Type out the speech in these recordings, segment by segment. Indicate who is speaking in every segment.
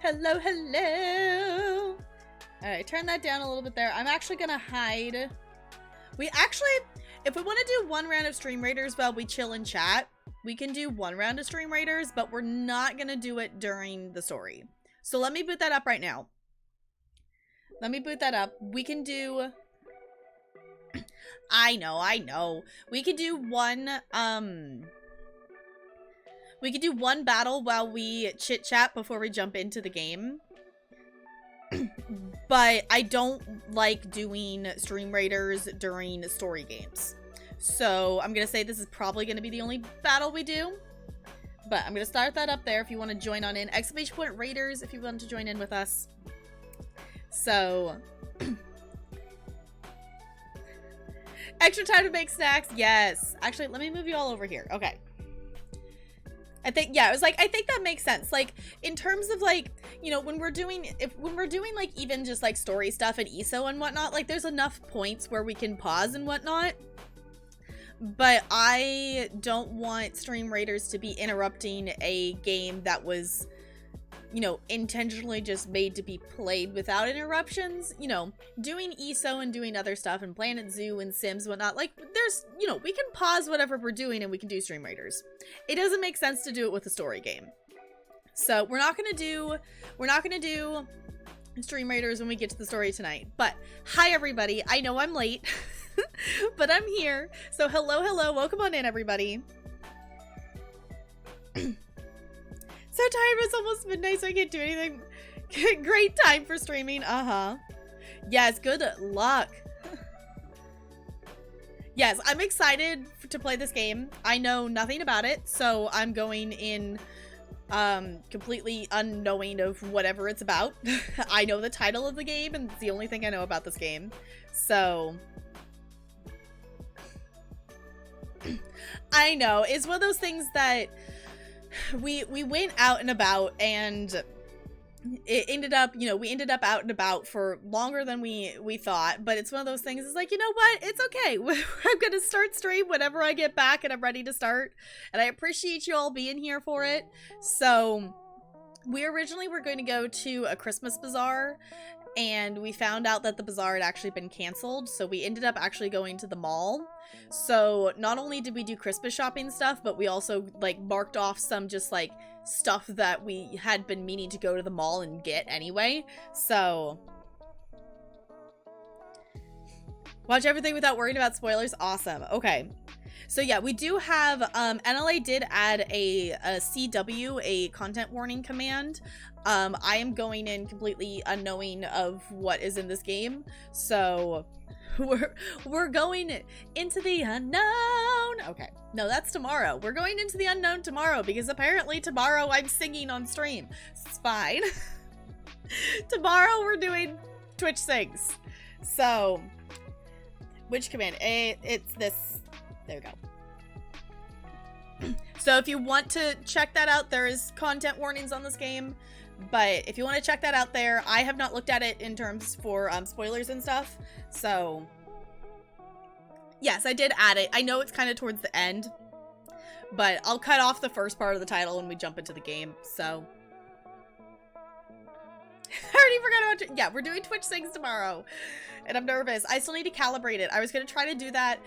Speaker 1: Hello, hello. All right, turn that down a little bit there. I'm actually gonna hide. If we want to do one round of Stream Raiders while we chill and chat, we can do one round of Stream Raiders, but we're not gonna do it during the story. So let me boot that up right now. Let me boot that up. We can do... I know. We could do one, we could do one battle while we chit-chat before we jump into the game. But I don't like doing Stream Raiders during story games. So I'm gonna say this is probably gonna be the only battle we do. But I'm gonna start that up there if you want to join on in. ! Raiders if you want to join in with us. So... Extra time to make snacks, yes. Actually, let me move you all over here. Okay. I think, yeah, it was like, I think that makes sense. Like, in terms of like, you know, when we're doing like even just like story stuff and ESO and whatnot, like there's enough points where we can pause and whatnot. But I don't want Stream Raiders to be interrupting a game that was, you know, intentionally just made to be played without interruptions. You know, doing ESO and doing other stuff and Planet Zoo and Sims and whatnot, like there's, you know, we can pause whatever we're doing and we can do Stream Raiders. It doesn't make sense to do it with a story game. So we're not gonna do Stream Raiders when we get to the story tonight. But hi everybody, I know I'm late, but I'm here. So hello, welcome on in everybody. So tired, it's almost midnight, so I can't do anything. Great time for streaming. Yes, good luck. Yes, I'm excited to play this game. I know nothing about it, so I'm going in completely unknowing of whatever it's about. I know the title of the game, and it's the only thing I know about this game. So... I know, it's one of those things that... We went out and about, and it ended up, you know, we ended up out and about for longer than we thought, but it's one of those things, it's like, you know what, it's okay. I'm gonna start stream whenever I get back and I'm ready to start, and I appreciate you all being here for it. So we originally were going to go to a Christmas bazaar, and we found out that the bazaar had actually been canceled, so we ended up actually going to the mall. So not only did we do Christmas shopping stuff, but we also like marked off some just like stuff that we had been meaning to go to the mall and get anyway. So watch everything without worrying about spoilers. Awesome. Okay. So yeah, we do have, NLA did add a CW, a content warning command. I am going in completely unknowing of what is in this game. So we're going into the unknown. Okay. No, that's tomorrow. We're going into the unknown tomorrow because apparently tomorrow I'm singing on stream. It's fine. Tomorrow we're doing Twitch Sings. So, which command? It's this. There we go. So if you want to check that out, there is content warnings on this game. But if you want to check that out there, I have not looked at it in terms for spoilers and stuff. So yes, I did add it. I know it's kind of towards the end, but I'll cut off the first part of the title when we jump into the game. So I already forgot about yeah, we're doing Twitch Sings tomorrow, and I'm nervous. I still need to calibrate it. I was gonna try to do that.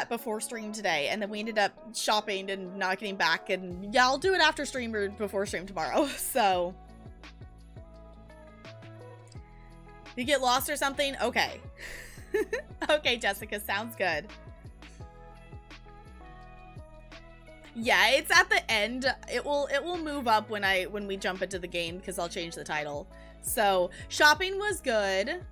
Speaker 1: Before stream today, and then we ended up shopping and not getting back, and yeah, I'll do it after stream or before stream tomorrow. So you get lost or something? Okay. Okay, Jessica, sounds good. Yeah, it's at the end. It will move up when we jump into the game because I'll change the title. So shopping was good.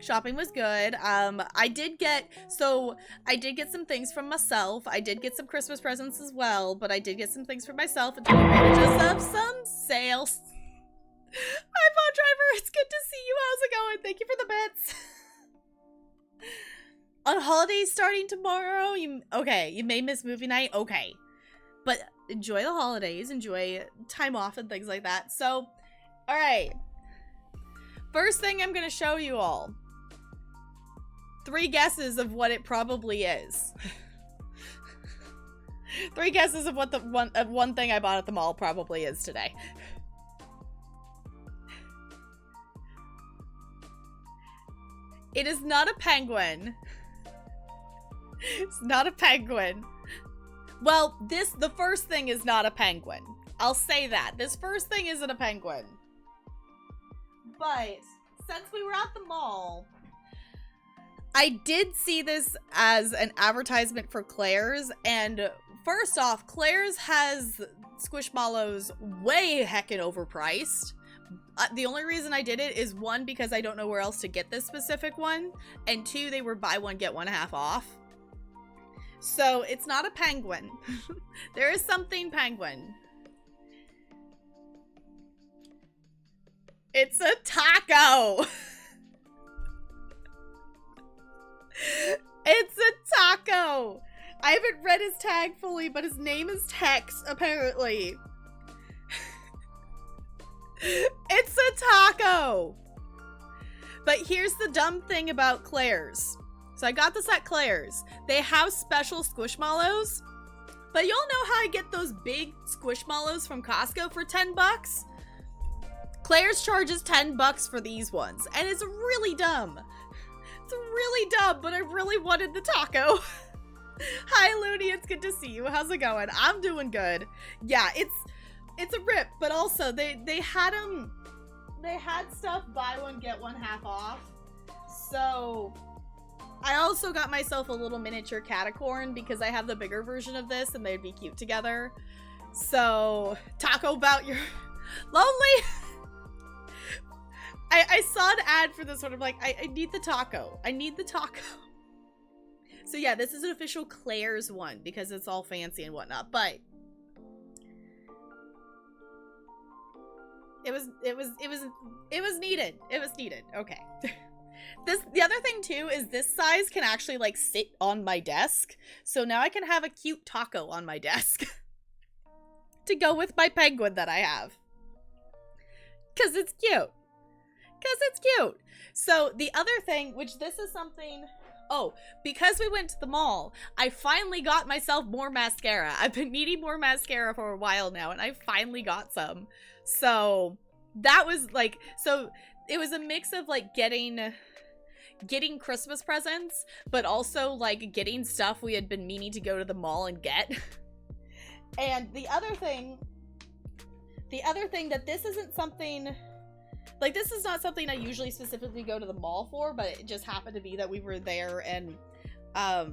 Speaker 1: Shopping was good. I did get some things from myself. I did get some Christmas presents as well, but I did get some things for myself and took advantage of some sales. My phone driver, it's good to see you. How's it going? Thank you for the bits. On holidays starting tomorrow, you may miss movie night. Okay. But enjoy the holidays, enjoy time off and things like that. So, all right. First thing I'm going to show you all. 3 guesses of what it probably is. 3 guesses of what the one thing I bought at the mall probably is today. It is not a penguin. It's not a penguin. Well, the first thing is not a penguin. I'll say that. This first thing isn't a penguin. But since we were at the mall, I did see this as an advertisement for Claire's, and first off, Claire's has Squishmallows way heckin' overpriced. The only reason I did it is 1, because I don't know where else to get this specific one, and 2, they were buy one, get one half off. So it's not a penguin. There is something penguin. It's a taco. It's a taco. I haven't read his tag fully, but his name is Tex, apparently. It's a taco. But here's the dumb thing about Claire's. So I got this at Claire's. They have special Squishmallows, but y'all know how I get those big Squishmallows from Costco for 10 bucks? Claire's charges 10 bucks for these ones, and it's really dumb. It's really dumb, but I really wanted the taco. Hi, Looney, it's good to see you. How's it going? I'm doing good. Yeah, it's a rip, but also they had stuff buy one, get one half off. So I also got myself a little miniature catacorn because I have the bigger version of this and they'd be cute together. So, taco about your lonely. I saw an ad for this one. I'm like, I need the taco. I need the taco. So yeah, this is an official Claire's one because it's all fancy and whatnot, but it was needed. It was needed. Okay. The other thing too is this size can actually like sit on my desk. So now I can have a cute taco on my desk to go with my penguin that I have. Cause it's cute. So the other thing, which this is something, oh, because we went to the mall, I finally got myself more mascara. I've been needing more mascara for a while now, and I finally got some. So that was like, so it was a mix of like getting Christmas presents, but also like getting stuff we had been meaning to go to the mall and get. And the other thing that this isn't something, like, this is not something I usually specifically go to the mall for, but it just happened to be that we were there, and I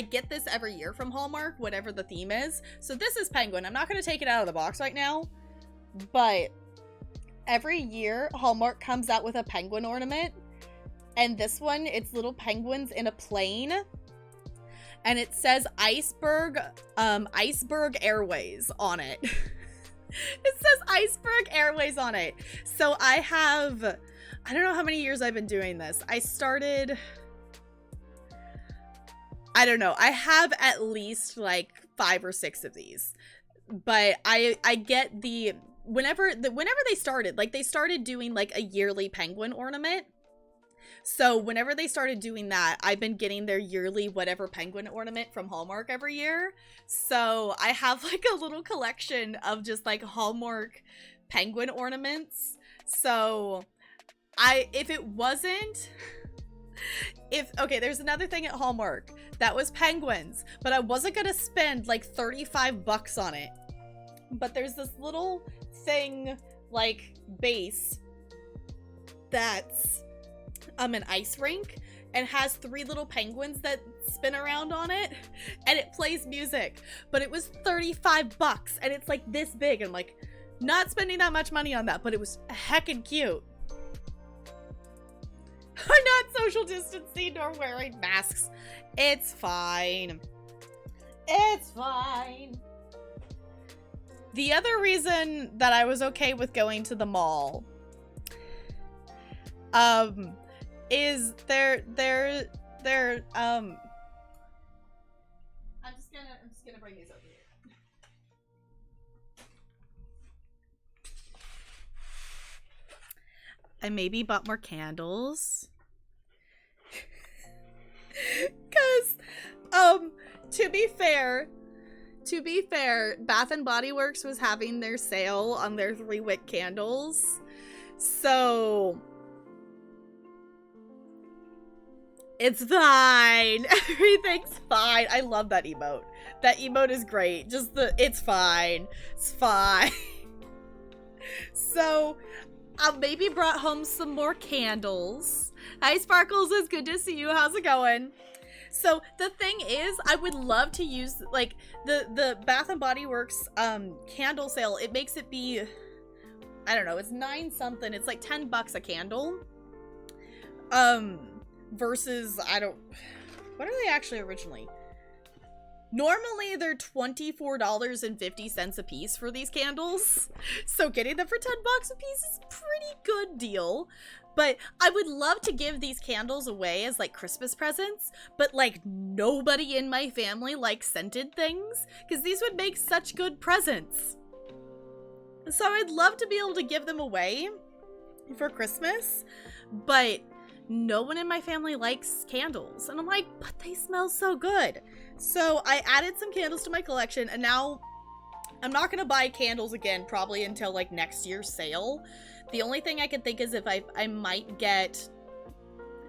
Speaker 1: get this every year from Hallmark, whatever the theme is. So this is penguin. I'm not going to take it out of the box right now, but every year Hallmark comes out with a penguin ornament, and this one, it's little penguins in a plane, and it says Iceberg Airways on it. It says Iceberg Airways on it. So I don't know how many years I've been doing this. I don't know. I have at least like 5 or 6 of these. But I get whenever they started, like they started doing like a yearly penguin ornament. So whenever they started doing that, I've been getting their yearly whatever penguin ornament from Hallmark every year. So I have like a little collection of just like Hallmark penguin ornaments. So okay, there's another thing at Hallmark that was penguins, but I wasn't gonna spend like 35 bucks on it. But there's this little thing, like base that's an ice rink and has 3 little penguins that spin around on it, and it plays music, but it was 35 bucks and it's like this big. I'm like, not spending that much money on that, but it was heckin' cute. I'm not social distancing nor wearing masks. It's fine. It's fine. The other reason that I was okay with going to the mall is I'm just gonna bring these over here. I maybe bought more candles. be fair, Bath and Body Works was having their sale on their 3-wick candles. So it's fine. Everything's fine. I love that emote. That emote is great. Just it's fine. It's fine. So I maybe brought home some more candles. Hi Sparkles, it's good to see you. How's it going? So the thing is, I would love to use like the Bath and Body Works candle sale. It makes it be, I don't know, it's 9 something. It's like $10 a candle. Versus what are they actually originally? Normally they're $24.50 a piece for these candles. So getting them for $10 a piece is a pretty good deal. But I would love to give these candles away as like Christmas presents, but like nobody in my family likes scented things because these would make such good presents. So I'd love to be able to give them away for Christmas, but no one in my family likes candles. And I'm like, but they smell so good. So I added some candles to my collection, and now I'm not going to buy candles again probably until like next year's sale. The only thing I can think is if I might get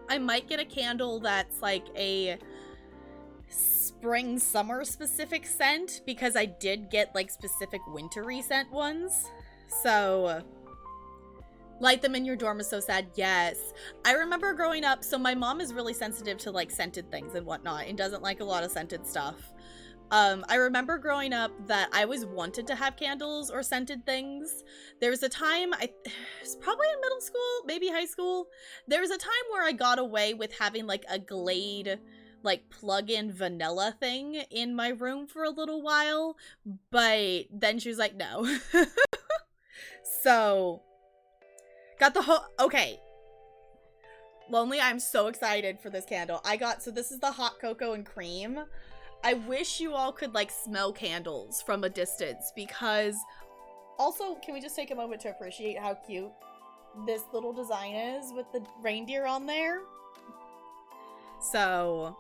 Speaker 1: a candle that's like a spring summer specific scent, because I did get like specific wintry scent ones. So light them in your dorm is so sad. Yes. I remember growing up, so my mom is really sensitive to like scented things and whatnot and doesn't like a lot of scented stuff. I remember growing up that I always wanted to have candles or scented things. There was a time, it's probably in middle school, maybe high school. There was a time where I got away with having like a Glade, like plug-in vanilla thing in my room for a little while, but then she was like, no. So, got the whole, okay. Lonely, I'm so excited for this candle. so this is the hot cocoa and cream. I wish you all could like smell candles from a distance, because also, can we just take a moment to appreciate how cute this little design is with the reindeer on there? So,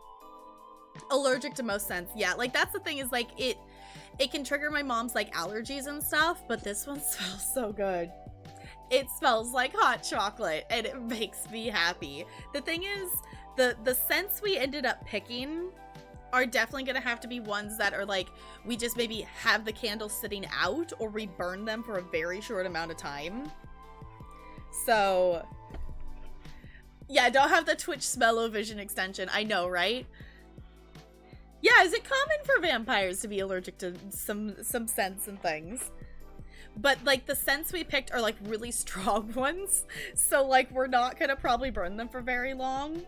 Speaker 1: allergic to most scents. Yeah, like that's the thing, is like it can trigger my mom's like allergies and stuff, but this one smells so good. It smells like hot chocolate and it makes me happy. The thing is, the scents we ended up picking are definitely gonna have to be ones that are like, we just maybe have the candles sitting out, or we burn them for a very short amount of time. So yeah, don't have the Twitch smell-o-vision extension. I know, right? Yeah, is it common for vampires to be allergic to some scents and things? But like the scents we picked are like really strong ones, so like we're not gonna probably burn them for very long.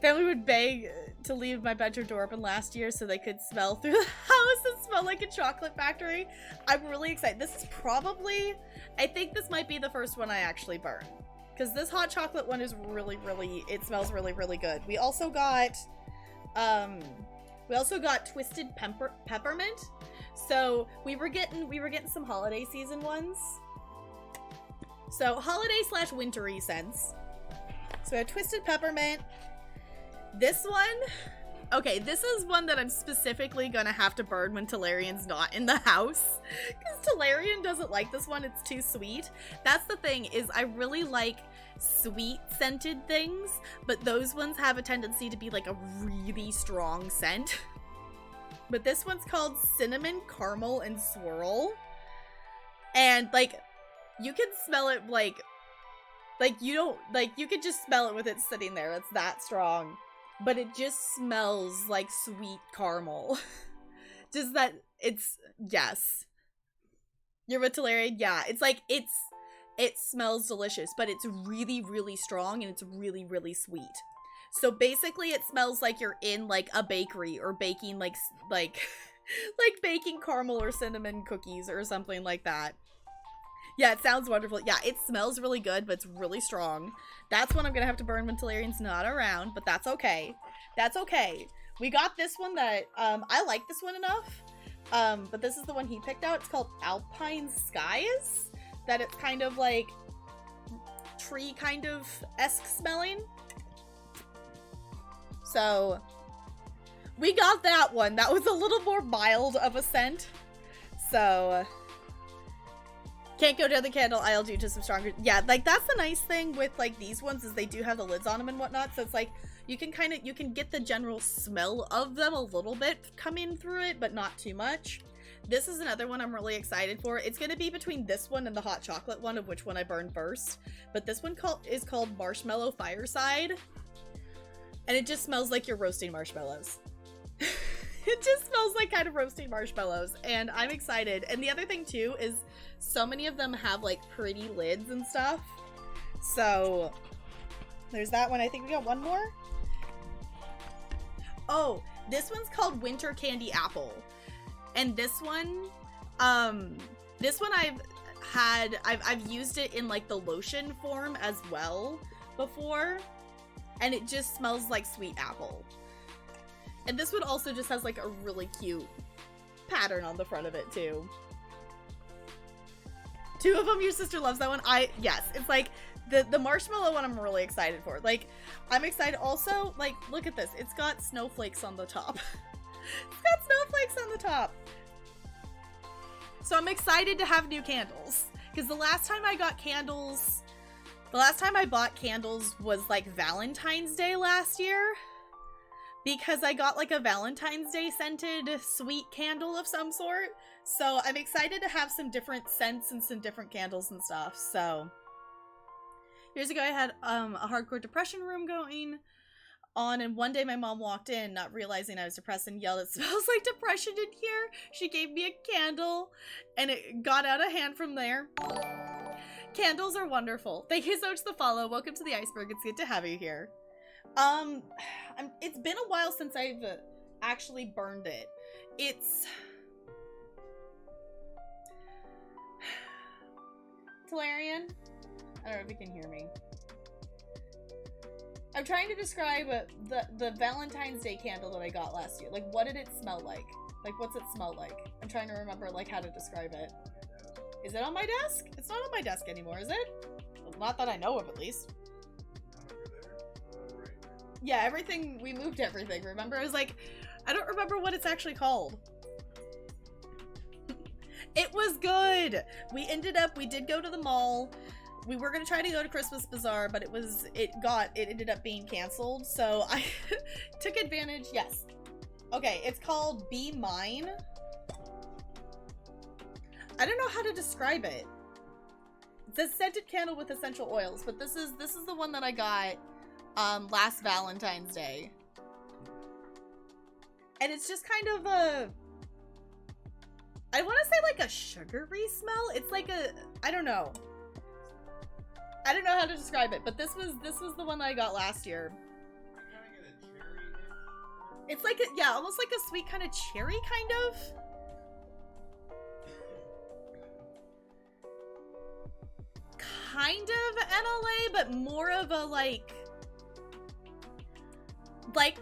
Speaker 1: Family would beg to leave my bedroom door open last year so they could smell through the house and smell like a chocolate factory. I'm really excited. This is probably, I think this might be the first one I actually burn, because this hot chocolate one is really, it smells really, really good. We also got twisted peppermint. So we were getting some holiday season ones. So holiday/wintry scents. So we had twisted peppermint. This one, okay, this is one that I'm specifically gonna have to burn when Talarian's not in the house, because Talarian doesn't like this one. It's too sweet. That's the thing, is I really like sweet scented things, but those ones have a tendency to be like a really strong scent. But this one's called Cinnamon Caramel and Swirl, and like you can smell it like you don't, like you could just smell it with it sitting there. It's that strong. But it just smells like sweet caramel. Just that it's, yes. You're with Talarian? Yeah, it's like, it smells delicious, but it's really, really strong and it's really, really sweet. So basically it smells like you're in like a bakery or baking like baking caramel or cinnamon cookies or something like that. Yeah, it sounds wonderful. Yeah, it smells really good, but it's really strong. That's one I'm gonna have to burn when Talarian's not around, but that's okay. That's okay. We got this one that, I like this one enough, but this is the one he picked out. It's called Alpine Skies, that it's kind of like tree kind of esque smelling. So we got that one. That was a little more mild of a scent. So can't go down the candle aisle due to some stronger. Yeah, like that's the nice thing with like these ones is they do have the lids on them and whatnot. So it's like you can get the general smell of them a little bit coming through it, but not too much. This is another one I'm really excited for. It's going to be between this one and the hot chocolate one, of which one I burned first. But this one is called Marshmallow Fireside. And it just smells like you're roasting marshmallows. It just smells like kind of roasting marshmallows. And I'm excited. And the other thing too is so many of them have like pretty lids and stuff. So there's that one. I think we got one more. Oh, this one's called Winter Candy Apple. And this one I've used it in like the lotion form as well before, and it just smells like sweet apple. And this one also just has like a really cute pattern on the front of it too. Two of them, your sister loves that one. Yes, it's like the marshmallow one I'm really excited for. Like, I'm excited also, like, look at this. It's got snowflakes on the top. It's got snowflakes on the top. So I'm excited to have new candles. Because the last time I bought candles was like Valentine's Day last year. Because I got like a Valentine's Day scented sweet candle of some sort. So I'm excited to have some different scents and some different candles and stuff. So years ago I had a hardcore depression room going on, and one day my mom walked in not realizing I was depressed and yelled, "It smells like depression in here." She gave me a candle and it got out of hand from there. Candles are wonderful. Thank you so much for the follow. Welcome to the iceberg. It's good to have you here. It's been a while since I've actually burned it. It's Talarian. I don't know if you can hear me. I'm trying to describe the Valentine's Day candle that I got last year. Like, what did it smell like? Like, what's it smell like? I'm trying to remember, like, how to describe it. Is it on my desk? It's not on my desk anymore, is it? Well, not that I know of, at least. Yeah, everything, we moved everything, remember? I was like, I don't remember what it's actually called. It was good! We did go to the mall. We were gonna try to go to Christmas Bazaar, but it ended up being canceled, so I took advantage. Yes. Okay, it's called Be Mine. I don't know how to describe it. It's a scented candle with essential oils, but this is the one that I got last Valentine's Day. And it's just kind of I want to say like a sugary smell. It's like I don't know how to describe it, but this was the one that I got last year. It's like almost like a sweet kind of cherry kind of. Kind of NLA, but more of a like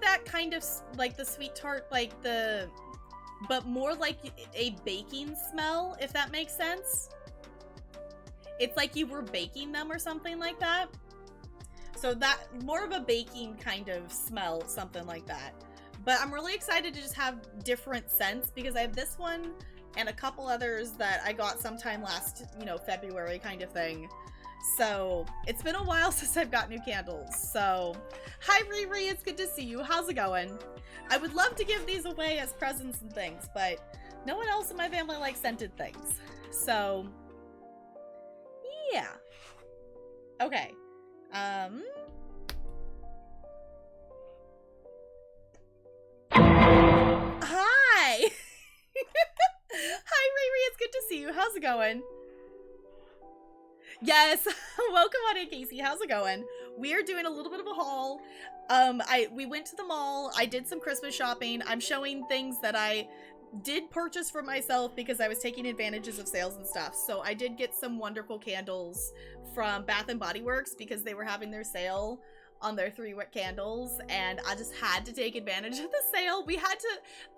Speaker 1: that kind of like the sweet tart, like but more like a baking smell, if that makes sense. It's like you were baking them or something like that. So that, more of a baking kind of smell, something like that. But I'm really excited to just have different scents because I have this one and a couple others that I got sometime last, February kind of thing. So it's been a while since I've got new candles. So hi Riri, it's good to see you. How's it going? I would love to give these away as presents and things, but no one else in my family likes scented things. So yeah. Okay. Hi! Hi Riri, it's good to see you. How's it going? Yes, welcome on in, Casey. How's it going? We are doing a little bit of a haul. We went to the mall. I did some Christmas shopping. I'm showing things that I did purchase for myself because I was taking advantages of sales and stuff. So I did get some wonderful candles from Bath and Body Works because they were having their sale on their 3-wick candles, and I just had to take advantage of the sale. We had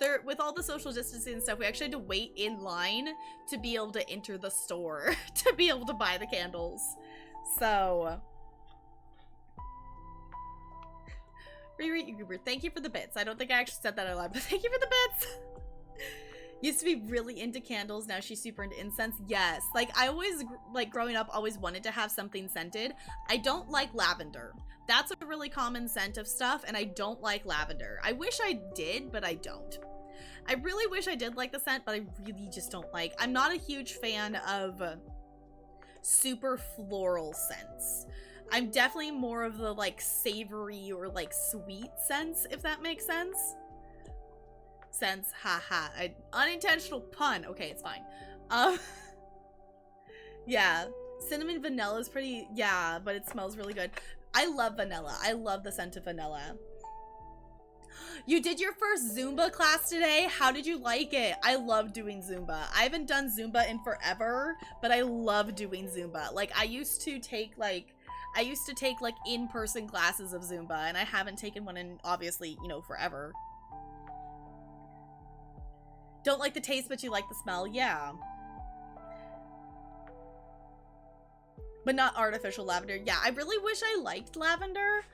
Speaker 1: to, with all the social distancing and stuff, we actually had to wait in line to be able to enter the store to be able to buy the candles. So Reread you, Goober. Thank you for the bits. I don't think I actually said that out loud, but thank you for the bits. Used to be really into candles. Now she's super into incense. Yes. Like, I always, like, growing up, always wanted to have something scented. I don't like lavender. That's a really common scent of stuff, and I don't like lavender. I wish I did, but I don't. I really wish I did like the scent, but I really just don't like. I'm not a huge fan of super floral scents. I'm definitely more of the, like, savory or, like, sweet scents, if that makes sense. Haha. Unintentional pun. Okay, it's fine. Yeah. Cinnamon vanilla is pretty, yeah, but it smells really good. I love vanilla. I love the scent of vanilla. You did your first Zumba class today? How did you like it? I love doing Zumba. I haven't done Zumba in forever, but I love doing Zumba. Like, I used to take in-person classes of Zumba, and I haven't taken one in, obviously, you know, forever. Don't like the taste, but you like the smell. Yeah. But not artificial lavender. Yeah, I really wish I liked lavender,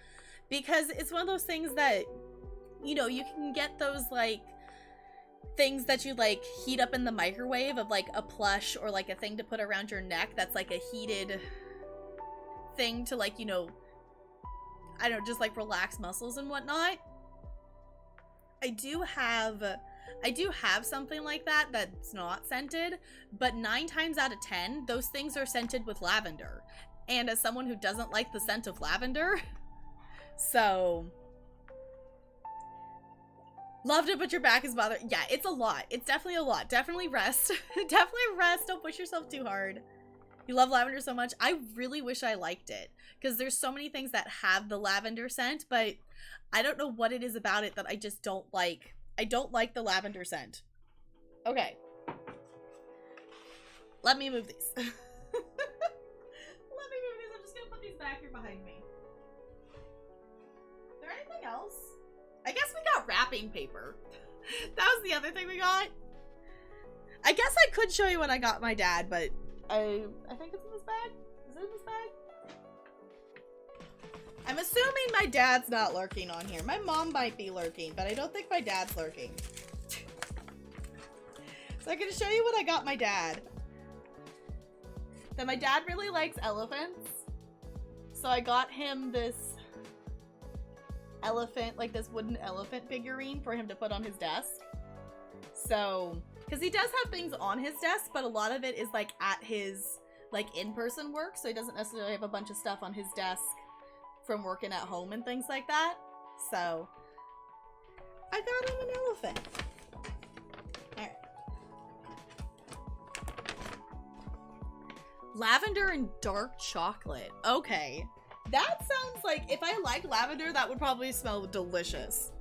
Speaker 1: because it's one of those things that, you know, you can get those, like, things that you, like, heat up in the microwave of, like, a plush or, like, a thing to put around your neck that's, like, a heated thing to, like, you know, I don't know, just, like, relax muscles and whatnot. I do have something like that that's not scented, but 9 times out of 10, those things are scented with lavender. And as someone who doesn't like the scent of lavender, so... Loved it, but your back is bothering. Yeah, it's a lot. It's definitely a lot. Definitely rest. Definitely rest. Don't push yourself too hard. You love lavender so much. I really wish I liked it, because there's so many things that have the lavender scent, but I don't know what it is about it that I just don't like. I don't like the lavender scent. Okay. Let me move these. Let me move these. I'm just gonna put these back here behind me. Is there anything else? I guess we got wrapping paper. That was the other thing we got. I guess I could show you what I got my dad, but I think it's in this bag. Is it in this bag? I'm assuming my dad's not lurking on here. My mom might be lurking, but I don't think my dad's lurking. So I'm gonna show you what I got my dad. That my dad really likes elephants. So I got him this elephant, like this wooden elephant figurine for him to put on his desk. So, because he does have things on his desk, but a lot of it is like at his like in-person work, so he doesn't necessarily have a bunch of stuff on his desk from working at home and things like that. So I got him an elephant. Alright. Lavender and dark chocolate. Okay. That sounds like, if I like lavender, that would probably smell delicious.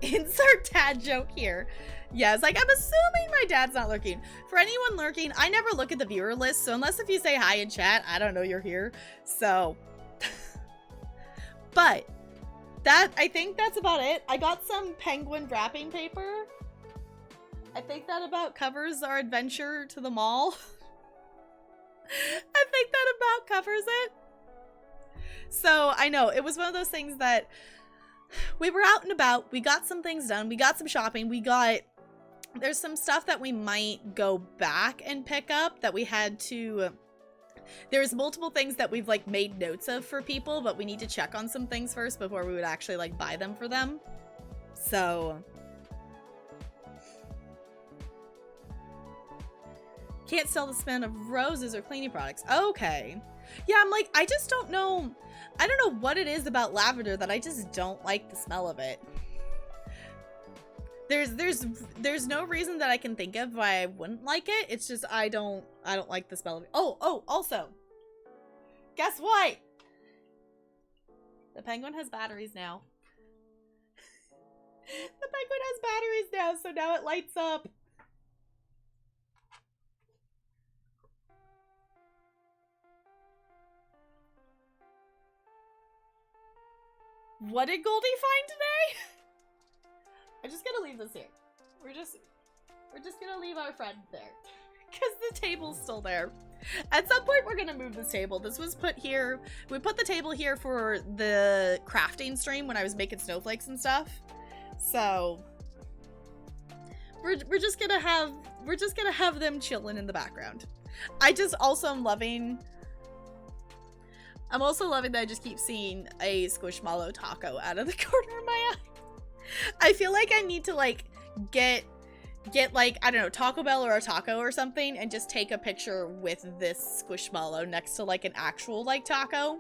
Speaker 1: Insert dad joke here. Yeah, it's like, I'm assuming my dad's not lurking. For anyone lurking, I never look at the viewer list, so unless if you say hi in chat, I don't know you're here. So, but I think that's about it. I got some penguin wrapping paper. I think that about covers our adventure to the mall. I think that about covers it. So I know it was one of those things that we were out and about. We got some things done. We got some shopping. There's some stuff that we might go back and pick up that we had to. There's multiple things that we've like made notes of for people, but we need to check on some things first before we would actually like buy them for them. So can't sell the smell of roses or cleaning products. Okay. Yeah, I'm like, I just don't know. I don't know what it is about lavender that I just don't like the smell of it. There's no reason that I can think of why I wouldn't like it. It's just I don't like the smell of it. Oh, also. Guess what? The penguin has batteries now. The penguin has batteries now, so now it lights up. What did Goldie find today? I'm just gonna leave this here. We're just gonna leave our friend there. Because the table's still there. At some point, we're gonna move this table. This was put here. We put the table here for the crafting stream when I was making snowflakes and stuff. So we're just gonna have them chilling in the background. I just also am loving. I'm also loving that I just keep seeing a Squishmallow taco out of the corner of my eye. I feel like I need to like get like, I don't know, Taco Bell or a taco or something and just take a picture with this Squishmallow next to like an actual like taco.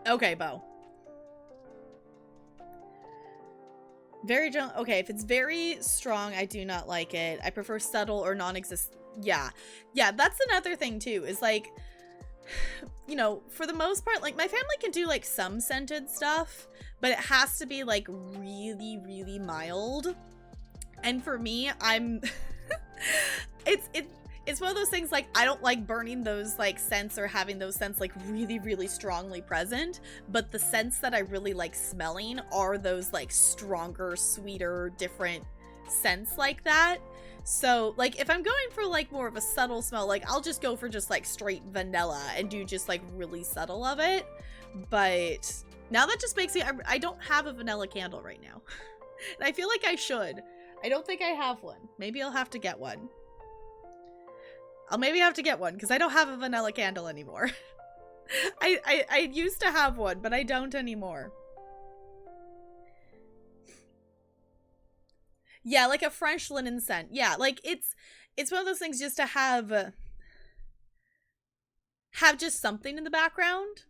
Speaker 1: Okay, Bo. Very okay, if it's very strong, I do not like it. I prefer subtle or non-existent. Yeah, that's another thing too, is like, you know, for the most part, like my family can do like some scented stuff, but it has to be like really, really mild. And for me, I'm it's one of those things, like I don't like burning those like scents or having those scents like really, really strongly present, but the scents that I really like smelling are those like stronger, sweeter, different scents like that. So like if I'm going for like more of a subtle smell, like I'll just go for just like straight vanilla and do just like really subtle of it. But now that just makes me, I don't have a vanilla candle right now. And I feel like I should. I don't think I have one. Maybe I'll have to get one. I'll maybe have to get one because I don't have a vanilla candle anymore. I used to have one, but I don't anymore. Yeah, like a French linen scent. Yeah, like it's one of those things just to have just something in the background.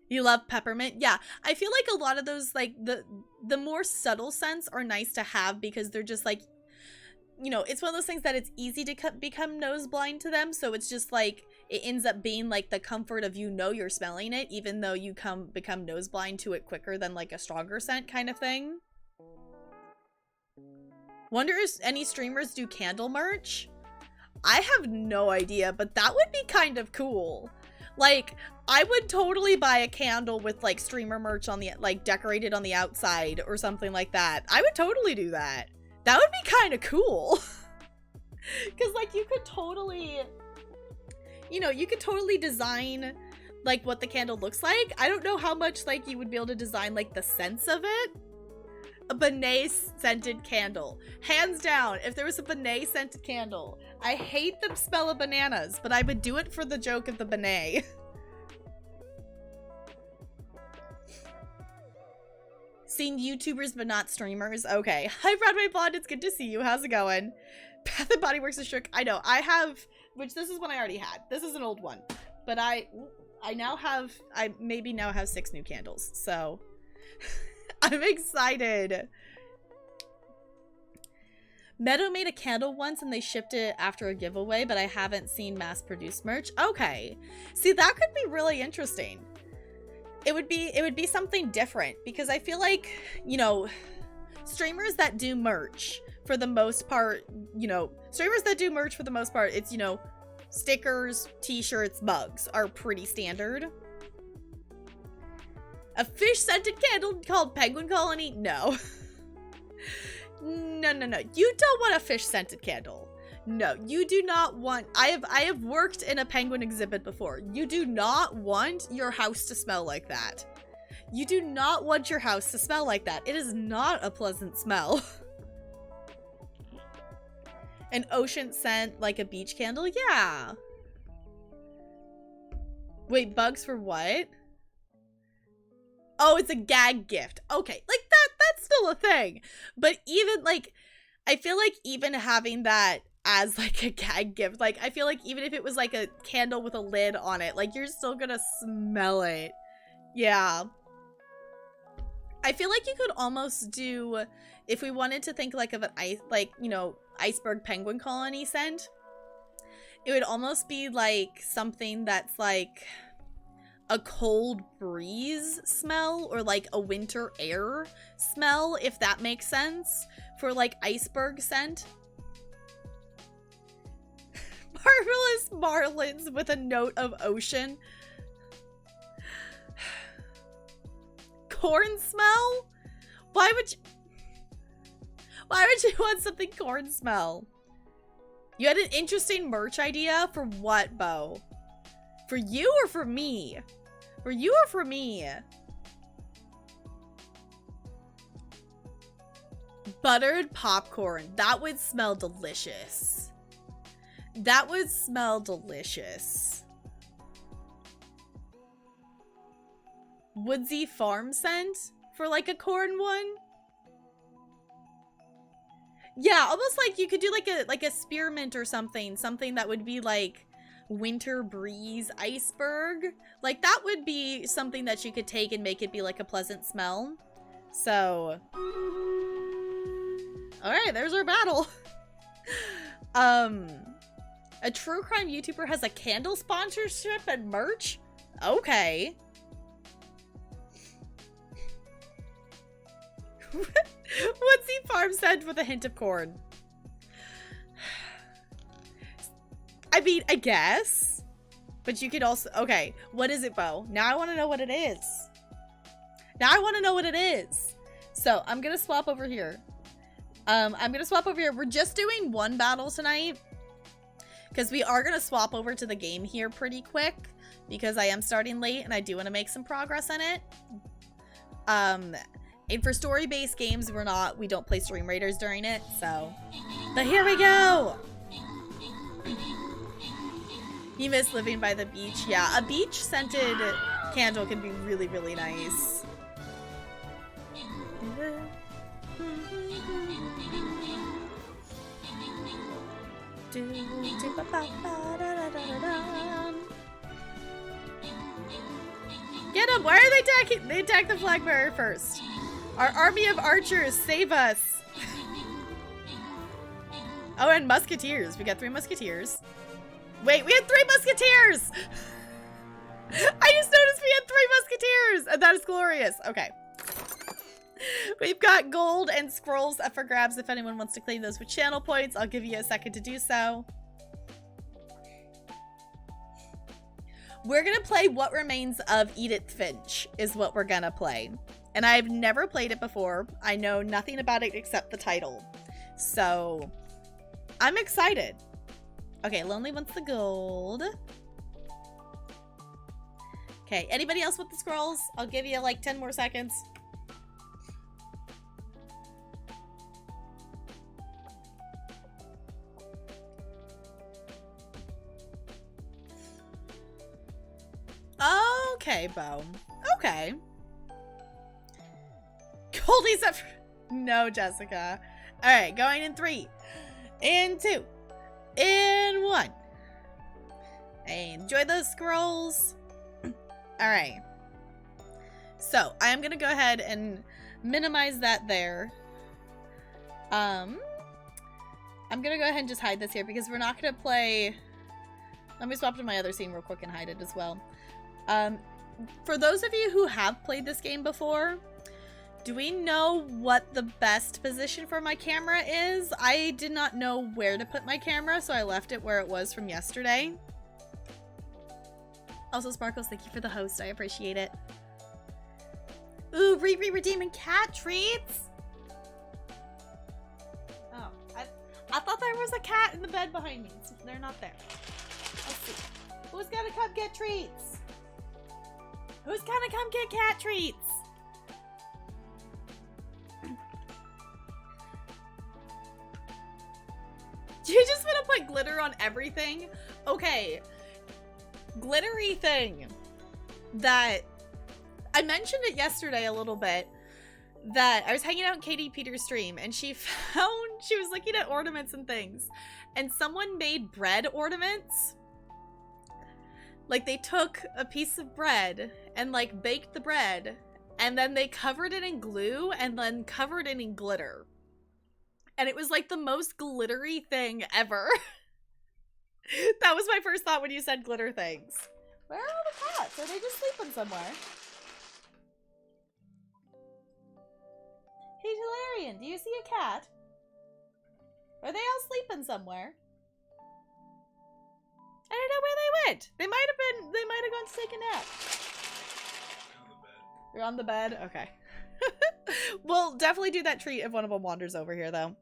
Speaker 1: You love peppermint? Yeah, I feel like a lot of those, like the more subtle scents are nice to have because they're just like, you know, it's one of those things that it's easy to become nose blind to them. So it's just like, it ends up being like the comfort of, you know, you're smelling it, even though you become nose blind to it quicker than like a stronger scent kind of thing. Wonder if any streamers do candle merch? I have no idea, but that would be kind of cool. Like, I would totally buy a candle with like streamer merch on the, like decorated on the outside or something like that. I would totally do that. That would be kind of cool. Cause like you could totally, you know, you could totally design like what the candle looks like. I don't know how much like you would be able to design like the scents of it. A Benet scented candle. Hands down, if there was a Benet scented candle. I hate the smell of bananas, but I would do it for the joke of the Benet. Seen YouTubers but not streamers. Okay. Hi Broadway Blonde, it's good to see you. How's it going? Bath and Body Works is shook. I know. I have, which this is one I already had. This is an old one. But I maybe now have 6 new candles. So I'm excited. Meadow made a candle once and they shipped it after a giveaway, but I haven't seen mass-produced merch. Okay. See, that could be really interesting. It would be something different because I feel like, you know, streamers that do merch for the most part, you know, it's, you know, stickers, t-shirts, mugs are pretty standard. A fish scented candle called Penguin Colony? No. No. You don't want a fish scented candle. No, you do not want, I have worked in a penguin exhibit before. You do not want your house to smell like that. You do not want your house to smell like that. It is not a pleasant smell. An ocean scent like a beach candle? Yeah. Wait, bugs for what? Oh, it's a gag gift. Okay, like that's still a thing. But even like, I feel like even having that as like a gag gift, like I feel like even if it was like a candle with a lid on it, like you're still gonna smell it. Yeah. I feel like you could almost do, if we wanted to think like of an ice, like, you know, iceberg penguin colony scent, it would almost be like something that's like a cold breeze smell or like a winter air smell, if that makes sense, for like iceberg scent. Marvelous marlins with a note of ocean. Corn smell? Why would you want something corn smell? You had an interesting merch idea for what, Bo? For you or for me? For you or for me? Buttered popcorn. That would smell delicious. That would smell delicious. Woodsy farm scent for like a corn one? Yeah, almost like you could do like a spearmint or something. Something that would be like winter breeze iceberg. Like that would be something that you could take and make it be like a pleasant smell. So, all right, there's our battle. A true crime YouTuber has a candle sponsorship and merch? Okay. Woodsy farm scent with a hint of corn. I mean, I guess. But you could also... Okay, what is it, Bo? Now I want to know what it is. Now I want to know what it is. So, I'm going to swap over here. We're just doing one battle tonight. Because we are going to swap over to the game here pretty quick. Because I am starting late and I do want to make some progress in it. And for story-based games, we don't play Stream Raiders during it, so. But here we go! You miss living by the beach. Yeah, a beach-scented candle can be really, really nice. Get him! Why are they attacking? They attacked the flag bearer first. Our army of archers, save us! Oh, and musketeers. We got 3 musketeers. Wait, we had 3 musketeers! I just noticed we had 3 musketeers! And that is glorious. Okay. We've got gold and scrolls up for grabs if anyone wants to claim those with channel points. I'll give you a second to do so. We're gonna play What Remains of Edith Finch is what we're gonna play. And I've never played it before. I know nothing about it except the title. So, I'm excited. Okay, Lonely wants the gold. Okay, anybody else with the scrolls? I'll give you like 10 more seconds. Okay, Bo. Okay. Goldie's up. No, Jessica. All right, going in 3, and 2, and 1. Enjoy those scrolls. All right. So I am gonna go ahead and minimize that there. I'm gonna go ahead and just hide this here because we're not gonna play. Let me swap to my other scene real quick and hide it as well. For those of you who have played this game before, do we know what the best position for my camera is? I did not know where to put my camera, so I left it where it was from yesterday. Also, Sparkles, thank you for the host. I appreciate it. Ooh, Riri redeeming cat treats. Oh, I thought there was a cat in the bed behind me, so they're not there. Let's see. Who's gonna come get treats? Who's gonna come get cat treats? You just want to put glitter on everything? Okay. Glittery thing that I mentioned it yesterday a little bit, that I was hanging out in Katie Peters' stream and she was looking at ornaments and things, and someone made bread ornaments. Like they took a piece of bread and like baked the bread and then they covered it in glue and then covered it in glitter. And it was like the most glittery thing ever. That was my first thought when you said glitter things. Where are all the cats? Are they just sleeping somewhere? Hey, Hilarion, do you see a cat? Are they all sleeping somewhere? I don't know where they went. They might have gone to take a nap. They're on the bed? Okay. We'll definitely do that treat if one of them wanders over here, though.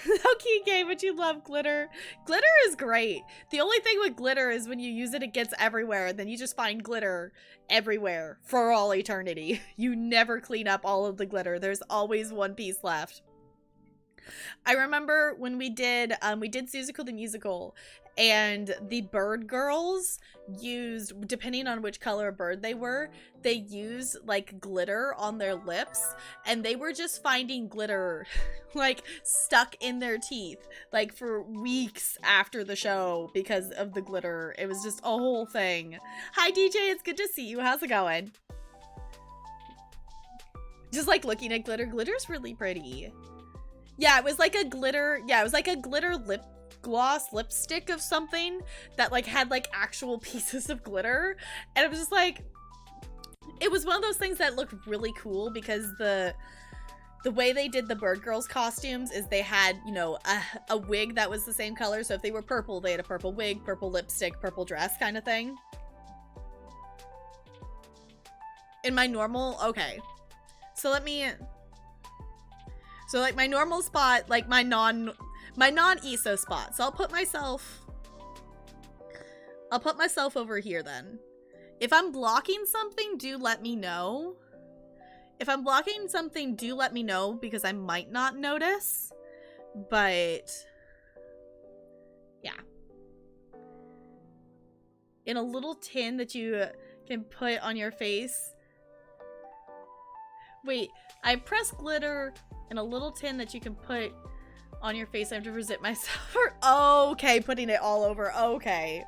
Speaker 1: Okay, game, but you love glitter. Glitter is great. The only thing with glitter is when you use it, it gets everywhere. And then you just find glitter everywhere for all eternity. You never clean up all of the glitter. There's always one piece left. I remember when we did Suzuko the Musical, and the bird girls used, depending on which color bird they were, they used like glitter on their lips, and they were just finding glitter like stuck in their teeth like for weeks after the show because of the glitter. It was just a whole thing. Hi DJ, it's good to see you. How's it going? Just like looking at glitter. Glitter's really pretty. Yeah, it was like a glitter, lip gloss lipstick of something that like had like actual pieces of glitter, and it was just like, it was one of those things that looked really cool because the way they did the bird girls costumes is they had, you know, a wig that was the same color. So if they were purple, they had a purple wig, purple lipstick, purple dress kind of thing. In my normal, okay, so let me, so like my normal spot, like my non-ESO spot. So I'll put myself over here then. If I'm blocking something, do let me know. If I'm blocking something, do let me know because I might not notice. But yeah. In a little tin that you can put on your face. Wait, I pressed glitter in a little tin that you can put on your face. I have to present myself. Okay, putting it all over. Okay.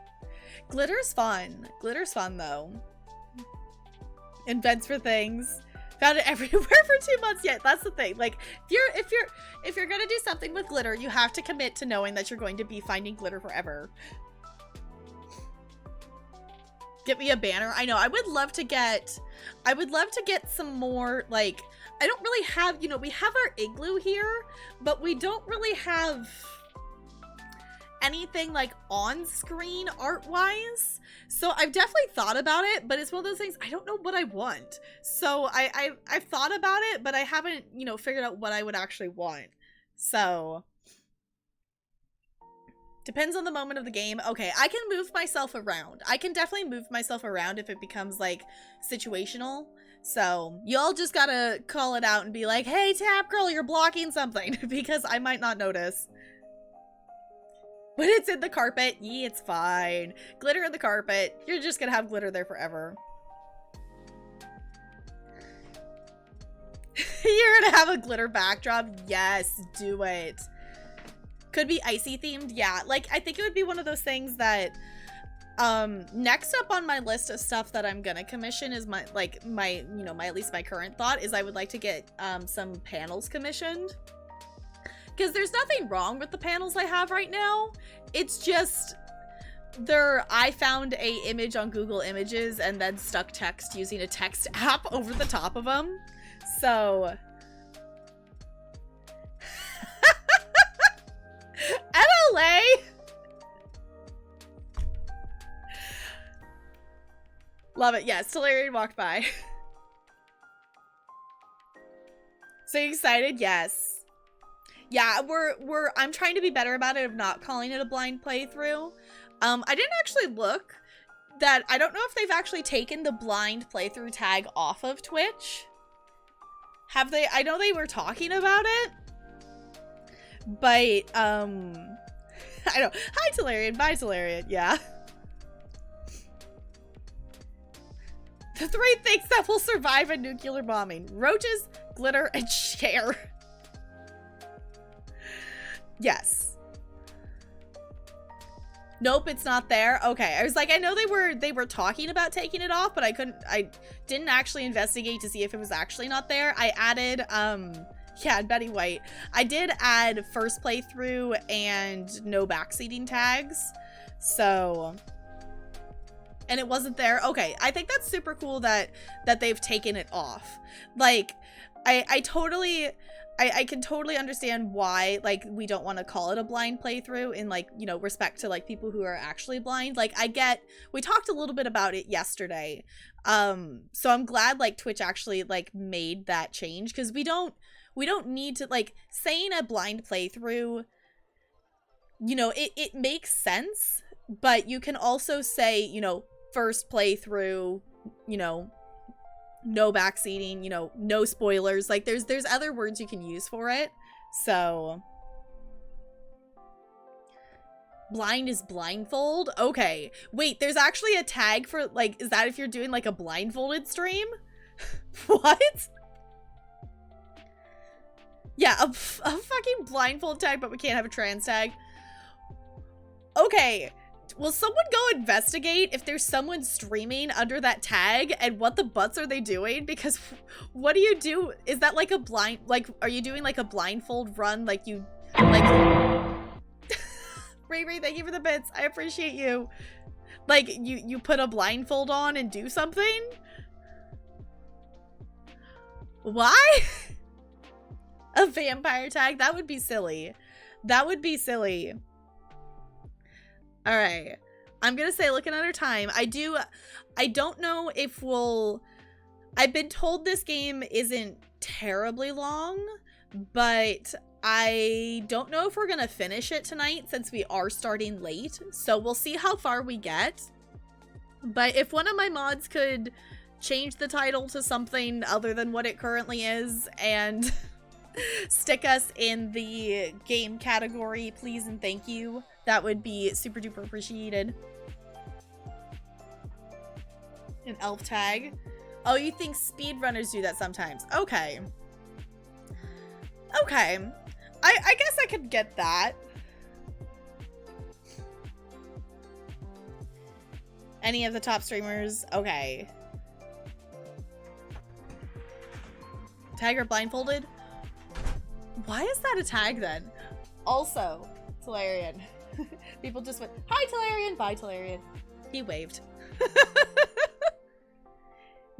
Speaker 1: Glitter's fun. Glitter's fun though. Invents for things. Found it everywhere for 2 months yet. That's the thing. Like if you're gonna do something with glitter, you have to commit to knowing that you're going to be finding glitter forever. Get me a banner. I know. I would love to get some more, like, I don't really have, you know, we have our igloo here, but we don't really have anything like on screen art wise. So I've definitely thought about it, but it's one of those things, I don't know what I want. So I've thought about it, but I haven't, you know, figured out what I would actually want. So depends on the moment of the game. Okay, I can move myself around. I can definitely move myself around if it becomes like situational. So y'all just gotta call it out and be like, hey, Tap Girl, you're blocking something, because I might not notice. When it's in the carpet, yeah, it's fine. Glitter in the carpet, you're just gonna have glitter there forever. You're gonna have a glitter backdrop? Yes, do it. Could be icy themed, yeah. Like, I think it would be one of those things that, next up on my list of stuff that I'm gonna commission is my at least my current thought is I would like to get, some panels commissioned. Because there's nothing wrong with the panels I have right now. It's just, I found a image on Google Images and then stuck text using a text app over the top of them. So NLA. Love it. Yes, Solarian walked by. So you excited? Yes. Yeah, I'm trying to be better about it of not calling it a blind playthrough. I didn't actually look that, I don't know if they've actually taken the blind playthrough tag off of Twitch. Have they? I know they were talking about it. But, I don't. Hi, Talarian. Bye, Talarian. Yeah. The 3 things that will survive a nuclear bombing: roaches, glitter, and share. Yes. Nope, it's not there. Okay, I was like, I know they were talking about taking it off, but I didn't actually investigate to see if it was actually not there. I added, yeah, Betty White. I did add first playthrough and no backseating tags. So, and it wasn't there. Okay, I think that's super cool that they've taken it off. Like, I can totally understand why, like, we don't want to call it a blind playthrough in, like, you know, respect to, like, people who are actually blind. Like, we talked a little bit about it yesterday. So I'm glad, like, Twitch actually, like, made that change, because we don't we don't need to, like, saying a blind playthrough, you know, it makes sense, but you can also say, you know, first playthrough, you know, no backseating, you know, no spoilers. Like, there's other words you can use for it. So blind is blindfold. Okay, wait, there's actually a tag for, like, is that if you're doing like a blindfolded stream? What? Yeah, a fucking blindfold tag, but we can't have a trans tag. Okay, will someone go investigate if there's someone streaming under that tag, and what the butts are they doing? Because what do you do? Is that like a blind, like, are you doing like a blindfold run? Like you, like, Ray, thank you for the bits. I appreciate you. Like, you put a blindfold on and do something? Why? A vampire tag? That would be silly. That would be silly. All right, I'm gonna say, looking at our time, I don't know if I've been told this game isn't terribly long, but I don't know if we're gonna finish it tonight since we are starting late, so we'll see how far we get. But if one of my mods could change the title to something other than what it currently is and stick us in the game category, please and thank you. That would be super duper appreciated. An elf tag. Oh, you think speedrunners do that sometimes? Okay. Okay. I guess I could get that. Any of the top streamers? Okay. Tag or blindfolded? Why is that a tag then? Also, Talarian. People just went, hi Talarian, bye Talarian. He waved.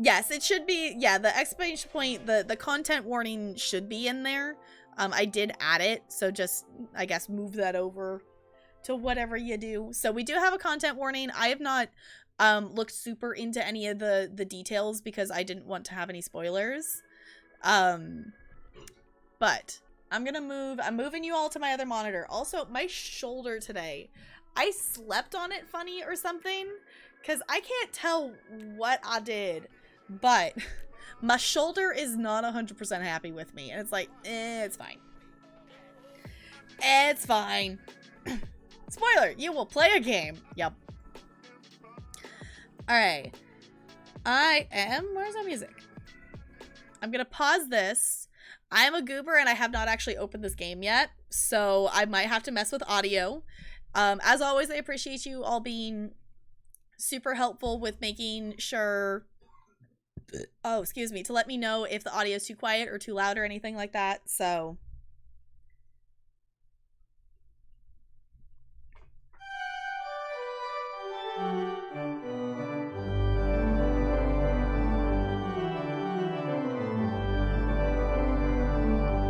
Speaker 1: Yes, it should be, yeah, the exclamation point, the content warning should be in there. I did add it, so just, I guess, move that over to whatever you do. So we do have a content warning. I have not looked super into any of the details because I didn't want to have any spoilers. But I'm moving you all to my other monitor. Also, my shoulder today, I slept on it funny or something, because I can't tell what I did, but my shoulder is not 100% happy with me, and it's like, it's fine. It's fine. Spoiler, you will play a game. Yep. Alright. Where's our music? I'm gonna pause this. I am a goober and I have not actually opened this game yet, so I might have to mess with audio. As always, I appreciate you all being super helpful with making sure, oh, excuse me, to let me know if the audio is too quiet or too loud or anything like that, so.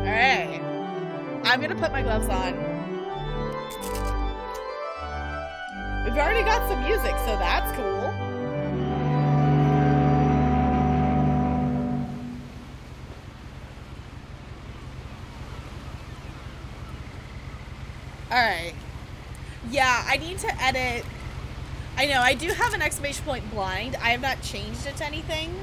Speaker 1: Alright. I'm gonna put my gloves on. We've already got some music, so that's cool. Alright. Yeah, I need to edit. I know, I do have an exclamation point blind. I have not changed it to anything.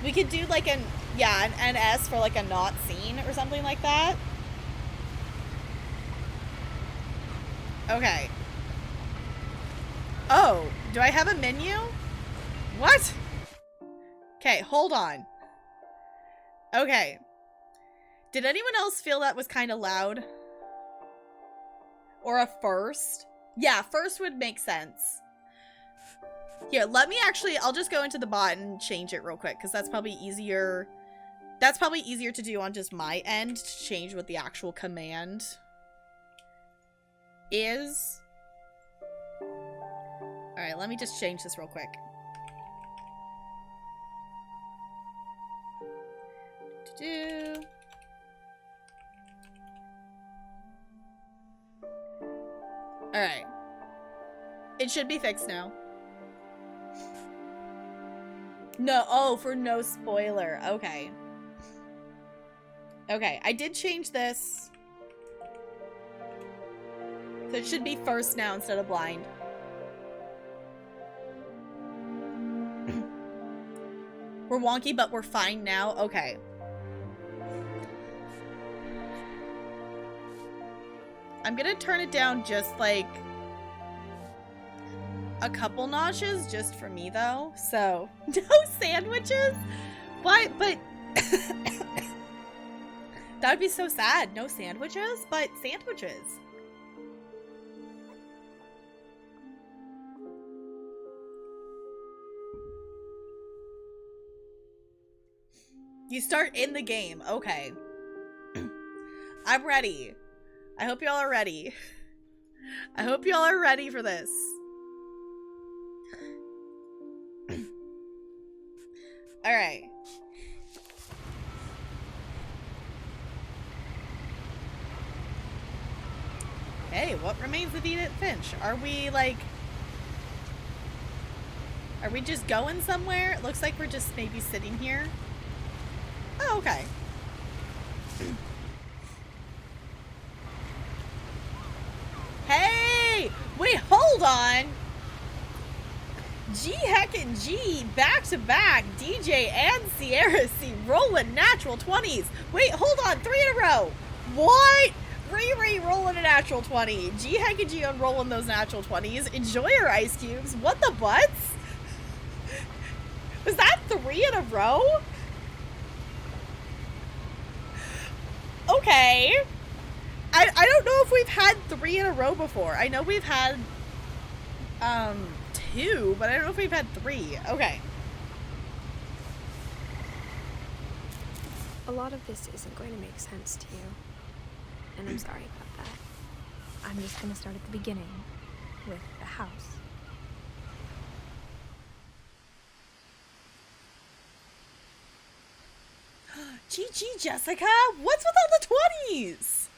Speaker 1: We could do like an NS for like a not seen or something like that. Okay. Oh, do I have a menu? What? Okay, hold on. Okay. Did anyone else feel that was kind of loud? Or a first? Yeah, first would make sense. Here, let me actually, I'll just go into the bot and change it real quick, because that's probably easier. That's probably easier to do on just my end, to change what the actual command is. Alright, let me just change this real quick. Alright. It should be fixed now. No, oh, for no spoiler. Okay. Okay, I did change this. So it should be first now instead of blind. We're wonky, but we're fine now. Okay. I'm gonna turn it down just like a couple notches just for me though. So no sandwiches? Why? But that would be so sad. No sandwiches, but sandwiches. You start in the game. Okay. I'm ready. I hope y'all are ready. I hope y'all are ready for this. Alright. Hey, what remains of Edith Finch? Are we, like... Are we just going somewhere? It looks like we're just maybe sitting here. Oh, okay. Hey! Wait, hold on! G heckin' G, back to back, DJ and Sierra C rolling natural 20s. Wait, hold on, 3 in a row. What? Riri rolling a natural 20. G heckin' G on rolling those natural 20s. Enjoy your ice cubes. What the butts? Was that 3 in a row? Okay. I don't know if we've had 3 in a row before. I know we've had 2, but I don't know if we've had 3. Okay.
Speaker 2: A lot of this isn't going to make sense to you. And I'm sorry about that. I'm just going to start at the beginning with the house.
Speaker 1: GG, Jessica! What's with all the 20s?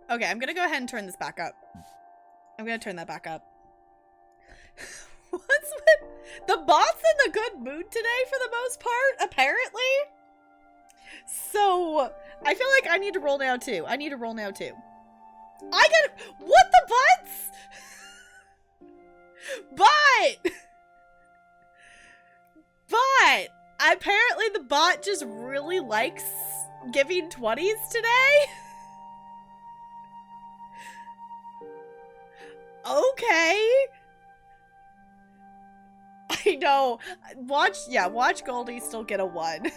Speaker 1: Okay, I'm gonna go ahead and turn this back up. I'm gonna turn that back up. What's with... The bot's in a good mood today for the most part, apparently. So, I feel like I need to roll now too. I need to roll now too. I gotta... What the butts? But... Apparently the bot just really likes giving 20s today. Okay. I know. Watch Goldie still get a 1.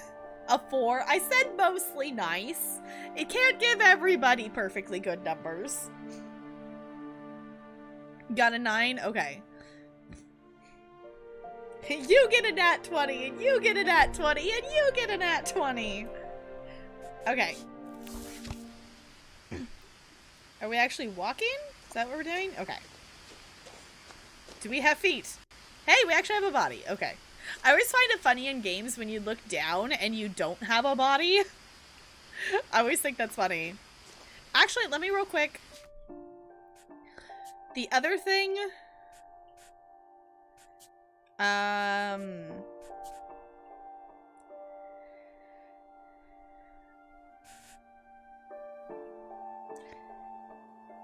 Speaker 1: A 4. I said mostly nice. It can't give everybody perfectly good numbers. Got a 9? Okay. You get a nat 20, and you get a nat 20, and you get a nat 20. Okay. Are we actually walking? Is that what we're doing? Okay. Do we have feet? Hey, we actually have a body. Okay. I always find it funny in games when you look down and you don't have a body. I always think that's funny. Actually, let me real quick. The other thing...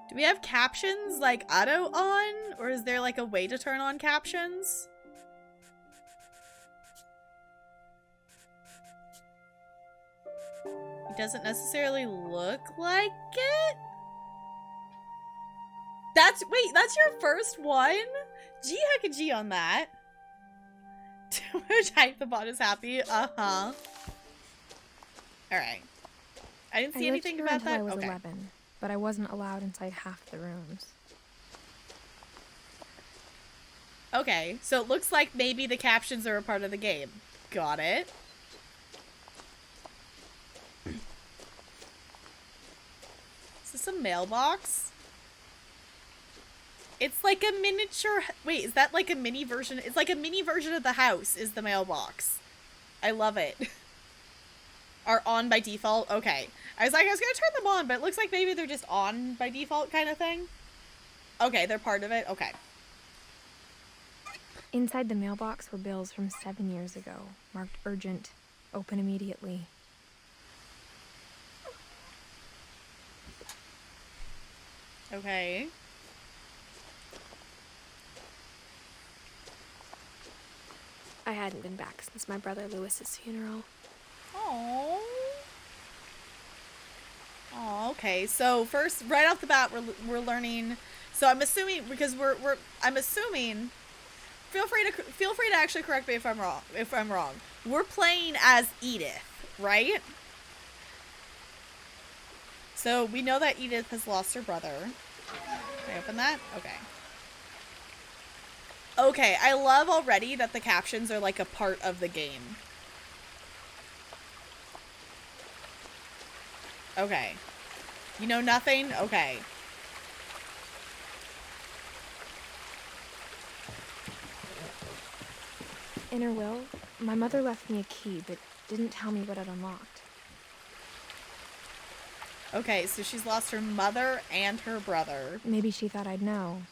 Speaker 1: Do we have captions like auto on? Or is there like a way to turn on captions? It doesn't necessarily look like it. Wait, that's your first one? G heck a G on that. Too much hype, the bot is happy. Uh-huh. Alright. I didn't see anything about that.
Speaker 2: I was
Speaker 1: okay.
Speaker 2: 11, but I wasn't allowed inside half the rooms.
Speaker 1: Okay, so it looks like maybe the captions are a part of the game. Got it. Is this a mailbox? It's like a miniature... Wait, is that like a mini version? It's like a mini version of the house is the mailbox. I love it. Are on by default? Okay. I was gonna turn them on, but it looks like maybe they're just on by default kind of thing. Okay, they're part of it. Okay.
Speaker 2: Inside the mailbox were bills from 7 years ago, marked urgent, open immediately.
Speaker 1: Okay.
Speaker 2: I hadn't been back since my brother Lewis's funeral.
Speaker 1: Oh. Oh, okay. So first, right off the bat, we're learning. So I'm assuming because I'm assuming. Feel free to actually correct me if I'm wrong. If I'm wrong, we're playing as Edith, right? So we know that Edith has lost her brother. Can I open that? Okay. Okay, I love already that the captions are like a part of the game. Okay. You know nothing? Okay.
Speaker 2: In her will, my mother left me a key, but didn't tell me what it unlocked.
Speaker 1: Okay, so she's lost her mother and her brother.
Speaker 2: Maybe she thought I'd know.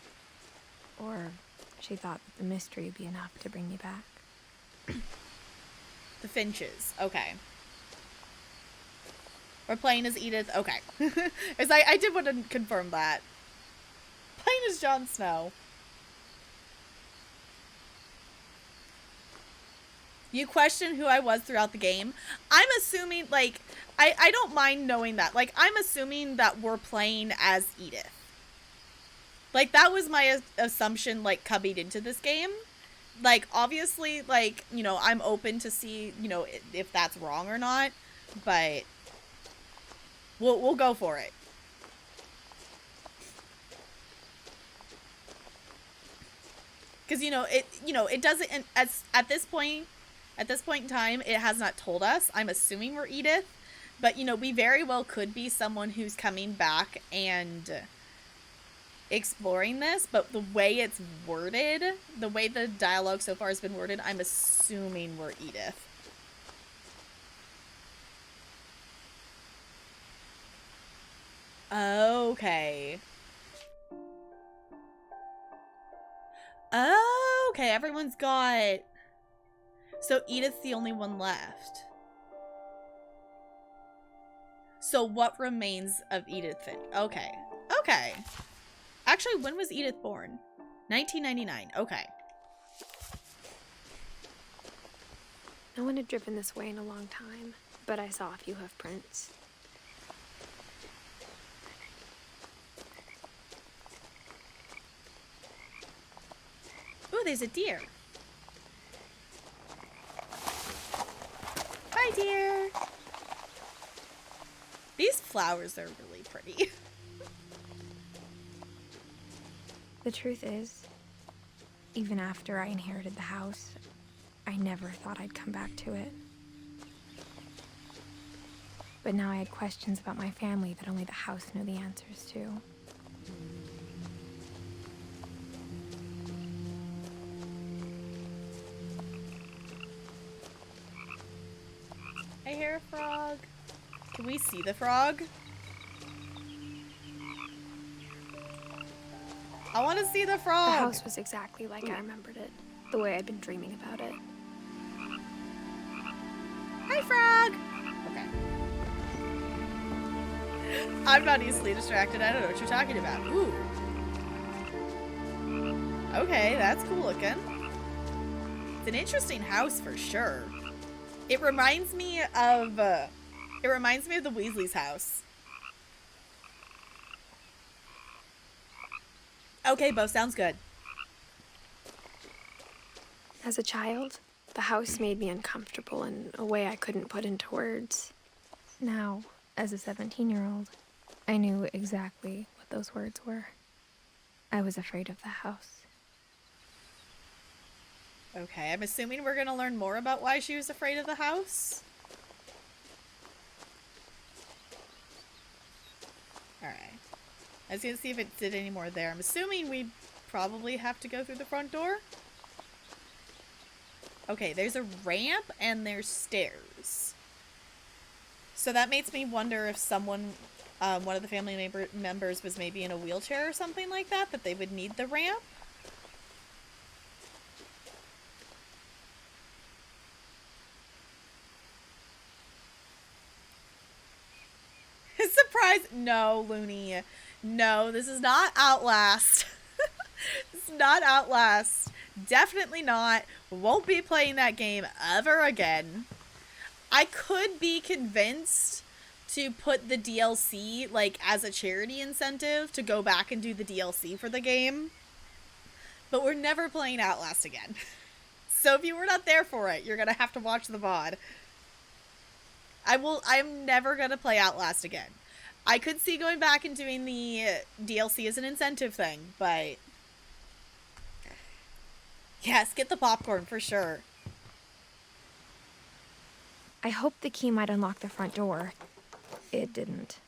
Speaker 2: Or she thought that the mystery would be enough to bring me back.
Speaker 1: The Finches. Okay. We're playing as Edith. Okay. As I did want to confirm that. Playing as Jon Snow. You question who I was throughout the game. I'm assuming, like, I don't mind knowing that. Like, I'm assuming that we're playing as Edith. Like, that was my assumption, like, coming into this game. Like, obviously, like, you know, I'm open to see, you know, if that's wrong or not. But we'll go for it. Because, you know, it doesn't, at this point in time, it has not told us. I'm assuming we're Edith. But, you know, we very well could be someone who's coming back and exploring this. But the way it's worded, the way the dialogue so far has been worded, I'm assuming we're Edith. Okay. Okay, everyone's got... So Edith's the only one left. So what remains of Edith Finch? Okay. Okay. Actually, when was Edith born? 1999. Okay.
Speaker 2: No one had driven this way in a long time, but I saw a few hoof prints.
Speaker 1: Ooh, there's a deer. Hi, dear. These flowers are really pretty.
Speaker 2: The truth is, even after I inherited the house, I never thought I'd come back to it. But now I had questions about my family that only the house knew the answers to.
Speaker 1: I hear a frog. Can we see the frog? I want to see the frog.
Speaker 2: The house was exactly like I remembered it, the way I'd been dreaming about it.
Speaker 1: Hi, frog. Okay. I'm not easily distracted. I don't know what you're talking about. Ooh. Okay, that's cool looking. It's an interesting house for sure. It reminds me of the Weasley's house. Okay, Bo, sounds good.
Speaker 2: As a child, the house made me uncomfortable in a way I couldn't put into words. Now, as a 17-year-old, I knew exactly what those words were. I was afraid of the house.
Speaker 1: Okay, I'm assuming we're gonna learn more about why she was afraid of the house. Alright. I was gonna see if it did any more there. I'm assuming we probably have to go through the front door. Okay, there's a ramp and there's stairs. So that makes me wonder if someone, one of the family members was maybe in a wheelchair or something like that they would need the ramp. Surprise! No, Looney. No, this is not Outlast. This is not Outlast. Definitely not. Won't be playing that game ever again. I could be convinced to put the DLC, like, as a charity incentive to go back and do the DLC for the game. But we're never playing Outlast again. So if you were not there for it, you're gonna have to watch the VOD. I'm never gonna play Outlast again. I could see going back and doing the DLC as an incentive thing, but... Yes, get the popcorn for sure.
Speaker 2: I hoped the key might unlock the front door. It didn't.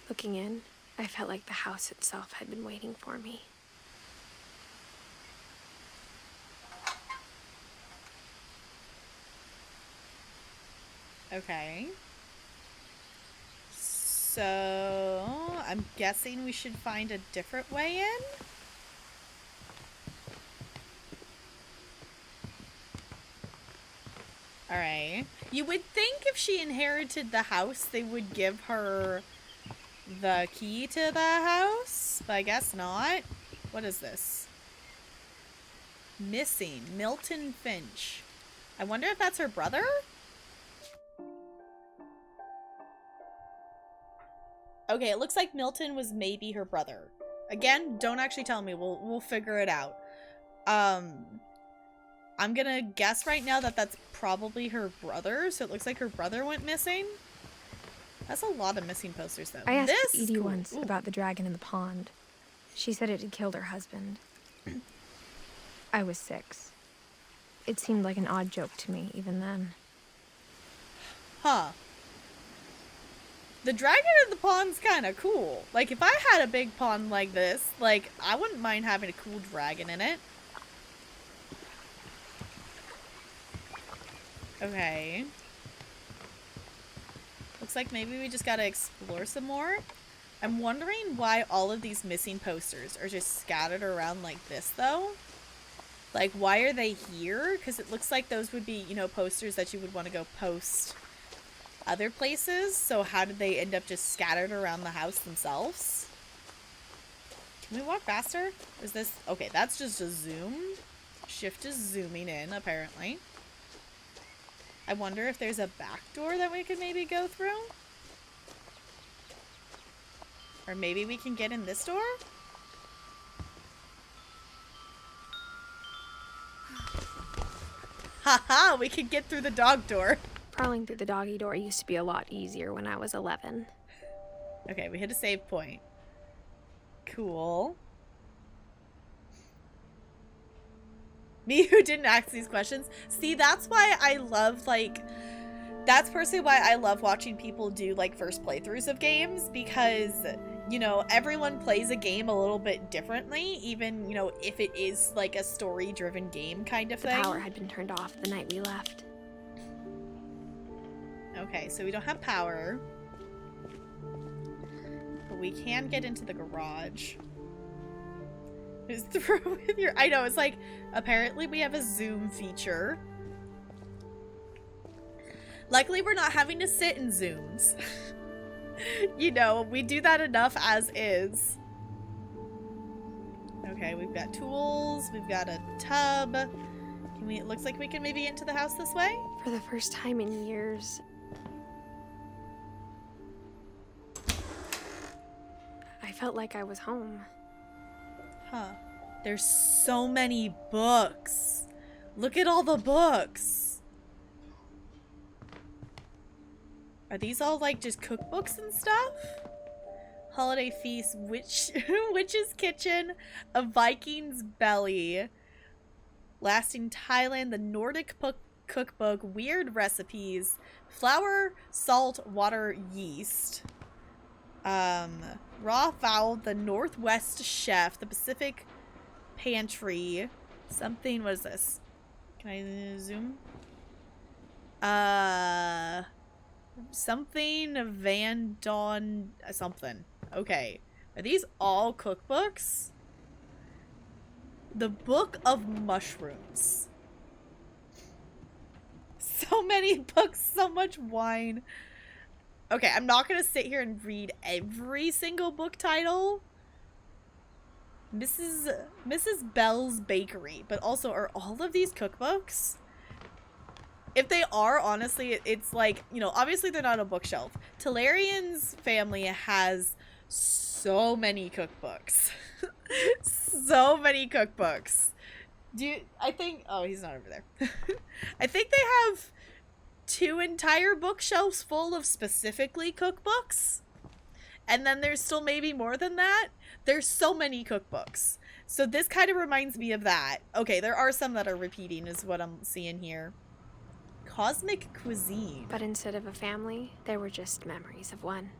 Speaker 2: Looking in, I felt like the house itself had been waiting for me.
Speaker 1: Okay. So, I'm guessing we should find a different way in? Alright. You would think if she inherited the house, they would give her the key to the house, but I guess not. What is this? Missing. Milton Finch. I wonder if that's her brother? Okay, it looks like Milton was maybe her brother. Again, don't actually tell me. We'll figure it out. I'm gonna guess right now that that's probably her brother, so it looks like her brother went missing. That's a lot of missing posters, though.
Speaker 2: I asked Edie once about the dragon in the pond. She said it had killed her husband. I was 6. It seemed like an odd joke to me, even then.
Speaker 1: Huh. The dragon in the pond's kind of cool. Like, if I had a big pond like this, like, I wouldn't mind having a cool dragon in it. Okay. Looks like maybe we just gotta explore some more. I'm wondering why all of these missing posters are just scattered around like this, though. Like, why are they here? Because it looks like those would be, you know, posters that you would want to go post other places. So how did they end up just scattered around the house themselves? Can we walk faster? Is this... Okay, that's just a zoom. Shift is zooming in, apparently. I wonder if there's a back door that we could maybe go through? Or maybe we can get in this door? Haha, we can get through the dog door.
Speaker 2: Prowling through the doggy door used to be a lot easier when I was 11.
Speaker 1: Okay, we hit a save point. Cool. Me who didn't ask these questions. See, that's why I love, like... That's personally why I love watching people do, like, first playthroughs of games. Because, you know, everyone plays a game a little bit differently. Even, you know, if it is, like, a story-driven game kind of thing.
Speaker 2: The power had been turned off the night we left.
Speaker 1: Okay, so we don't have power. But we can get into the garage. Just through with your... I know, it's like... Apparently we have a zoom feature. Luckily we're not having to sit in zooms. You know, we do that enough as is. Okay, we've got tools. We've got a tub. Can we... It looks like we can maybe get into the house this way?
Speaker 2: For the first time in years... I felt like I was home.
Speaker 1: Huh. There's so many books. Look at all the books. Are these all like just cookbooks and stuff? Holiday Feast, Witch's Kitchen, A Viking's Belly, Lasting Thailand, The Nordic Cookbook, Weird Recipes, Flour, Salt, Water, Yeast, Raw Fowl, The Northwest Chef, The Pacific Pantry, something, what is this? Can I zoom? Something Van Don, something. Okay. Are these all cookbooks? The Book of Mushrooms. So many books, so much wine. Okay, I'm not gonna sit here and read every single book title. Mrs. Bell's Bakery, but also are all of these cookbooks? If they are, honestly, it's like, you know, obviously they're not a bookshelf. Talarian's family has so many cookbooks. So many cookbooks. I think, oh, he's not over there. I think they have 2 entire bookshelves full of specifically cookbooks. And then there's still maybe more than that. There's so many cookbooks. So this kind of reminds me of that. Okay, there are some that are repeating is what I'm seeing here. Cosmic cuisine.
Speaker 2: But instead of a family, there were just memories of one.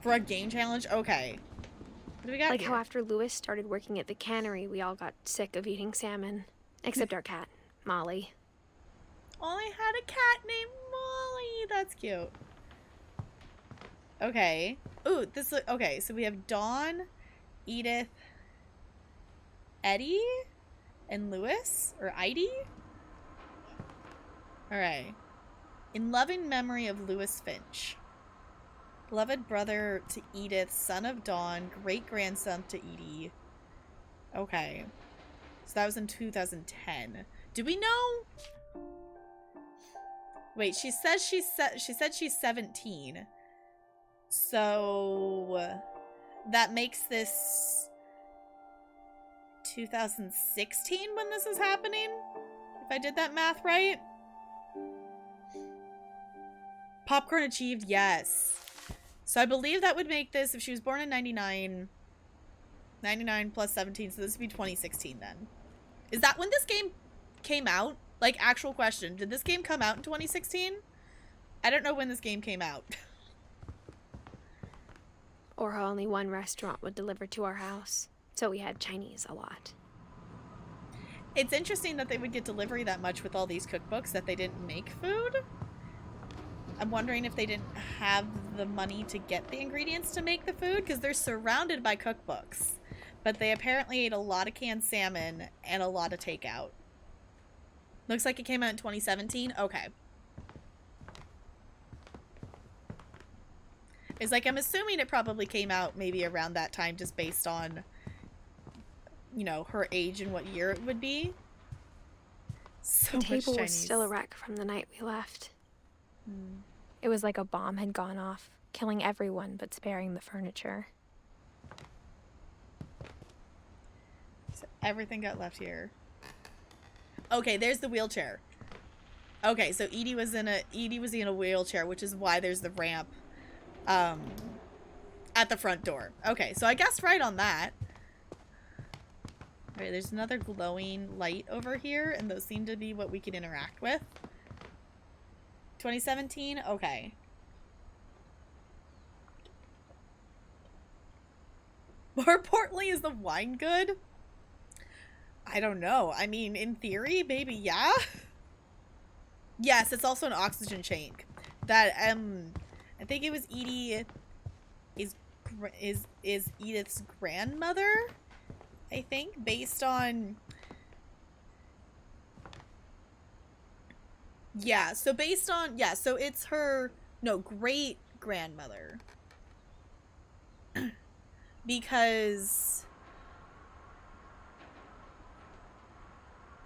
Speaker 1: For a game challenge? Okay. What do we got
Speaker 2: Like
Speaker 1: here?
Speaker 2: how after Lewis started working at the cannery, we all got sick of eating salmon. Except our cat, Molly.
Speaker 1: Oh, I had a cat named Molly. That's cute. Okay. Ooh, okay, so we have Dawn, Edith, Eddie, and Lewis? Or Idy? Alright. In loving memory of Lewis Finch. Beloved brother to Edith, son of Dawn, great-grandson to Edie. Okay. So that was in 2010. Do we know? Wait, she said she's 17. So that makes this 2016 when this is happening? If I did that math right? Popcorn achieved, yes. So I believe that would make this, if she was born in 99 plus 17, so this would be 2016 then. Is that when this game came out? Like, actual question. Did this game come out in 2016? I don't know when this game came out.
Speaker 2: Or how only one restaurant would deliver to our house. So we had Chinese a lot.
Speaker 1: It's interesting that they would get delivery that much with all these cookbooks that they didn't make food. I'm wondering if they didn't have the money to get the ingredients to make the food, because they're surrounded by cookbooks. But they apparently ate a lot of canned salmon and a lot of takeout. Looks like it came out in 2017. Okay. It's like, I'm assuming it probably came out maybe around that time just based on, you know, her age and what year it would be. So
Speaker 2: The
Speaker 1: much
Speaker 2: table was
Speaker 1: Chinese.
Speaker 2: still a wreck from the night we left. It was like a bomb had gone off, killing everyone but sparing the furniture.
Speaker 1: So everything got left here. Okay, there's the wheelchair. Okay, so Edie was in a wheelchair, which is why there's the ramp at the front door. Okay, so I guessed right on that. Alright, there's another glowing light over here, and those seem to be what we can interact with. 2017? Okay. More importantly, is the wine good? I don't know. I mean, in theory, maybe, yeah? Yes, it's also an oxygen tank. That, I think it was Edie is Edith's grandmother, I think, based on... Yeah, so based on... Yeah, so it's her... No, great-grandmother. Because...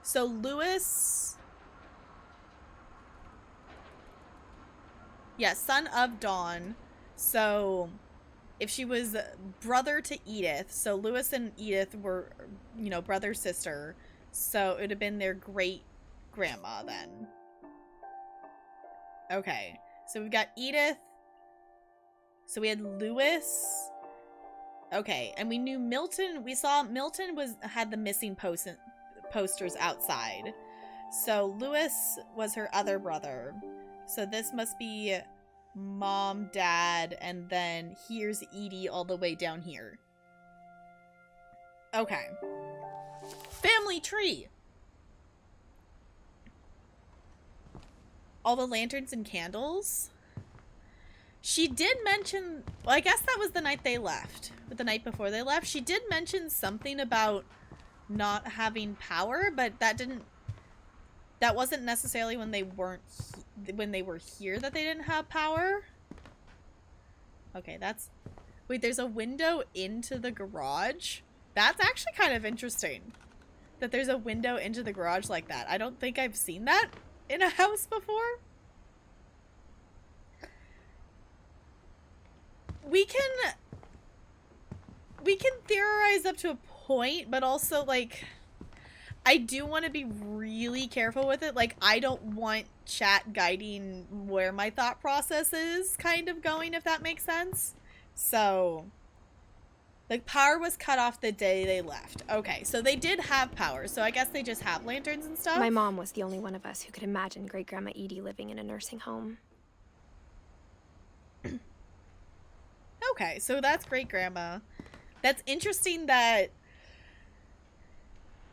Speaker 1: So Lewis... Yeah, son of Dawn. So if she was brother to Edith, so Lewis and Edith were, you know, brother, sister. So it would have been their great-grandma then. Okay, so we've got Edith. So we had Lewis. Okay, and we knew Milton. We saw Milton had the missing posters outside. So Lewis was her other brother. So this must be mom, dad, and then here's Edie all the way down here. Okay. Family tree. All the lanterns and candles. She did mention, well, I guess that was the night they left. But the night before they left, she did mention something about not having power, but that wasn't necessarily when they were here that they didn't have power. Okay, wait, there's a window into the garage? That's actually kind of interesting. That there's a window into the garage like that. I don't think I've seen that in a house before. We can theorize up to a point, but also, like, I do want to be really careful with it. Like, I don't want chat guiding where my thought process is kind of going, if that makes sense. So, like, power was cut off the day they left. Okay, so they did have power, so I guess they just have lanterns and stuff?
Speaker 2: My mom was the only one of us who could imagine Great-Grandma Edie living in a nursing home.
Speaker 1: Okay, so that's Great-Grandma. That's interesting that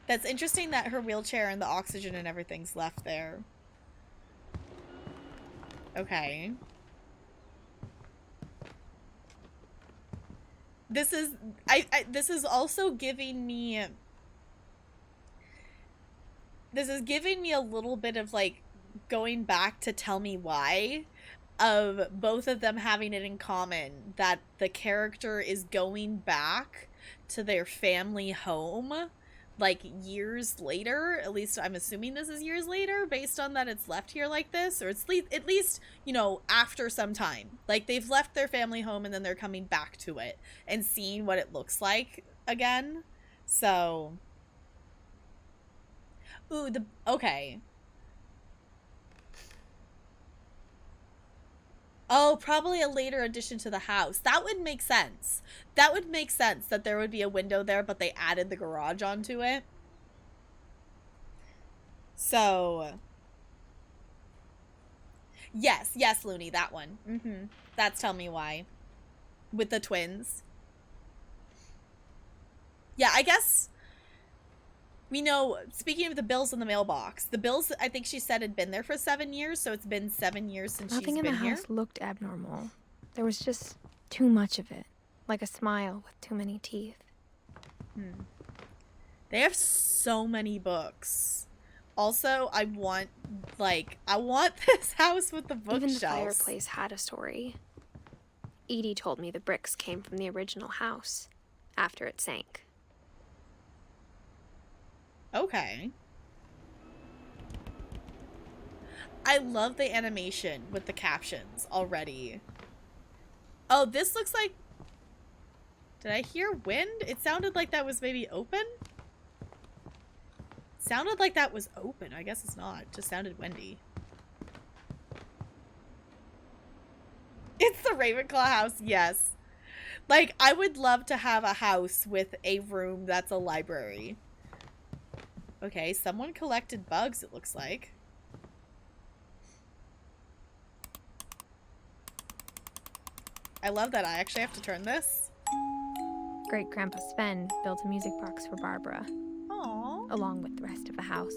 Speaker 1: her wheelchair and the oxygen and everything's left there. Okay. This is also giving me a little bit of, like, going back to Tell Me Why, of both of them having it in common, that the character is going back to their family home, like, years later. At least I'm assuming this is years later, based on that it's left here like this, or it's at least, you know, after some time. Like, they've left their family home and then they're coming back to it and seeing what it looks like again. So, ooh, okay. Oh, probably a later addition to the house. That would make sense. That would make sense that there would be a window there, but they added the garage onto it. So, yes, Looney, that one. That's Tell Me Why. With the twins. Yeah, I guess we know, speaking of the bills in the mailbox, the bills, I think she said, had been there for 7 years, so it's been 7 years since she's been here.
Speaker 2: Nothing in the house looked abnormal. There was just too much of it. Like a smile with too many teeth.
Speaker 1: They have so many books. Also, I want this house with the bookshelves.
Speaker 2: Even the fireplace had a story. Edie told me the bricks came from the original house after it sank.
Speaker 1: Okay. I love the animation with the captions already. Oh, this looks like... Did I hear wind? It sounded like that was maybe open? Sounded like that was open. I guess it's not. It just sounded windy. It's the Ravenclaw house, yes. Like, I would love to have a house with a room that's a library. Okay, someone collected bugs, it looks like. I love that I actually have to turn this.
Speaker 2: Great-Grandpa Sven built a music box for Barbara.
Speaker 1: Aww.
Speaker 2: Along with the rest of the house.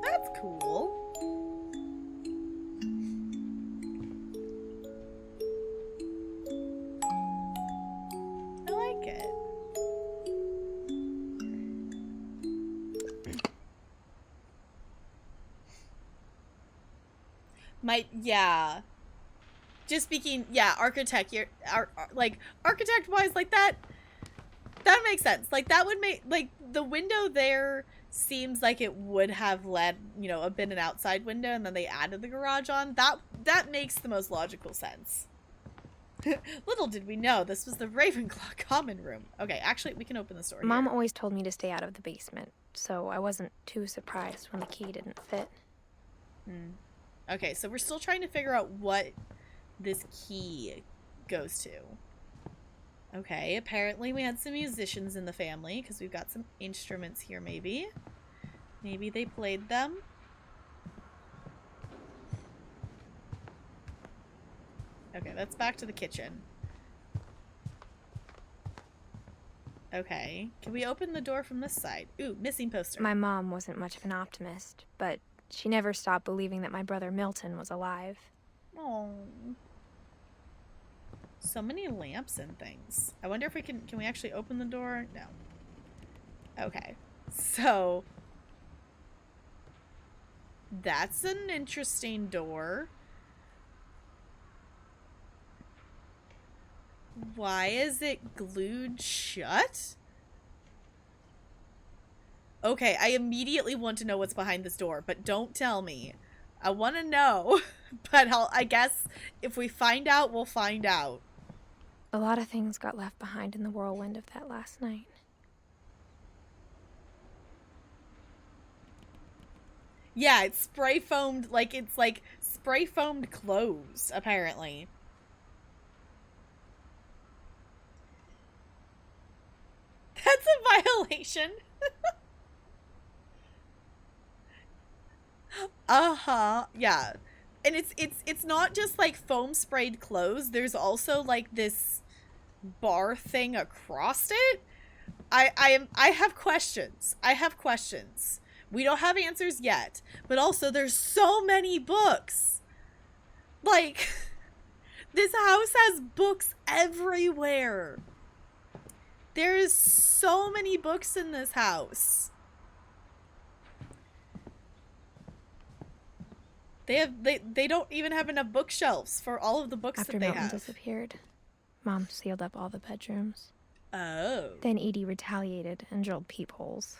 Speaker 1: That's cool. I like it. Yeah. Just speaking, yeah, architect, like, architect-wise, like, that makes sense. Like, that would make, like, the window there seems like it would have led, you know, been an outside window, and then they added the garage on. That makes the most logical sense. Little did we know this was the Ravenclaw common room. Okay, actually, we can open the door
Speaker 2: Mom
Speaker 1: here.
Speaker 2: always told me to stay out of the basement, so I wasn't too surprised when the key didn't fit.
Speaker 1: Okay, so we're still trying to figure out what this key goes to. Okay, apparently we had some musicians in the family, because we've got some instruments here, maybe. Maybe they played them. Okay, that's back to the kitchen. Okay, can we open the door from this side? Ooh, missing poster.
Speaker 2: My mom wasn't much of an optimist, but She never stopped believing that my brother Milton was alive.
Speaker 1: Oh. So many lamps and things. I wonder if we can we actually open the door? No. Okay. So that's an interesting door. Why is it glued shut? Okay, I immediately want to know what's behind this door, but don't tell me. I want to know, but I guess if we find out, we'll find out.
Speaker 2: A lot of things got left behind in the whirlwind of that last night.
Speaker 1: Yeah, it's spray foamed, like it's like spray foamed clothes, apparently. That's a violation. Uh-huh. Yeah. And it's not just like foam sprayed clothes. There's also like this bar thing across it. I have questions. I have questions. We don't have answers yet. But also there's so many books. Like this house has books everywhere. There's so many books in this house. They don't even have enough bookshelves for all of the books that they have.
Speaker 2: After Milton disappeared, Mom sealed up all the bedrooms.
Speaker 1: Oh.
Speaker 2: Then Edie retaliated and drilled peepholes.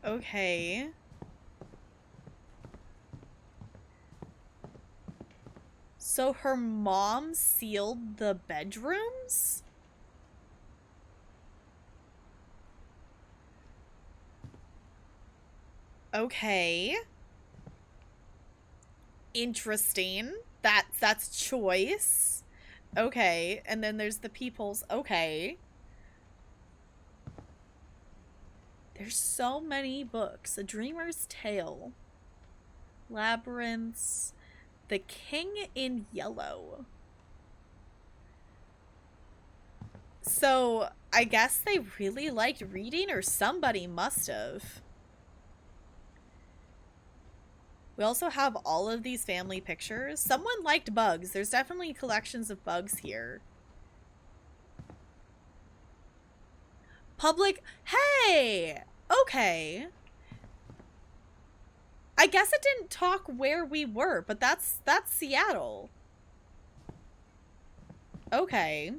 Speaker 1: Okay. So her mom sealed the bedrooms? Okay. Interesting. That's choice. Okay. And then there's the peepholes. Okay. There's so many books. A Dreamer's Tale. Labyrinths. The King in Yellow. So, I guess they really liked reading, or somebody must have. We also have all of these family pictures. Someone liked bugs. There's definitely collections of bugs here. Public. Hey! Okay. I guess it didn't talk where we were, but that's Seattle. Okay.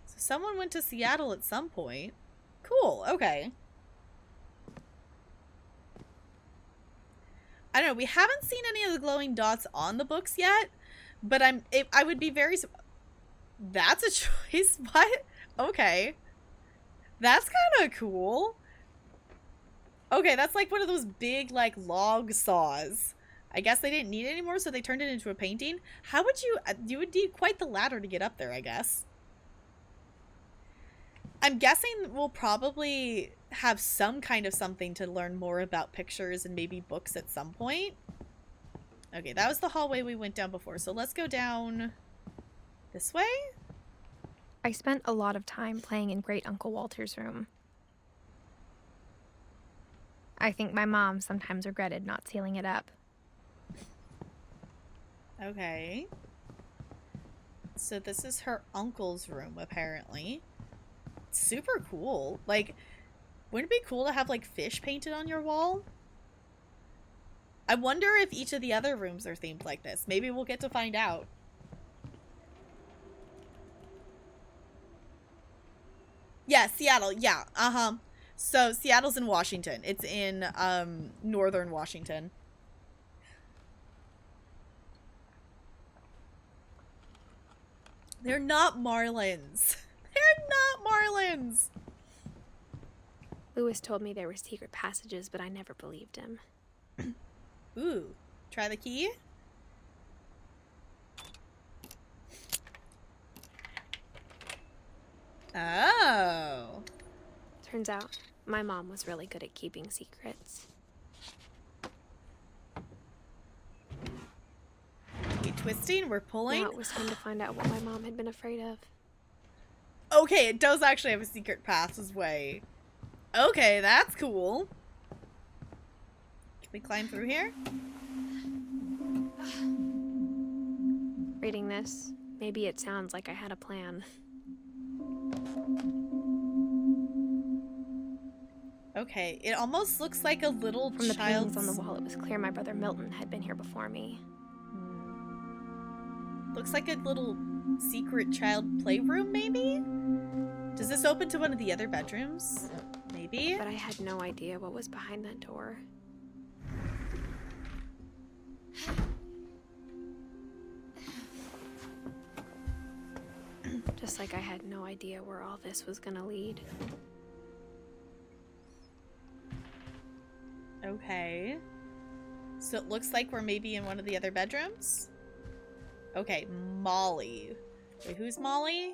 Speaker 1: So someone went to Seattle at some point. Cool, okay. I don't know, we haven't seen any of the glowing dots on the books yet, but I would be very... That's a choice? What? Okay. That's kind of cool. Okay, that's like one of those big, like, log saws. I guess they didn't need it anymore, so they turned it into a painting. How would you would need quite the ladder to get up there, I guess. I'm guessing we'll probably have some kind of something to learn more about pictures and maybe books at some point. Okay, that was the hallway we went down before, so let's go down this way.
Speaker 2: I spent a lot of time playing in Great Uncle Walter's room. I think my mom sometimes regretted not sealing it up.
Speaker 1: Okay. So this is her uncle's room, apparently. Super cool. Like, wouldn't it be cool to have, like, fish painted on your wall? I wonder if each of the other rooms are themed like this. Maybe we'll get to find out. Yeah, Seattle. Yeah, uh-huh. So, Seattle's in Washington. It's in, northern Washington. They're not marlins. They're not marlins.
Speaker 2: Lewis told me there were secret passages, but I never believed him.
Speaker 1: Ooh. Try the key? Oh.
Speaker 2: Turns out, my mom was really good at keeping secrets.
Speaker 1: We twisting, we're pulling.
Speaker 2: Now it was time to find out what my mom had been afraid of.
Speaker 1: Okay, it does actually have a secret passageway. Okay, that's cool. Can we climb through here?
Speaker 2: Reading this, maybe it sounds like I had a plan.
Speaker 1: Okay, it almost looks like a little
Speaker 2: From the
Speaker 1: child's...
Speaker 2: paintings on the wall, it was clear my brother Milton had been here before me.
Speaker 1: Looks like a little secret child playroom, maybe? Does this open to one of the other bedrooms? Maybe?
Speaker 2: But I had no idea what was behind that door. Just like I had no idea where all this was gonna lead.
Speaker 1: Okay. So it looks like we're maybe in one of the other bedrooms? Okay, Molly. Wait, who's Molly?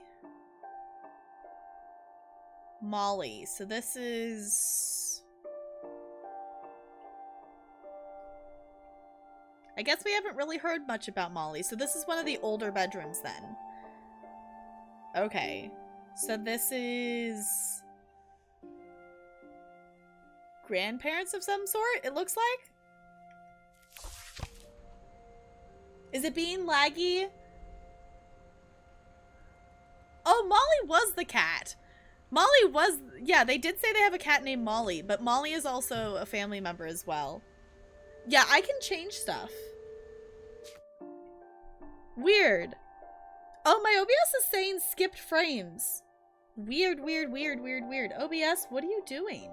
Speaker 1: Molly. So this is... I guess we haven't really heard much about Molly. So this is one of the older bedrooms then. Okay. So this is... grandparents of some sort, it looks like? Is it being laggy? Oh, Molly was the cat. Molly was... yeah, they did say they have a cat named Molly, but Molly is also a family member as well. Yeah, I can change stuff. Weird. Oh, my OBS is saying skipped frames. Weird, weird, weird, weird, weird. OBS, what are you doing?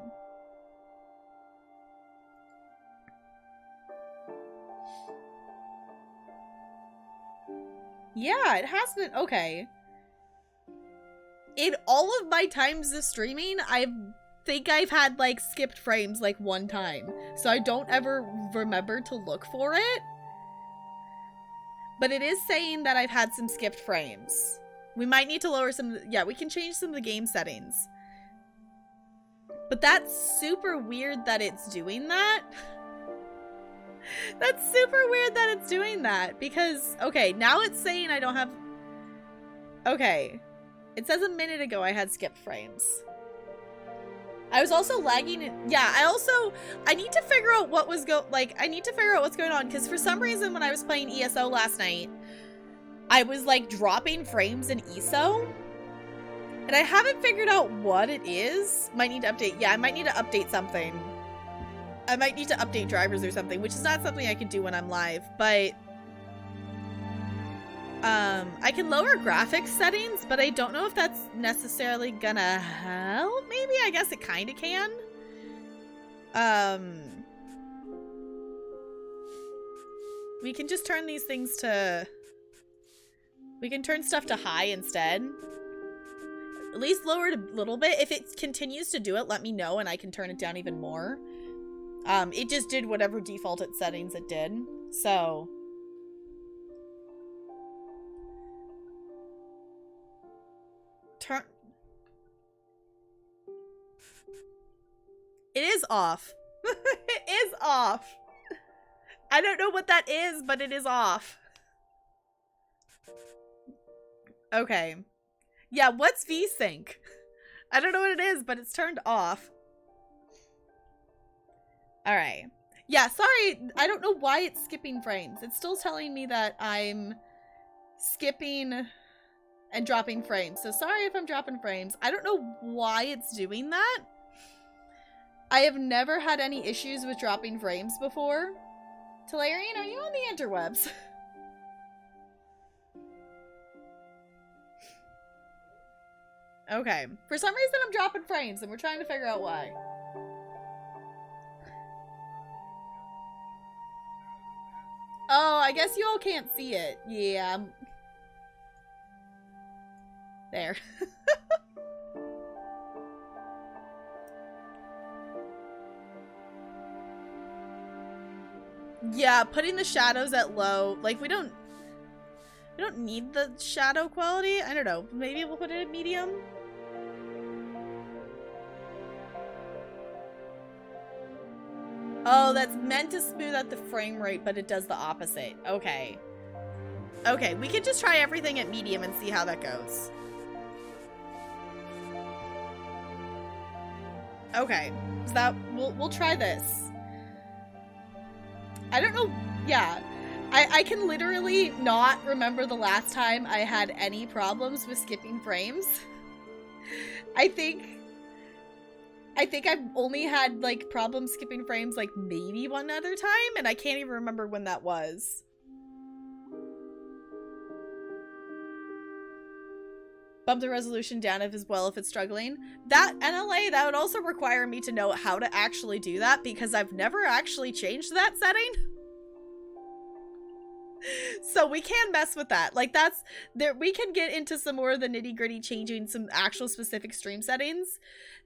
Speaker 1: Yeah, it has been. Okay. In all of my times of streaming, I think I've had, like, skipped frames, like, one time. So I don't ever remember to look for it. But it is saying that I've had some skipped frames. We might need to lower some... yeah, we can change some of the game settings. But that's super weird that it's doing that. That's super weird that it's doing that. Because, okay, now it's saying I don't have... okay. It says a minute ago I had skipped frames. I was also lagging. Yeah, I need to figure out what was I need to figure out what's going on, because for some reason when I was playing ESO last night, I was like dropping frames in ESO, and I haven't figured out what it is. Might need to update. Yeah, I might need to update something. I might need to update drivers or something, which is not something I can do when I'm live, but I can lower graphics settings, but I don't know if that's necessarily gonna help. Maybe, I guess it kind of can. We can just turn these things to... we can turn stuff to high instead. At least lower it a little bit. If it continues to do it, let me know and I can turn it down even more. It just did whatever defaulted settings it did. So... it is off. It is off. I don't know what that is, but it is off. Okay. Yeah, what's VSync? I don't know what it is, but it's turned off. Alright. Yeah, sorry. I don't know why it's skipping frames. It's still telling me that I'm skipping and dropping frames. So sorry if I'm dropping frames. I don't know why it's doing that. I have never had any issues with dropping frames before. Talarian, are you on the interwebs? Okay. For some reason I'm dropping frames and we're trying to figure out why. Oh, I guess you all can't see it. Yeah. There. Yeah, putting the shadows at low. Like, we don't need the shadow quality. I don't know. Maybe we'll put it at medium. Oh, that's meant to smooth out the frame rate, but it does the opposite. Okay. Okay, we can just try everything at medium and see how that goes. Okay, so that we'll try this. I don't know. Yeah, I can literally not remember the last time I had any problems with skipping frames. I think I've only had like problems skipping frames like maybe one other time, and I can't even remember when that was. Bump the resolution down if it's struggling. That NLA, that would also require me to know how to actually do that, because I've never actually changed that setting. So we can mess with that. Like that's there, we can get into some more of the nitty-gritty, changing some actual specific stream settings.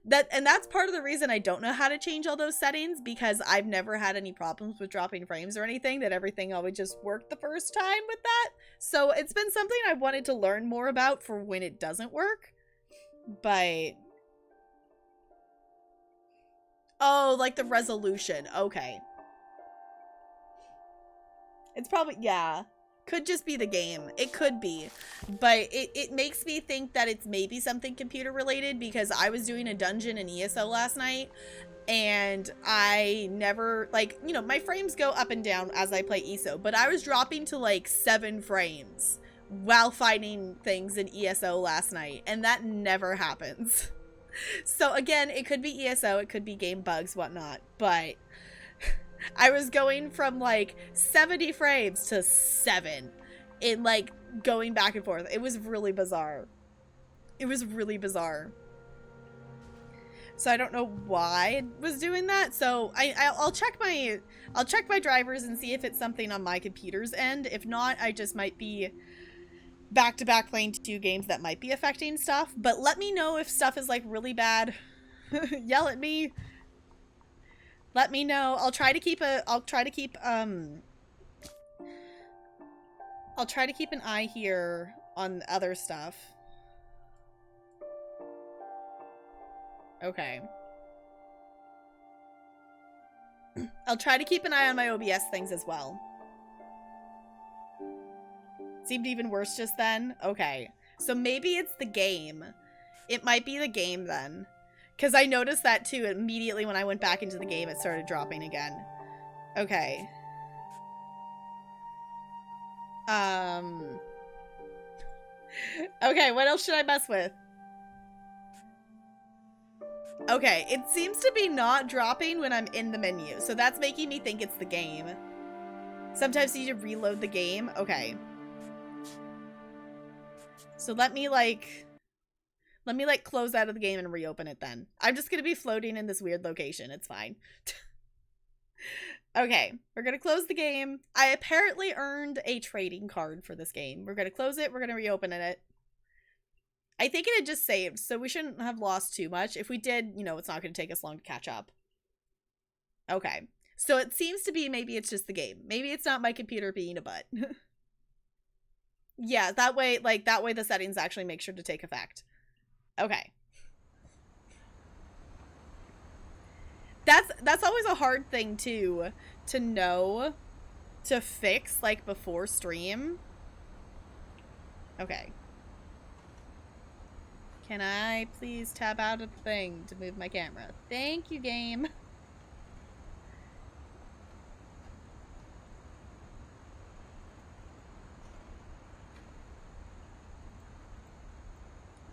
Speaker 1: And that's part of the reason I don't know how to change all those settings, because I've never had any problems with dropping frames or anything, that everything always just worked the first time with that. So it's been something I wanted to learn more about for when it doesn't work. But oh, like the resolution. Okay. It's probably, yeah, could just be the game. It could be, but it makes me think that it's maybe something computer related, because I was doing a dungeon in ESO last night, and I never, like, you know, my frames go up and down as I play ESO, but I was dropping to like 7 frames while fighting things in ESO last night, and that never happens. So again, it could be ESO, it could be game bugs, whatnot, but I was going from like 70 frames to 7 in like going back and forth. It was really bizarre. It was really bizarre. So I don't know why it was doing that. So I'll check my drivers and see if it's something on my computer's end. If not, I just might be back to back playing 2 games that might be affecting stuff. But let me know if stuff is like really bad. Yell at me. Let me know. I'll try to keep an eye here on other stuff. Okay. I'll try to keep an eye on my OBS things as well. Seemed even worse just then? Okay. So maybe it's the game. It might be the game then. Because I noticed that too immediately when I went back into the game, it started dropping again. Okay. Okay, what else should I mess with? Okay, it seems to be not dropping when I'm in the menu, so that's making me think it's the game. Sometimes you need to reload the game. Okay. So let me close out of the game and reopen it then. I'm just gonna be floating in this weird location. It's fine. Okay, we're gonna close the game. I apparently earned a trading card for this game. We're gonna close it. We're gonna reopen it. I think it had just saved, so we shouldn't have lost too much. If we did, you know, it's not gonna take us long to catch up. Okay, so it seems to be maybe it's just the game. Maybe it's not my computer being a butt. Yeah, that way the settings actually make sure to take effect. Okay. That's always a hard thing to know to fix, like, before stream. Okay. Can I please tab out of the thing to move my camera? Thank you, game.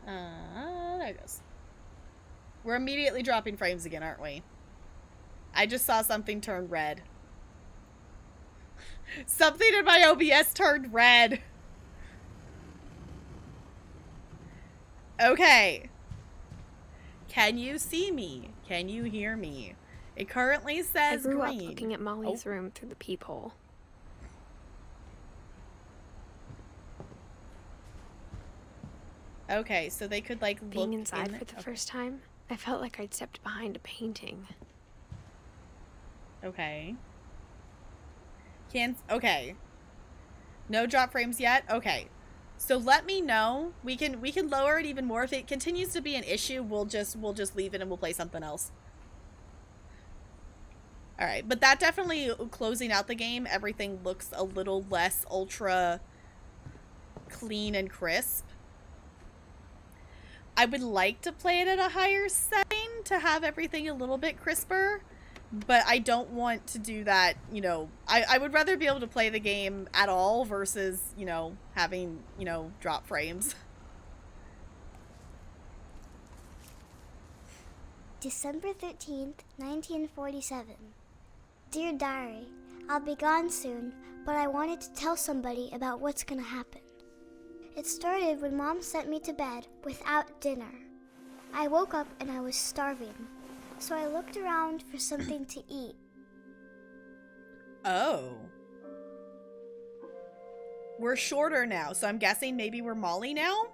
Speaker 1: There it goes. We're immediately dropping frames again, aren't we? I just saw something turn red. Something in my OBS turned red. Okay. Can you see me? Can you hear me? It currently says green.
Speaker 2: I grew up looking at Molly's room through the peephole.
Speaker 1: Okay, so they could, like, look
Speaker 2: being inside for the first time, I felt like I'd stepped behind a painting.
Speaker 1: Okay. Okay. No drop frames yet? Okay. So let me know. We can lower it even more. If it continues to be an issue, we'll just leave it and we'll play something else. Alright, but that definitely, closing out the game, everything looks a little less ultra clean and crisp. I would like to play it at a higher setting to have everything a little bit crisper, but I don't want to do that, you know. I would rather be able to play the game at all versus, you know, having, you know, drop frames.
Speaker 3: December 13th, 1947. Dear Diary, I'll be gone soon, but I wanted to tell somebody about what's gonna happen. It started when Mom sent me to bed without dinner. I woke up and I was starving, so I looked around for something to eat.
Speaker 1: Oh. We're shorter now, so I'm guessing maybe we're Molly now?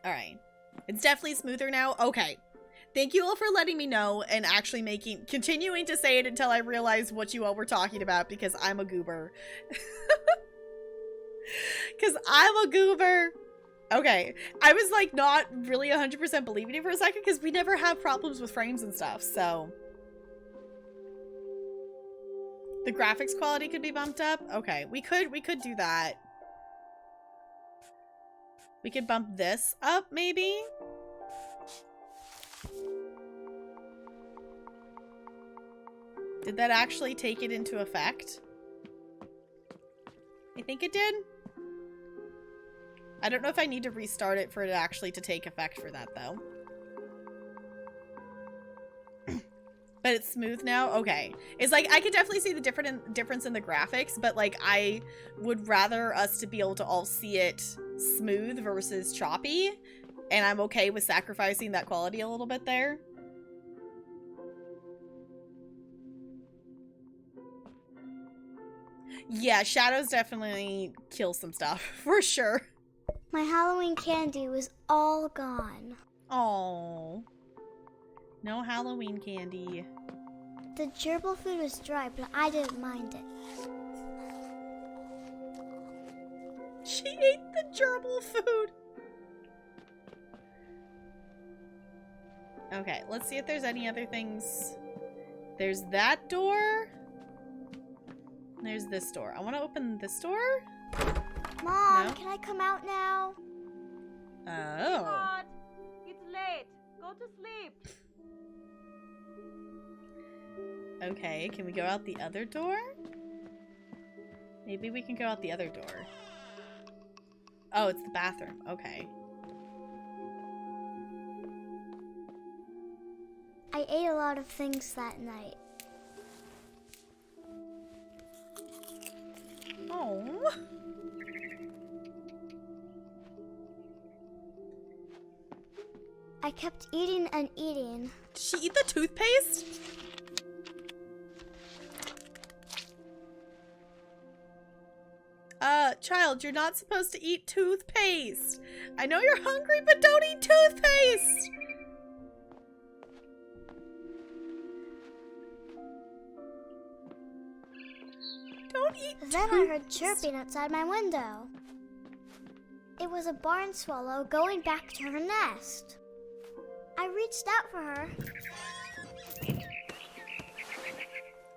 Speaker 1: Alright. It's definitely smoother now? Okay. Thank you all for letting me know and actually continuing to say it until I realize what you all were talking about, because I'm a goober. Because I'm a goober. Okay. I was like not really 100% believing it for a second because we never have problems with frames and stuff, so. The graphics quality could be bumped up? Okay. We could do that. We could bump this up, maybe? Did that actually take it into effect? I think it did. I don't know if I need to restart it for it actually to take effect for that, though. But it's smooth now? Okay. It's like, I could definitely see the difference in the graphics, but like, I would rather us to be able to all see it smooth versus choppy, and I'm okay with sacrificing that quality a little bit there. Yeah, shadows definitely kill some stuff, for sure.
Speaker 3: My Halloween candy was all gone.
Speaker 1: Oh, no Halloween candy.
Speaker 3: The gerbil food was dry, but I didn't mind it.
Speaker 1: She ate the gerbil food. Okay, let's see if there's any other things. There's that door. There's this door. I want to open this door.
Speaker 3: Mom,
Speaker 1: No?
Speaker 3: can I come out now?
Speaker 1: Oh.
Speaker 4: God, it's late. Go to sleep.
Speaker 1: Okay, can we go out the other door? Maybe we can go out the other door. Oh, it's the bathroom. Okay.
Speaker 3: I ate a lot of things that night.
Speaker 1: Oh.
Speaker 3: I kept eating and eating.
Speaker 1: Did she eat the toothpaste? Child, you're not supposed to eat toothpaste. I know you're hungry, but don't eat toothpaste. Don't eat
Speaker 3: Then I heard chirping outside my window. It was a barn swallow going back to her nest. I reached out for her.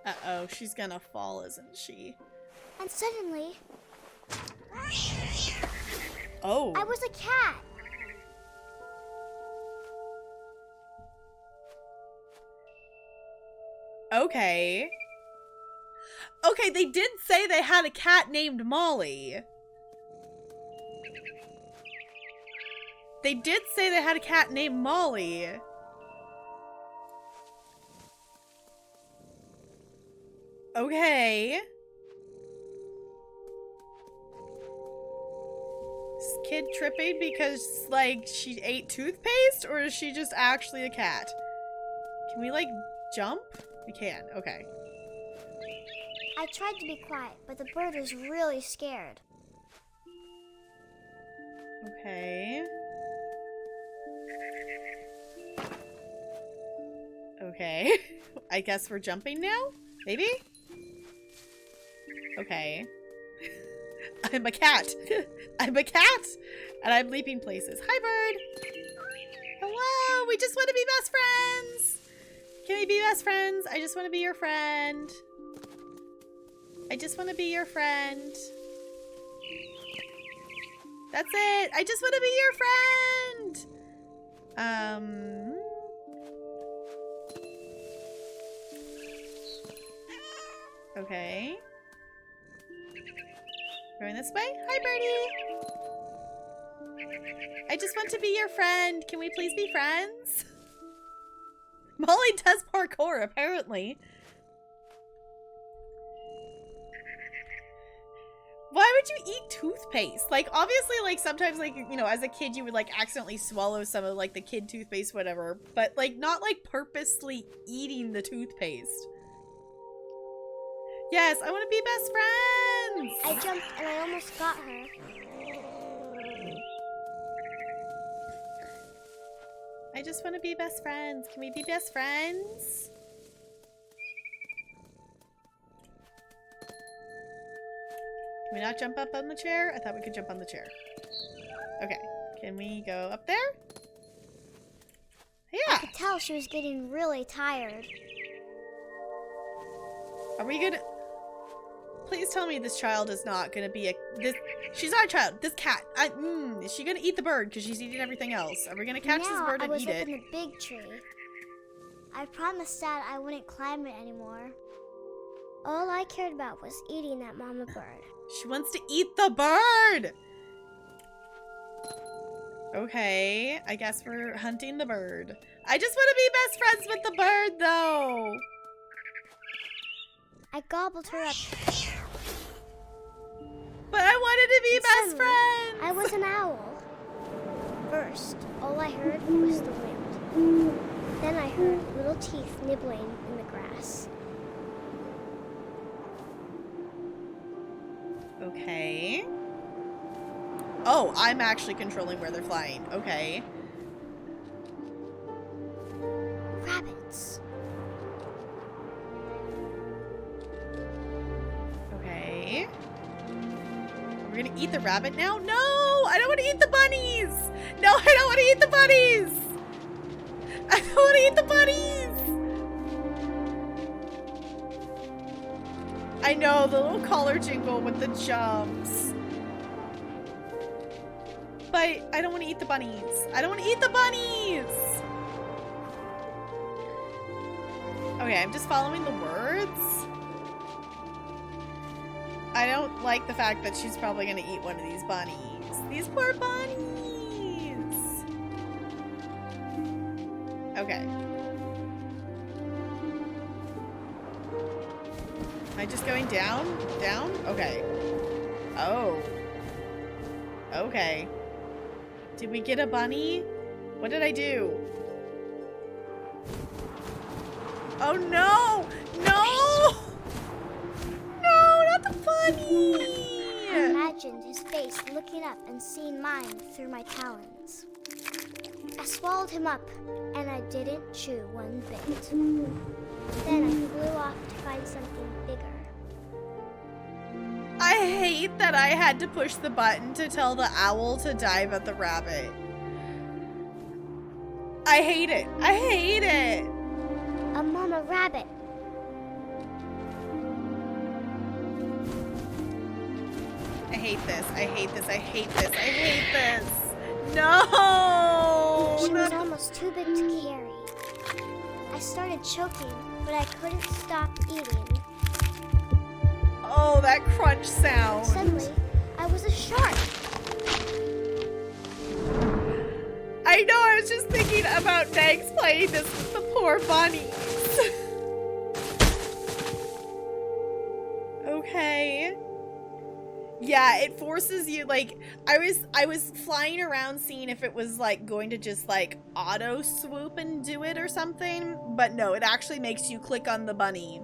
Speaker 1: Uh-oh, she's gonna fall, isn't she?
Speaker 3: And suddenly,
Speaker 1: Oh.
Speaker 3: I was a cat.
Speaker 1: Okay. Okay, they did say they had a cat named Molly. They did say they had a cat named Molly. Okay. Is kid tripping because, like, she ate toothpaste? Or is she just actually a cat? Can we, like, jump? We can. Okay.
Speaker 3: I tried to be quiet, but the bird was really scared.
Speaker 1: Okay. Okay. I guess we're jumping now? Maybe? Okay. I'm a cat. I'm a cat! And I'm leaping places. Hi, bird! Hello! We just want to be best friends! Can we be best friends? I just want to be your friend. I just want to be your friend. That's it. I just want to be your friend. Okay. Going this way? Hi, birdie. I just want to be your friend. Can we please be friends? Molly does parkour, apparently. Why would you eat toothpaste? Like, obviously, like, sometimes, like, you know, as a kid, you would, like, accidentally swallow some of, like, the kid toothpaste, whatever. But, like, not, like, purposely eating the toothpaste. Yes, I want to be best friends!
Speaker 3: I jumped and I almost got her.
Speaker 1: I just want to be best friends. Can we be best friends? Can we not jump up on the chair? I thought we could jump on the chair. Okay. Can we go up there?
Speaker 3: I
Speaker 1: Yeah.
Speaker 3: could tell she was getting really tired.
Speaker 1: Are we gonna... Please tell me this child is not gonna be she's not a child. This cat. Is she gonna eat the bird because she's eating everything else? Are we gonna catch this bird and eat
Speaker 3: I was
Speaker 1: it?
Speaker 3: up in the big tree. I promised Dad I wouldn't climb it anymore. All I cared about was eating that mama bird.
Speaker 1: She wants to eat the bird! Okay, I guess we're hunting the bird. I just want to be best friends with the bird, though!
Speaker 3: I gobbled her up.
Speaker 1: But I wanted to be
Speaker 3: And
Speaker 1: best
Speaker 3: suddenly,
Speaker 1: friends!
Speaker 3: I was an owl. First, all I heard was the wind. Then I heard little teeth nibbling in the grass.
Speaker 1: Okay. Oh, I'm actually controlling where they're flying. Okay.
Speaker 3: Rabbits.
Speaker 1: Okay. We're gonna eat the rabbit now? No! I don't want to eat the bunnies! No, I don't want to eat the bunnies! I don't want to eat the bunnies! I know, the little collar jingle with the jumps. But I don't want to eat the bunnies. I don't want to eat the bunnies! Okay, I'm just following the words. I don't like the fact that she's probably gonna eat one of these bunnies. These poor bunnies! Okay. Am I just going down? Down? Okay. Oh. Okay. Did we get a bunny? What did I do? Oh no! No! No, not the bunny!
Speaker 3: I imagined his face looking up and seeing mine through my talons. I swallowed him up, and I didn't chew one bit. Then I flew off to find something bigger.
Speaker 1: I hate that I had to push the button to tell the owl to dive at the rabbit. I hate it. I hate it.
Speaker 3: A mama rabbit.
Speaker 1: I hate this. I hate this. I hate this. I hate this. No!
Speaker 3: She was almost too big to carry. I started choking, but I couldn't stop eating.
Speaker 1: Oh, that crunch sound.
Speaker 3: Suddenly, I was a shark.
Speaker 1: I know, I was just thinking about Meg's playing this with the poor bunnies. Okay. Yeah, it forces you, like, I was flying around seeing if it was, like, going to just, like, auto swoop and do it or something. But no, it actually makes you click on the bunny.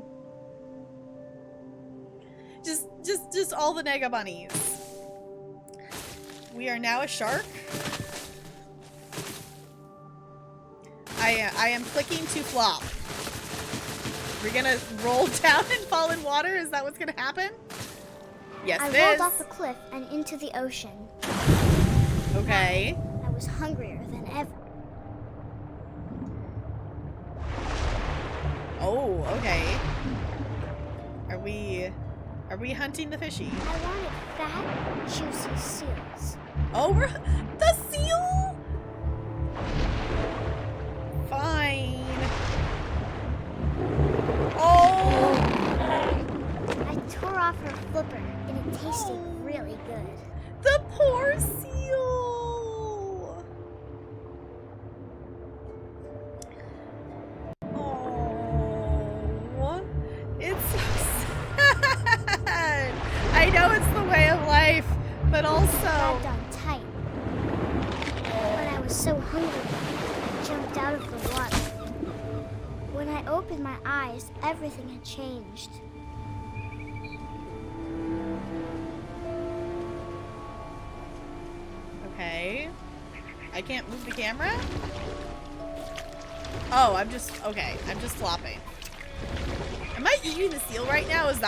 Speaker 1: Just all the nega bunnies. We are now a shark. I am clicking to flop. We're gonna roll down and fall in water? Is that what's gonna happen? Yes,
Speaker 3: I
Speaker 1: it
Speaker 3: rolled
Speaker 1: is.
Speaker 3: off a cliff and into the ocean.
Speaker 1: Okay.
Speaker 3: I was hungrier than ever.
Speaker 1: Oh, okay. Are we hunting the fishy?
Speaker 3: I wanted fat, juicy seals.
Speaker 1: Oh, we're the seal? Fine. Oh!
Speaker 3: I tore off her flipper, and it tasted really good.
Speaker 1: The poor seal! Oh, it's so sad. I know it's the way of life, but also...
Speaker 3: Grabbed on tight. But I was so hungry, I jumped out of the water. When I opened my eyes, everything had changed.
Speaker 1: Okay. I can't move the camera? Oh, I'm just flopping. Am I eating the seal right now? Is that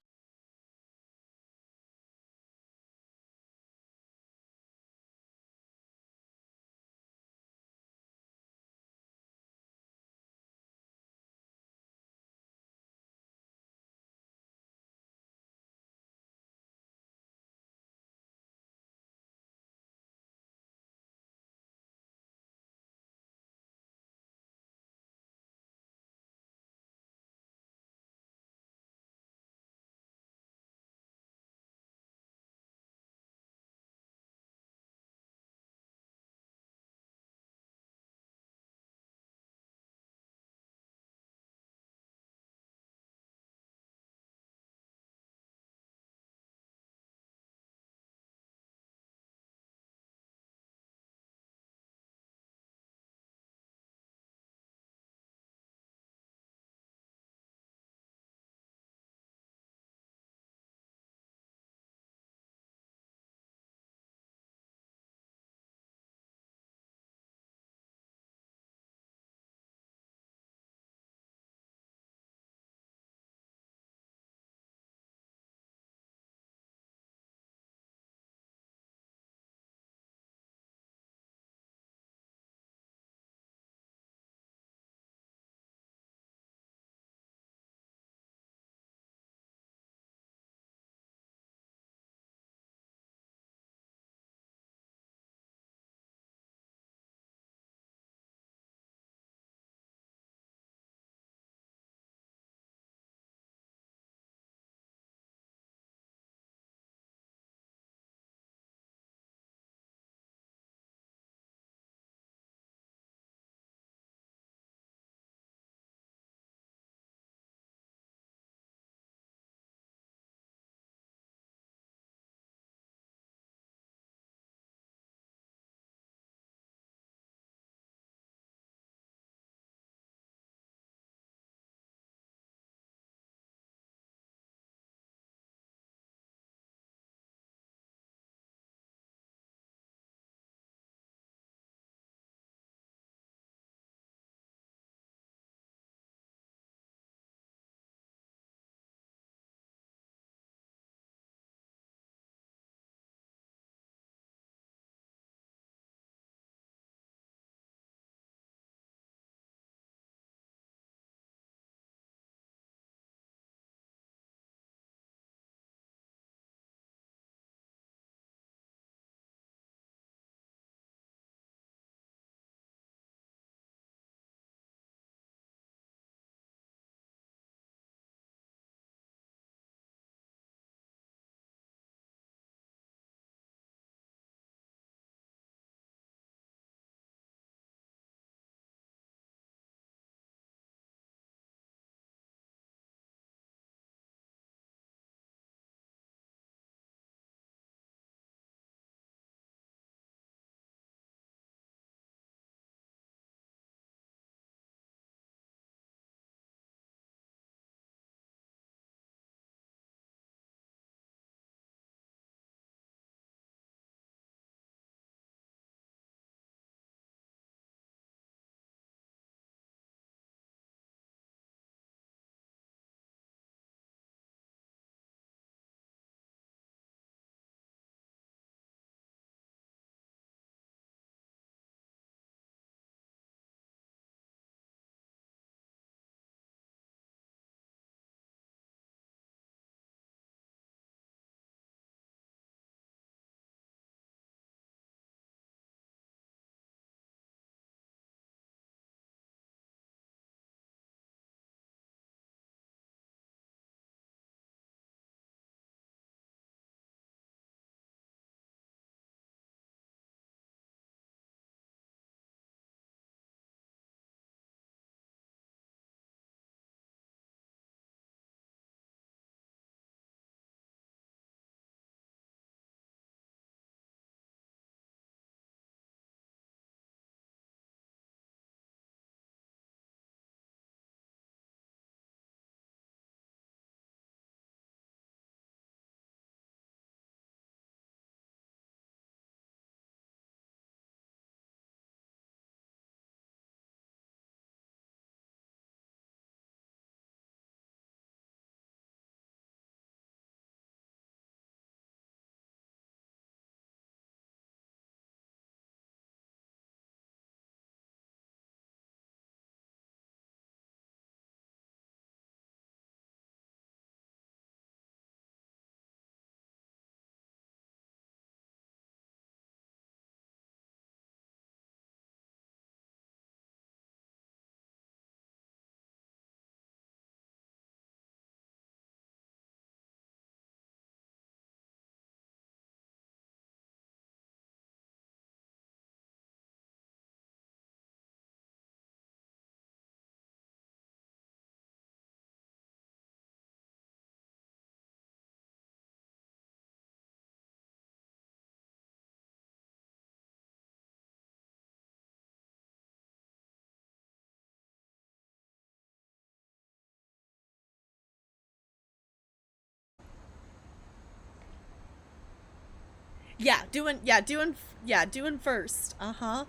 Speaker 1: doing first. Uh-huh.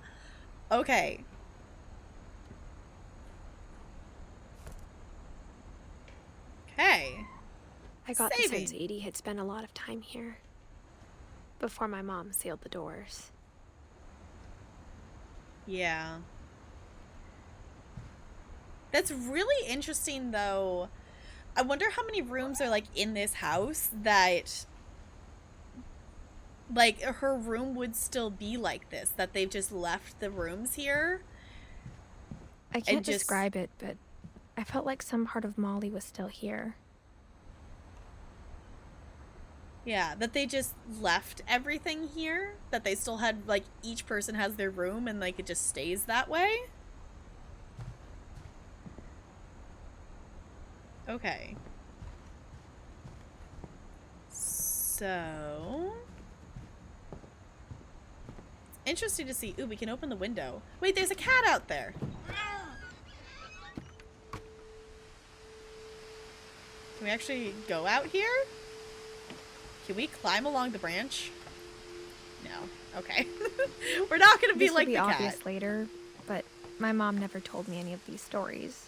Speaker 1: Okay. Okay.
Speaker 2: I got the
Speaker 1: Saving.
Speaker 2: sense Edie had spent a lot of time here before my mom sealed the doors.
Speaker 1: Yeah. That's really interesting, though. I wonder how many rooms are, like, in this house that, like, her room would still be like this, that they've just left the rooms here.
Speaker 2: I can't describe it, but I felt like some part of Molly was still here.
Speaker 1: Yeah, that they just left everything here, that they still had, like, each person has their room and, like, it just stays that way. Okay. So... interesting to see. Ooh, we can open the window. Wait, there's a cat out there. Can we actually go out here? Can we climb along the branch? No. Okay. We're not gonna be like the cat.
Speaker 2: This will be obvious later, but my mom never told me any of these stories.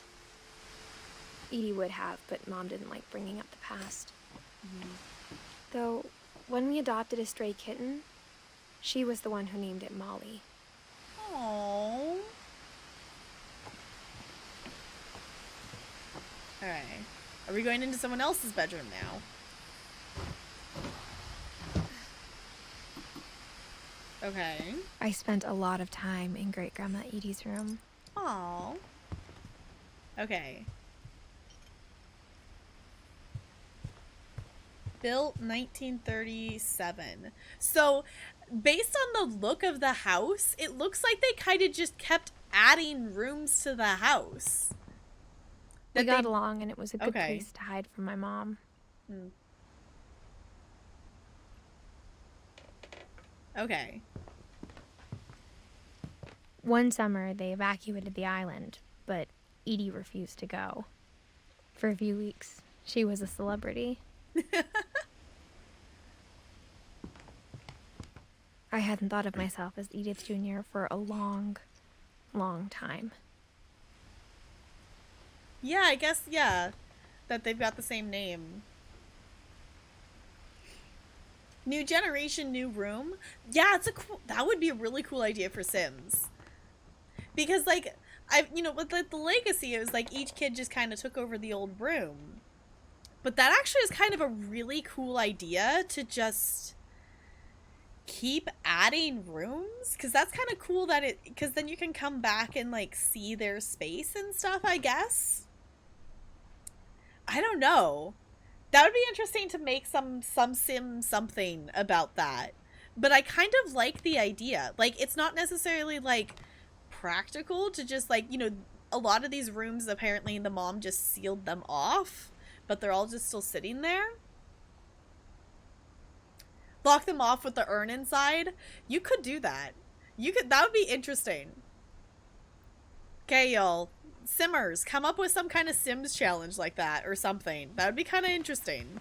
Speaker 2: Edie would have, but Mom didn't like bringing up the past. Though, when we adopted a stray kitten, she was the one who named it Molly.
Speaker 1: Aww. Alright. Are we going into someone else's bedroom now? Okay.
Speaker 2: I spent a lot of time in Great-Grandma Edie's room.
Speaker 1: Aww. Okay. Built 1937. So, based on the look of the house, it looks like they kind of just kept adding rooms to the house.
Speaker 2: We got along, and it was a good place to hide from my mom.
Speaker 1: Okay.
Speaker 2: One summer, they evacuated the island, but Edie refused to go. For a few weeks, she was a celebrity. I hadn't thought of myself as Edith Jr. for a long, long time.
Speaker 1: Yeah, I guess, yeah. That they've got the same name. New generation, new room. Yeah, it's that would be a really cool idea for Sims. Because, like, with the Legacy, it was like each kid just kind of took over the old room. But that actually is kind of a really cool idea to just keep adding rooms. Because that's kind of cool that because then you can come back and, like, see their space and stuff, I guess. I don't know. That would be interesting to make some sim something about that. But I kind of like the idea. Like, it's not necessarily, like, practical to just, like, a lot of these rooms, apparently the mom just sealed them off. But they're all just still sitting there. Lock them off with the urn inside. You could do that. That would be interesting. Okay, y'all. Simmers, come up with some kind of Sims challenge like that or something. That would be kind of interesting.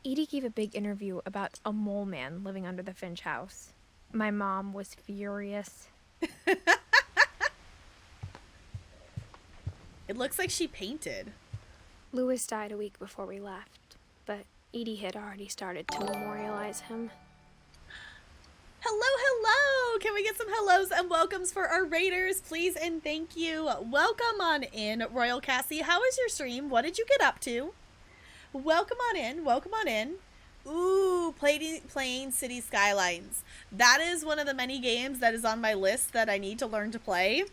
Speaker 2: Edie gave a big interview about a mole man living under the Finch house. My mom was furious.
Speaker 1: It looks like she painted.
Speaker 2: Lewis died a week before we left, but Edie had already started to memorialize him.
Speaker 1: Hello! Can we get some hellos and welcomes for our raiders, please and thank you. Welcome on in, Royal Cassie. How was your stream? What did you get up to? Welcome on in. Ooh, playing City Skylines. That is one of the many games that is on my list that I need to learn to play.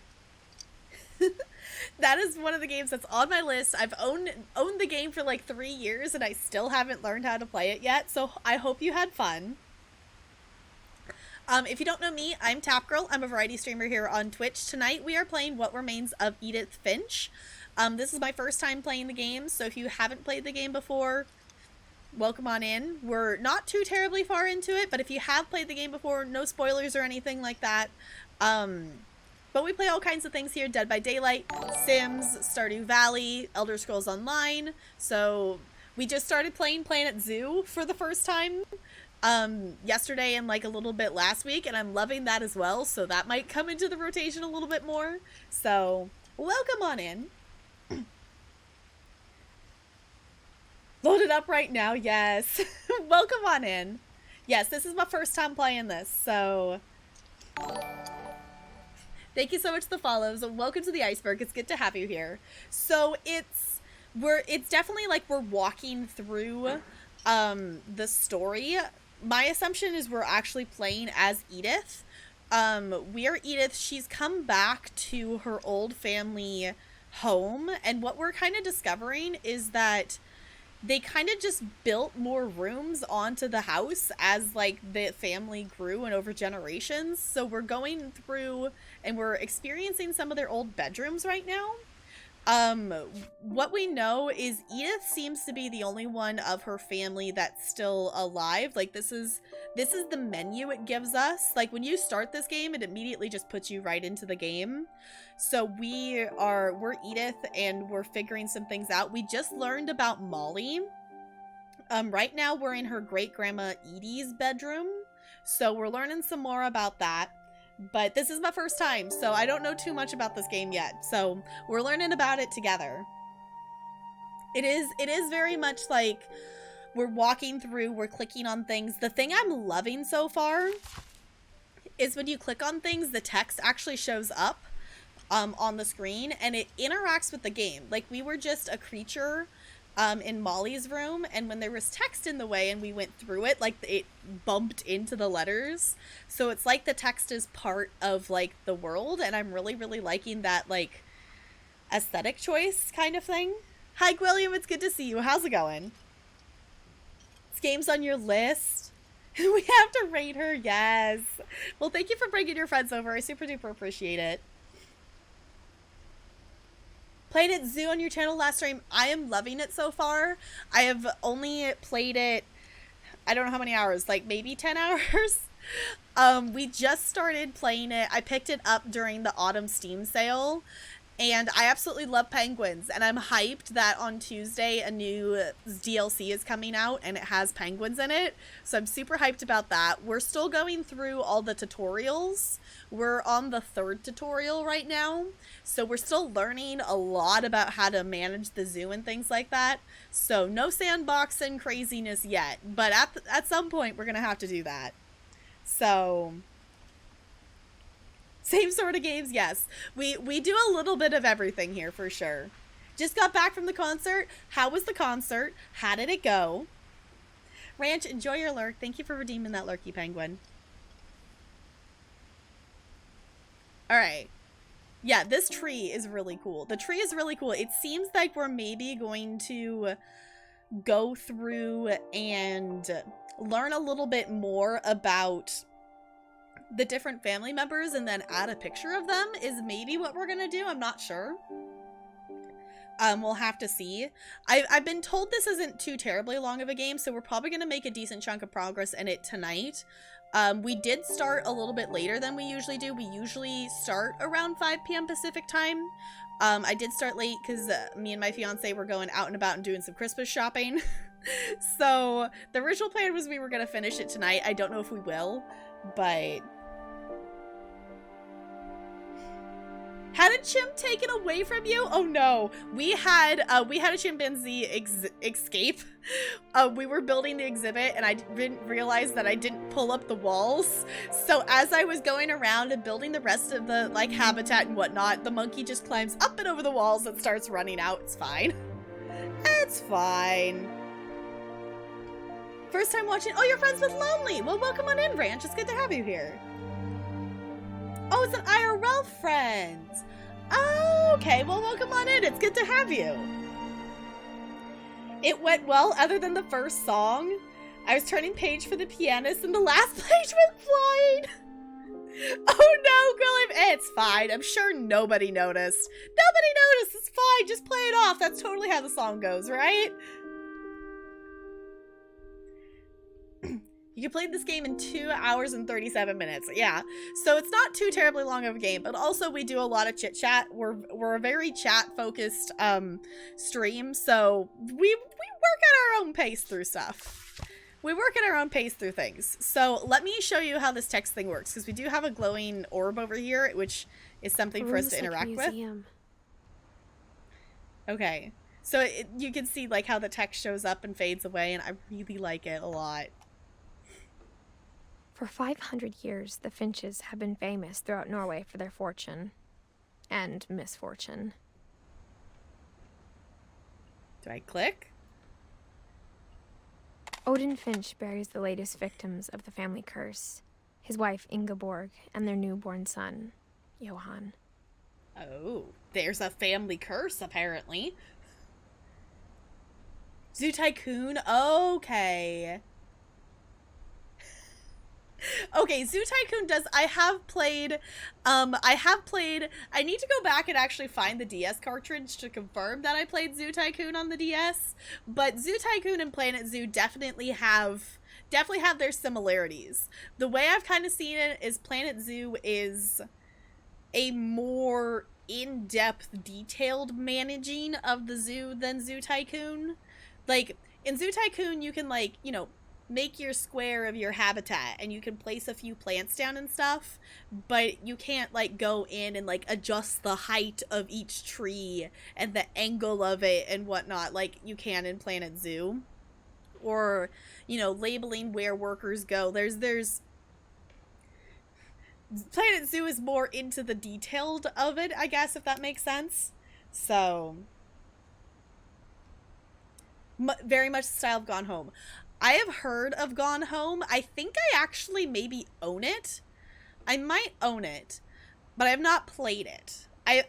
Speaker 1: That is one of the games that's on my list. I've owned the game for like 3 years and I still haven't learned how to play it yet, so I hope you had fun. If you don't know me, I'm Tapgirl. I'm a variety streamer here on Twitch. Tonight we are playing What Remains of Edith Finch. This is my first time playing the game, so if you haven't played the game before, welcome on in. We're not too terribly far into it, but if you have played the game before, no spoilers or anything like that. But we play all kinds of things here. Dead by Daylight, Sims, Stardew Valley, Elder Scrolls Online. So we just started playing Planet Zoo for the first time. yesterday and like a little bit last week, and I'm loving that as well. So that might come into the rotation a little bit more. So welcome on in. Load it up right now. Yes. Welcome on in. Yes, this is my first time playing this, so thank you so much for the follows. Welcome to the iceberg. It's good to have you here. So it's definitely like we're walking through the story. My assumption is we're actually playing as Edith. We are Edith. She's come back to her old family home, and what we're kind of discovering is that they kind of just built more rooms onto the house as like the family grew and over generations. So we're going through and we're experiencing some of their old bedrooms right now. What we know is Edith seems to be the only one of her family that's still alive. Like this is the menu it gives us. Like when you start this game, it immediately just puts you right into the game. So we're Edith and we're figuring some things out. We just learned about Molly. Right now we're in her great grandma Edie's bedroom. So we're learning some more about that. But this is my first time, so I don't know too much about this game yet. So we're learning about it together. It is very much like we're walking through, we're clicking on things. The thing I'm loving so far is when you click on things, the text actually shows up on the screen and it interacts with the game. Like we were just a creature in Molly's room, and when there was text in the way and we went through it, like it bumped into the letters. So it's like the text is part of like the world, and I'm really, really liking that like aesthetic choice kind of thing. Hi William, it's good to see you. How's it going? This game's on your list. We have to rate her, yes. Well, thank you for bringing your friends over. I super duper appreciate it. Played it Zoo on your channel last stream. I am loving it so far. I have only played it, I don't know how many hours, like maybe 10 hours. We just started playing it. I picked it up during the autumn Steam sale, and I absolutely love penguins, and I'm hyped that on Tuesday a new DLC is coming out and it has penguins in it, so I'm super hyped about that. We're still going through all the tutorials. We're on the 3rd tutorial right now, so we're still learning a lot about how to manage the zoo and things like that. So no sandboxing craziness yet, but at some point we're gonna have to do that. So same sort of games, yes. We do a little bit of everything here for sure. Just got back from the concert. How was the concert? How did it go? Ranch, enjoy your lurk. Thank you for redeeming that lurky penguin. Alright. Yeah, this tree is really cool. The tree is really cool. It seems like we're maybe going to go through and learn a little bit more about the different family members and then add a picture of them is maybe what we're gonna do. I'm not sure. We'll have to see. I've been told this isn't too terribly long of a game, so we're probably gonna make a decent chunk of progress in it tonight. We did start a little bit later than we usually do. We usually start around 5 p.m. Pacific time. I did start late because me and my fiance were going out and about and doing some Christmas shopping. So the original plan was we were gonna finish it tonight. I don't know if we will, but had a chimp taken away from you? Oh no, we had a chimpanzee escape. We were building the exhibit and I didn't realize that I didn't pull up the walls. So as I was going around and building the rest of the like habitat and whatnot, the monkey just climbs up and over the walls and starts running out. It's fine. It's fine. First time watching. Oh, you're friends with Lonely. Well, welcome on in, Ranch. It's good to have you here. Oh, it's an IRL friend. Oh, okay. Well, welcome on in. It's good to have you. It went well, other than the first song. I was turning page for the pianist, and the last page went flying. Oh no, girl, it's fine. I'm sure nobody noticed. Nobody noticed. It's fine. Just play it off. That's totally how the song goes, right? You played this game in 2 hours and 37 minutes. Yeah, so it's not too terribly long of a game, but also we do a lot of chit chat. We're a very chat focused stream, so we work at our own pace through stuff. we work at our own pace through things. So let me show you how this text thing works, because we do have a glowing orb over here, which is something for us to interact with. Okay. So you can see like how the text shows up and fades away, and I really like it a lot.
Speaker 2: For 500 years, the Finches have been famous throughout Norway for their fortune and misfortune.
Speaker 1: Do I click?
Speaker 2: Odin Finch buries the latest victims of the family curse, his wife Ingeborg and their newborn son, Johan.
Speaker 1: Oh, there's a family curse, apparently. Zoo Tycoon? Okay. Okay, Zoo Tycoon does... I need to go back and actually find the DS cartridge to confirm that I played Zoo Tycoon on the DS. But Zoo Tycoon and Planet Zoo definitely have their similarities. The way I've kind of seen it is Planet Zoo is a more in-depth, detailed managing of the zoo than Zoo Tycoon. Like, in Zoo Tycoon, you can, like, you know, make your square of your habitat and you can place a few plants down and stuff, but you can't, like, go in and, like, adjust the height of each tree and the angle of it and whatnot like you can in Planet Zoo. Or, you know, labeling where workers go. There's Planet Zoo is more into the detailed of it, I guess, if that makes sense. So, very much the style of Gone Home. I have heard of Gone Home. I think I actually maybe own it. I might own it, but I have not played it. I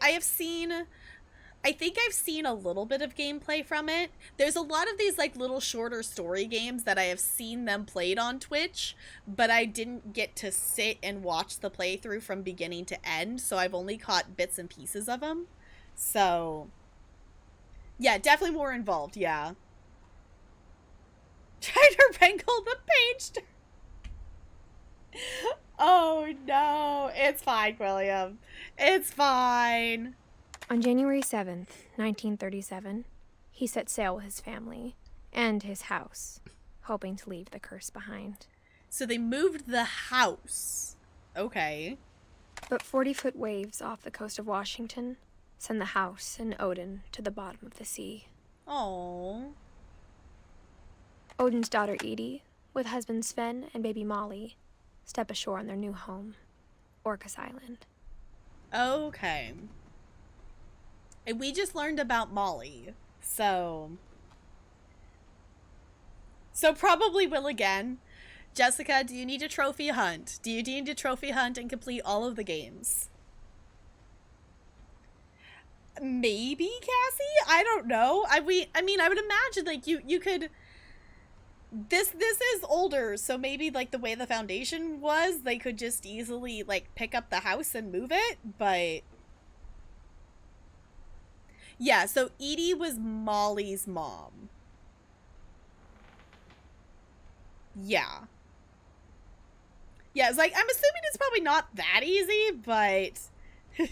Speaker 1: think I've seen a little bit of gameplay from it. There's a lot of these like little shorter story games that I have seen them played on Twitch, but I didn't get to sit and watch the playthrough from beginning to end, so I've only caught bits and pieces of them. So, yeah, definitely more involved, yeah. Try to wrangle the page. Oh no, it's fine, William. It's fine.
Speaker 2: On January 7th, 1937, he set sail with his family and his house, hoping to leave the curse behind.
Speaker 1: So they moved the house. Okay.
Speaker 2: But 40-foot waves off the coast of Washington send the house and Odin to the bottom of the sea.
Speaker 1: Oh.
Speaker 2: Odin's daughter Edith, with husband Sven and baby Molly, step ashore on their new home, Orcas Island.
Speaker 1: Okay. And we just learned about Molly, so probably will again. Jessica, do you need a trophy hunt? Do you need a trophy hunt and complete all of the games? Maybe, Cassie? I don't know. I mean, I would imagine, like, you could... This is older, so maybe, like, the way the foundation was, they could just easily, like, pick up the house and move it, but... Yeah, so Edie was Molly's mom. Yeah. Yeah, it's like, I'm assuming it's probably not that easy, but...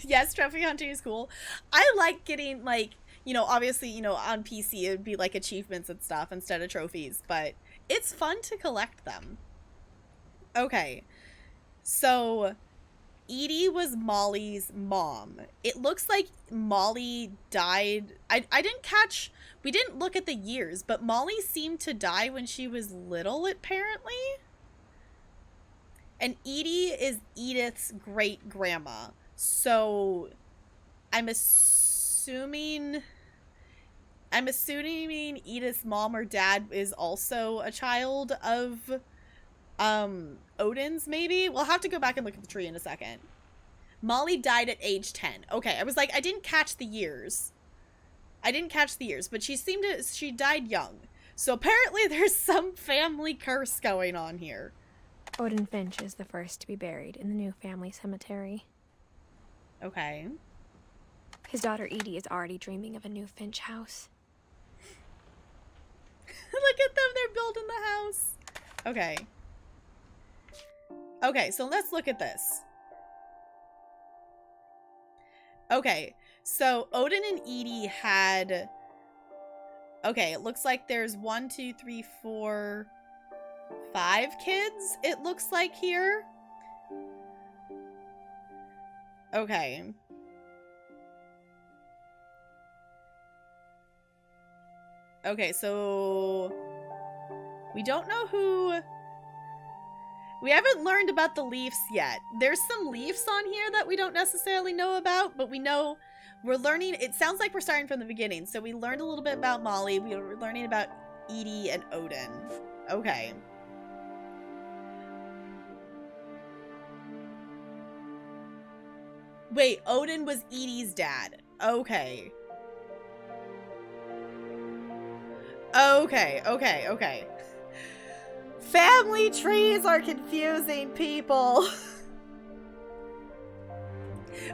Speaker 1: Yes, trophy hunting is cool. I like getting, like, you know, obviously, you know, on PC it would be, like, achievements and stuff instead of trophies, but it's fun to collect them. Okay. So... Edie was Molly's mom. It looks like Molly died. We didn't look at the years, but Molly seemed to die when she was little, apparently. And Edie is Edith's great grandma. So I'm assuming Edith's mom or dad is also a child of Odin's, maybe? We'll have to go back and look at the tree in a second. Molly died at age 10. Okay, I was like, I didn't catch the years, but she died young. So apparently there's some family curse going on here.
Speaker 2: Odin Finch is the first to be buried in the new family cemetery.
Speaker 1: Okay.
Speaker 2: His daughter Edie is already dreaming of a new Finch house.
Speaker 1: Look at them, they're building the house. Okay. Okay, so let's look at this. Okay, so Odin and Edie had... Okay, it looks like there's 1, 2, 3, 4, 5 kids, it looks like here. Okay. Okay, so we don't know who... We haven't learned about the Leafs yet. There's some Leafs on here that we don't necessarily know about, but we know we're learning. It sounds like we're starting from the beginning. So we learned a little bit about Molly. We were learning about Edie and Odin. Okay. Wait, Odin was Edie's dad. Okay. Okay. Family trees are confusing, people.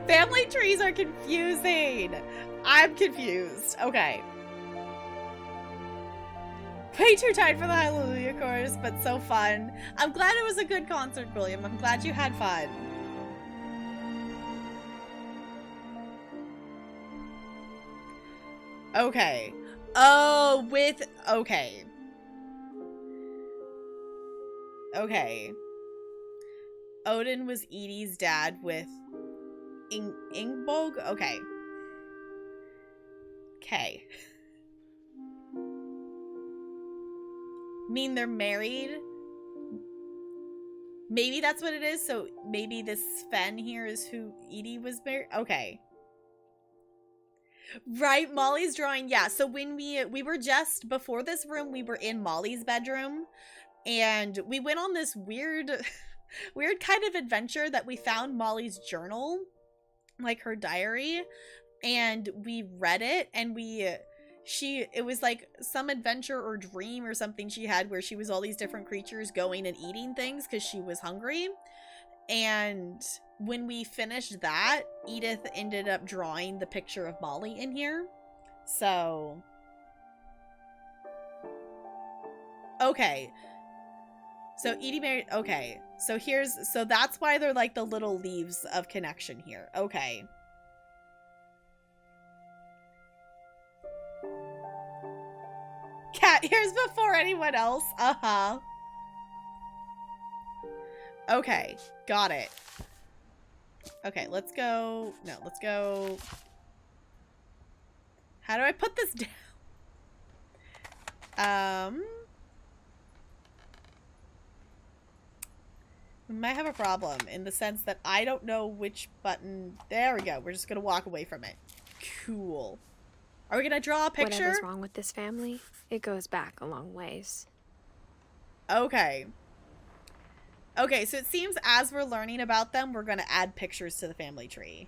Speaker 1: Family trees are confusing. I'm confused. Okay. Way too tired for the Hallelujah chorus, but so fun. I'm glad it was a good concert, William. I'm glad you had fun. Okay. Oh, with... Okay. Okay. Odin was Edie's dad with Ingbog? Okay. Okay. Mean they're married? Maybe that's what it is. So maybe this Sven here is who Edie was married. Okay. Right, Molly's drawing. Yeah, so when we were just before this room, we were in Molly's bedroom, and we went on this weird kind of adventure that we found Molly's journal, like her diary, and we read it, and it was like some adventure or dream or something she had where she was all these different creatures going and eating things because she was hungry. And when we finished that, Edith ended up drawing the picture of Molly in here. So okay. So Edie married, okay. So that's why they're like the little leaves of connection here. Okay. Cat, here's before anyone else. Uh-huh. Okay, got it. Okay, let's go. No, let's go. How do I put this down? We might have a problem in the sense that I don't know which button. There we go. We're just gonna walk away from it. Cool. Are we gonna draw a picture?
Speaker 2: Whatever's wrong with this family, it goes back a long ways.
Speaker 1: Okay. Okay, so it seems as we're learning about them, we're gonna add pictures to the family tree.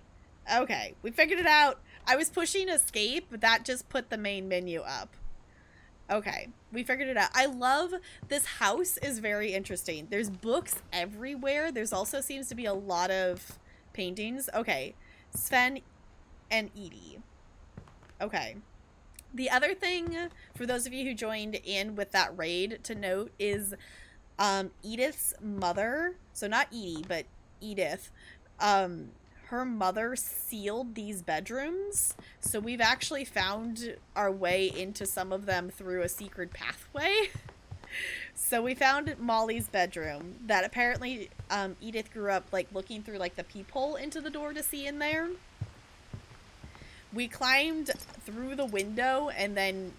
Speaker 1: Okay, we figured it out. I was pushing escape, but that just put the main menu up. Okay, we figured it out. I love this house is very interesting. There's books everywhere. There's also seems to be a lot of paintings. Okay, Sven and Edie. Okay. The other thing, for those of you who joined in with that raid to note, is Edith's mother, so not Edie, but Edith, her mother sealed these bedrooms, so we've actually found our way into some of them through a secret pathway. So we found Molly's bedroom that apparently Edith grew up like looking through like the peephole into the door to see in there. We climbed through the window and then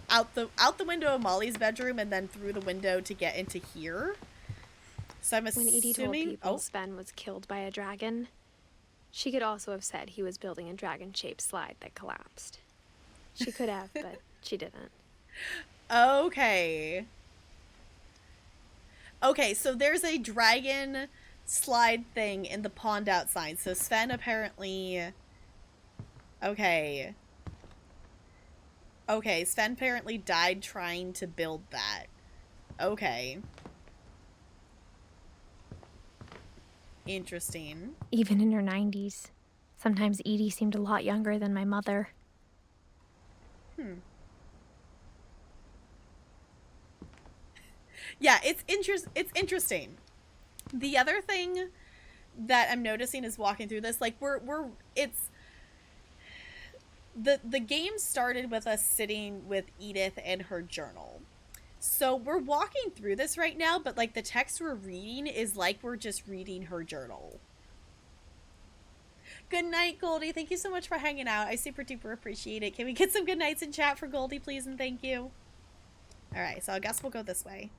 Speaker 1: out the window of Molly's bedroom and then through the window to get into here. So I'm assuming...
Speaker 2: When Edie told people Sven was killed by a dragon, she could also have said he was building a dragon-shaped slide that collapsed. She could have, but she didn't.
Speaker 1: Okay. Okay, so there's a dragon slide thing in the pond outside. So Sven apparently... Okay. Okay, Sven apparently died trying to build that. Okay. Interesting.
Speaker 2: Even in her 90s. Sometimes Edie seemed a lot younger than my mother.
Speaker 1: Yeah, it's interesting. The other thing that I'm noticing is walking through this, like the game started with us sitting with Edith and her journal. So we're walking through this right now, but like the text we're reading is like we're just reading her journal. Good night, Goldie. Thank you so much for hanging out. I super duper appreciate it. Can we get some good nights in chat for Goldie, please, and thank you. All right, so I guess we'll go this way.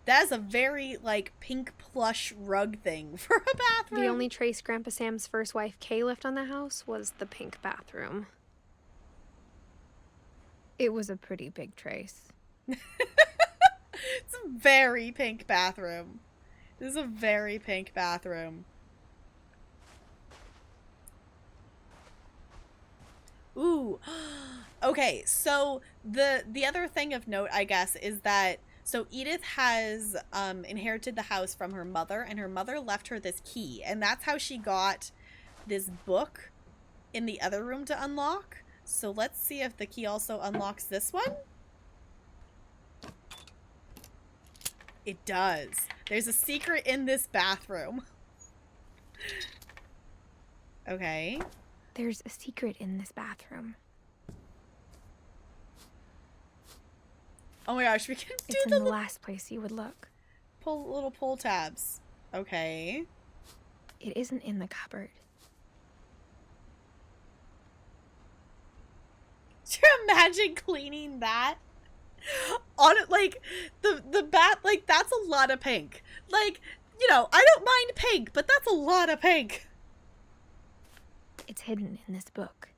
Speaker 1: That is a very, like, pink plush rug thing for a bathroom.
Speaker 2: The only trace Grandpa Sam's first wife, Kay, left on the house was the pink bathroom. It was a pretty big trace.
Speaker 1: It's a very pink bathroom. This is a very pink bathroom. Ooh. Okay, so the other thing of note, I guess, is that so Edith has inherited the house from her mother, and her mother left her this key, and that's how she got this book in the other room to unlock. So let's see if the key also unlocks this one. It does. There's a secret in this bathroom. Okay.
Speaker 2: There's a secret in this bathroom.
Speaker 1: Oh my gosh, we can do
Speaker 2: it's in the last place you would look.
Speaker 1: Pull little pull tabs. Okay.
Speaker 2: It isn't in the cupboard.
Speaker 1: Do you imagine cleaning that? On it, like the bat, like that's a lot of pink. Like, you know, I don't mind pink, but that's a lot of pink.
Speaker 2: It's hidden in this book.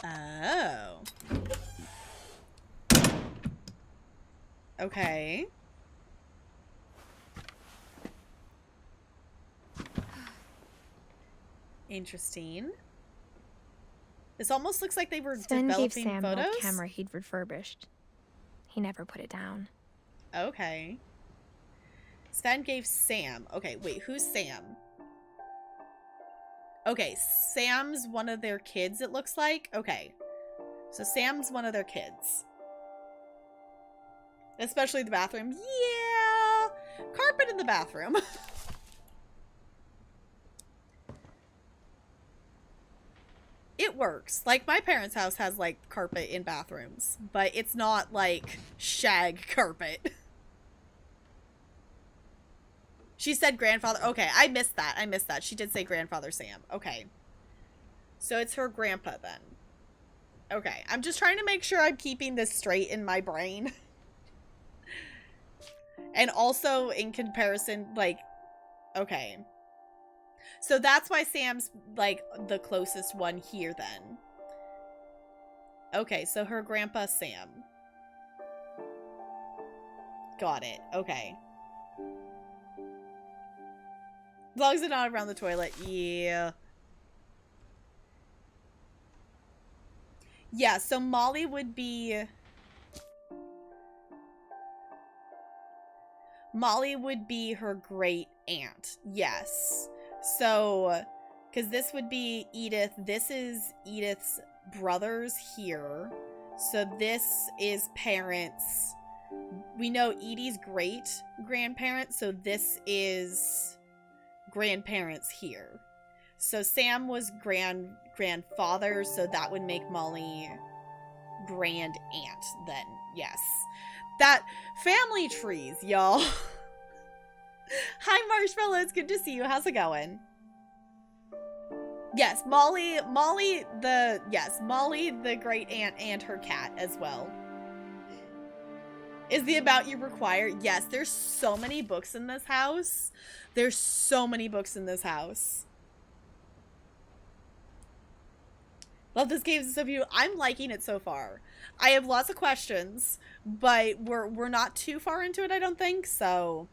Speaker 1: Oh. Okay. Interesting. This almost looks like they were
Speaker 2: Sven gave
Speaker 1: developing
Speaker 2: Sam
Speaker 1: photos.
Speaker 2: an old camera he'd refurbished. He never put it down.
Speaker 1: Okay. Sven gave Sam. Okay, wait, who's Sam? Okay, Sam's one of their kids, it looks like. Okay. So Sam's one of their kids. Especially the bathroom. Yeah! Carpet in the bathroom. It works. Like, my parents' house has, like, carpet in bathrooms. But it's not, like, shag carpet. She said grandfather. Okay, I missed that. I missed that. She did say grandfather Sam. Okay. So it's her grandpa, then. Okay, I'm just trying to make sure I'm keeping this straight in my brain. And also, in comparison, like... Okay. So that's why Sam's, like, the closest one here, then. Okay, so her grandpa, Sam. Got it. Okay. As long as it's not around the toilet. Yeah. Yeah, so Molly would be... Molly would be her great aunt. Yes. So, because this would be Edith. This is Edith's brothers here. So this is parents. We know Edie's great grandparents. So this is grandparents here. So Sam was grandfather. So that would make Molly grand aunt then. Yes. That family trees, y'all. Hi, Marshmallow. It's good to see you. How's it going? Yes, Molly, the great aunt, and her cat as well. Is the About You required? Yes, there's so many books in this house. There's so many books in this house. Love this game. It's so beautiful. I'm liking it so far. I have lots of questions, but we're not too far into it, I don't think, so...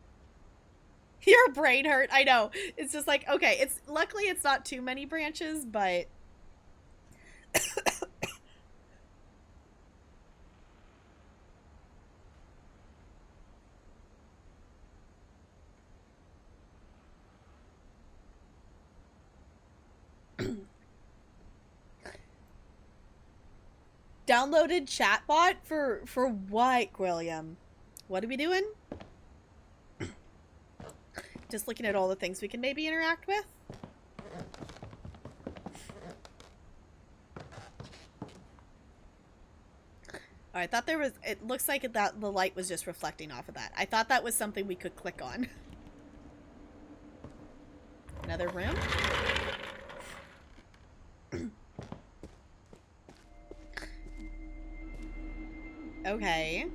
Speaker 1: Your brain hurt. I know. It's just like, okay, it's luckily it's not too many branches, but... Downloaded chatbot for what, William? What are we doing? Just looking at all the things we can maybe interact with. Oh, I thought there was, it looks like that the light was just reflecting off of that. I thought that was something we could click on. Another room? Okay.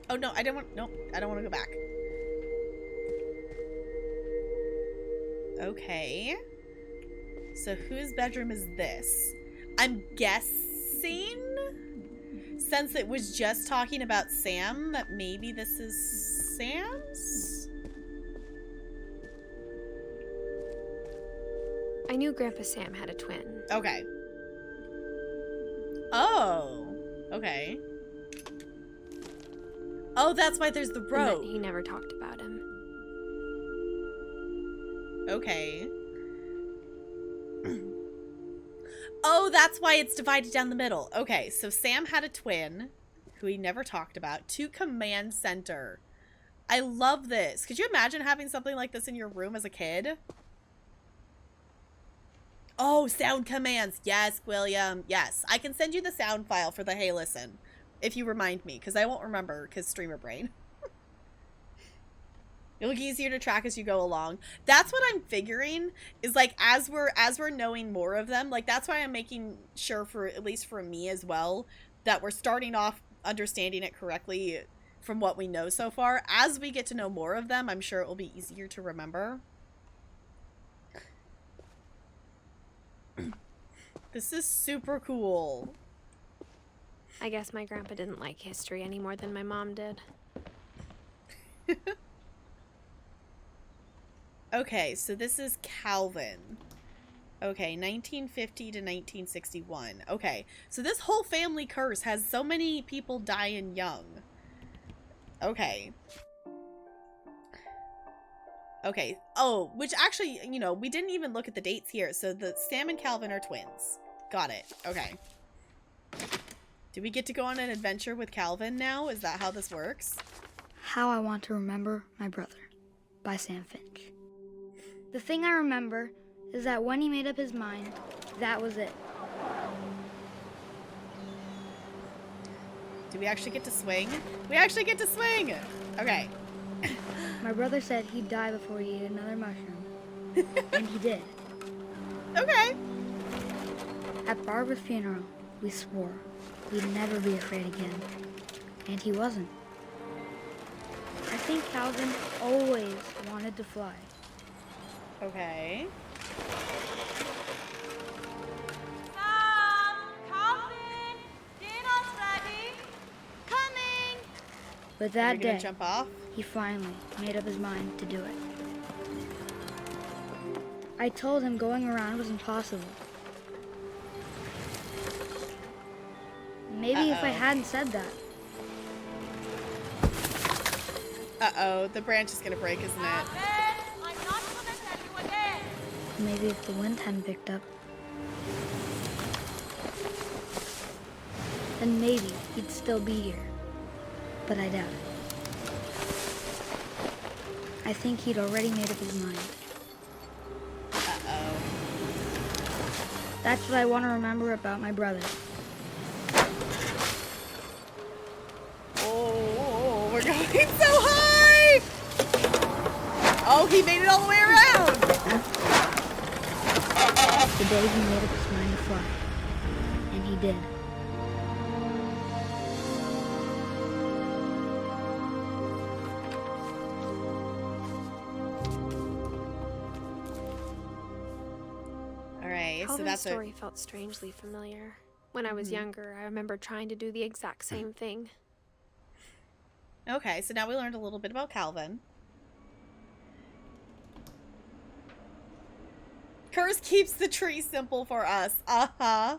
Speaker 1: Oh, no, I don't want, nope, I don't want to go back. Okay. So whose bedroom is this? I'm guessing, since it was just talking about Sam, that maybe this is Sam's?
Speaker 2: I knew Grandpa Sam had a twin.
Speaker 1: Okay. Oh. Okay. Oh, that's why there's the
Speaker 2: And
Speaker 1: road.
Speaker 2: that he never talked about him.
Speaker 1: Okay. Oh, that's why it's divided down the middle. Okay, so Sam had a twin who he never talked about. To command center. I love this. Could you imagine having something like this in your room as a kid? Oh, sound commands. Yes, William. Yes. I can send you the sound file for the Hey Listen. If you remind me, because I won't remember, because streamer brain. It'll be easier to track as you go along. That's what I'm figuring, is like as we're knowing more of them, like that's why I'm making sure, for at least for me as well, that we're starting off understanding it correctly from what we know so far. As we get to know more of them, I'm sure it will be easier to remember. This is super cool.
Speaker 2: I guess my grandpa didn't like history any more than my mom did.
Speaker 1: Okay, so this is Calvin. Okay, 1950 to 1961. Okay, so this whole family curse has so many people dying young. Okay. Okay. Oh, which actually, you know, we didn't even look at the dates here. So the Sam and Calvin are twins. Got it. Okay. Do we get to go on an adventure with Calvin now? Is that how this works?
Speaker 5: How I Want to Remember My Brother by Sam Finch. The thing I remember is that when he made up his mind, that was it.
Speaker 1: Do we actually get to swing? We actually get to swing! Okay.
Speaker 5: My brother said he'd die before he ate another mushroom. And he did.
Speaker 1: Okay.
Speaker 5: At Barbara's funeral, we swore we'd never be afraid again. And he wasn't. I think Calvin always wanted to fly.
Speaker 1: Okay.
Speaker 4: Sam, Calvin, dinner's ready.
Speaker 3: Coming!
Speaker 5: But
Speaker 1: Are
Speaker 5: that
Speaker 1: we gonna
Speaker 5: day,
Speaker 1: jump off?
Speaker 5: he finally made up his mind to do it. I told him going around was impossible. Maybe if I hadn't said that.
Speaker 1: Uh-oh, the branch is gonna break, isn't it?
Speaker 4: Calvin, I'm not gonna tell you again.
Speaker 5: Maybe if the wind hadn't picked up. Then maybe he'd still be here. But I doubt it. I think he'd already made up his mind.
Speaker 1: Uh-oh.
Speaker 5: That's what I want to remember about my brother.
Speaker 1: Oh, we're going so high! Oh, he made it all the way around!
Speaker 5: The day he made up his mind to fly. And he did.
Speaker 1: All right, so
Speaker 2: Calvin's
Speaker 1: that's a...
Speaker 2: story felt strangely familiar. When I was younger, I remember trying to do the exact same thing.
Speaker 1: Okay, so now we learned a little bit about Calvin. Curse keeps the tree simple for us. Uh-huh.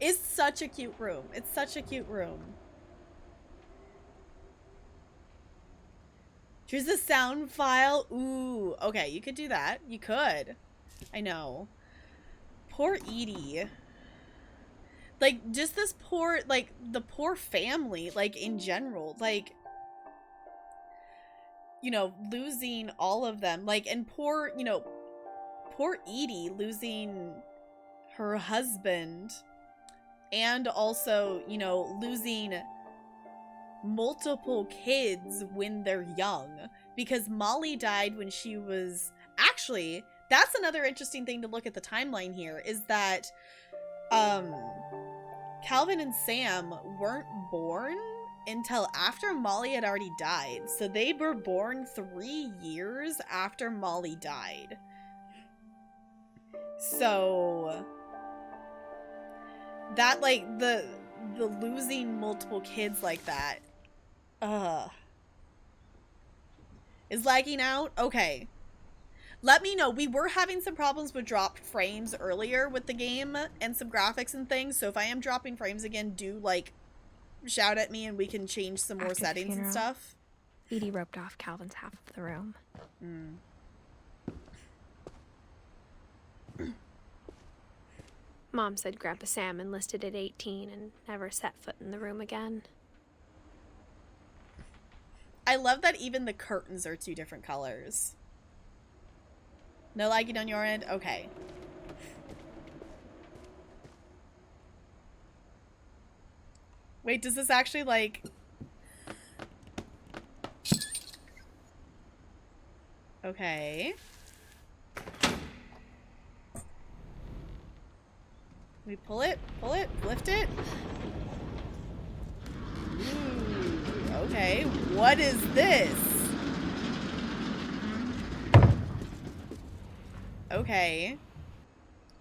Speaker 1: It's such a cute room. It's such a cute room. Here's the sound file. Ooh, okay, you could do that. You could. I know. Poor Edie. Like, just this poor, like, the poor family, like, in general. Like, you know, losing all of them. Like, and poor, you know, poor Edie losing her husband and also, you know, losing multiple kids when they're young, because Molly died when she was, actually, that's another interesting thing to look at the timeline here, is that Calvin and Sam weren't born until after Molly had already died. So they were born 3 years after Molly died. So that, like, the losing multiple kids like that is lagging out. Okay, let me know. We were having some problems with dropped frames earlier with the game and some graphics and things, so if I am dropping frames again, do, like, shout at me and we can change some more
Speaker 2: After the
Speaker 1: settings and
Speaker 2: funeral,
Speaker 1: stuff.
Speaker 2: Edie roped off Calvin's half of the room. Mom said Grandpa Sam enlisted at 18 and never set foot in the room again.
Speaker 1: I love that even the curtains are 2 different colors. No lagging on your end? Okay. Wait, does this actually, like... Okay. We pull it, lift it. Ooh, okay. What is this? Okay.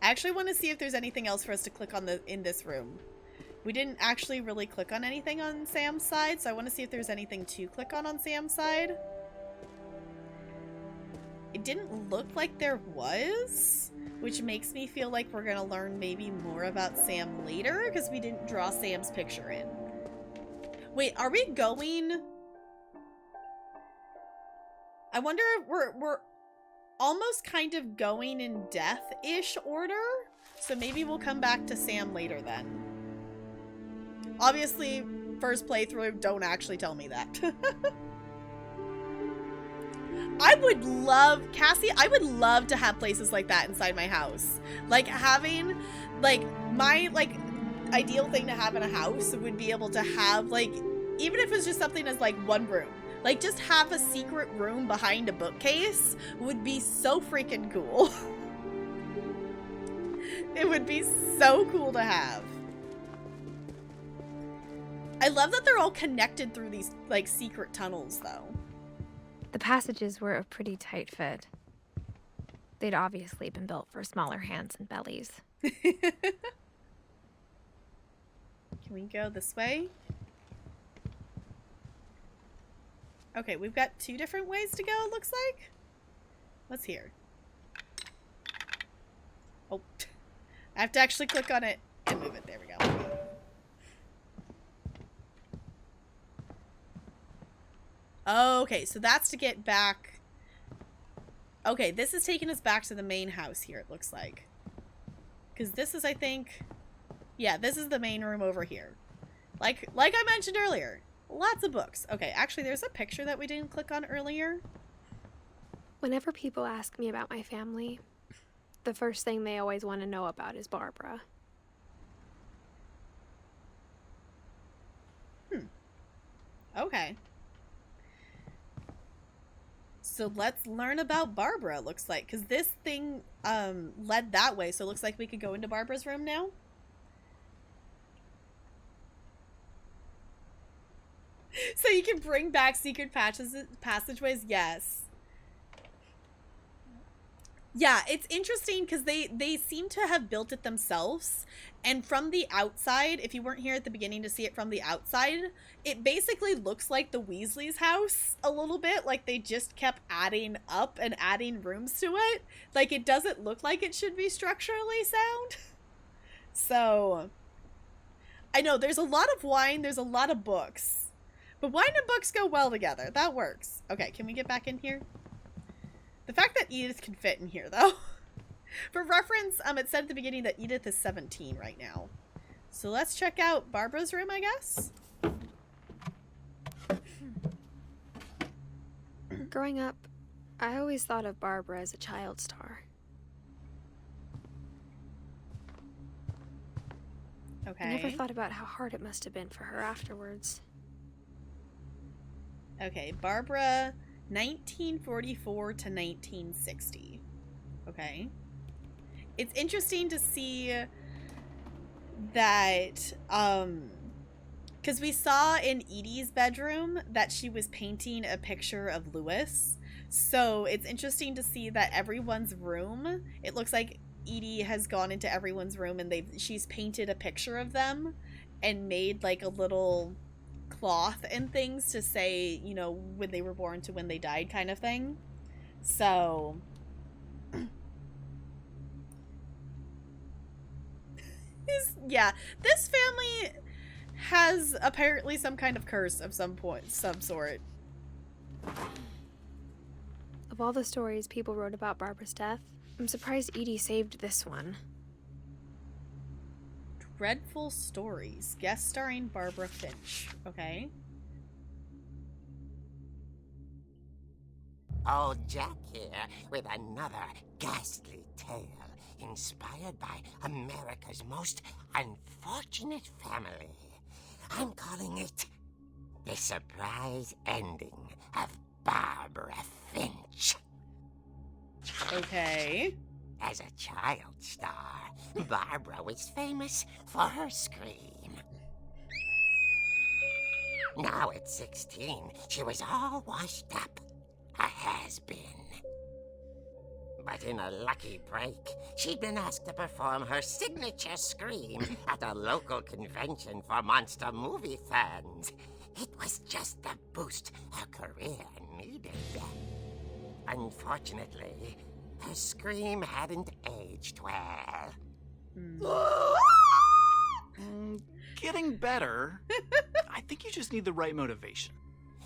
Speaker 1: I actually want to see if there's anything else for us to click on in this room. We didn't actually really click on anything on Sam's side, so I want to see if there's anything to click on Sam's side. It didn't look like there was, which makes me feel like we're gonna learn maybe more about Sam later, because we didn't draw Sam's picture in. Wait, are we going... I wonder if we're almost kind of going in death-ish order, so maybe we'll come back to Sam later then. Obviously, first playthrough, don't actually tell me that. I would love, Cassie, I would love to have places like that inside my house. Like, having, like, my, like, ideal thing to have in a house would be able to have, like, even if it's just something as, like, one room. Like, just have a secret room behind a bookcase would be so freaking cool. It would be so cool to have. I love that they're all connected through these, like, secret tunnels, though.
Speaker 2: The passages were a pretty tight fit. They'd obviously been built for smaller hands and bellies.
Speaker 1: Can we go this way? Okay, we've got 2 different ways to go, it looks like. What's here? Oh, I have to actually click on it and move it. There we go. Okay, so that's to get back. Okay, this is taking us back to the main house here, it looks like. Because this is, I think... Yeah, this is the main room over here. Like I mentioned earlier, lots of books. Okay, actually, there's a picture that we didn't click on earlier.
Speaker 2: Whenever people ask me about my family, the first thing they always want to know about is Barbara.
Speaker 1: Okay. So let's learn about Barbara, it looks like. Because this thing led that way, so it looks like we could go into Barbara's room now. So you can bring back secret passageways? Yes. Yeah, it's interesting because they seem to have built it themselves. And from the outside, if you weren't here at the beginning to see it from the outside, it basically looks like the Weasley's house a little bit. Like they just kept adding up and adding rooms to it. Like it doesn't look like it should be structurally sound. So, I know there's a lot of wine, there's a lot of books. But wine and books go well together. That works. Okay, can we get back in here? The fact that Edith can fit in here, though. For reference, it said at the beginning that Edith is 17 right now. So let's check out Barbara's room, I guess.
Speaker 2: Growing up, I always thought of Barbara as a child star.
Speaker 1: Okay.
Speaker 2: I never thought about how hard it must have been for her afterwards.
Speaker 1: Okay, Barbara, 1944 to 1960. Okay. It's interesting to see that, because we saw in Edie's bedroom that she was painting a picture of Lewis. So it's interesting to see that everyone's room, it looks like Edie has gone into everyone's room and she's painted a picture of them and made like a little cloth and things to say, you know, when they were born to when they died kind of thing. So this family has apparently some kind of curse of some sort.
Speaker 2: Of all the stories people wrote about Barbara's death, I'm surprised Edie saved this one.
Speaker 1: Dreadful Stories, guest starring Barbara Finch. Okay.
Speaker 6: Old Jack here with another ghastly tale inspired by America's most unfortunate family. I'm calling it The Surprise Ending of Barbara Finch.
Speaker 1: Okay.
Speaker 6: As a child star, Barbara was famous for her scream. Now at 16, she was all washed up. A has-been. But in a lucky break, she'd been asked to perform her signature scream at a local convention for monster movie fans. It was just the boost her career needed. Unfortunately, her scream hadn't aged well.
Speaker 7: Getting better. I think you just need the right motivation.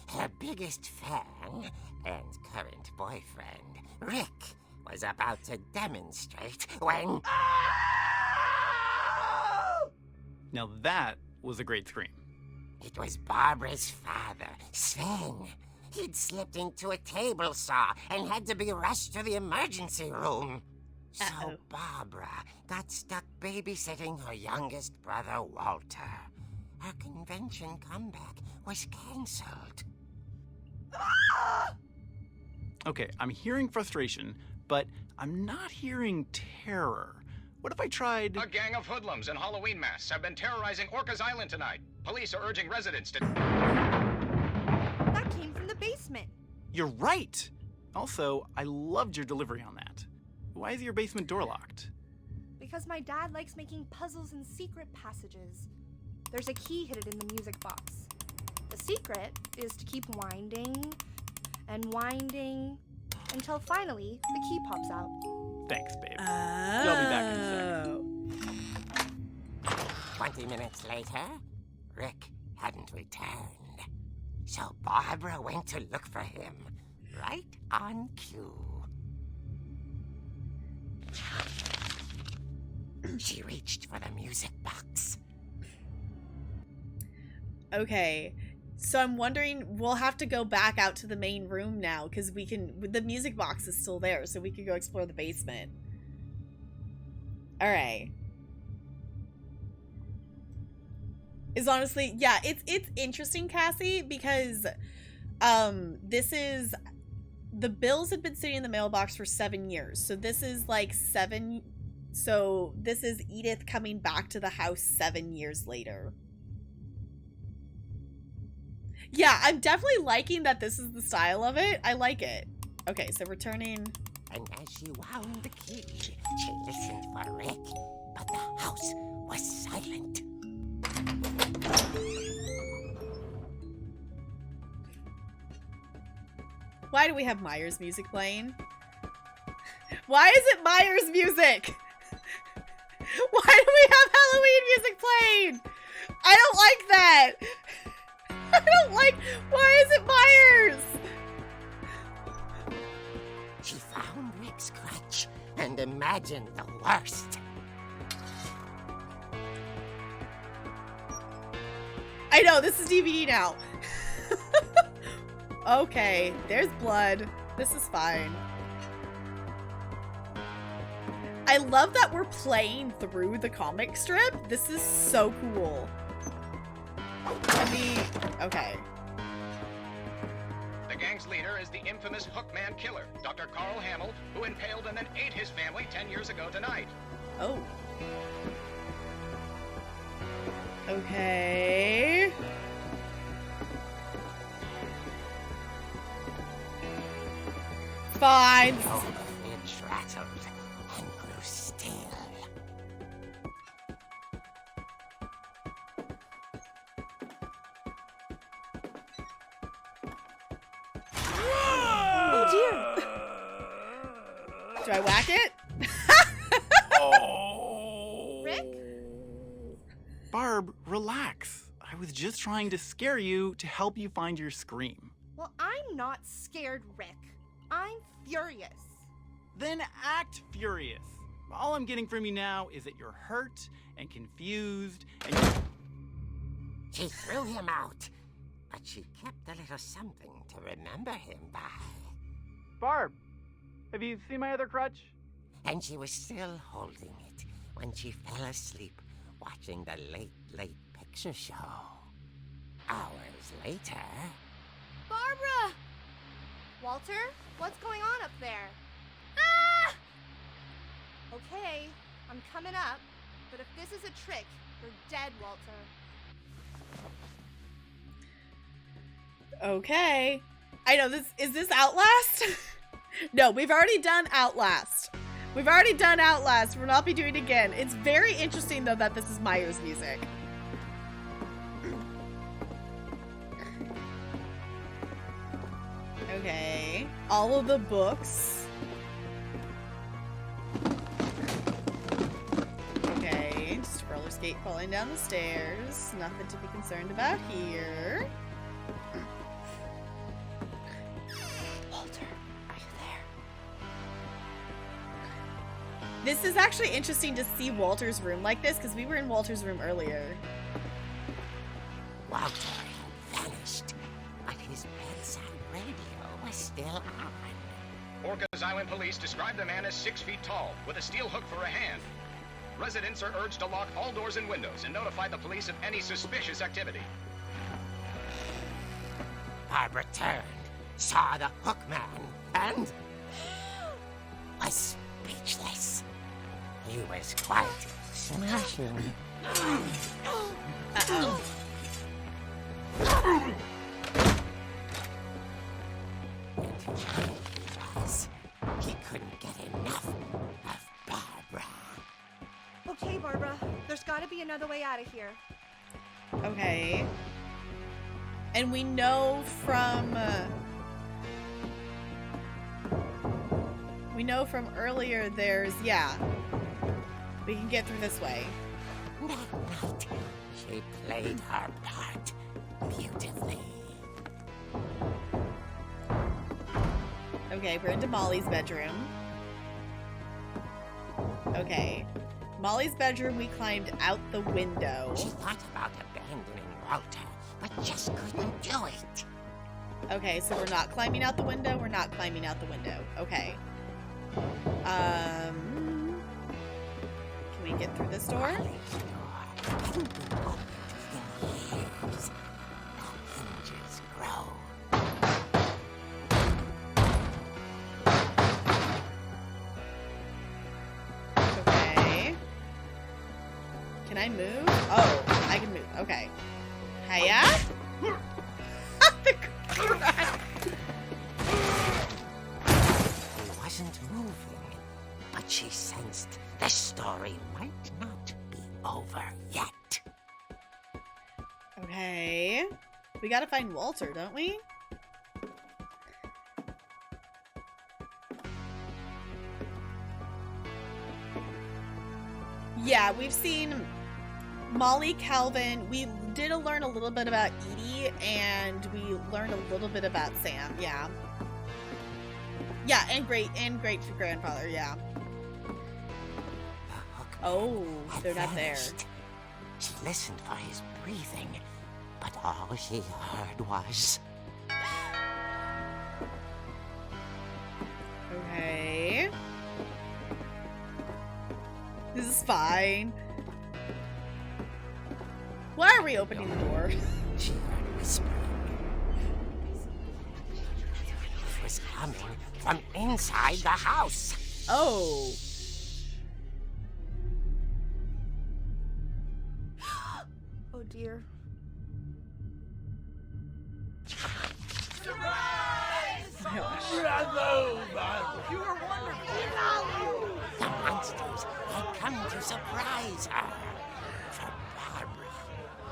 Speaker 6: Her biggest fan and current boyfriend, Rick, was about to demonstrate when...
Speaker 7: Now that was a great scream.
Speaker 6: It was Barbara's father, Sven. He'd slipped into a table saw and had to be rushed to the emergency room. So Barbara got stuck babysitting her youngest brother, Walter. Her convention comeback was cancelled.
Speaker 7: Okay, I'm hearing frustration, but I'm not hearing terror. What if I tried...
Speaker 8: A gang of hoodlums in Halloween masks have been terrorizing Orcas Island tonight. Police are urging residents to...
Speaker 9: That came from the basement.
Speaker 7: You're right! Also, I loved your delivery on that. Why is your basement door locked?
Speaker 9: Because my dad likes making puzzles and secret passages. There's a key hidden in the music box. The secret is to keep winding and winding until finally the key pops out.
Speaker 7: Thanks, babe. I'll be back in a sec.
Speaker 6: 20 minutes later, Rick hadn't returned. So Barbara went to look for him, right on cue. She reached for the music box.
Speaker 1: Okay. So I'm wondering, we'll have to go back out to the main room now, because the music box is still there, so we can go explore the basement. Alright. Is honestly, yeah, it's interesting, Cassie, because, the bills had been sitting in the mailbox for 7 years, so this is like this is Edith coming back to the house 7 years later. Yeah, I'm definitely liking that this is the style of it. I like it. Okay, so returning.
Speaker 6: And as she wound the key, she listened for Rick, but the house was silent.
Speaker 1: Why do we have Myers music playing? Why is it Myers music? Why do we have Halloween music playing? I don't like that. I don't like... Why is it Myers?
Speaker 6: She found Rick's crutch and imagined the worst.
Speaker 1: I know, this is DVD now. Okay, there's blood. This is fine. I love that we're playing through the comic strip. This is so cool. Okay.
Speaker 8: The gang's leader is the infamous Hookman killer, Dr. Carl Hamill, who impaled and then ate his family 10 years ago tonight.
Speaker 1: Oh. Okay. Fine.
Speaker 6: Oh, Finch rattled and grew still.
Speaker 1: Oh dear. Do I whack it?
Speaker 9: Rick?
Speaker 7: Barb, relax. I was just trying to scare you to help you find your scream.
Speaker 9: Well, I'm not scared, Rick. I'm furious.
Speaker 7: Then act furious. All I'm getting from you now is that you're hurt and confused and
Speaker 6: She threw him out, but she kept a little something to remember him by.
Speaker 7: Barb, have you seen my other crutch?
Speaker 6: And she was still holding it when she fell asleep watching the late picture show. Hours later...
Speaker 9: Barbara! Walter, what's going on up there? Ah! Okay, I'm coming up, but if this is a trick, you're dead, Walter.
Speaker 1: Okay. I know this. Is this Outlast? No, we've already done Outlast. We've already done Outlast. We'll not be doing it again. It's very interesting, though, that this is Myers music. Okay. All of the books. Okay. Just a roller skate falling down the stairs. Nothing to be concerned about here.
Speaker 2: Walter, are you there?
Speaker 1: This is actually interesting to see Walter's room like this, because we were in Walter's room earlier.
Speaker 6: Walter had vanished, but his bedside radio was still on.
Speaker 8: Orcas Island police describe the man as 6 feet tall, with a steel hook for a hand. Residents are urged to lock all doors and windows and notify the police of any suspicious activity.
Speaker 6: Barbara turned, saw the Hookman, and was speechless. He was quite smashing.
Speaker 1: Uh-oh.
Speaker 6: He couldn't get enough of Barbara.
Speaker 9: Okay, Barbara, there's gotta be another way out of here.
Speaker 1: Okay. And we know from earlier there's, yeah. We can get through this way.
Speaker 6: That night, she played her part beautifully.
Speaker 1: Okay, we're into Molly's bedroom. Okay. Molly's bedroom, we climbed out the window.
Speaker 6: She thought about abandoning Walter, but just couldn't do it.
Speaker 1: Okay, so we're not climbing out the window. We're not climbing out the window. Okay. Can we get through this door?
Speaker 6: Hinges grow.
Speaker 1: Okay. Can I move? Oh, I can move. Okay. Hiya? The crack.
Speaker 6: He wasn't moving, but she sensed the story might not be over yet.
Speaker 1: Okay. We gotta find Walter, don't we? Yeah, we've seen Molly, Calvin. We did learn a little bit about Edie, and we learned a little bit about Sam. Yeah. Yeah, and great grandfather. Yeah. Oh, they're not there.
Speaker 6: She listened for his breathing, but all she heard was...
Speaker 1: Okay. fine. Why are we opening the door?
Speaker 6: She heard whispering. It was coming from inside the house.
Speaker 1: Oh.
Speaker 9: Oh dear.
Speaker 6: The monsters had come to surprise her. For Barbara,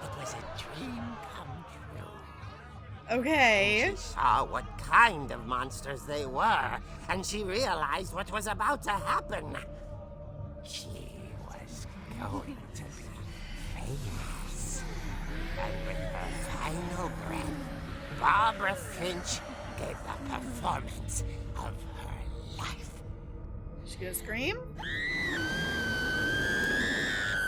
Speaker 6: it was a dream come true.
Speaker 1: Okay.
Speaker 6: She saw what kind of monsters they were, and she realized what was about to happen. She was going to be famous. And with her final breath, Barbara Finch gave the performance of her life.
Speaker 1: She gonna scream?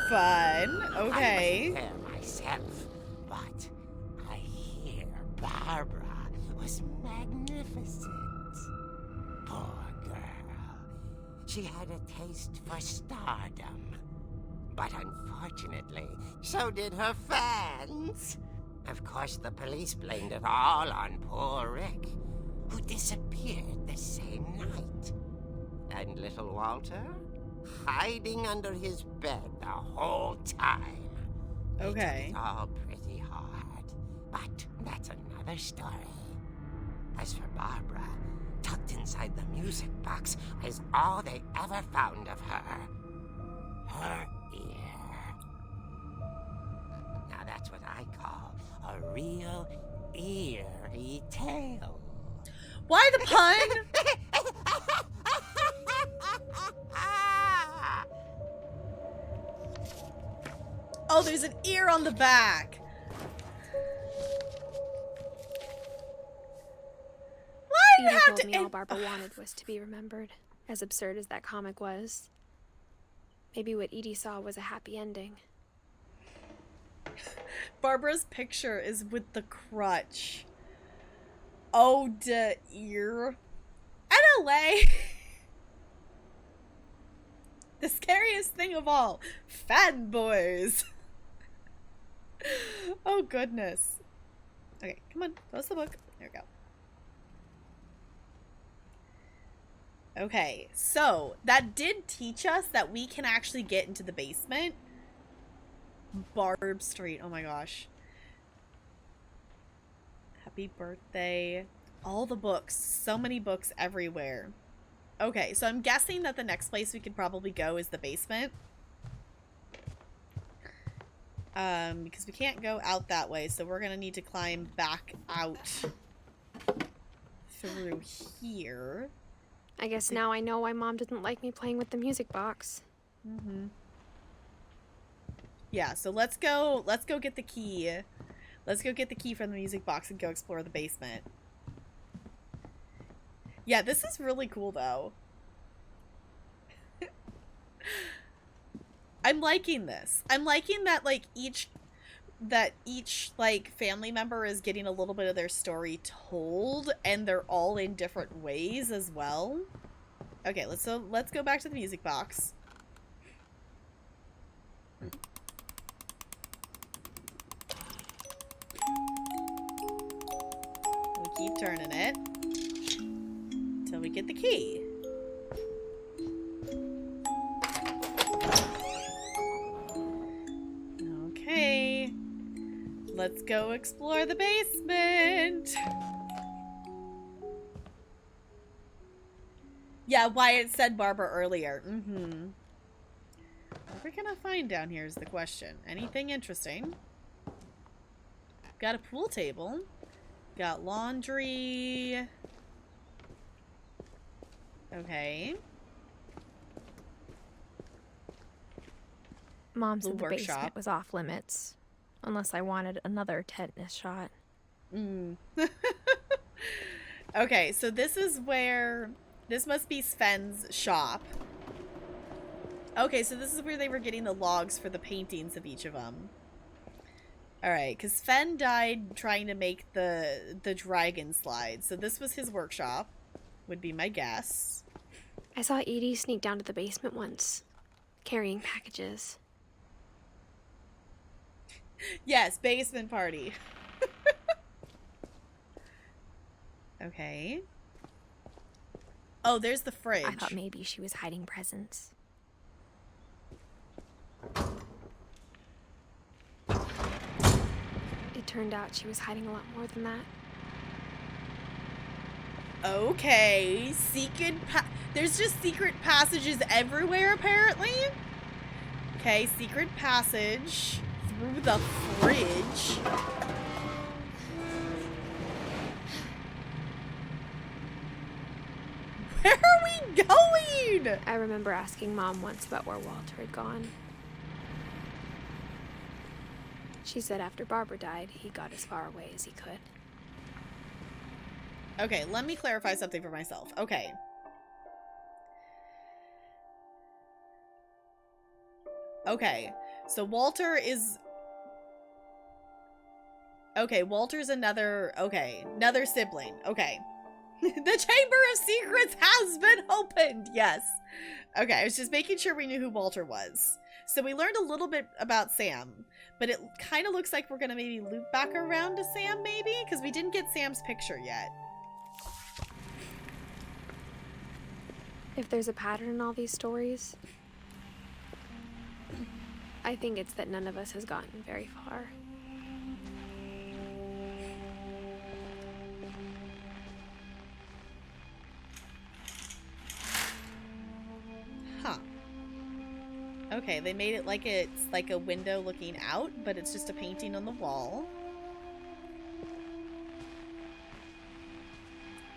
Speaker 1: Fun. Okay.
Speaker 6: I wasn't there myself, but I hear Barbara was magnificent. Poor girl. She had a taste for stardom. But unfortunately, so did her fans. Of course, the police blamed it all on poor Rick, who disappeared the same night. And little Walter, hiding under his bed the whole time.
Speaker 1: Okay.
Speaker 6: They took it all pretty hard, but that's another story. As for Barbara, tucked inside the music box is all they ever found of her. Her ear. Now that's what I call a real eerie tale.
Speaker 1: Why the pun? Oh, there's an ear on the back. Why do you
Speaker 2: Edith
Speaker 1: have
Speaker 2: told
Speaker 1: to?
Speaker 2: me all Barbara wanted was to be remembered, as absurd as that comic was. Maybe what Edie saw was a happy ending.
Speaker 1: Barbara's picture is with the crutch. Oh, the ear. NLA. The scariest thing of all. Fanboys. Oh, goodness. Okay, come on. Close the book. There we go. Okay, so that did teach us that we can actually get into the basement. Barb Street. Oh my gosh. Happy birthday. All the books. So many books everywhere. Okay, so I'm guessing that the next place we could probably go is the basement. Because we can't go out that way, so we're gonna need to climb back out through here.
Speaker 2: I guess now I know why Mom didn't like me playing with the music box.
Speaker 1: Mm-hmm. Yeah, so let's go get the key. Let's go get the key from the music box and go explore the basement. Yeah, this is really cool though. I'm liking this. I'm liking that like each like family member is getting a little bit of their story told, and they're all in different ways as well. Okay, let's go back to the music box. We keep turning it until we get the key. Okay, let's go explore the basement. Yeah, Wyatt said Barbara earlier. Mm-hmm. What are we gonna find down here is the question. Anything interesting? Got a pool table. Got laundry. Okay.
Speaker 2: Mom said
Speaker 1: The
Speaker 2: the
Speaker 1: workshop.
Speaker 2: basement was off limits, unless I wanted another tetanus shot.
Speaker 1: Mm. Okay, so this is where... This must be Sven's shop. Okay, so this is where they were getting the logs for the paintings of each of them. Alright, because Sven died trying to make the dragon slide. So this was his workshop, would be my guess.
Speaker 2: I saw Edie sneak down to the basement once. carrying packages.
Speaker 1: Yes, basement party. Okay. Oh, there's the fridge.
Speaker 2: I thought maybe she was hiding presents. It turned out she was hiding a lot more than that.
Speaker 1: Okay, there's just secret passages everywhere, apparently. Okay, secret passage through the fridge. Where are we going?
Speaker 2: I remember asking Mom once about where Walter had gone. She said after Barbara died, he got as far away as he could.
Speaker 1: Okay, let me clarify something for myself. Okay. Okay, so Walter is... Okay, Walter's another sibling. Okay. The Chamber of Secrets has been opened! Yes. Okay, I was just making sure we knew who Walter was. So we learned a little bit about Sam, but it kind of looks like we're going to maybe loop back around to Sam, maybe? Because we didn't get Sam's picture yet.
Speaker 2: If there's a pattern in all these stories, I think it's that none of us has gotten very far.
Speaker 1: Huh. Okay, they made it like it's like a window looking out, but it's just a painting on the wall.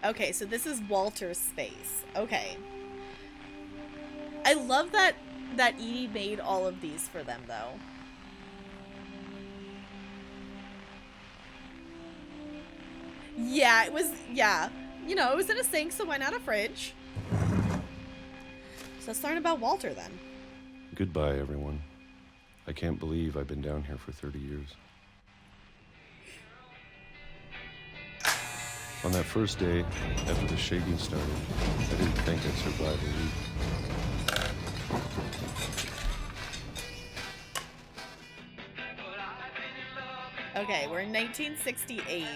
Speaker 1: Okay, so this is Walter's space. Okay. I love that Edie made all of these for them, though. Yeah, it was, yeah. You know, it was in a sink, so why not a fridge? So let's learn about Walter, then.
Speaker 10: Goodbye, everyone. I can't believe I've been down here for 30 years. On that first day, after the shaking started, I didn't think I'd survive a week.
Speaker 1: Okay, we're in 1968.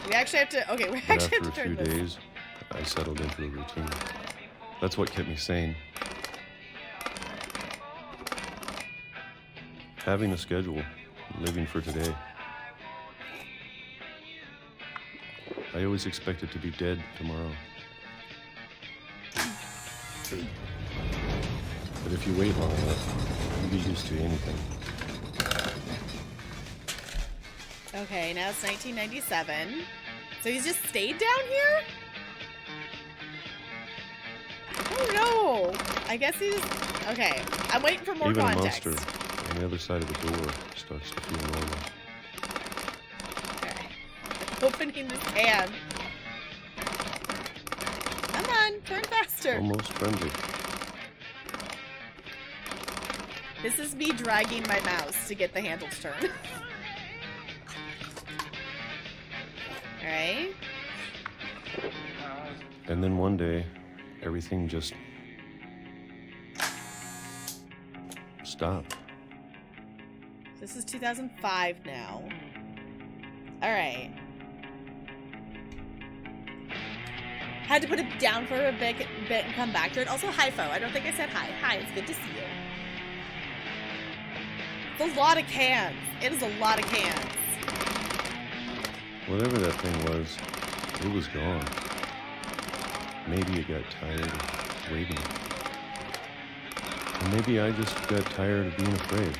Speaker 1: We actually have to, okay, we actually have to turn this.
Speaker 10: After a few days, I settled into a routine. That's what kept me sane. Having a schedule, living for today. I always expected to be dead tomorrow. But if you wait long enough, you get used to anything.
Speaker 1: Okay, now it's 1997. So he's just stayed down here? Oh no! I guess he's... Okay, I'm waiting for more context.
Speaker 10: Even a monster on the other side of the door starts to feel normal.
Speaker 1: Okay. Opening this can. Come on, turn faster.
Speaker 10: Almost friendly.
Speaker 1: This is me dragging my mouse to get the handle to turn. Alright.
Speaker 10: And then one day, everything just stopped.
Speaker 1: This is 2005 now. Alright. Had to put it down for a bit and come back to it. Also, hi, Fo. I don't think I said hi. Hi, it's good to see you. It's a lot of cans. It is a lot of cans.
Speaker 10: Whatever that thing was, it was gone. Maybe it got tired of waiting. Or maybe I just got tired of being afraid.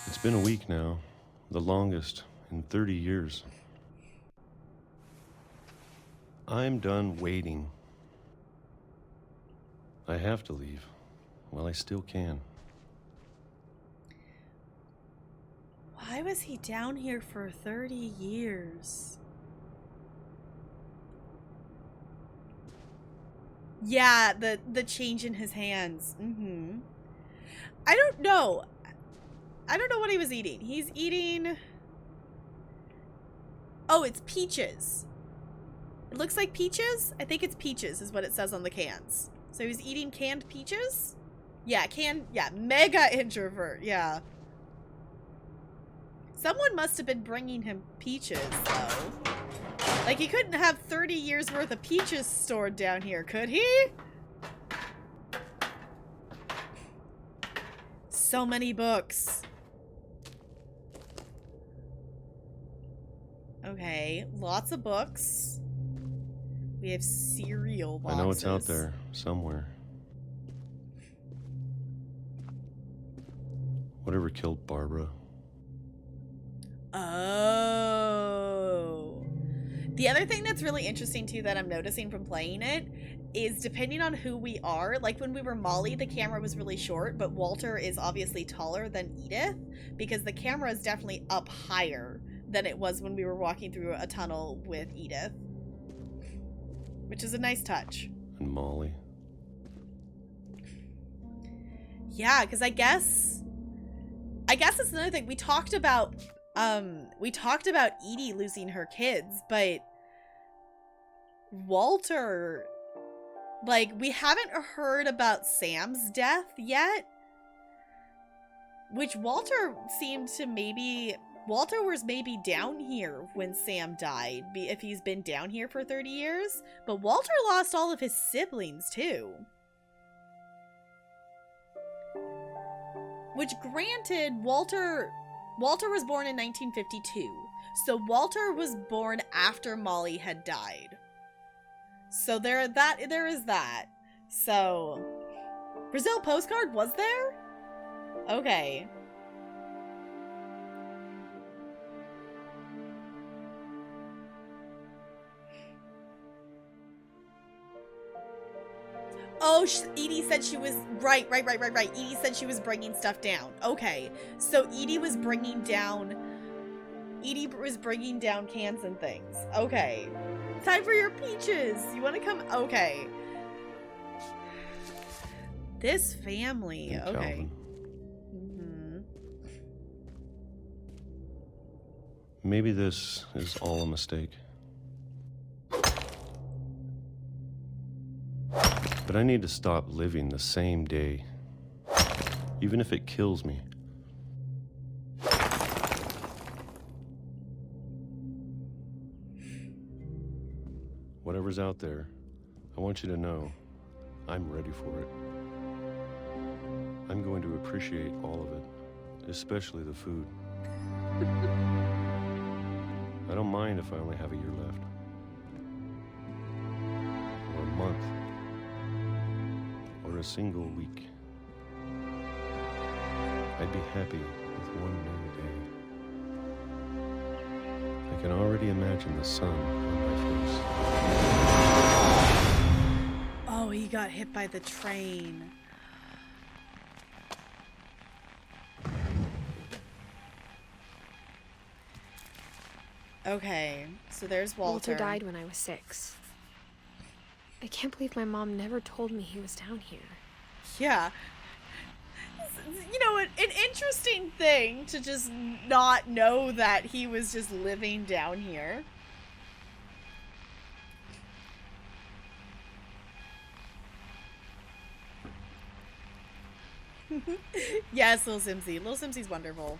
Speaker 10: It's been a week now, the longest in 30 years. I'm done waiting. I have to leave while I still can.
Speaker 1: Why was he down here for 30 years? Yeah, the change in his hands. I don't know. I don't know what he was eating. He's eating... Oh, it's peaches. It looks like peaches. I think it's peaches is what it says on the cans. So he's eating canned peaches? Yeah, mega introvert, yeah. Someone must have been bringing him peaches, though. Like, he couldn't have 30 years worth of peaches stored down here, could he? So many books. Okay, lots of books. We have cereal boxes.
Speaker 10: I know it's out there somewhere. Whatever killed Barbara.
Speaker 1: Oh. The other thing that's really interesting too that I'm noticing from playing it is depending on who we are, like when we were Molly, the camera was really short, but Walter is obviously taller than Edith because the camera is definitely up higher than it was when we were walking through a tunnel with Edith. Which is a nice touch.
Speaker 10: And Molly.
Speaker 1: Yeah, because I guess that's another thing. We talked about Edie losing her kids, but Walter, like, we haven't heard about Sam's death yet. Which Walter was maybe down here when Sam died, if he's been down here for 30 years. But Walter lost all of his siblings, too. Which, granted, Walter was born in 1952. So Walter was born after Molly had died. So there is that. So, Brazil postcard was there? Okay. Oh, Edie said she was... Right. Edie said she was bringing stuff down. Okay. So Edie was bringing down cans and things. Okay. Time for your peaches. You want to come? Okay. This family. Okay.
Speaker 10: Maybe this is all a mistake. But I need to stop living the same day, even if it kills me. Whatever's out there, I want you to know I'm ready for it. I'm going to appreciate all of it, especially the food. I don't mind if I only have a year left. Or a month. Or a single week. I'd be happy with one new day. I can already imagine the sun on my face.
Speaker 1: Oh, he got hit by the train. Okay, so there's Walter.
Speaker 2: Walter died when I was 6. I can't believe my mom never told me he was down here.
Speaker 1: Yeah. You know, an interesting thing to just not know that he was just living down here. Yes, Lil Simsy. Lil Simsy's wonderful.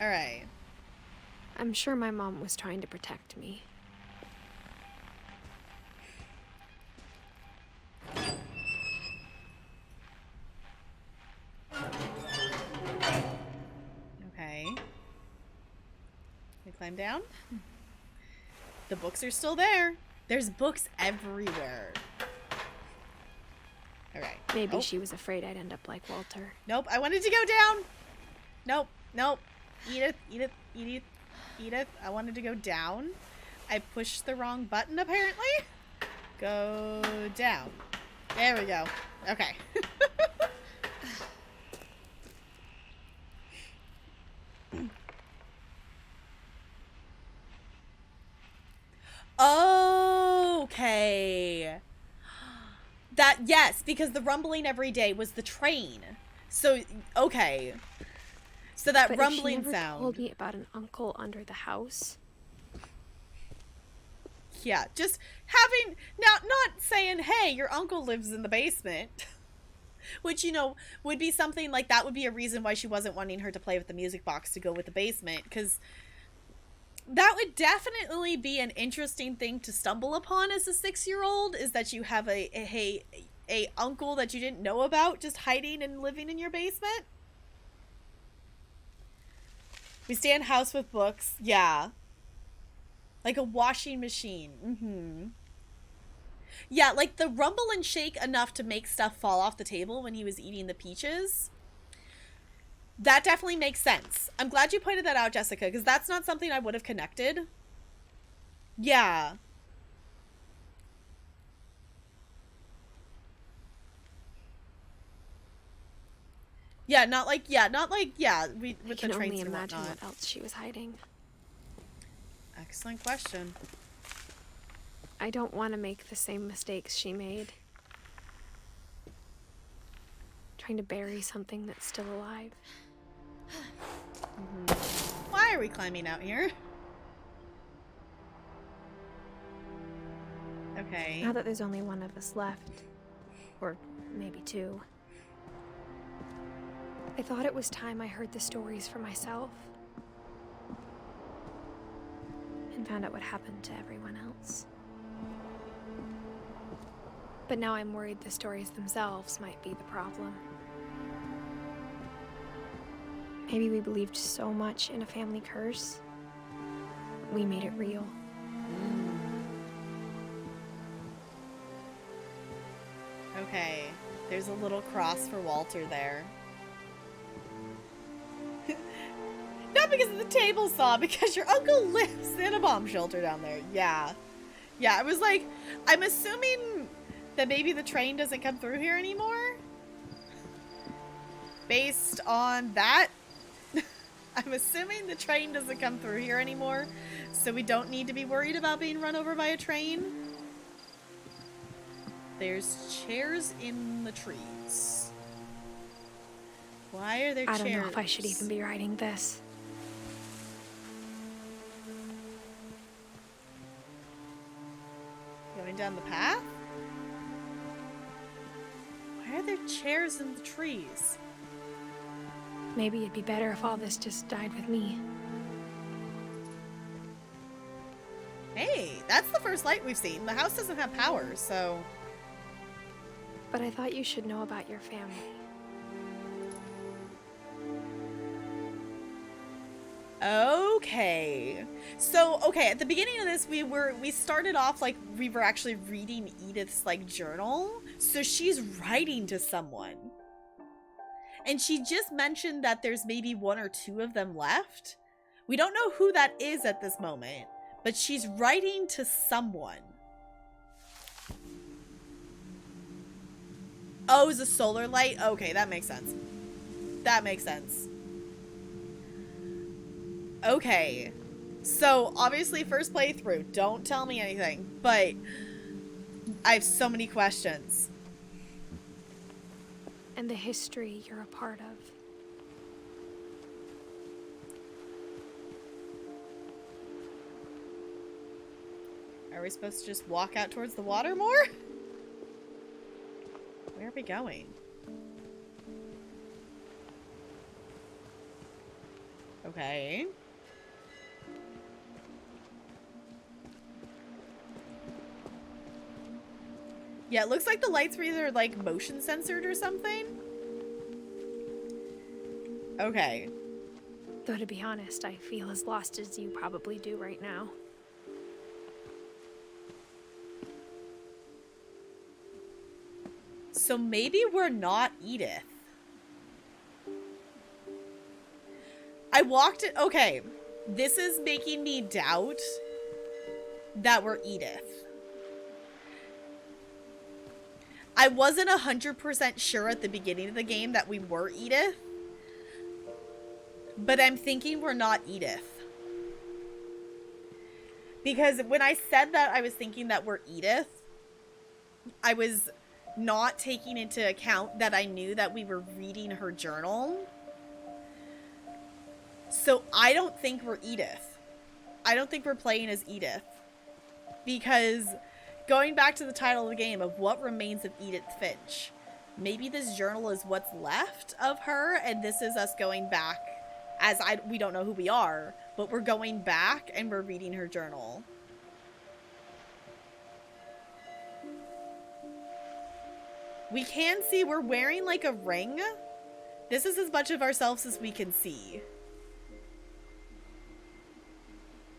Speaker 1: Alright.
Speaker 2: I'm sure my mom was trying to protect me.
Speaker 1: Okay. We climb down. The books are still there. There's books everywhere. Alright.
Speaker 2: Maybe she was afraid I'd end up like Walter.
Speaker 1: Nope, I wanted to go down. Nope. Edith, I wanted to go down. I pushed the wrong button, apparently. Go down. There we go. Okay. Oh! Yes, because the rumbling every day was the train. So, okay. So that
Speaker 2: but
Speaker 1: rumbling
Speaker 2: if she never
Speaker 1: sound.
Speaker 2: told me about an uncle under the house.
Speaker 1: Yeah, just having, now, not saying, hey, your uncle lives in the basement. Which, you know, would be something like that would be a reason why she wasn't wanting her to play with the music box to go with the basement. Because that would definitely be an interesting thing to stumble upon as a 6-year-old, is that you have a uncle that you didn't know about just hiding and living in your basement. We stay in house with books. Yeah. Like a washing machine. Mm-hmm. Yeah, like the rumble and shake enough to make stuff fall off the table when he was eating the peaches. That definitely makes sense. I'm glad you pointed that out, Jessica, because that's not something I would have connected. Yeah. Yeah, not like, with the trains and whatnot.
Speaker 2: I can only imagine what else she was hiding.
Speaker 1: Excellent question.
Speaker 2: I don't want to make the same mistakes she made. Trying to bury something that's still alive.
Speaker 1: Mm-hmm. Why are we climbing out here? Okay.
Speaker 2: Now that there's only one of us left, or maybe two, I thought it was time I heard the stories for myself and found out what happened to everyone else. But now I'm worried the stories themselves might be the problem. Maybe we believed so much in a family curse, we made it real.
Speaker 1: Okay, there's a little cross for Walter there. Not because of the table saw, because your uncle lives in a bomb shelter down there. Yeah. Yeah, I was like, I'm assuming that maybe the train doesn't come through here anymore? Based on that, I'm assuming the train doesn't come through here anymore, so we don't need to be worried about being run over by a train. There's chairs in the trees. Why are there chairs?
Speaker 2: I don't know if I should even be writing this.
Speaker 1: Going down the path? Why are there chairs in the trees?
Speaker 2: Maybe it'd be better if all this just died with me.
Speaker 1: Hey, that's the first light we've seen. The house doesn't have power, so...
Speaker 2: But I thought you should know about your family.
Speaker 1: Okay. So, okay, at the beginning of this, we started off like we were actually reading Edith's like journal. So she's writing to someone. And she just mentioned that there's maybe 1 or 2 of them left. We don't know who that is at this moment, but she's writing to someone. Oh, it's a solar light? Okay, that makes sense. That makes sense. Okay. So, obviously, first playthrough. Don't tell me anything. But I have so many questions.
Speaker 2: And the history you're a part of.
Speaker 1: Are we supposed to just walk out towards the water more? Where are we going? Okay. Yeah, it looks like the lights were either like motion censored or something. Okay.
Speaker 2: Though to be honest, I feel as lost as you probably do right now.
Speaker 1: So maybe we're not Edith. I walked it. Okay. This is making me doubt that we're Edith. I wasn't 100% sure at the beginning of the game that we were Edith. But I'm thinking we're not Edith. Because when I said that I was thinking that we're Edith, I was not taking into account that I knew that we were reading her journal. So I don't think we're Edith. I don't think we're playing as Edith. Because going back to the title of the game of What Remains of Edith Finch, maybe this journal is what's left of her, and this is us going back as we don't know who we are, but we're going back and we're reading her journal. We can see we're wearing like a ring. This is as much of ourselves as we can see.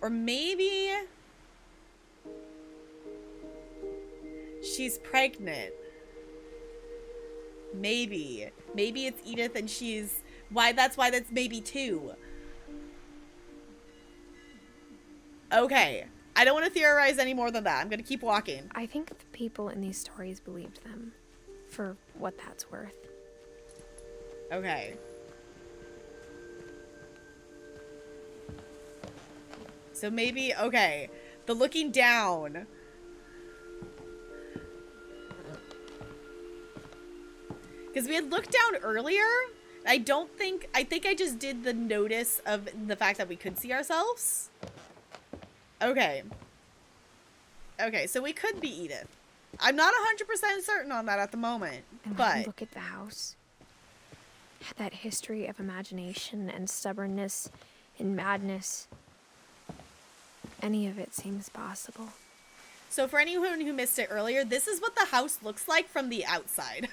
Speaker 1: Or maybe she's pregnant. Maybe it's Edith and that's why that's maybe 2. Okay. I don't want to theorize any more than that. I'm going to keep walking.
Speaker 2: I think the people in these stories believed them, for what that's worth.
Speaker 1: Okay. So maybe, okay. The looking down. Because we had looked down earlier. I think I just did the notice of the fact that we could see ourselves. Okay. Okay, so we could be Edith. I'm not 100% certain on that at the moment,
Speaker 2: And
Speaker 1: but...
Speaker 2: when you look at the house, had that history of imagination and stubbornness and madness. Any of it seems possible.
Speaker 1: So for anyone who missed it earlier, this is what the house looks like from the outside.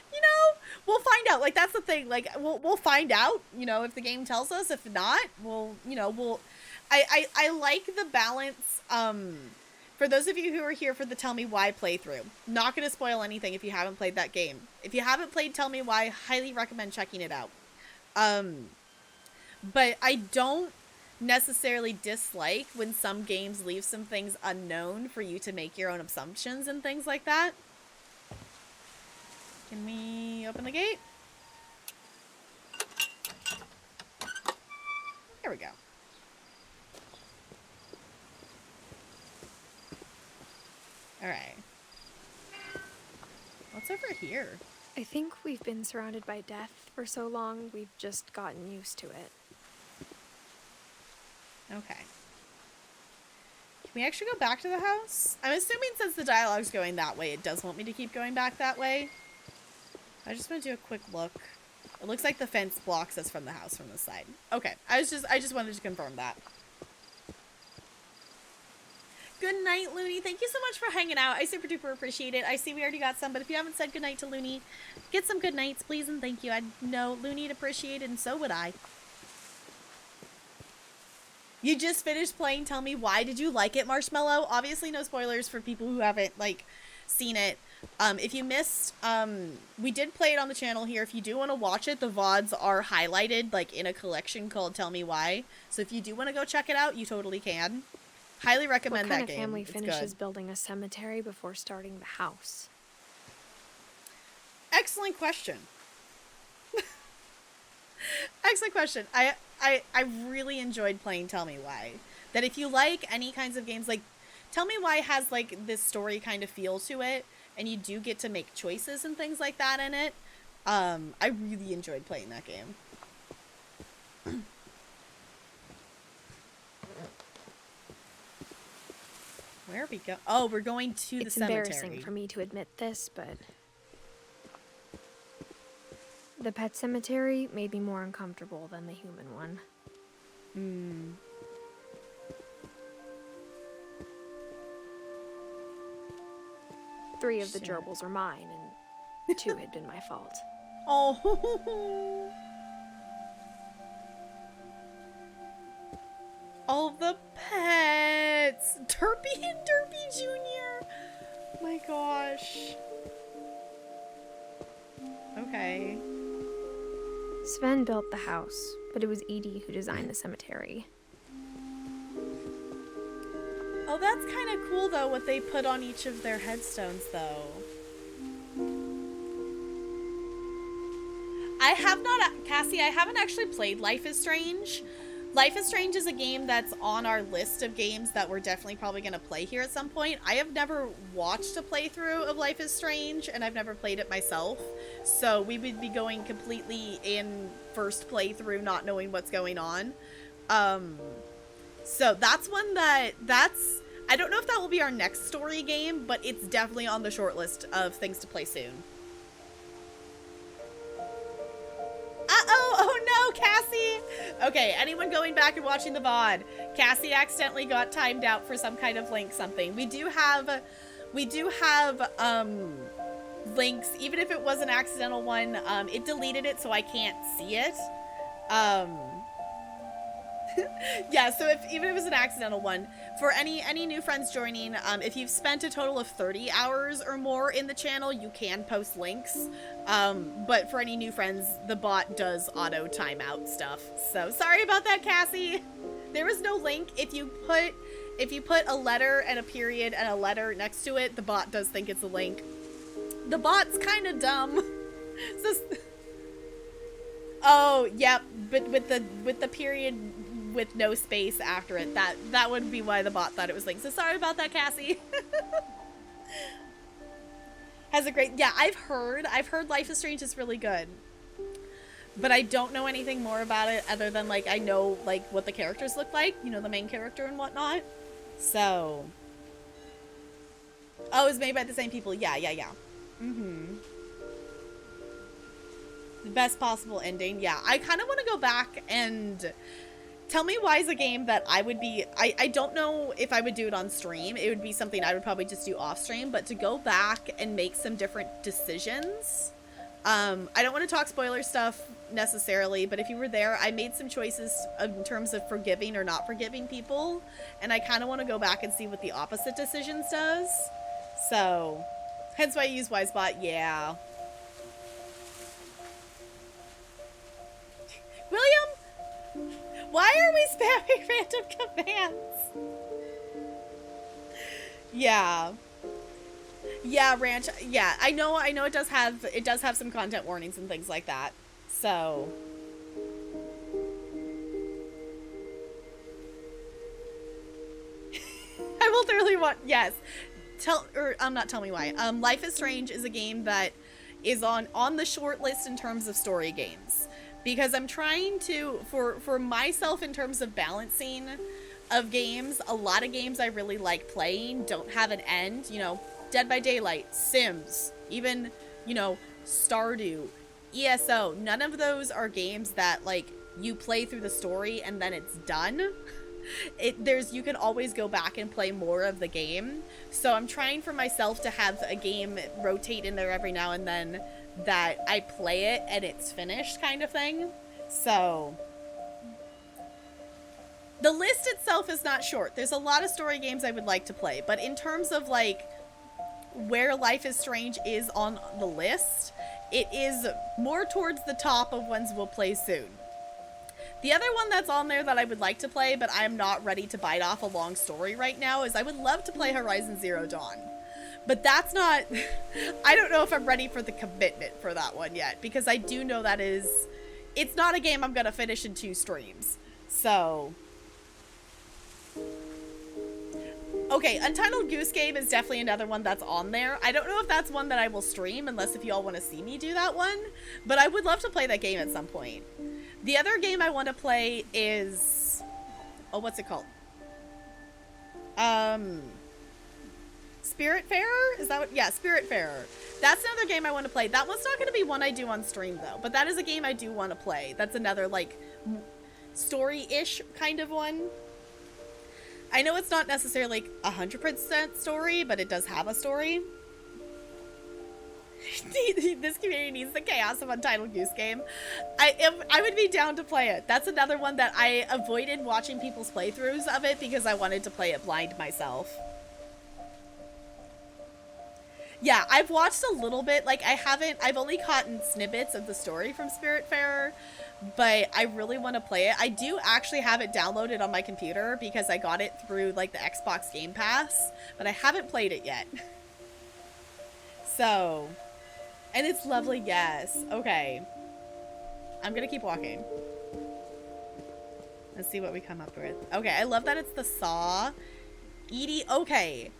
Speaker 1: You know, we'll find out. Like, that's the thing. Like, we'll find out, you know, if the game tells us. If not, I like the balance. For those of you who are here for the Tell Me Why playthrough, not going to spoil anything if you haven't played that game. If you haven't played Tell Me Why, highly recommend checking it out. But I don't necessarily dislike when some games leave some things unknown for you to make your own assumptions and things like that. Can we open the gate? There we go. Alright. What's over here?
Speaker 2: I think we've been surrounded by death for so long, we've just gotten used to it.
Speaker 1: Okay. Can we actually go back to the house? I'm assuming since the dialogue's going that way, it does want me to keep going back that way. I just want to do a quick look. It looks like the fence blocks us from the house from the side. Okay. I just wanted to confirm that. Good night, Looney. Thank you so much for hanging out. I super duper appreciate it. I see we already got some, but if you haven't said goodnight to Looney, get some good nights, please, and thank you. I know Looney'd appreciate it, and so would I. You just finished playing Tell Me Why. Did you like it, Marshmallow? Obviously, no spoilers for people who haven't, like, seen it. If you missed, we did play it on the channel here. If you do want to watch it, the VODs are highlighted, like, in a collection called Tell Me Why. So if you do want to go check it out, you totally can. Highly recommend that game.
Speaker 2: What kind of family
Speaker 1: it's
Speaker 2: finishes
Speaker 1: good.
Speaker 2: building a cemetery before starting the house?
Speaker 1: Excellent question. Excellent question. I really enjoyed playing Tell Me Why. That if you like any kinds of games, like, Tell Me Why has, like, this story kind of feel to it, and you do get to make choices and things like that in it. I really enjoyed playing that game. Where are we go? Oh, we're going to the cemetery.
Speaker 2: It's embarrassing for me to admit this, but the pet cemetery made me more uncomfortable than the human one.
Speaker 1: Hmm.
Speaker 2: Three of the gerbils are mine, and 2 had been my fault.
Speaker 1: Oh. All the pets. Derpy and Derpy Jr. My gosh. Okay.
Speaker 2: Sven built the house, but it was Edie who designed the cemetery.
Speaker 1: Oh, that's kind of cool, though, what they put on each of their headstones, though. I have not, Cassie, I haven't actually played Life is Strange, Life is Strange is a game that's on our list of games that we're definitely probably going to play here at some point. I have never watched a playthrough of Life is Strange, and I've never played it myself. So we would be going completely in first playthrough, not knowing what's going on. So that's one I don't know if that will be our next story game, but it's definitely on the short list of things to play soon. Oh no, Cassie! Okay, anyone going back and watching the VOD, Cassie accidentally got timed out for some kind of link something. We do have links, even if it was an accidental one. It deleted it so I can't see it. Yeah, so even if it was an accidental one, for any new friends joining, if you've spent a total of 30 hours or more in the channel, you can post links. But for any new friends, the bot does auto timeout stuff. So sorry about that, Cassie. There was no link. If you put a letter and a period and a letter next to it, the bot does think it's a link. The bot's kind of dumb. So, oh, yep, but with the period with no space after it, that would be why the bot thought it was linked. So sorry about that, Cassie. Has a great, yeah, I've heard Life is Strange is really good, but I don't know anything more about it other than like I know like what the characters look like, you know, the main character and whatnot. So, oh, it was made by the same people. Yeah. Mm-hmm. The best possible ending. Yeah, I kind of want to go back and Tell Me Why is a game that I would be, I don't know if I would do it on stream. It would be something I would probably just do off stream, but to go back and make some different decisions. I don't want to talk spoiler stuff necessarily, but if you were there, I made some choices in terms of forgiving or not forgiving people, and I kind of want to go back and see what the opposite decisions does. So, hence why I use Wisebot, yeah. William? Why are we spamming random commands? Yeah. Yeah, Ranch. Yeah, I know it does have some content warnings and things like that. So I will thoroughly want, yes. Tell me why. Life is Strange is a game that is on the short list in terms of story games. Because I'm trying to, for myself in terms of balancing of games, a lot of games I really like playing don't have an end. You know, Dead by Daylight, Sims, even, you know, Stardew, ESO. None of those are games that, like, you play through the story and then it's done. You can always go back and play more of the game. So I'm trying for myself to have a game rotate in there every now and then that I play it and it's finished kind of thing. So the list itself is not short. There's a lot of story games I would like to play, but in terms of like where Life is Strange is on the list, it is more towards the top of ones we'll play soon. The other one that's on there that I would like to play, but I'm not ready to bite off a long story right now, is I would love to play Horizon Zero Dawn. But that's not, I don't know if I'm ready for the commitment for that one yet, because I do know that it's not a game I'm going to finish in 2 streams. So, okay, Untitled Goose Game is definitely another one that's on there. I don't know if that's one that I will stream, unless if y'all want to see me do that one, but I would love to play that game at some point. The other game I want to play is, oh, what's it called? Spiritfarer? Is that what? Yeah, Spiritfarer. That's another game I want to play. That one's not going to be one I do on stream, though. But that is a game I do want to play. That's another, like, story-ish kind of one. I know it's not necessarily, like, 100% story, but it does have a story. This community needs the chaos of Untitled Goose Game. I would be down to play it. That's another one that I avoided watching people's playthroughs of it because I wanted to play it blind myself. Yeah, I've watched a little bit. Like, I've only caught snippets of the story from Spiritfarer, but I really want to play it. I do actually have it downloaded on my computer because I got it through, like, the Xbox Game Pass, but I haven't played it yet. So, and it's lovely, yes. Okay. I'm gonna keep walking. Let's see what we come up with. Okay, I love that it's the saw. Edie, okay.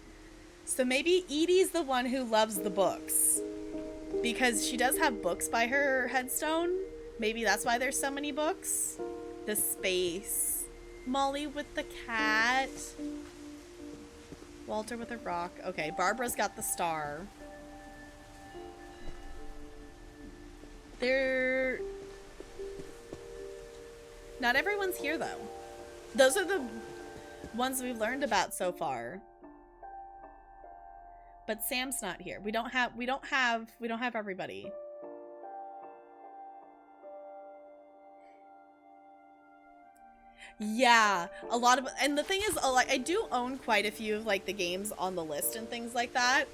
Speaker 1: So maybe Edie's the one who loves the books. Because she does have books by her headstone. Maybe that's why there's so many books. The space. Molly with the cat. Walter with a rock. Okay, Barbara's got the star. Not everyone's here though. Those are the ones we've learned about so far. But Sam's not here. We don't have everybody. Yeah, a lot of, and the thing is, like, I do own quite a few of like the games on the list and things like that.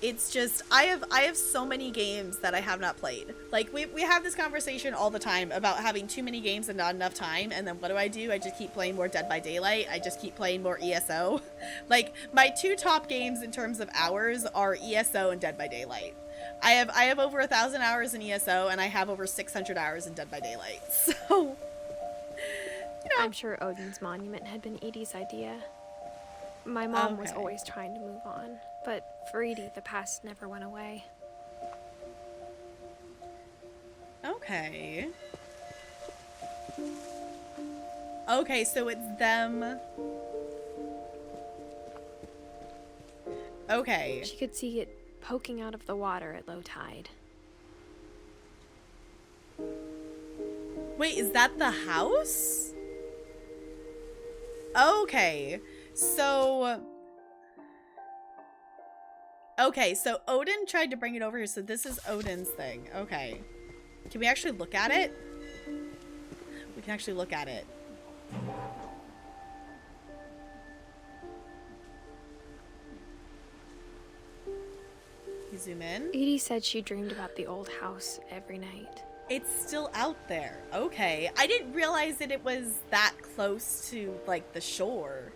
Speaker 1: It's just I have so many games that I have not played. Like we have this conversation all the time about having too many games and not enough time, and then what do? I just keep playing more Dead by Daylight. I just keep playing more ESO. Like my two top games in terms of hours are ESO and Dead by Daylight. I have over 1,000 hours in ESO and I have over 600 hours in Dead by Daylight. So
Speaker 2: I'm sure Odin's monument had been Edie's idea. My mom was always trying to move on, but for Edie, the past never went away.
Speaker 1: Okay. Okay, so it's them. Okay.
Speaker 2: She could see it poking out of the water at low tide.
Speaker 1: Wait, is that the house? Okay, so Odin tried to bring it over here, so this is Odin's thing. Okay. Can we actually look at it? We can actually look at it. You zoom in.
Speaker 2: Edie said she dreamed about the old house every night.
Speaker 1: It's still out there. Okay. I didn't realize that it was that close to, like, the shore.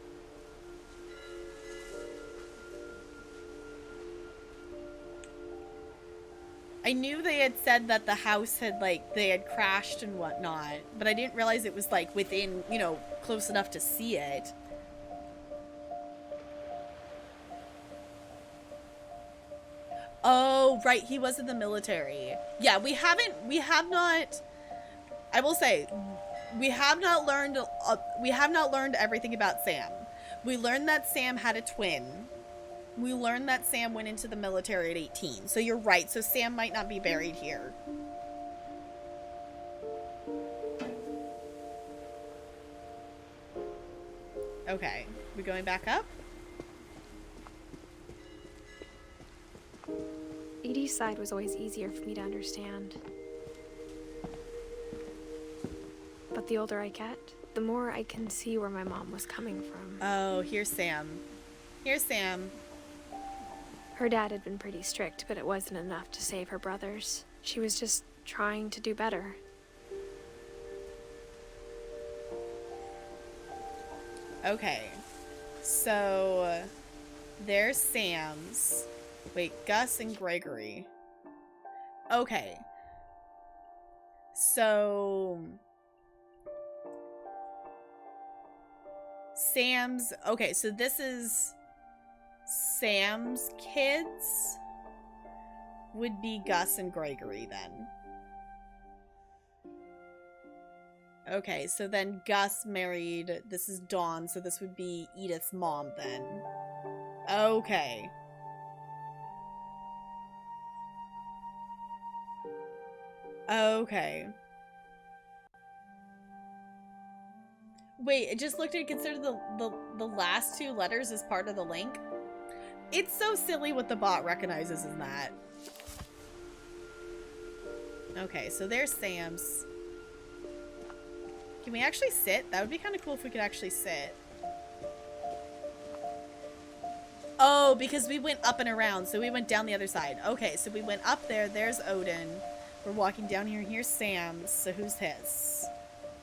Speaker 1: I knew they had said that the house had, like, they had crashed and whatnot, but I didn't realize it was, like, within, you know, close enough to see it. Oh, right, he was in the military. Yeah, we have not, I will say, we have not learned everything about Sam. We learned that Sam had a twin. We learned that Sam went into the military at 18. So you're right, so Sam might not be buried here. Okay, we going back up?
Speaker 2: Edie's side was always easier for me to understand. But the older I get, the more I can see where my mom was coming from.
Speaker 1: Oh, here's Sam. Here's Sam.
Speaker 2: Her dad had been pretty strict, but it wasn't enough to save her brothers. She was just trying to do better.
Speaker 1: Okay. So, there's Sam's. Wait, Gus and Gregory. Okay. So Sam's, okay, so this is Sam's kids would be Gus and Gregory then. Okay, so then Gus married, this is Dawn, so this would be Edith's mom then. Okay. Okay. Wait, it just looked at consider the last two letters as part of the link. It's so silly what the bot recognizes in that. Okay, so there's Sam's. Can we actually sit? That would be kind of cool if we could actually sit. Oh, because we went up and around, so we went down the other side. Okay, so we went up there. There's Odin. We're walking down here. Here's Sam's. So who's his?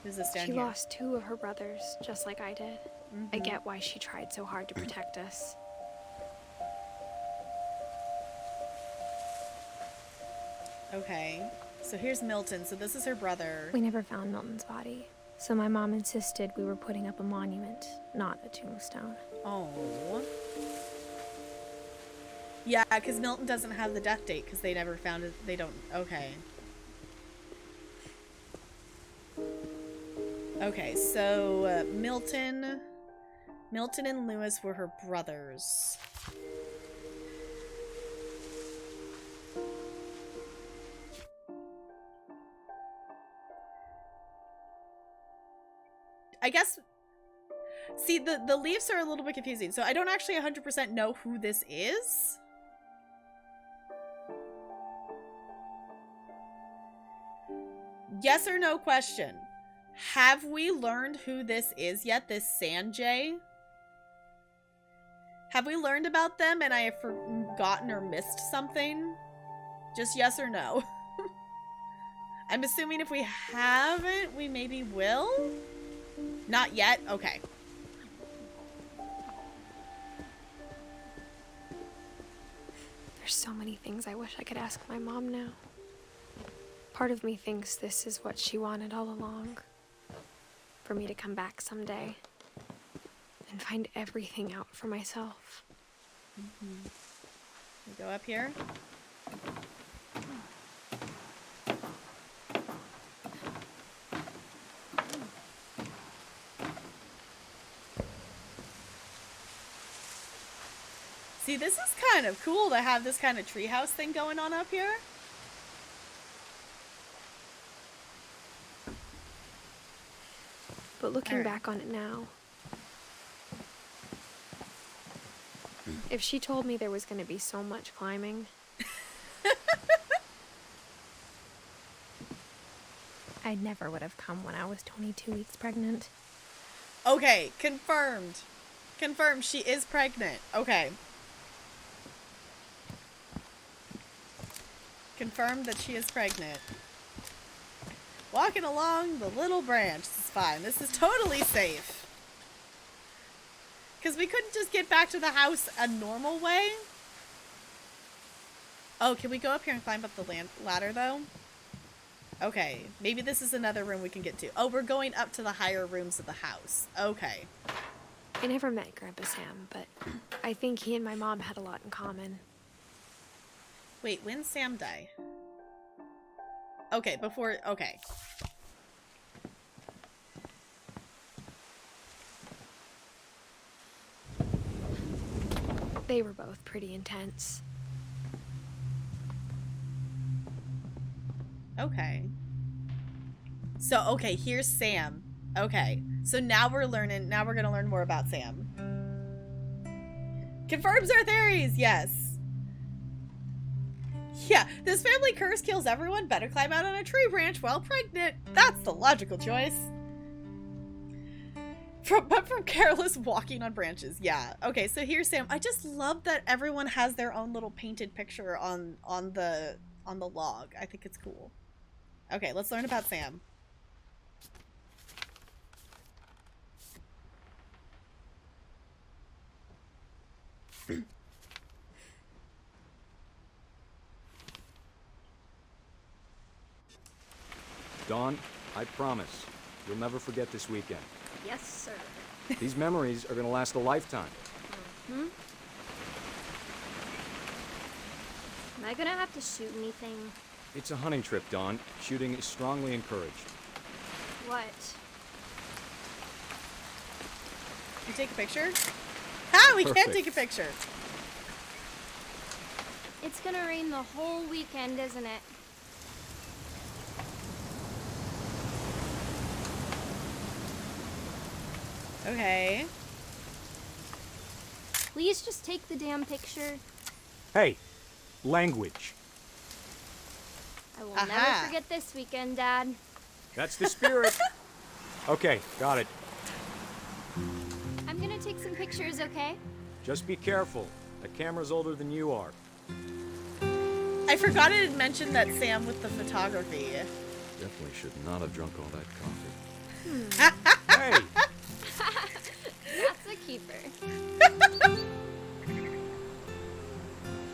Speaker 1: Who's this down here?
Speaker 2: She lost 2 of her brothers, just like I did. I get why she tried so hard to protect us.
Speaker 1: Okay. So here's Milton. So this is her brother.
Speaker 2: We never found Milton's body. So my mom insisted we were putting up a monument, not a tombstone.
Speaker 1: Oh. Yeah, because Milton doesn't have the death date because they never found it. They don't. Okay. Okay, so Milton and Lewis were her brothers. I guess, see, the leaves are a little bit confusing, so I don't actually 100% know who this is. Yes or no question. Have we learned who this is yet, this Sanjay? Have we learned about them and I have forgotten or missed something? Just yes or no. I'm assuming if we haven't, we maybe will? Not yet? Okay.
Speaker 2: There's so many things I wish I could ask my mom now. Part of me thinks this is what she wanted all along. For me to come back someday and find everything out for myself.
Speaker 1: Mm-hmm. We go up here. See, this is kind of cool to have this kind of treehouse thing going on up here.
Speaker 2: But looking back on it now, if she told me there was going to be so much climbing, I never would have come when I was 22 weeks pregnant.
Speaker 1: Okay, confirmed. Confirmed, she is pregnant. Okay. Confirmed that she is pregnant. Walking along the little branch. This is fine. This is totally safe. Because we couldn't just get back to the house a normal way. Oh, can we go up here and climb up the ladder, though? Okay. Maybe this is another room we can get to. Oh, we're going up to the higher rooms of the house. Okay.
Speaker 2: I never met Grandpa Sam, but I think he and my mom had a lot in common.
Speaker 1: Wait, when did Sam die? Okay, before... Okay.
Speaker 2: They were both pretty intense.
Speaker 1: Okay. So, okay, here's Sam. Okay. So now we're learning... Now we're gonna learn more about Sam. Confirms our theories! Yes. Yeah, this family curse kills everyone. Better climb out on a tree branch while pregnant. That's the logical choice. But from careless walking on branches. Yeah. Okay, so here's Sam. I just love that everyone has their own little painted picture on the log. I think it's cool. Okay, let's learn about Sam.
Speaker 11: Dawn, I promise, you'll never forget this weekend.
Speaker 5: Yes, sir.
Speaker 11: These memories are gonna last a lifetime.
Speaker 5: Hmm? Am I gonna have to shoot anything?
Speaker 11: It's a hunting trip, Dawn. Shooting is strongly encouraged.
Speaker 5: What?
Speaker 1: You take a picture? Ah, we
Speaker 11: Perfect.
Speaker 1: can't take a picture.
Speaker 5: It's gonna rain the whole weekend, isn't it?
Speaker 1: Okay.
Speaker 5: Please just take the damn picture.
Speaker 11: Hey, language.
Speaker 5: I will
Speaker 1: Aha.
Speaker 5: never forget this weekend, Dad.
Speaker 11: That's the spirit. Okay, got it.
Speaker 5: I'm gonna take some pictures, okay?
Speaker 11: Just be careful. The camera's older than you are.
Speaker 1: I forgot it had mentioned that Sam with the photography.
Speaker 10: Definitely should not have drunk all that coffee.
Speaker 11: Hey!
Speaker 5: That's a keeper.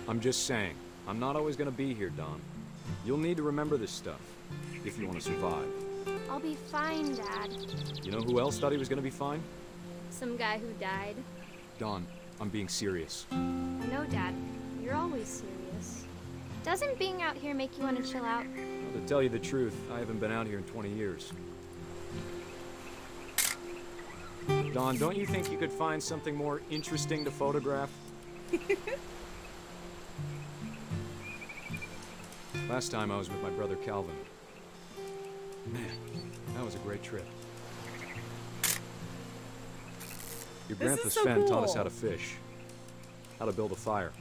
Speaker 11: I'm just saying, I'm not always gonna be here, Dawn. You'll need to remember this stuff, if you want to survive.
Speaker 2: I'll be fine, Dad.
Speaker 11: You know who else thought he was gonna be fine?
Speaker 2: Some guy who died.
Speaker 11: Dawn, I'm being serious.
Speaker 2: I know, Dad. You're always serious. Doesn't being out here make you want to chill out?
Speaker 11: Well, to tell you the truth, I haven't been out here in 20 years. Dawn, don't you think you could find something more interesting to photograph? Last time I was with my brother Calvin. Man, that was a great trip. Your grandpa
Speaker 1: so
Speaker 11: Sven taught us
Speaker 1: cool.
Speaker 11: how to fish, how to build a fire.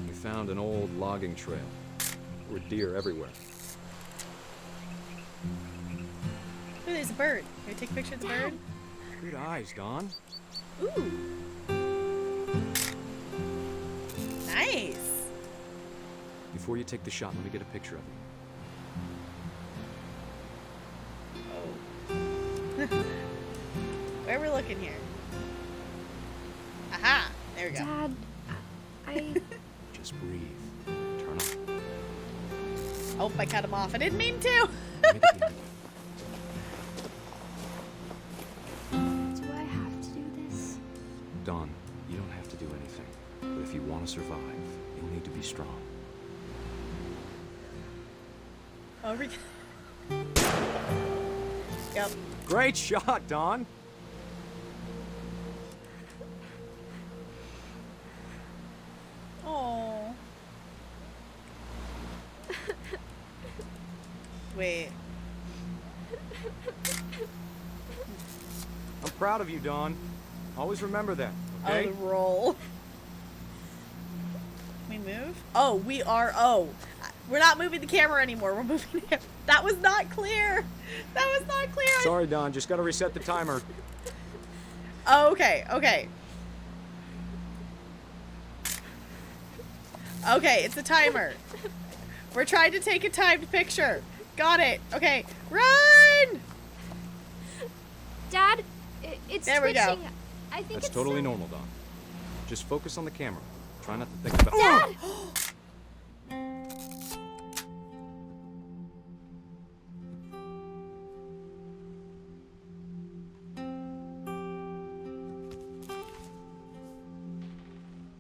Speaker 11: We found an old logging trail. There were deer everywhere.
Speaker 1: Ooh, there's a bird. Can we take a picture of the bird?
Speaker 11: Good eyes, Dawn.
Speaker 1: Ooh. Nice.
Speaker 11: Before you take the shot, let me get a picture of you.
Speaker 1: Oh. Where are we looking here? Aha! There we go.
Speaker 2: Dad, I...
Speaker 11: Just breathe. Turn up.
Speaker 1: Oh, I cut him off. I didn't mean to.
Speaker 2: Do I have to do this?
Speaker 11: Dawn, you don't have to do anything. But if you want to survive, you'll need to be strong.
Speaker 1: Oh, we... Yep.
Speaker 11: Great shot, Dawn!
Speaker 1: Oh. Wait.
Speaker 11: I'm proud of you, Dawn. Always remember that, okay?
Speaker 1: Oh, the roll. We move? Oh, we are. Oh. We're not moving the camera anymore. We're moving the camera. That was not clear. That was not clear.
Speaker 11: Sorry, Dawn. Just gotta reset the timer.
Speaker 1: Oh, okay. Okay. Okay, it's a timer. We're trying to take a timed picture. Got it. Okay. Run!
Speaker 2: Dad, it's
Speaker 1: There we
Speaker 2: twitching.
Speaker 1: go.
Speaker 2: I think
Speaker 11: That's
Speaker 2: it's
Speaker 11: totally
Speaker 2: still...
Speaker 11: normal, Dawn. Just focus on the camera. Try not to think about...
Speaker 2: Dad!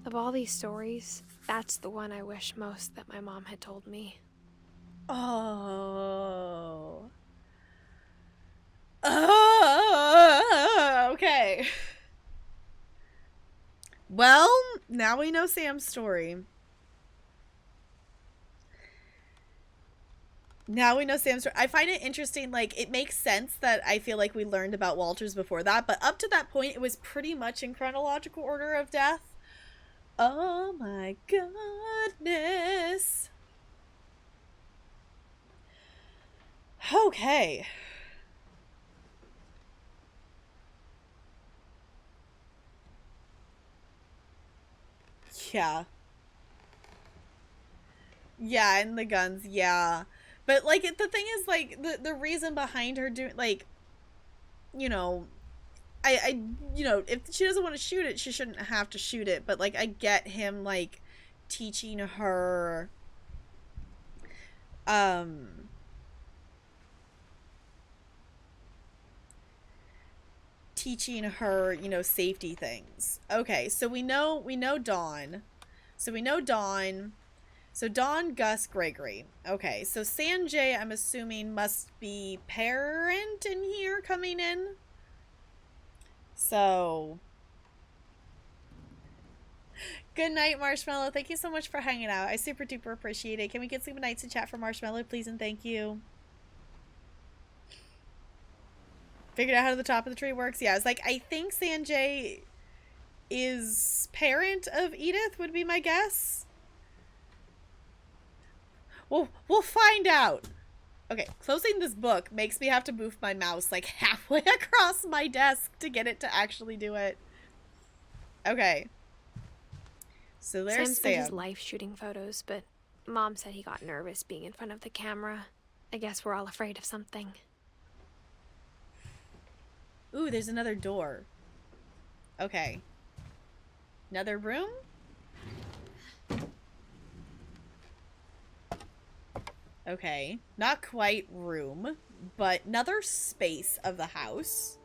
Speaker 2: Of all these stories, that's the one I wish most that my mom had told me.
Speaker 1: Oh. Oh, okay. Well, now we know Sam's story. Now we know Sam's story. I find it interesting, like, it makes sense that I feel like we learned about Walter's before that, but up to that point, it was pretty much in chronological order of death. Oh my goodness. Okay. Yeah. Yeah, and the guns, yeah. But, like, the thing is, like, the reason behind her doing, like, you know, you know, if she doesn't want to shoot it, she shouldn't have to shoot it. But, like, I get him, like, teaching her, you know, safety things. Okay, so we know Dawn. So we know Dawn. So Dawn, Gus, Gregory. Okay, so Sanjay, I'm assuming, must be parent in here coming in. So, good night, Marshmallow. Thank you so much for hanging out. I super duper appreciate it. Can we get some nights to chat for Marshmallow, please, and thank you. Figured out how the top of the tree works. Yeah, it's like, I think Sanjay is parent of Edith, would be my guess. We'll find out. Okay, closing this book makes me have to move my mouse like halfway across my desk to get it to actually do it. Okay. So there's
Speaker 2: Sam spent his
Speaker 1: Sam.
Speaker 2: life shooting photos, but Mom said he got nervous being in front of the camera. I guess we're all afraid of something.
Speaker 1: Ooh, there's another door. Okay. Another room? Okay. Not quite room, but another space of the house.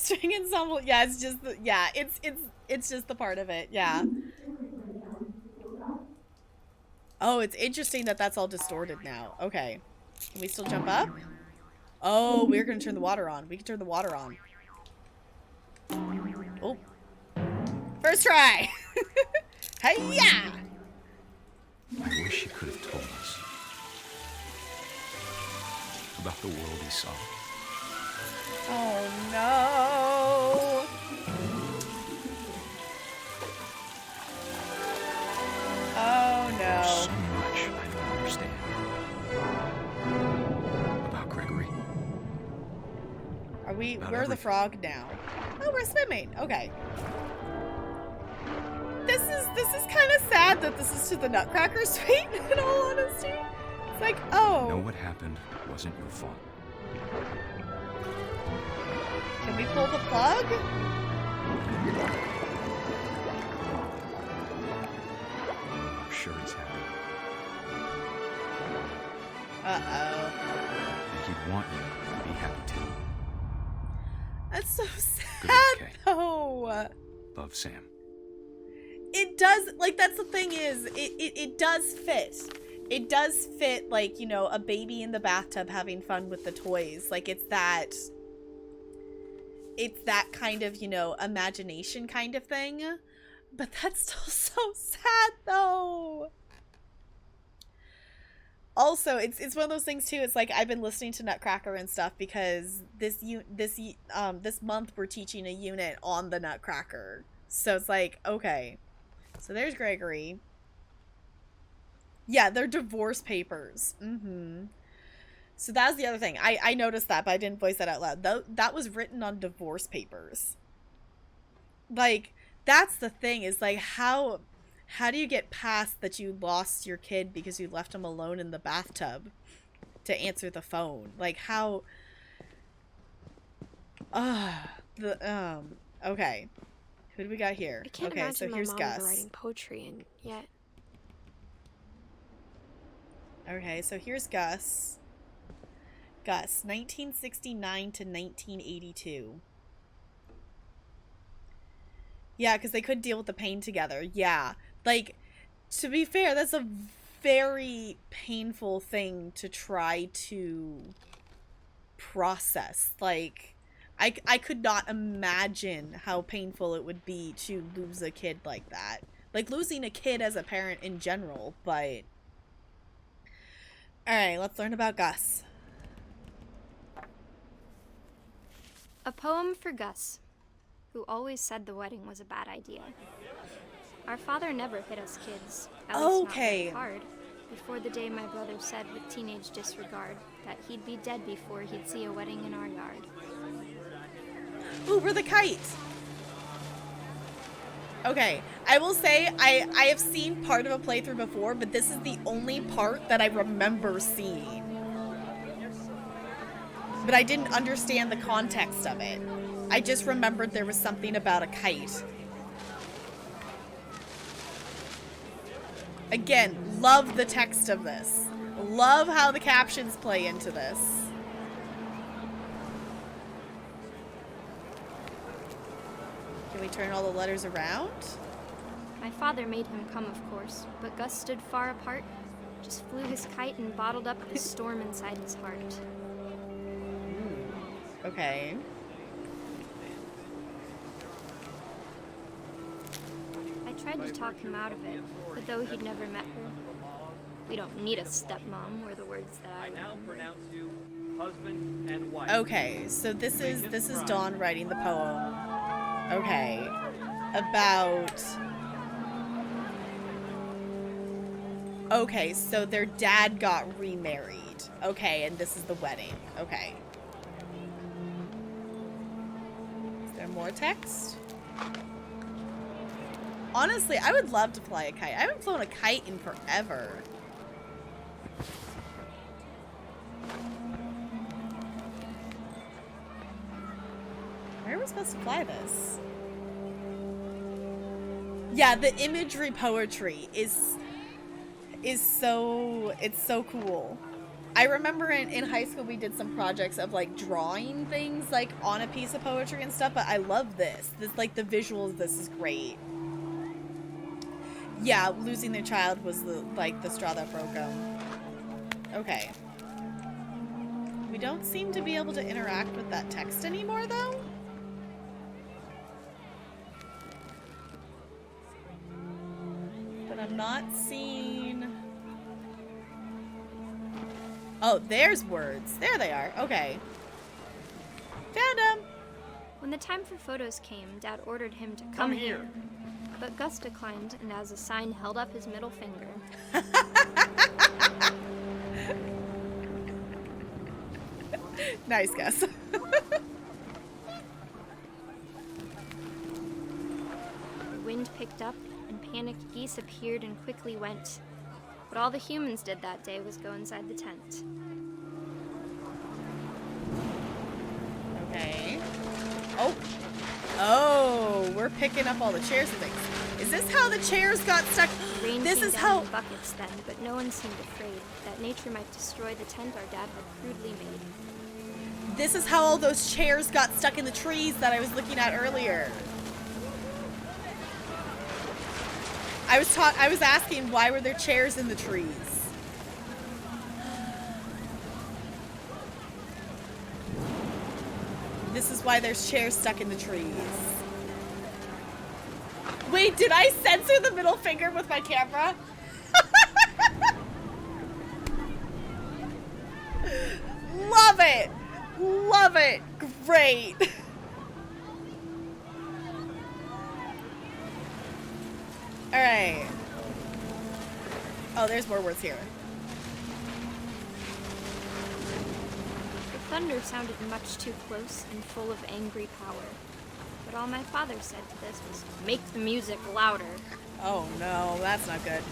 Speaker 1: String ensemble. Yeah, it's just the, yeah, it's just the part of it. Yeah. Oh, it's interesting that that's all distorted now. Okay. Can we still jump up? Oh, we're gonna turn the water on. We can turn the water on. Oh. First try! Hey-ya!
Speaker 11: I wish he could have told us about the world he saw.
Speaker 1: Oh, no. Oh, no.
Speaker 11: There's so much I don't understand about Gregory.
Speaker 1: Are we?
Speaker 11: About
Speaker 1: We're the
Speaker 11: everything.
Speaker 1: frog now. Oh, we're swimming. Okay. This is kind of sad that this is to the Nutcracker Suite. In all honesty, it's like, oh.
Speaker 11: Know what happened wasn't your fault.
Speaker 1: Can we pull the plug?
Speaker 11: I'm sure he's happy.
Speaker 1: Uh-oh.
Speaker 11: And he'd want you to be happy too.
Speaker 1: That's so
Speaker 11: Good
Speaker 1: sad,
Speaker 11: night, Kay.
Speaker 1: though.
Speaker 11: Love, Sam.
Speaker 1: It does, like, that's the thing is, it does fit. It does fit, like, you know, a baby in the bathtub having fun with the toys. Like, it's that kind of, you know, imagination kind of thing. But that's still so sad, though. Also, it's one of those things too. It's like I've been listening to Nutcracker and stuff because this month we're teaching a unit on the Nutcracker. So it's like, okay. So there's Gregory. Yeah, they're divorce papers. Mm-hmm. So that was the other thing. I noticed that, but I didn't voice that out loud. That was written on divorce papers. Like, that's the thing, is like, how do you get past that you lost your kid because you left him alone in the bathtub to answer the phone? Like, how... okay. Who do we got here?
Speaker 2: I can't
Speaker 1: Okay,
Speaker 2: imagine
Speaker 1: so
Speaker 2: my
Speaker 1: here's
Speaker 2: mom
Speaker 1: Gus.
Speaker 2: writing poetry and yet.
Speaker 1: Okay, so here's Gus. Gus, 1969 to 1982. Yeah, because they could deal with the pain together. Yeah. Like, to be fair, that's a very painful thing to try to process. Like, I could not imagine how painful it would be to lose a kid like that. Like, losing a kid as a parent in general, but... Alright, let's learn about Gus.
Speaker 2: A poem for Gus, who always said the wedding was a bad idea. Our father never hit us kids, at least not very hard, before the day my brother said with teenage disregard that he'd be dead before he'd see a wedding in our yard.
Speaker 1: Ooh, we're the kite! Okay, I will say, I have seen part of a playthrough before, but this is the only part that I remember seeing. But I didn't understand the context of it. I just remembered there was something about a kite. Again, love the text of this. Love how the captions play into this. Can we turn all the letters around?
Speaker 2: My father made him come, of course, but Gus stood far apart, just flew his kite and bottled up the storm inside his heart.
Speaker 1: Okay.
Speaker 2: I tried to talk him out of it, but though he'd never met her, we don't need a stepmom, were the words that I
Speaker 12: now pronounce you husband and wife.
Speaker 1: Okay, so this is Dawn writing the poem. Okay. About... Okay, so their dad got remarried. Okay, and this is the wedding. Okay. Is there more text? Honestly, I would love to fly a kite. I haven't flown a kite in forever. Where are we supposed to fly this? Yeah, the imagery poetry is so, it's so cool. I remember in high school we did some projects of like drawing things like on a piece of poetry and stuff, but I love this. Like the visuals of this is great. Yeah, losing their child was the straw that broke them. Okay. We don't seem to be able to interact with that text anymore though. But I'm not seeing... Oh, there's words. There they are. Okay. Found them.
Speaker 2: When the time for photos came, Dad ordered him to come here. But Gus declined and as a sign held up his middle finger.
Speaker 1: Nice, Gus.
Speaker 2: The wind picked up and panicked geese appeared and quickly went. But all the humans did that day was go inside the tent.
Speaker 1: Okay. Oh. Oh, we're picking up all the chairs and things. Is this how the chairs got stuck?
Speaker 2: Rain
Speaker 1: This
Speaker 2: came
Speaker 1: is
Speaker 2: down
Speaker 1: how...
Speaker 2: in buckets then, but no one seemed afraid that nature might destroy the tent our dad had crudely made.
Speaker 1: This is how all those chairs got stuck in the trees that I was looking at earlier. I was asking why were there chairs in the trees? This is why there's chairs stuck in the trees. Wait, did I censor the middle finger with my camera? Love it! Love it! Great! Alright. Oh, there's more words here.
Speaker 2: The thunder sounded much too close and full of angry power. But all my father said to this was, make the music louder.
Speaker 1: Oh no, that's not good.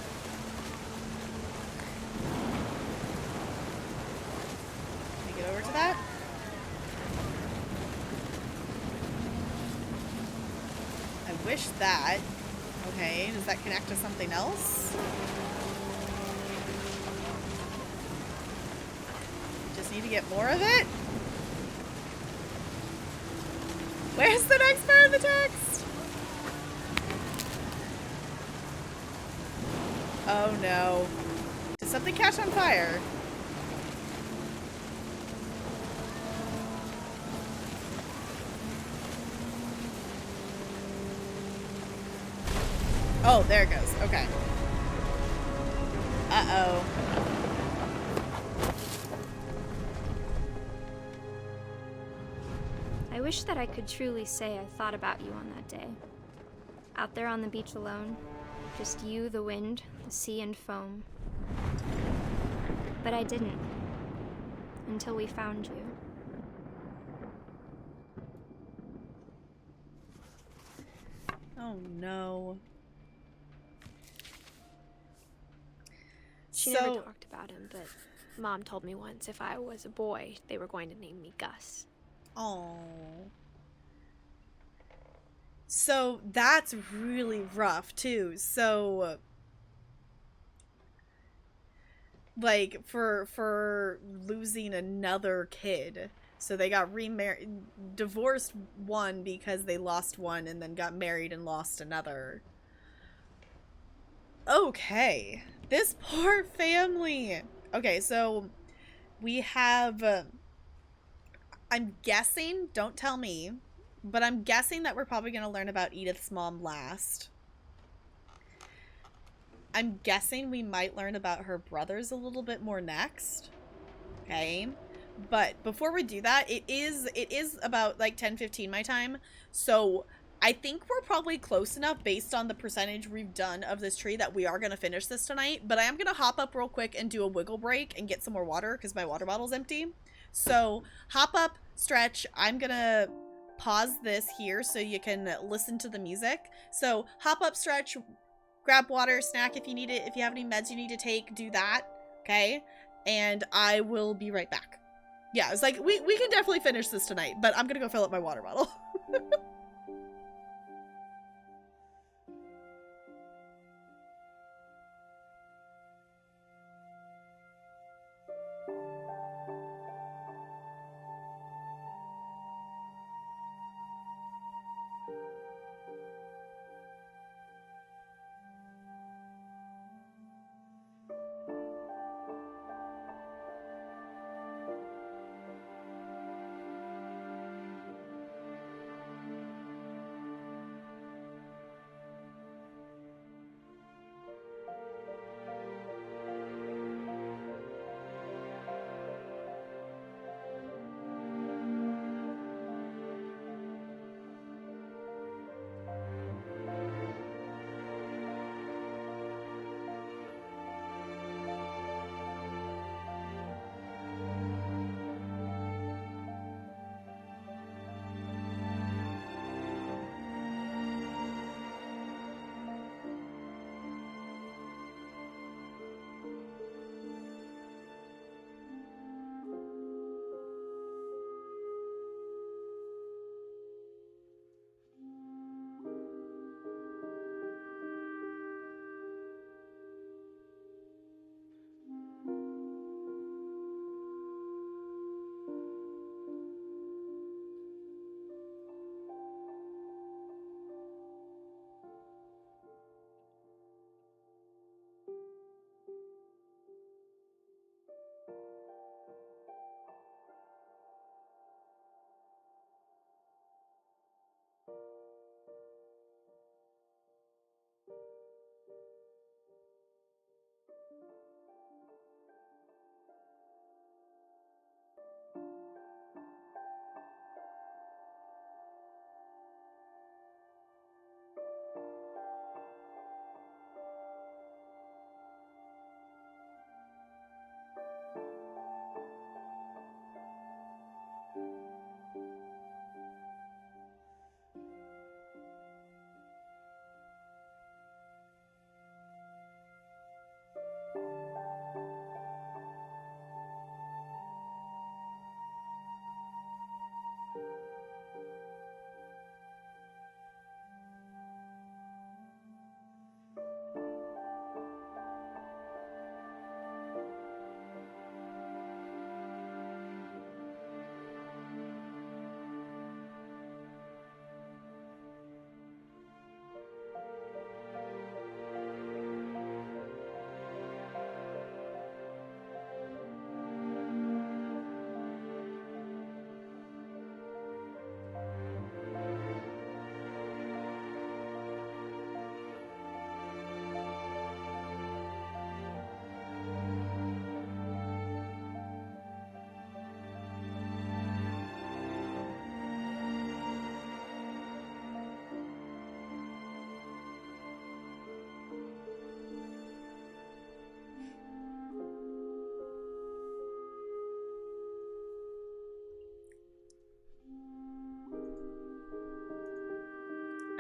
Speaker 1: Can we get over to that? I wish that. Okay, does that connect to something else? Just need to get more of it? Where's the next part of the text? Oh no. Did something catch on fire? Oh, there it goes. Okay. Uh-oh.
Speaker 2: I wish that I could truly say I thought about you on that day. Out there on the beach alone, just you, the wind, the sea, and foam. But I didn't. Until we found you.
Speaker 1: Oh no.
Speaker 2: She never talked about him, but Mom told me once if I was a boy, they were going to name me Gus.
Speaker 1: Oh. So that's really rough too. So like for losing another kid. So they got remarried, divorced one because they lost one and then got married and lost another. Okay. This poor family. Okay, so we have, I'm guessing, don't tell me, but I'm guessing that we're probably going to learn about Edith's mom last. I'm guessing we might learn about her brothers a little bit more next. Okay. But before we do that, it is about like 10:15 my time. So I think we're probably close enough based on the percentage we've done of this tree that we are going to finish this tonight. But I am going to hop up real quick and do a wiggle break and get some more water because my water bottle's empty. So hop up, stretch. I'm going to pause this here so you can listen to the music. So hop up, stretch, grab water, snack if you need it. If you have any meds you need to take, do that. Okay. And I will be right back. Yeah, it's like, we can definitely finish this tonight, but I'm going to go fill up my water bottle.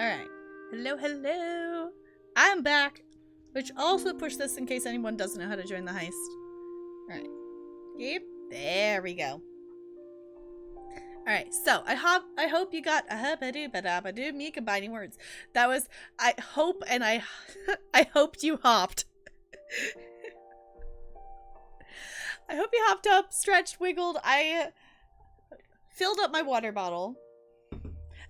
Speaker 1: Alright. Hello, hello. I'm back. Which also push this in case anyone doesn't know how to join the heist. Alright. Yep. There we go. Alright, so I hope you got me combining words. That was I hope and I hoped you hopped. I hope you hopped up, stretched, wiggled. I filled up my water bottle.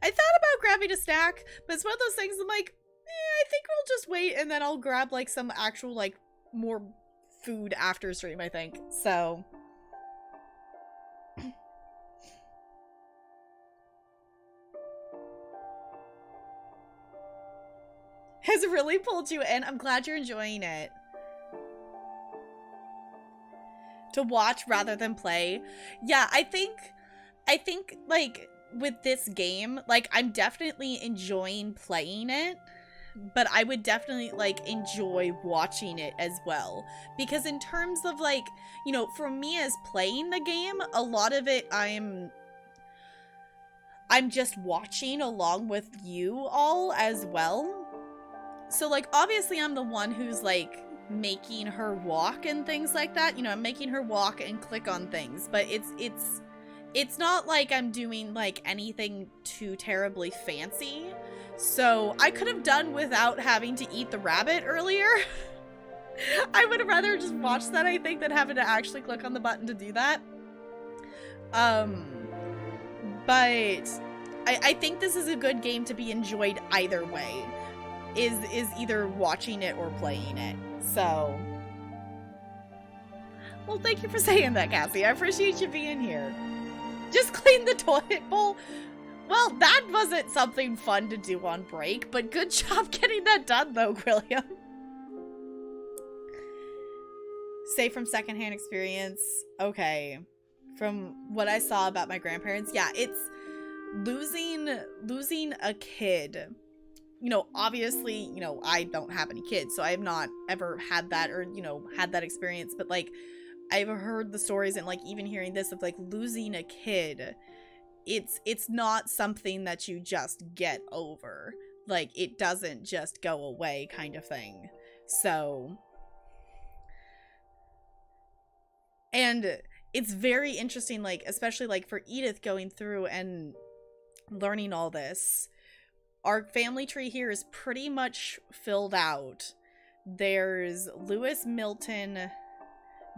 Speaker 1: I thought about grabbing a snack, but it's one of those things I'm like, I think we'll just wait and then I'll grab like some actual like more food after stream, I think. So has it really pulled you in? I'm glad you're enjoying it. To watch rather than play. Yeah, I think like with this game, like I'm definitely enjoying playing it, but I would definitely like enjoy watching it as well. Because in terms of like, you know, for me as playing the game, a lot of it I'm just watching along with you all as well. So like obviously I'm the one who's like making her walk and things like that. You know, I'm making her walk and click on things, but it's not like I'm doing like anything too terribly fancy. So I could have done without having to eat the rabbit earlier. I would have rather just watched that, I think, than having to actually click on the button to do that. But I think this is a good game to be enjoyed either way. Is either watching it or playing it. So, well, thank you for saying that, Cassie. I appreciate you being here. Just clean the toilet bowl. Well, that wasn't something fun to do on break, but good job getting that done, though, William. Say from secondhand experience. Okay. From what I saw about my grandparents, yeah, it's losing a kid. You know, obviously, you know, I don't have any kids, so I have not ever had that or, you know, had that experience. But, like, I've heard the stories and, like, even hearing this of, like, losing a kid, it's not something that you just get over. Like, it doesn't just go away kind of thing. So, and it's very interesting, like, especially, like, for Edith going through and learning all this. Our family tree here is pretty much filled out. There's Lewis, Milton,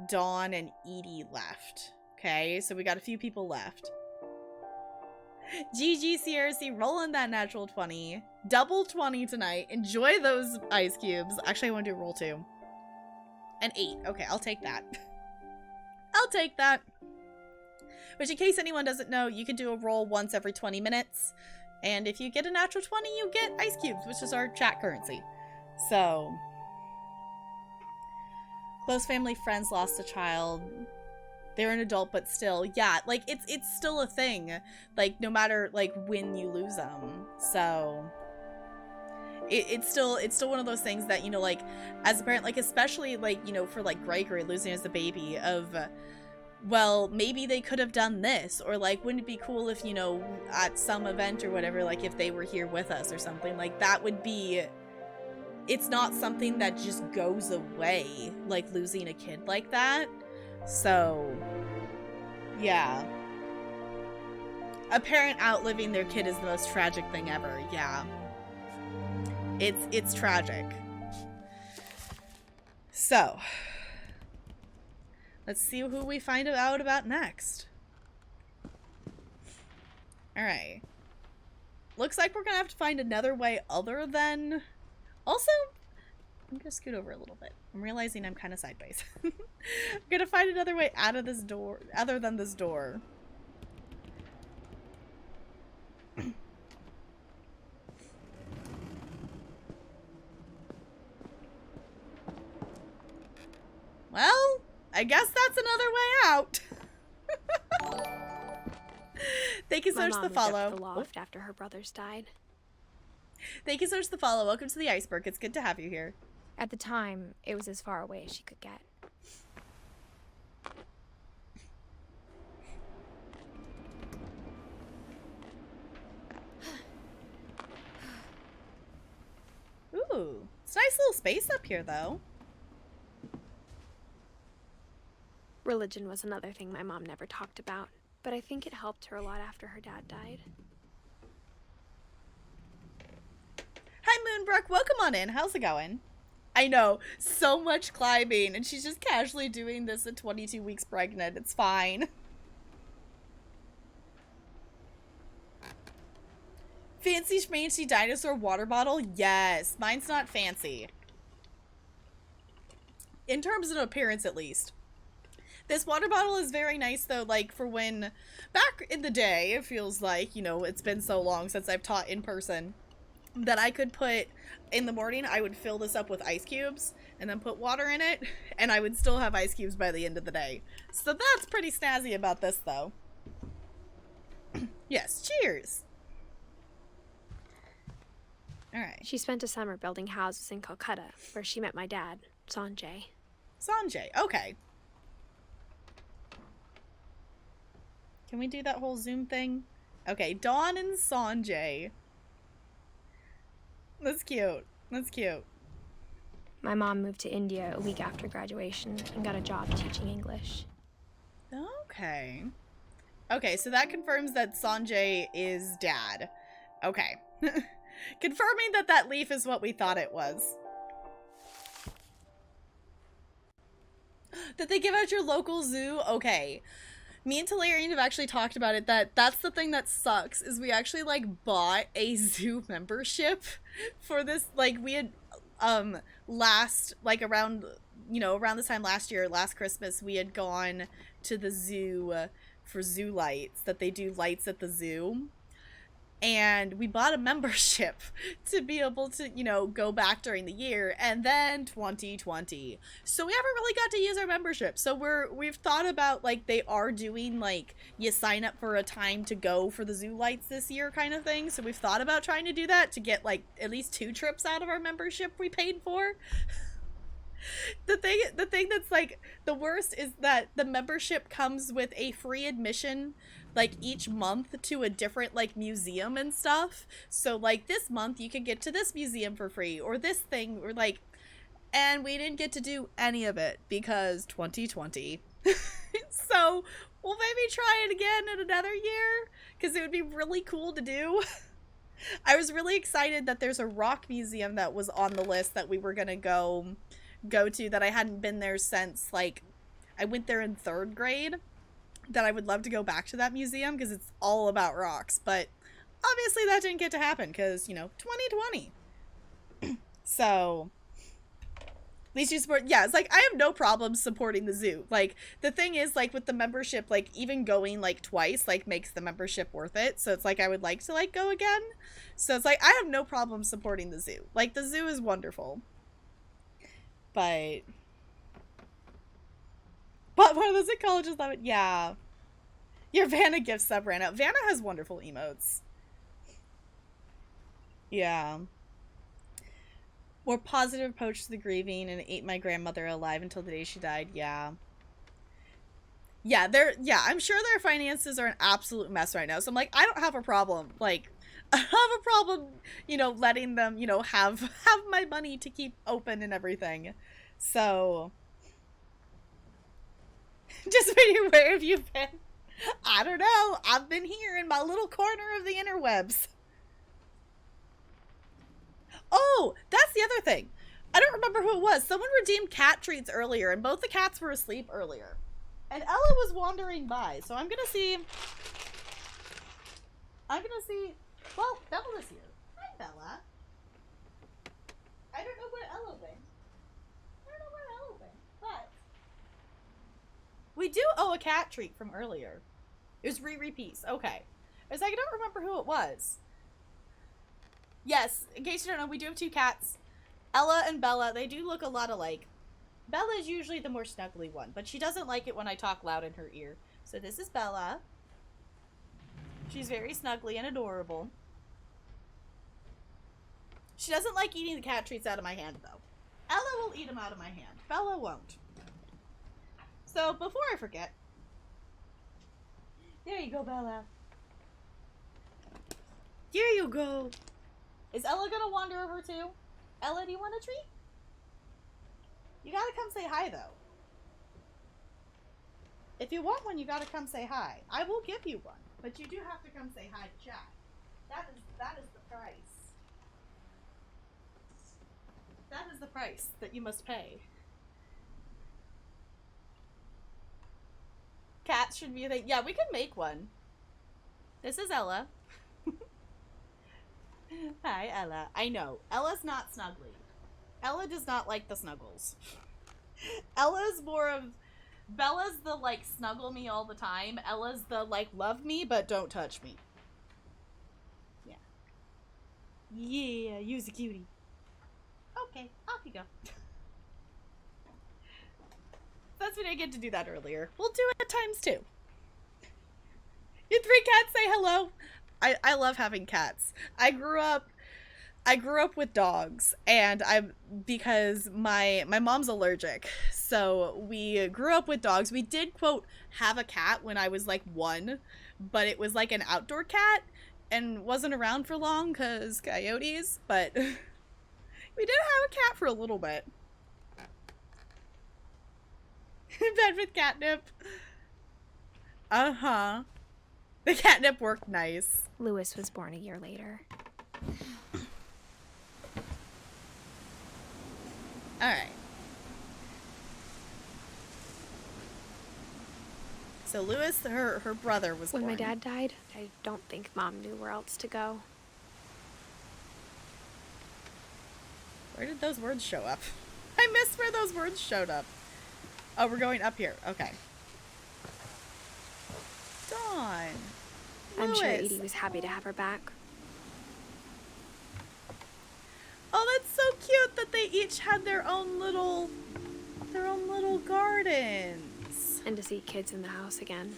Speaker 1: Dawn, and Edie left. Okay, so we got a few people left. GG CRC, rolling that natural 20. Double 20 tonight. Enjoy those ice cubes. Actually, I want to do roll 2. An 8. Okay, I'll take that. I'll take that. Which, in case anyone doesn't know, you can do a roll once every 20 minutes. And if you get a natural 20, you get ice cubes, which is our chat currency. So, close family friends lost a child. They're an adult, but still, yeah, like it's still a thing. Like no matter like when you lose them. So, it's still one of those things that, you know, like as a parent, like especially like, you know, for like Gregory losing as a baby of. Well, maybe they could have done this, or like, wouldn't it be cool if, you know, at some event or whatever, like if they were here with us or something, like that would be, it's not something that just goes away, like losing a kid like that. So, yeah. A parent outliving their kid is the most tragic thing ever, yeah. It's tragic. So, let's see who we find out about next. Alright. Looks like we're gonna have to find another way other than... Also, I'm gonna scoot over a little bit. I'm realizing I'm kind of sideways. I'm gonna find another way out of this door, other than this door. Well, I guess that's another way out. Thank you so much for the follow.
Speaker 2: The loft after her brothers died.
Speaker 1: Thank you so much for the follow. Welcome to the iceberg. It's good to have you here.
Speaker 2: At the time, it was as far away as she could get.
Speaker 1: cool space up here, though.
Speaker 2: Religion was another thing my mom never talked about, but I think it helped her a lot after her dad died.
Speaker 1: Hi, Moonbrook. Welcome on in. How's it going? I know, so much climbing, and she's just casually doing this at 22 weeks pregnant. It's fine. Fancy schmancy dinosaur water bottle? Yes. Mine's not fancy. In terms of appearance, at least. This water bottle is very nice, though, like, for when... Back in the day, it feels like, you know, it's been so long since I've taught in person, that I could put... In the morning, I would fill this up with ice cubes, and then put water in it, and I would still have ice cubes by the end of the day. So that's pretty snazzy about this, though. Yes, cheers! Alright.
Speaker 2: She spent a summer building houses in Calcutta, where she met my dad, Sanjay.
Speaker 1: Sanjay, okay. Can we do that whole Zoom thing? Okay, Dawn and Sanjay. That's cute. That's cute.
Speaker 2: My mom moved to India a week after graduation and got a job teaching English.
Speaker 1: Okay. Okay, so that confirms that Sanjay is dad. Okay. Confirming that that leaf is what we thought it was. That they give out your local zoo? Okay. Me and Talarian have actually talked about it, that's the thing that sucks, is we actually, like, bought a zoo membership for this, like, we had, last, like, around, you know, around this time last year, last Christmas, we had gone to the zoo for zoo lights, that they do lights at the zoo. And we bought a membership to be able to, you know, go back during the year, and then 2020. So we haven't really got to use our membership. So we've thought about, like, they are doing, like, you sign up for a time to go for the zoo lights this year kind of thing. So we've thought about trying to do that to get, like, at least 2 trips out of our membership we paid for. The thing that's, like, the worst is that the membership comes with a free admission, like, each month to a different, like, museum and stuff. So, like, this month you can get to this museum for free, or this thing, or, like, and we didn't get to do any of it because 2020. So we'll maybe try it again in another year, because it would be really cool to do. I was really excited that there's a rock museum that was on the list that we were gonna go to, that I hadn't been there since, like, I went there in 3rd grade, that I would love to go back to that museum because it's all about rocks, but obviously that didn't get to happen because, you know, 2020. So at least you support, yeah, it's like, I have no problem supporting the zoo. Like, the thing is, like, with the membership, like, even going, like, twice, like, makes the membership worth it. So it's like, I would like to, like, go again. So it's like, I have no problem supporting the zoo. Like, the zoo is wonderful. But one of those at colleges love it. Yeah. Your Vanna gift sub ran out. Vanna has wonderful emotes. Yeah. More positive approach to the grieving, and ate my grandmother alive until the day she died. Yeah. Yeah, I'm sure their finances are an absolute mess right now. So I'm like, I don't have a problem. Like, I don't have a problem, you know, letting them, you know, have my money to keep open and everything. So, just wondering, where have you been? I don't know. I've been here in my little corner of the interwebs. Oh, that's the other thing. I don't remember who it was. Someone redeemed cat treats earlier, and both the cats were asleep earlier. And Ella was wandering by, so I'm gonna see... Well, Bella is here. Hi, Bella. I don't know where Ella went. But we do owe a cat treat from earlier. It was Riri Peace. Okay. I was like, I don't remember who it was. Yes, in case you don't know, we do have 2 cats. Ella and Bella, they do look a lot alike. Bella is usually the more snuggly one, but she doesn't like it when I talk loud in her ear. So this is Bella. She's very snuggly and adorable. She doesn't like eating the cat treats out of my hand, though. Ella will eat them out of my hand. Bella won't. So, before I forget... There you go, Bella. There you go. Is Ella gonna wander over, too? Ella, do you want a treat? You gotta come say hi, though. If you want one, you gotta come say hi. I will give you one, but you do have to come say hi to chat. That is the price. That is the price that you must pay. Cats should be a thing. Yeah, we could make one. This is Ella. Hi, Ella. I know. Ella's not snuggly. Ella does not like the snuggles. Ella's more of... Bella's the, like, snuggle me all the time. Ella's the, like, love me, but don't touch me. Yeah. Yeah, you's a cutie. Okay, off you go. That's when I get to do that earlier. We'll do it times 2. You 3 cats say hello. I love having cats. I grew up with dogs, and because my mom's allergic, so we grew up with dogs. We did, quote, have a cat when I was like 1, but it was like an outdoor cat and wasn't around for long because coyotes, but we did have a cat for a little bit. In bed with catnip. Uh-huh. The catnip worked nice.
Speaker 2: Lewis was born a year later.
Speaker 1: Alright. So Lewis, her brother was born.
Speaker 2: When my dad died, I don't think Mom knew where else to go.
Speaker 1: Where did those words show up? I missed where those words showed up. Oh, we're going up here. Okay. Dawn.
Speaker 2: I'm sure
Speaker 1: Lewis.
Speaker 2: Edie was happy to have her back.
Speaker 1: Oh, that's so cute that they each had their own little gardens.
Speaker 2: And to see kids in the house again.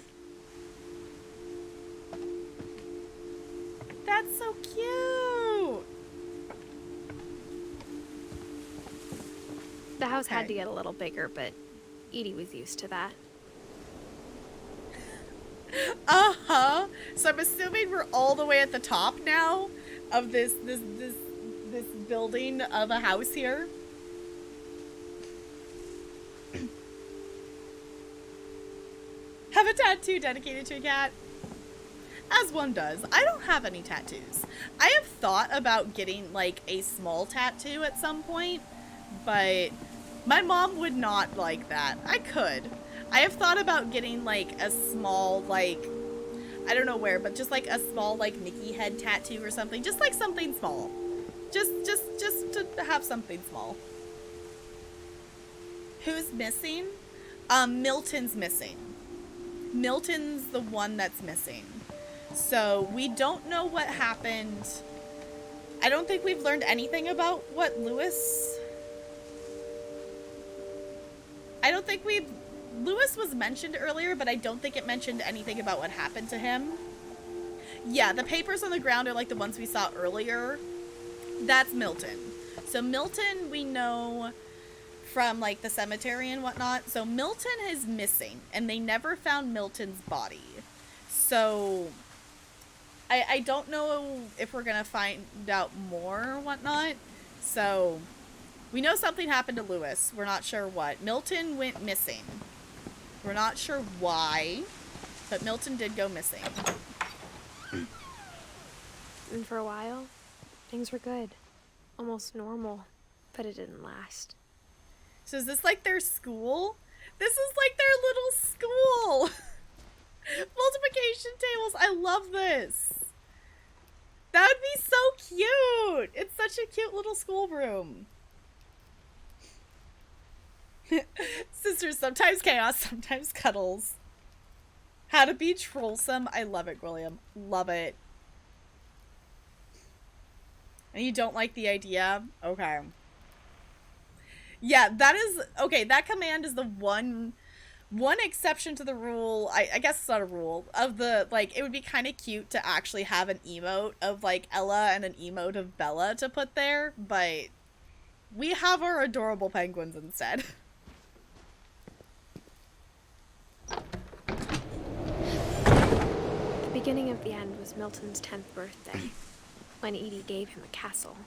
Speaker 1: That's so cute.
Speaker 2: The house had to get a little bigger, but Edie was used to that.
Speaker 1: Uh-huh. So I'm assuming we're all the way at the top now of this building of a house here. Have a tattoo dedicated to a cat? As one does. I don't have any tattoos. I have thought about getting like a small tattoo at some point, but my mom would not like that. I could. I have thought about getting like a small, like, I don't know where, but just like a small like Mickey head tattoo or something. Just like something small. Just to have something small. Who's missing? Milton's missing. Milton's the one that's missing. So we don't know what happened. I don't think we've learned anything about what Lewis... Lewis was mentioned earlier, but I don't think it mentioned anything about what happened to him. Yeah, the papers on the ground are like the ones we saw earlier. That's Milton. So Milton we know from like the cemetery and whatnot. So Milton is missing, and they never found Milton's body. So I don't know if we're gonna find out more or whatnot. So we know something happened to Lewis. We're not sure what. Milton went missing. We're not sure why, but Milton did go missing.
Speaker 2: And for a while, things were good. Almost normal, but it didn't last.
Speaker 1: So is this like their school? This is like their little school. Multiplication tables. I love this. That would be so cute. It's such a cute little schoolroom. Sisters, sometimes chaos, sometimes cuddles. How to be trollsome. I love it, William. Love it. And you don't like the idea? Okay. Yeah, that is... Okay, that command is the one exception to the rule. I guess it's not a rule. Of the, like, it would be kind of cute to actually have an emote of, like, Ella and an emote of Bella to put there. But we have our adorable penguins instead.
Speaker 2: The beginning of the end was Milton's 10th birthday, when Edie gave him a castle.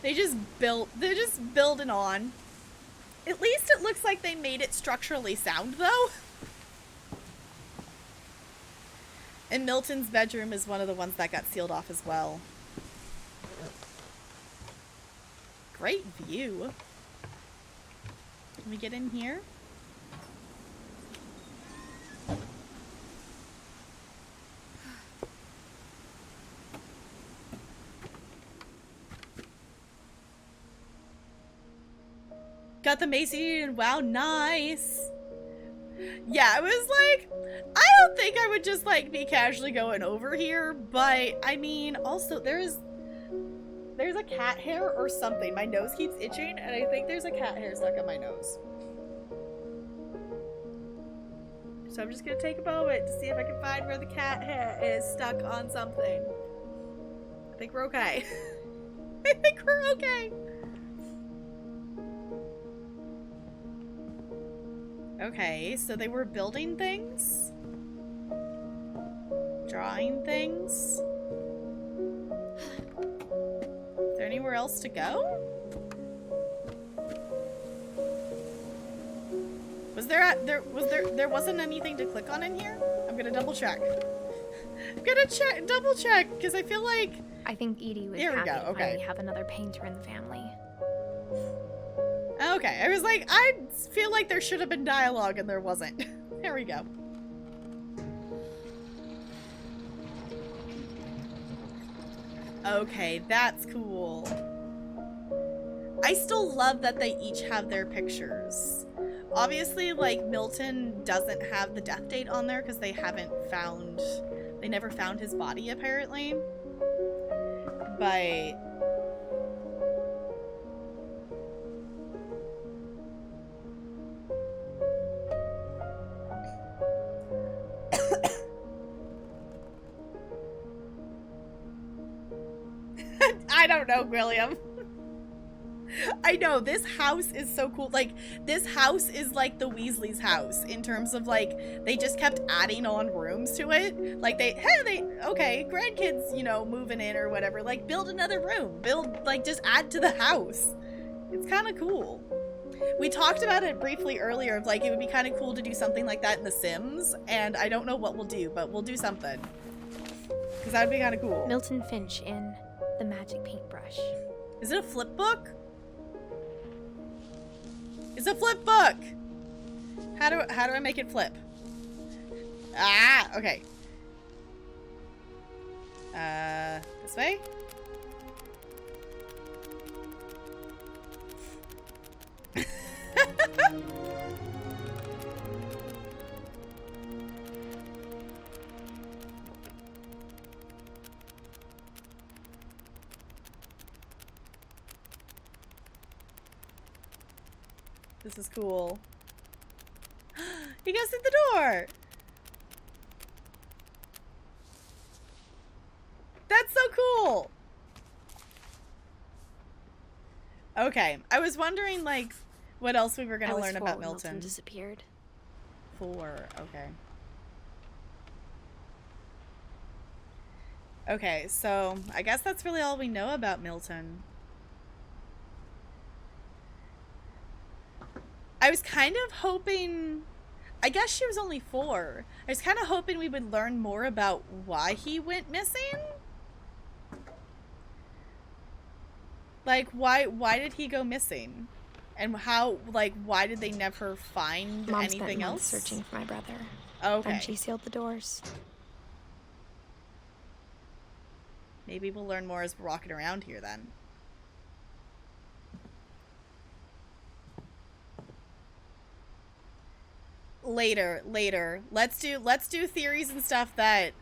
Speaker 1: They're just building on. At least it looks like they made it structurally sound, though. And Milton's bedroom is one of the ones that got sealed off as well. Great view. Can we get in here? Got the Macy and wow, nice. Yeah, I was like, I don't think I would just like be casually going over here, but I mean, also there's a cat hair or something. My nose keeps itching and I think there's a cat hair stuck on my nose. So I'm just gonna take a moment to see if I can find where the cat hair is stuck on something. I think we're okay. I think we're okay. Okay, so they were building things? Drawing things? Is there anywhere else to go? There wasn't anything to click on in here? I'm gonna double check. I'm gonna double check, because I feel like...
Speaker 2: I think Edie was
Speaker 1: There we
Speaker 2: happy
Speaker 1: go,
Speaker 2: to
Speaker 1: okay.
Speaker 2: finally have another painter in the family.
Speaker 1: Okay, I was like, I feel like there should have been dialogue and there wasn't. There we go. Okay, that's cool. I still love that they each have their pictures. Obviously, like, Milton doesn't have the death date on there because they never found his body, apparently. But... I don't know, William. I know, this house is so cool. Like, this house is like the Weasley's house in terms of, like, they just kept adding on rooms to it. Like, okay, grandkids, you know, moving in or whatever. Like, build another room. Just add to the house. It's kind of cool. We talked about it briefly earlier of, like, it would be kind of cool to do something like that in The Sims. And I don't know what we'll do, but we'll do something. Because that would be kind of cool.
Speaker 2: Milton Finch in The Magic Paintbrush.
Speaker 1: Is it a flip book? It's a flip book! How do I make it flip? Ah, okay. This way? This is cool. He goes through the door! That's so cool! Okay, I was wondering, like, what else we were gonna learn about Milton.
Speaker 2: Disappeared.
Speaker 1: 4, okay. Okay, so I guess that's really all we know about Milton. I was kind of hoping, I guess she was only 4. I was kind of hoping we would learn more about why he went missing. Like, why did he go missing? And how, like, why did they never find
Speaker 2: Mom
Speaker 1: anything
Speaker 2: spent
Speaker 1: else?
Speaker 2: months searching for my brother.
Speaker 1: Okay.
Speaker 2: Then she sealed the doors.
Speaker 1: Maybe we'll learn more as we're walking around here then. Later. Let's do theories and stuff that,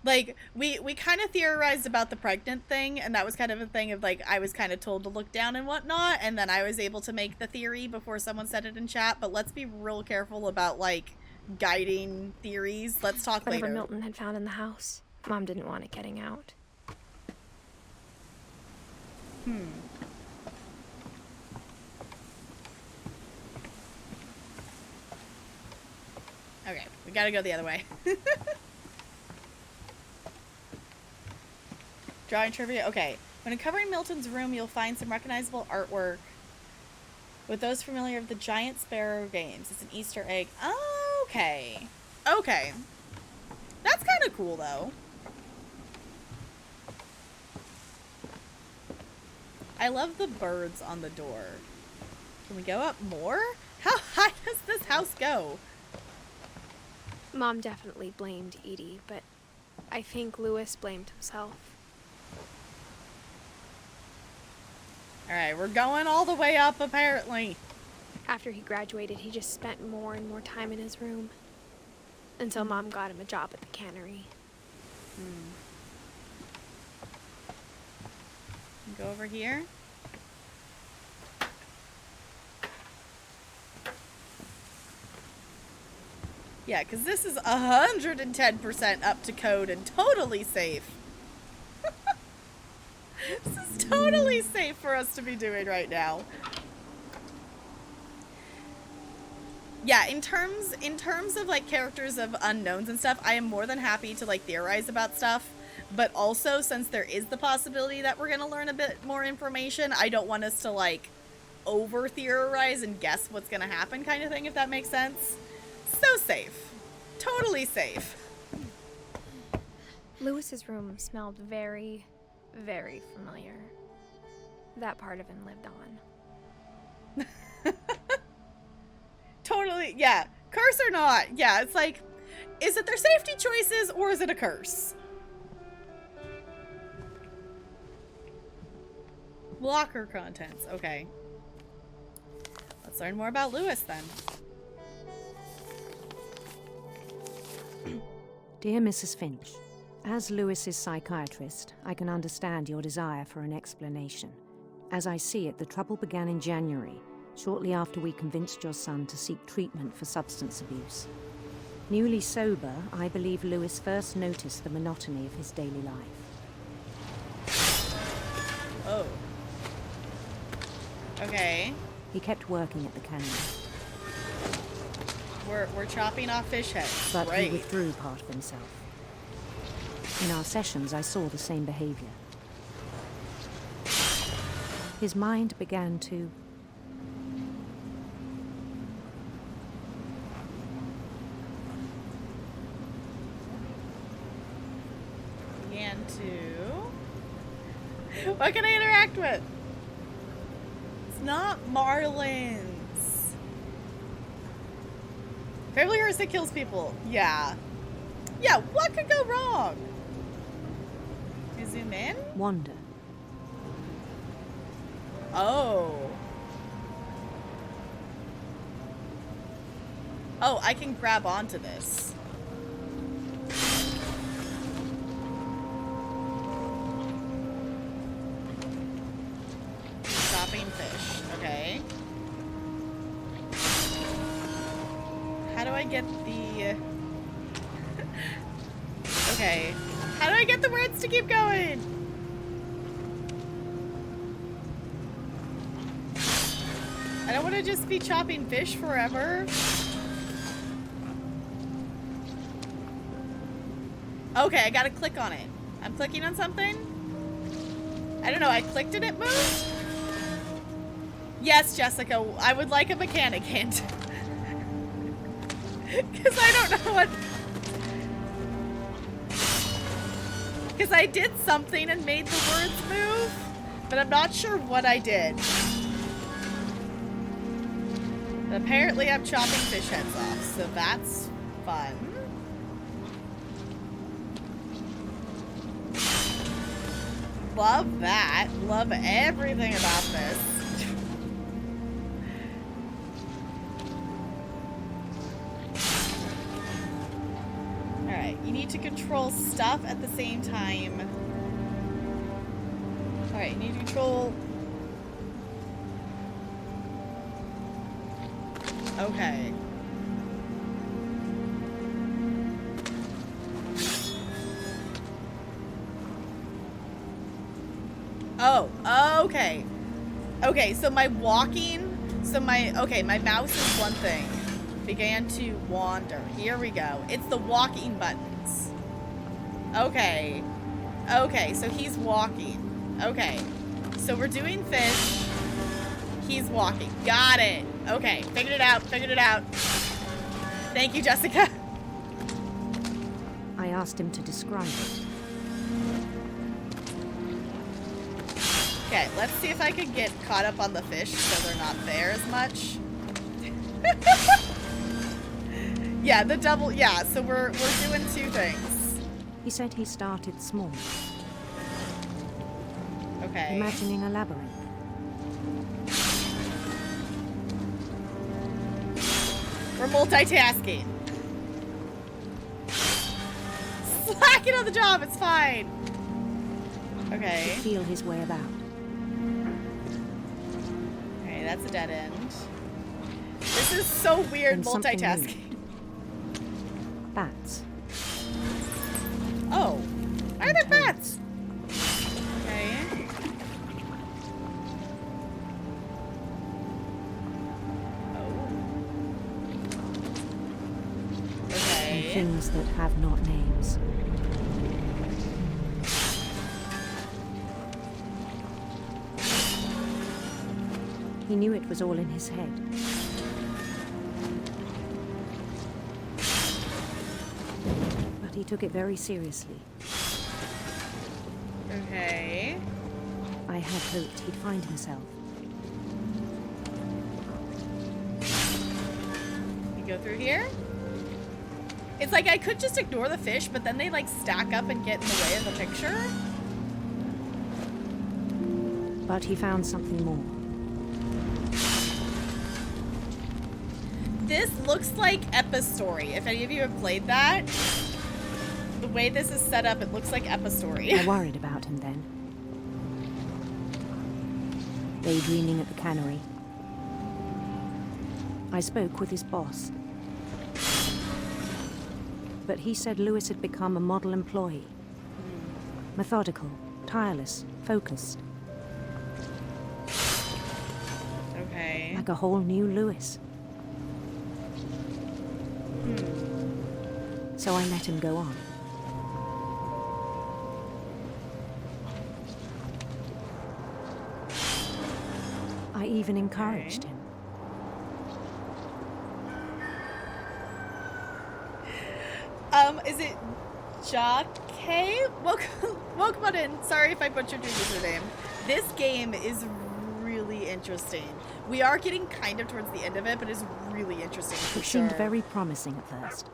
Speaker 1: like, we kind of theorized about the pregnant thing, and that was kind of a thing of, like, I was kind of told to look down and whatnot, and then I was able to make the theory before someone said it in chat, but let's be real careful about, like, guiding theories. Let's talk
Speaker 2: Whatever
Speaker 1: later.
Speaker 2: Milton had found in the house, Mom didn't want it getting out.
Speaker 1: Okay, we gotta go the other way. Drawing trivia? Okay. When uncovering Milton's room, you'll find some recognizable artwork with those familiar with the Giant Sparrow games. It's an Easter egg. Okay. Okay. That's kind of cool, though. I love the birds on the door. Can we go up more? How high does this house go?
Speaker 2: Mom definitely blamed Edie, but I think Lewis blamed himself.
Speaker 1: Alright, we're going all the way up, apparently.
Speaker 2: After he graduated, he just spent more and more time in his room. Until Mom got him a job at the cannery.
Speaker 1: Go over here. Yeah, because this is 110% up to code and totally safe. This is totally safe for us to be doing right now. Yeah, in terms of like characters of unknowns and stuff, I am more than happy to like theorize about stuff. But also, since there is the possibility that we're going to learn a bit more information, I don't want us to, like, over-theorize and guess what's going to happen kind of thing, if that makes sense. So safe. Totally safe.
Speaker 2: Lewis's room smelled very, very familiar. That part of him lived on.
Speaker 1: Totally, yeah. Curse or not. Yeah, it's like, is it their safety choices or is it a curse? Locker contents. Okay. Let's learn more about Lewis then.
Speaker 13: Dear Mrs. Finch, as Lewis's psychiatrist, I can understand your desire for an explanation. As I see it, the trouble began in January, shortly after we convinced your son to seek treatment for substance abuse. Newly sober, I believe Lewis first noticed the monotony of his daily life.
Speaker 1: Oh. Okay.
Speaker 13: He kept working at the cannery.
Speaker 1: We're chopping off fish heads.
Speaker 13: But
Speaker 1: right.
Speaker 13: He withdrew part of himself. In our sessions, I saw the same behavior. His mind began to...
Speaker 1: What can I interact with? It's not Marlins. Family horse that kills people. Yeah. Yeah, what could go wrong? Do you zoom in?
Speaker 13: Wander.
Speaker 1: Oh. Oh, I can grab onto this. Chopping fish. Okay. How do I get the... Okay. How do I get the words to keep going? I don't want to just be chopping fish forever. Okay, I gotta click on it. I'm clicking on something? I don't know, I clicked and it moved? Yes, Jessica, I would like a mechanic hint. Because I don't know what... Because I did something and made the words move, but I'm not sure what I did. But apparently I'm chopping fish heads off, so that's fun. Love that. Love everything about this. Alright, you need to control stuff at the same time. Alright, you need to control... Okay. Oh, okay. Okay, so my walking, my mouse is one thing. Began to wander. Here we go. It's the walking buttons. Okay. Okay, so he's walking. Okay. So we're doing fish. He's walking. Got it. Okay. Figured it out. Figured it out. Thank you, Jessica.
Speaker 13: I asked him to describe it.
Speaker 1: Okay, let's see if I can get caught up on the fish so they're not there as much. Yeah, the double, yeah, so we're doing two things.
Speaker 13: He said he started small,
Speaker 1: Okay.
Speaker 13: imagining a labyrinth.
Speaker 1: We're multitasking. Slack it on the job, it's fine. Okay.
Speaker 13: He could feel his way about.
Speaker 1: Okay, that's a dead end. This is so weird
Speaker 13: And something
Speaker 1: multitasking.
Speaker 13: Bats.
Speaker 1: Oh, why are there bats? Okay.
Speaker 13: And
Speaker 1: Okay.
Speaker 13: things that have not names. He knew it was all in his head. But he took it very seriously.
Speaker 1: Okay.
Speaker 13: I had hoped he'd find himself.
Speaker 1: You go through here? It's like I could just ignore the fish, but then they like stack up and get in the way of the picture.
Speaker 13: But he found something more.
Speaker 1: This looks like Epistory. If any of you have played that, the way this is set up, it looks like Epistory.
Speaker 13: I worried about him then. Daydreaming at the cannery. I spoke with his boss. But he said Lewis had become a model employee. Methodical, tireless, focused.
Speaker 1: Okay.
Speaker 13: Like a whole new Lewis. So I let him go on. I even encouraged him.
Speaker 1: Is it Jake? Welcome on in. Sorry if I butchered your username. This game is really interesting. We are getting kind of towards the end of it, but it's really interesting for
Speaker 13: It
Speaker 1: sure.
Speaker 13: seemed very promising at first.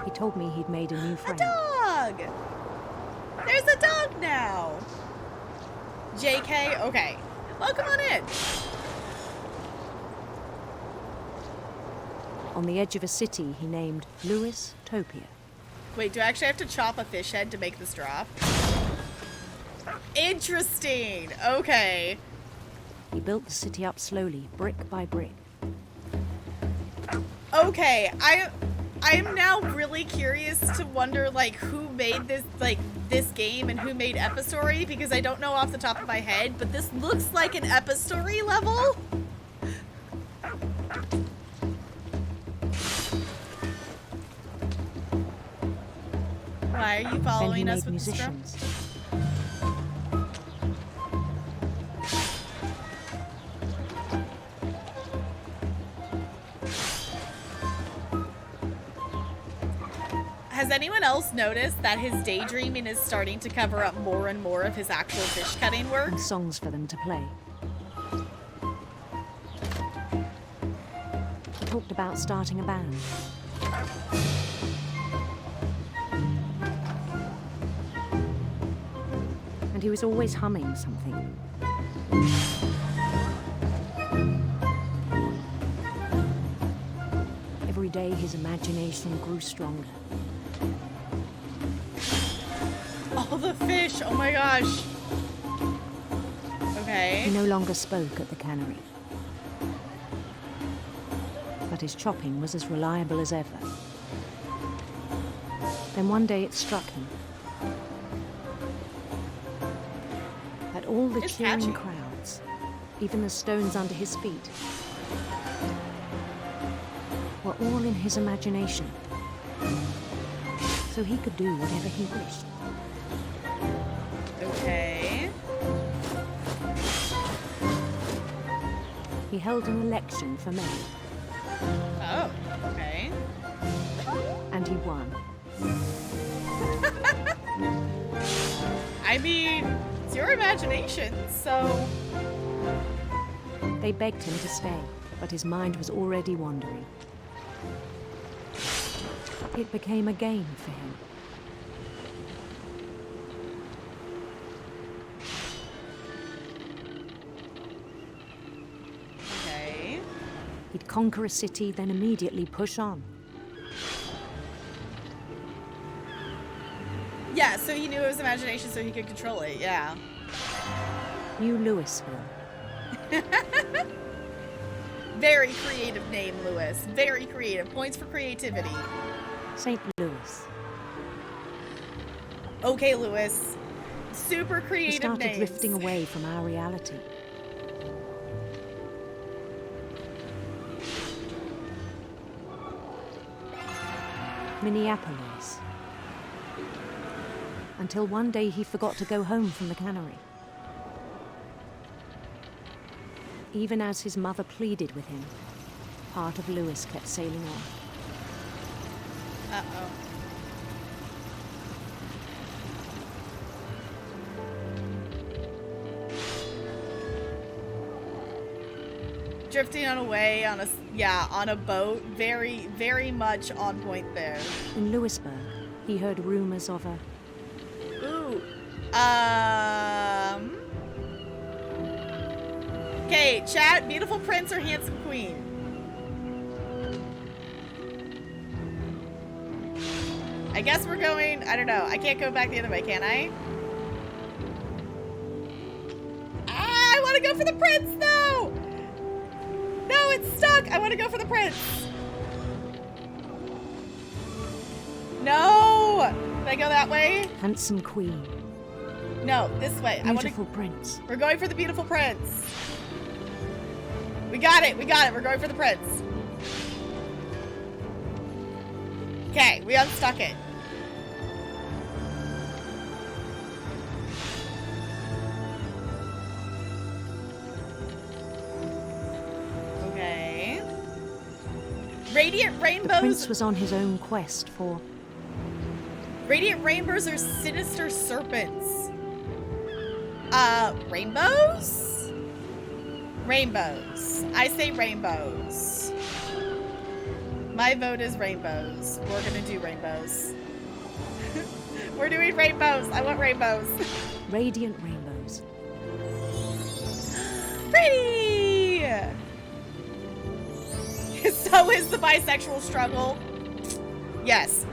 Speaker 13: He told me he'd made a new
Speaker 1: A
Speaker 13: friend.
Speaker 1: dog! There's a dog now! JK? Okay. Welcome on in.
Speaker 13: On the edge of a city he named Lewis Topia.
Speaker 1: Wait, do I actually have to chop a fish head to make this drop? Interesting. Okay.
Speaker 13: He built the city up slowly, brick by brick.
Speaker 1: Okay. I'm now really curious to wonder like who made this game and who made Epistory, because I don't know off the top of my head, but this looks like an Epistory level. Why are you following
Speaker 13: Then
Speaker 1: us
Speaker 13: he made
Speaker 1: with the strap?
Speaker 13: musicians.
Speaker 1: Has anyone else noticed that his daydreaming is starting to cover up more and more of his actual fish cutting work?
Speaker 13: And songs for them to play. He talked about starting a band. And he was always humming something. Every day his imagination grew stronger.
Speaker 1: Oh, the fish! Oh my gosh!
Speaker 13: He
Speaker 1: Okay.
Speaker 13: no longer spoke at the cannery. But his chopping was as reliable as ever. Then one day it struck him that all the
Speaker 1: It's
Speaker 13: cheering
Speaker 1: catchy.
Speaker 13: crowds, even the stones under his feet, were all in his imagination. So so he could do whatever he wished.
Speaker 1: Okay.
Speaker 13: He held an election for mayor.
Speaker 1: Oh, okay.
Speaker 13: And he won.
Speaker 1: I mean, it's your imagination, so...
Speaker 13: They begged him to stay, but his mind was already wandering. It became a game for him.
Speaker 1: Okay.
Speaker 13: He'd conquer a city, then immediately push on.
Speaker 1: Yeah, so he knew it was imagination so he could control it, yeah.
Speaker 13: New Louisville.
Speaker 1: Very creative name, Lewis. Very creative. Points for creativity.
Speaker 13: St. Louis.
Speaker 1: Okay, Lewis. Super
Speaker 13: We
Speaker 1: creative
Speaker 13: started
Speaker 1: names.
Speaker 13: drifting away from our reality. Minneapolis. Until one day he forgot to go home from the cannery. Even as his mother pleaded with him, part of Lewis kept sailing on.
Speaker 1: Uh-oh. Drifting on away on a boat. Very, very much on point there.
Speaker 13: In Louisburg, he heard rumors of a...
Speaker 1: Ooh. Okay, chat, beautiful prince or handsome queen? I guess we're going, I don't know. I can't go back the other way, can I? Ah, I want to go for the prince, though! No, it's stuck! I want to go for the prince! No! Did I go that way?
Speaker 13: Handsome queen.
Speaker 1: No, this way.
Speaker 13: Beautiful prince.
Speaker 1: We're going for the beautiful prince. We got it. We got it. We're going for the prince. Okay, we unstuck it. Okay. Radiant rainbows.
Speaker 13: The prince was on his own quest for...
Speaker 1: Radiant rainbows are sinister serpents. Rainbows? Rainbows. I say rainbows. My vote is rainbows. We're gonna do rainbows. We're doing rainbows. I want rainbows.
Speaker 13: Radiant rainbows.
Speaker 1: Pretty! So is the bisexual struggle. Yes.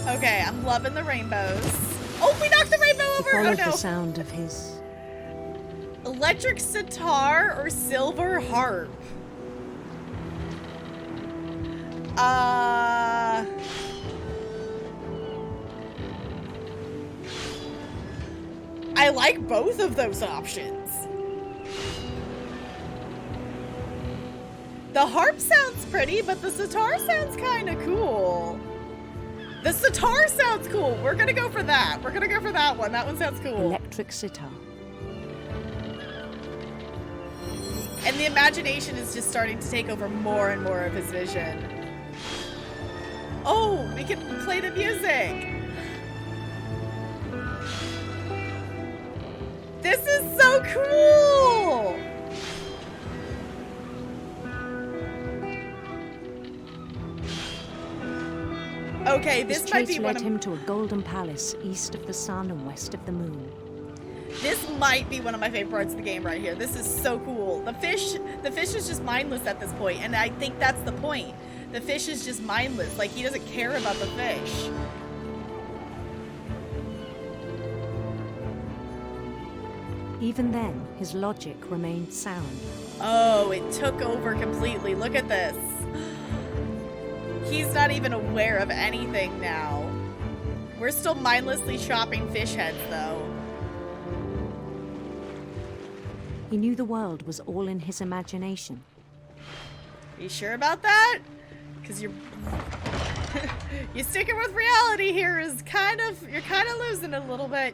Speaker 1: Okay, I'm loving the rainbows. Oh, we knocked the rainbow over!
Speaker 13: He followed
Speaker 1: Oh no!
Speaker 13: the sound of his...
Speaker 1: Electric sitar or silver harp? I like both of those options. The harp sounds pretty, but the sitar sounds kind of cool. The sitar sounds cool. We're gonna go for that. We're gonna go for that one. That one sounds cool.
Speaker 13: Electric sitar.
Speaker 1: And the imagination is just starting to take over more and more of his vision. Oh, we can play the music. This is so cool. Okay, this might be one
Speaker 13: led
Speaker 1: of
Speaker 13: him to a golden palace east of the sun and west of the moon.
Speaker 1: This might be one of my favorite parts of the game right here. This is so cool. The fish is just mindless at this point, and I think that's the point. The fish is just mindless. Like, he doesn't care about the fish.
Speaker 13: Even then, his logic remained sound.
Speaker 1: Oh, it took over completely. Look at this. He's not even aware of anything now. We're still mindlessly chopping fish heads, though.
Speaker 13: He knew the world was all in his imagination.
Speaker 1: Are you sure about that? Because you're sticking with reality here is you're kind of losing it a little bit.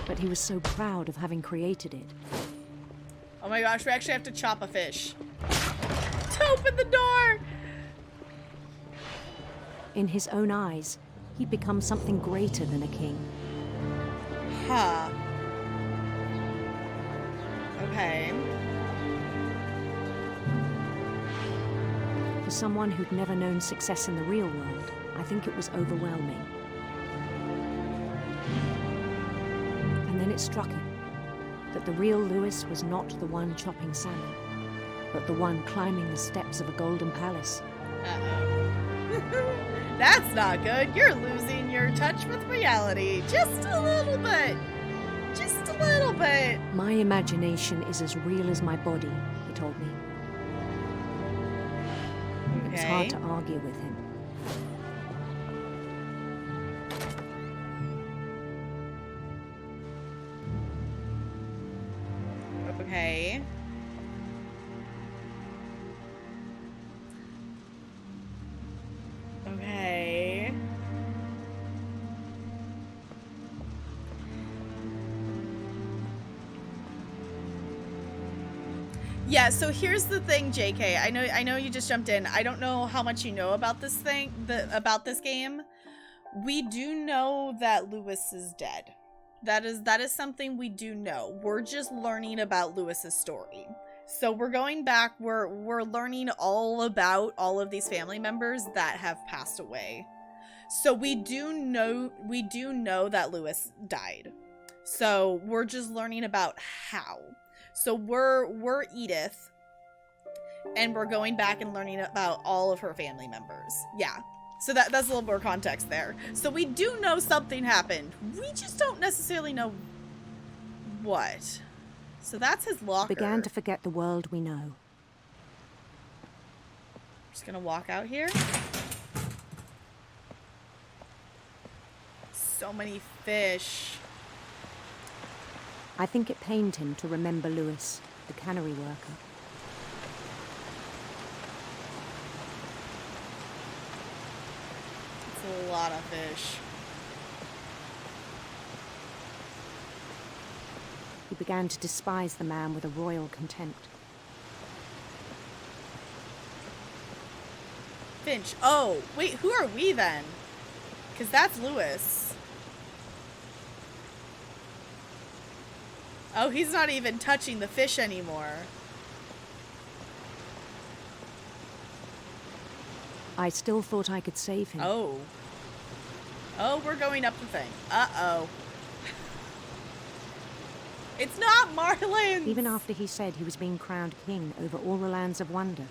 Speaker 13: But he was so proud of having created it.
Speaker 1: Oh my gosh, we actually have to chop a fish to open the door.
Speaker 13: In his own eyes, he'd become something greater than a king.
Speaker 1: Huh. Okay.
Speaker 13: For someone who'd never known success in the real world, I think it was overwhelming. And then it struck him that the real Lewis was not the one chopping salmon, but the one climbing the steps of a golden palace.
Speaker 1: Uh-oh. That's not good. You're losing your touch with reality. Just a little bit. Just a little bit.
Speaker 13: My imagination is as real as my body, he told me.
Speaker 1: Okay.
Speaker 13: It was hard to argue with him.
Speaker 1: Okay. Okay. Yeah, so here's the thing, JK. I know you just jumped in. I don't know how much you know about this thing, about this game. We do know that Lewis is dead. That is something we do know. We're just learning about Lewis's story. So we're going back, we're learning all about all of these family members that have passed away. So we do know that Lewis died. So we're just learning about how. So we're Edith, and we're going back and learning about all of her family members. Yeah. So that's a little more context there. So we do know something happened. We just don't necessarily know what. So that's his locker.
Speaker 13: Began to forget the world we know.
Speaker 1: Just gonna walk out here. So many fish.
Speaker 13: I think it pained him to remember Lewis, the cannery worker.
Speaker 1: It's a lot of fish.
Speaker 13: He began to despise the man with a royal contempt.
Speaker 1: Finch. Oh, wait, who are we then? Because that's Lewis. Oh, he's not even touching the fish anymore.
Speaker 13: I still thought I could save him.
Speaker 1: Oh. Oh, we're going up the thing. Uh-oh. It's not Marlin!
Speaker 13: Even after he said he was being crowned king over all the lands of wonder.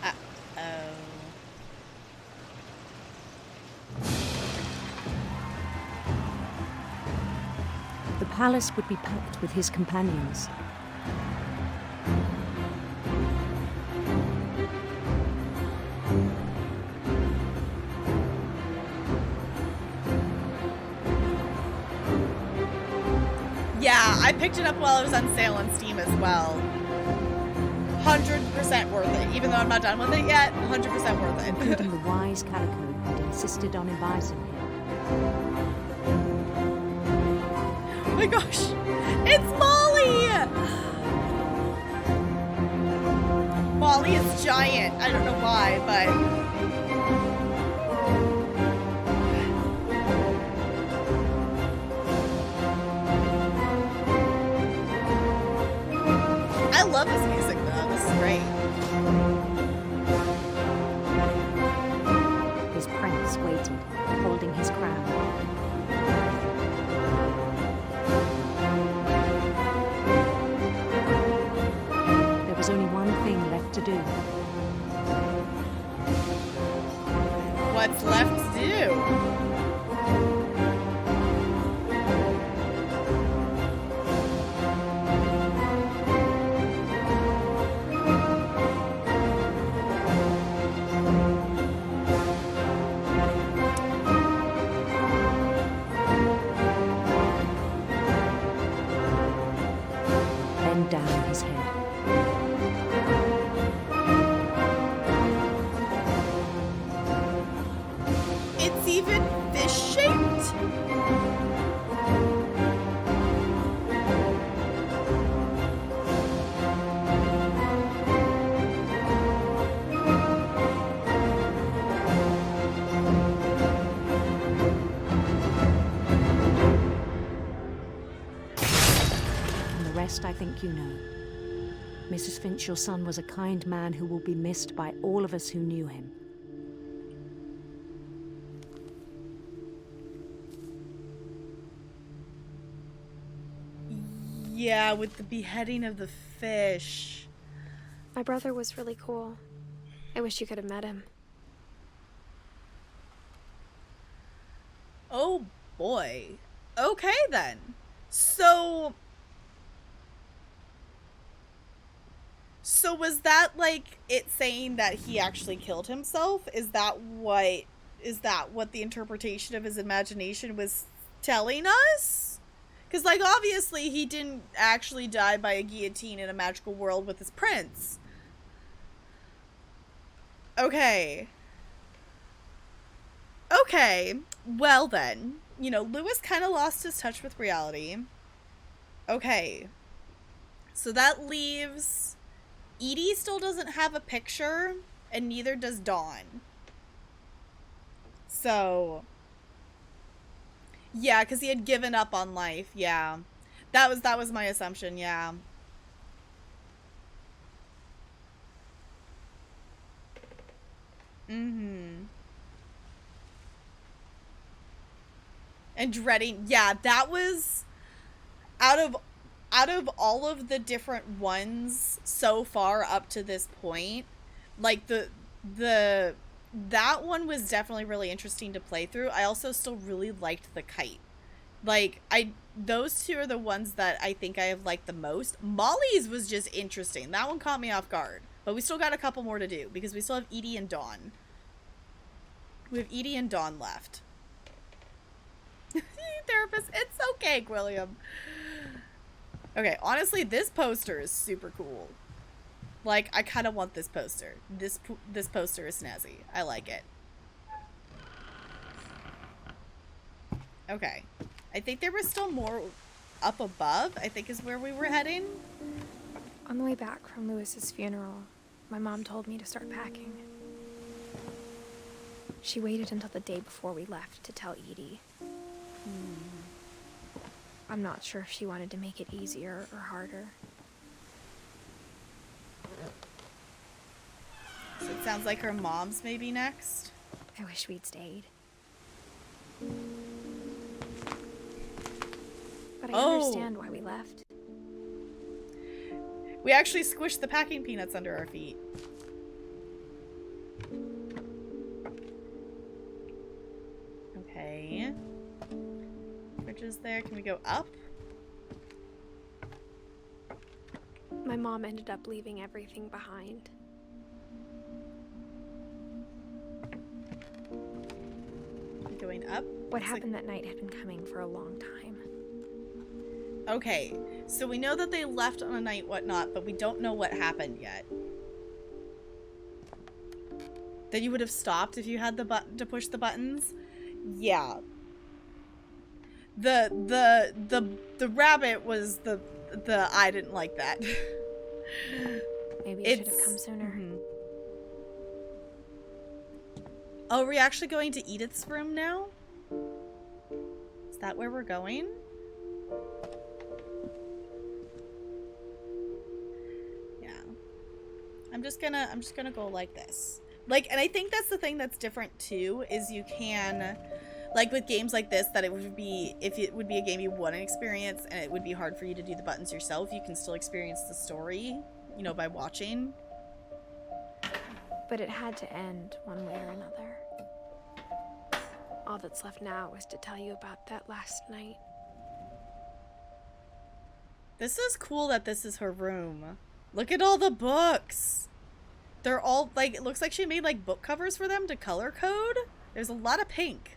Speaker 1: Uh-oh.
Speaker 13: The palace would be packed with his companions.
Speaker 1: Yeah, I picked it up while it was on sale on Steam as well. 100% worth it. Even though I'm not done with it yet, 100% worth it.
Speaker 13: Including the wise Calico who'd insisted on advising him.
Speaker 1: Oh my gosh! It's Molly! Molly is giant. I don't know why, but... I love this music though. This is great.
Speaker 13: His prince waited, holding his crown. There was only one thing left to do.
Speaker 1: What's left to do?
Speaker 13: down his head.
Speaker 1: It's even fish-shaped?
Speaker 13: And the rest I think you know. Mrs. Finch, your son was a kind man who will be missed by all of us who knew him.
Speaker 1: Yeah, with the beheading of the fish.
Speaker 2: My brother was really cool. I wish you could have met him.
Speaker 1: Oh boy. Okay then. So was that like it saying that he actually killed himself? Is that what the interpretation of his imagination was telling us? Because, like, obviously he didn't actually die by a guillotine in a magical world with his prince. Okay. Okay. Well then. You know, Lewis kind of lost his touch with reality. Okay. So that leaves... Edie still doesn't have a picture, and neither does Dawn. So... Yeah, because he had given up on life, yeah. That was my assumption, yeah. Mm-hmm. And dreading, yeah, that was out of all of the different ones so far up to this point, like that one was definitely really interesting to play through. I also still really liked the kite. Like, those two are the ones that I think I have liked the most. Molly's was just interesting. That one caught me off guard. But we still got a couple more to do, because we still have Edie and Dawn. We have Edie and Dawn left. Therapist, it's okay, William. Okay, honestly, this poster is super cool. Like, I kind of want this poster. This poster is snazzy. I like it. Okay. I think there was still more up above, I think is where we were heading.
Speaker 2: On the way back from Lewis's funeral, my mom told me to start packing. She waited until the day before we left to tell Edie. I'm not sure if she wanted to make it easier or harder.
Speaker 1: So it sounds like her mom's maybe next.
Speaker 2: I wish we'd stayed. But I understand why we left.
Speaker 1: We actually squished the packing peanuts under our feet. Okay. Fridge is there. Can we go up?
Speaker 2: My mom ended up leaving everything behind.
Speaker 1: Going up?
Speaker 2: What happened that night had been coming for a long time.
Speaker 1: Okay, so we know that they left on a night whatnot, but we don't know what happened yet. That you would have stopped if you had the button to push the buttons? Yeah. The rabbit was the I didn't like that.
Speaker 2: Maybe it should have come sooner.
Speaker 1: Mm-hmm. Oh, are we actually going to Edith's room now? Is that where we're going? Yeah. I'm just gonna go like this. Like, and I think that's the thing that's different too, is you can, like with games like this, that it would be, if it would be a game you want to experience and it would be hard for you to do the buttons yourself, you can still experience the story, you know, by watching.
Speaker 2: But it had to end one way or another. All that's left now is to tell you about that last night.
Speaker 1: This is cool that this is her room. Look at all the books. They're all, like, it looks like she made, like, book covers for them to color code. There's a lot of pink.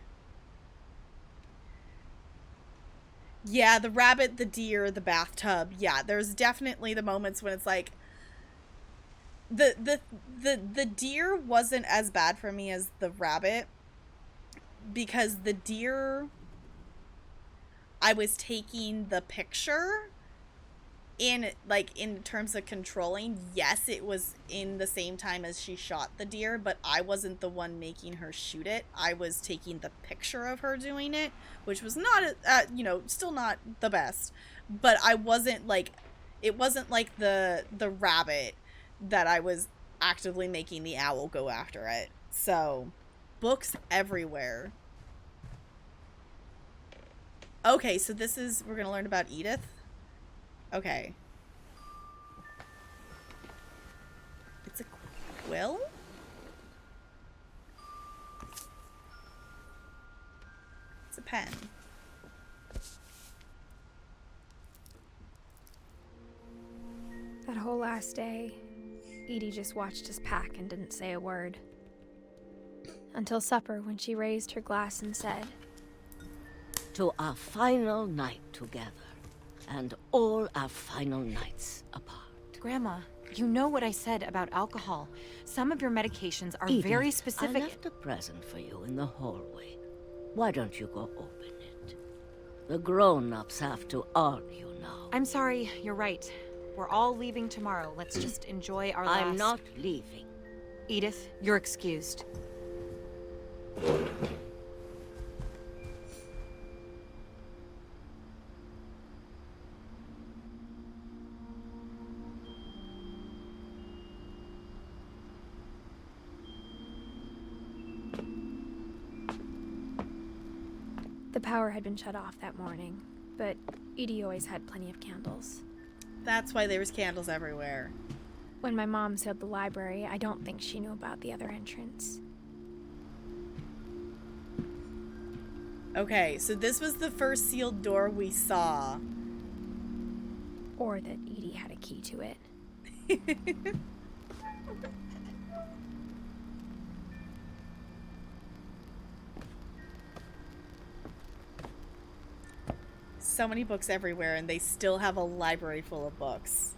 Speaker 1: Yeah, the rabbit, the deer, the bathtub. Yeah, there's definitely the moments when it's like the deer wasn't as bad for me as the rabbit, because the deer, I was taking the picture in terms of controlling. Yes, it was in the same time as she shot the deer, but I wasn't the one making her shoot it. I was taking the picture of her doing it, which was not still not the best, but I wasn't like, it wasn't like the rabbit that I was actively making the owl go after it. So books everywhere. Okay, so we're gonna learn about Edith. Okay. It's a quill? It's a pen.
Speaker 2: That whole last day, Edie just watched us pack and didn't say a word. Until supper, when she raised her glass and said,
Speaker 14: "To our final night together, and all our final nights apart."
Speaker 15: Grandma, you know what I said about alcohol. Some of your medications are
Speaker 14: Edith,
Speaker 15: very specific.
Speaker 14: I left a present for you in the hallway. Why don't you go open it? The grown-ups have to argue now.
Speaker 15: I'm sorry, you're right. We're all leaving tomorrow. Let's just enjoy our last...
Speaker 14: I'm not leaving.
Speaker 15: Edith, you're excused.
Speaker 2: The power had been shut off that morning, but Edie always had plenty of candles.
Speaker 1: That's why there was candles everywhere.
Speaker 2: When my mom sealed the library, I don't think she knew about the other entrance.
Speaker 1: Okay, so this was the first sealed door we saw.
Speaker 2: Or that Edie had a key to it.
Speaker 1: So many books everywhere, and they still have a library full of books.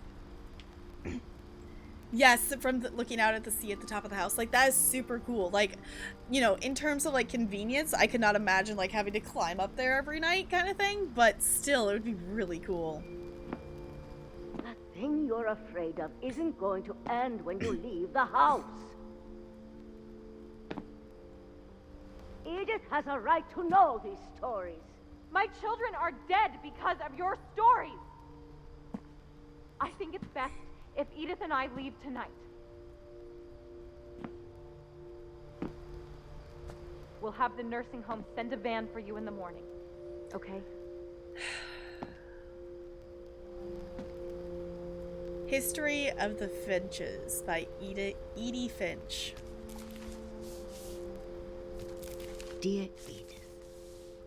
Speaker 1: Yes, from looking out at the sea at the top of the house, like, that is super cool. Like, you know, in terms of like convenience, I could not imagine like having to climb up there every night kind of thing, but still, it would be really cool.
Speaker 14: That thing you're afraid of isn't going to end when you leave the house. Edith has a right to know these stories.
Speaker 4: My children are dead because of your stories. I think it's best if Edith and I leave tonight. We'll have the nursing home send a van for you in the morning, okay?
Speaker 1: History of the Finches by Edie Finch.
Speaker 14: Dear Edith,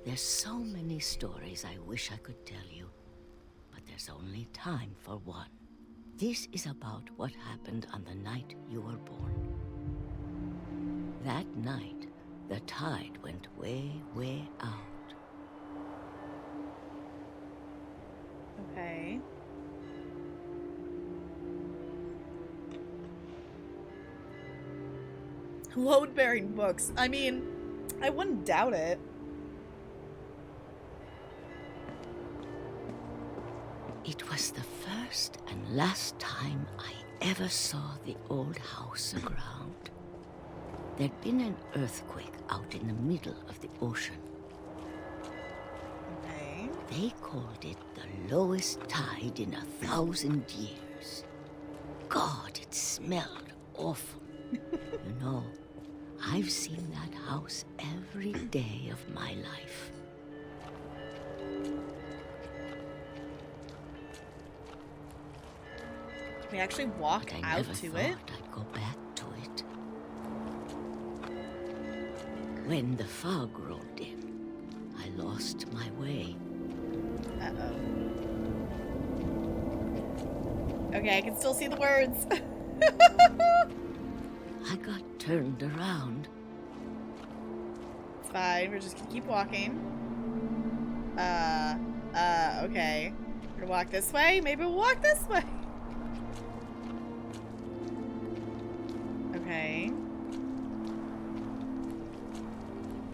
Speaker 14: there's so many stories I wish I could tell you, but there's only time for one. This is about what happened on the night you were born. That night, the tide went way, way out.
Speaker 1: Okay. Load-bearing books. I mean, I wouldn't doubt it.
Speaker 14: It was the first and last time I ever saw the old house aground. There'd been an earthquake out in the middle of the ocean.
Speaker 1: Okay.
Speaker 14: They called it the lowest tide in 1,000 years. God, it smelled awful. You know, I've seen that house every day of my life.
Speaker 1: We actually walk
Speaker 14: I
Speaker 1: out
Speaker 14: never
Speaker 1: to
Speaker 14: thought
Speaker 1: it.
Speaker 14: I'd go back to it. When the fog rolled in, I lost my way.
Speaker 1: Uh-oh. Okay, I can still see the words.
Speaker 14: I got turned around.
Speaker 1: It's fine, we're just gonna keep walking. Okay. We're gonna walk this way? Maybe we'll walk this way. Okay.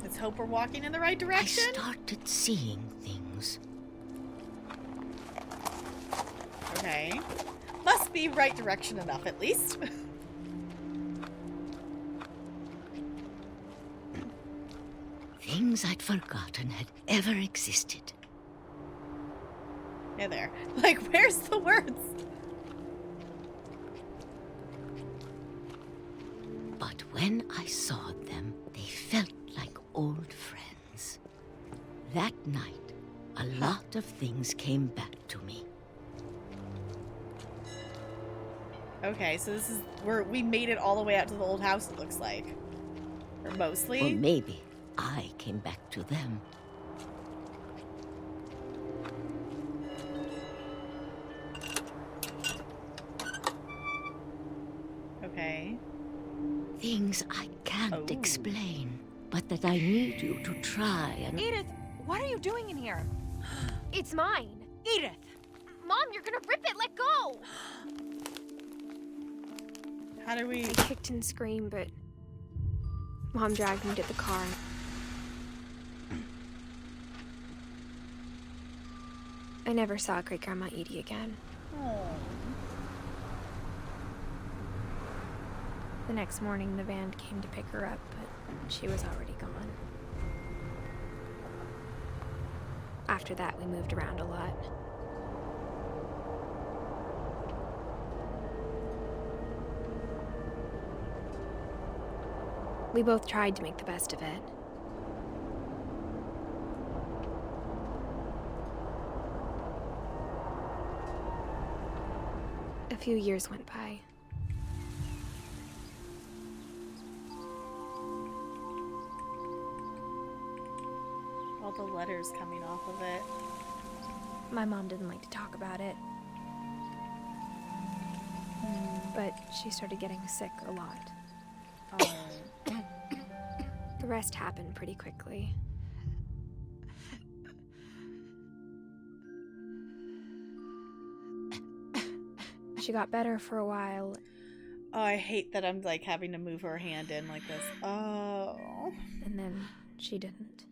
Speaker 1: Let's hope we're walking in the right direction.
Speaker 14: I started seeing things.
Speaker 1: Okay. Must be right direction enough, at least.
Speaker 14: Things I'd forgotten had ever existed.
Speaker 1: Yeah, there. Like, where's the words?
Speaker 14: But when I saw them, they felt like old friends. That night, a lot of things came back to me.
Speaker 1: Okay, so this is where we made it all the way out to the old house, it looks like. Or mostly.
Speaker 14: Or maybe I came back to them.
Speaker 1: Okay.
Speaker 14: Things I can't explain, but that I need you to try and...
Speaker 15: Edith, what are you doing in here?
Speaker 2: It's mine.
Speaker 15: Edith!
Speaker 2: Mom, you're gonna rip it. Let go.
Speaker 1: How do we...
Speaker 2: I kicked and screamed, but Mom dragged me to the car. I never saw Great-Grandma Edie again. The next morning, the van came to pick her up, but she was already gone. After that, we moved around a lot. We both tried to make the best of it. A few years went by.
Speaker 1: All the letters coming off of it.
Speaker 2: My mom didn't like to talk about it. But she started getting sick a lot. The rest happened pretty quickly. She got better for a while.
Speaker 1: Oh, I hate that I'm like having to move her hand in like this. Oh.
Speaker 2: And then she didn't.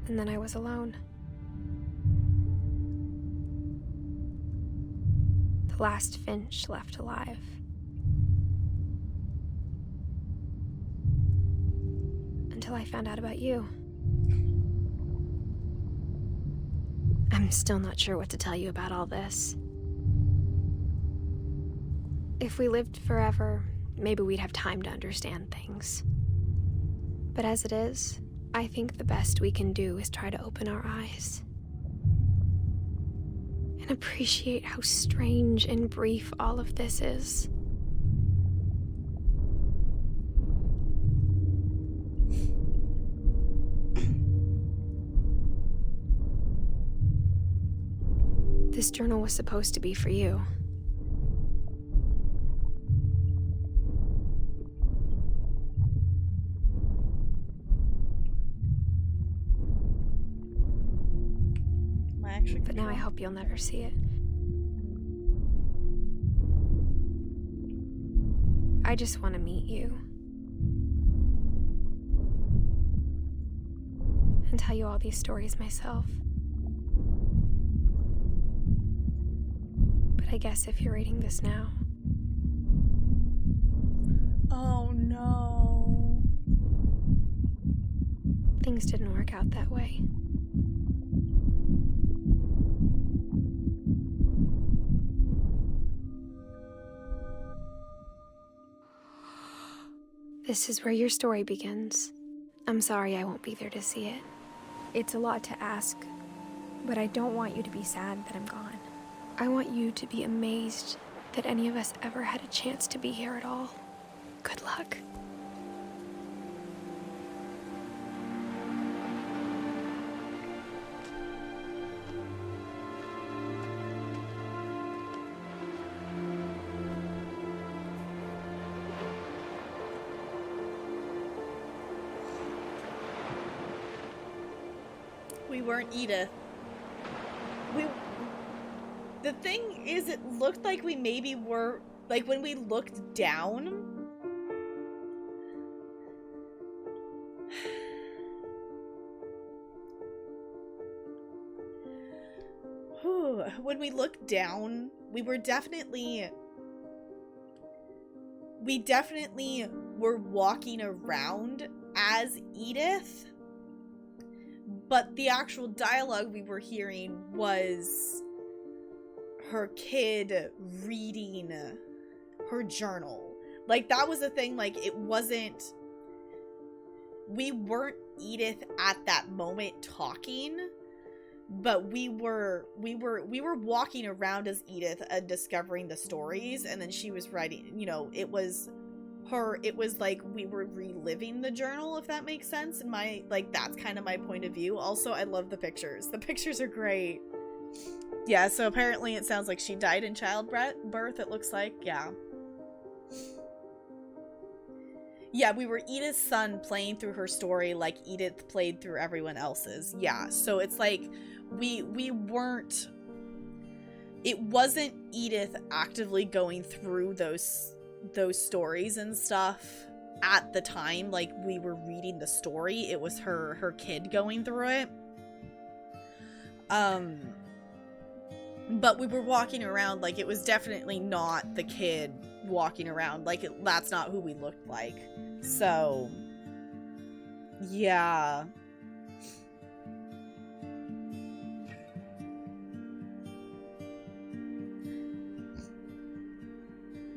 Speaker 2: And then I was alone. The last Finch left alive. Until I found out about you. I'm still not sure what to tell you about all this. If we lived forever, maybe we'd have time to understand things. But as it is, I think the best we can do is try to open our eyes. And appreciate how strange and brief all of this is. This journal was supposed to be for you. But now I hope you'll never see it. I just want to meet you. And tell you all these stories myself. But I guess if you're reading this now...
Speaker 1: Oh no.
Speaker 2: Things didn't work out that way. This is where your story begins. I'm sorry I won't be there to see it. It's a lot to ask, but I don't want you to be sad that I'm gone. I want you to be amazed that any of us ever had a chance to be here at all. Good luck.
Speaker 1: We weren't Edith. The thing is, it looked like we maybe were, like, when we looked down. When we looked down, we definitely were walking around as Edith, but the actual dialogue we were hearing was her kid reading her journal. Like, that was the thing. Like, it wasn't, we weren't Edith at that moment talking, but we were walking around as Edith and discovering the stories, and then she was writing, you know, it was like we were reliving the journal, if that makes sense. And that's kind of my point of view. Also, I love the pictures. The pictures are great. Yeah, so apparently it sounds like she died in childbirth, it looks like. Yeah. Yeah, we were Edith's son playing through her story like Edith played through everyone else's. Yeah, so it's like we weren't, it wasn't Edith actively going through those stories and stuff at the time. Like, we were reading the story. It was her kid going through it. But we were walking around, like, it was definitely not the kid walking around. Like, that's not who we looked like. So, yeah.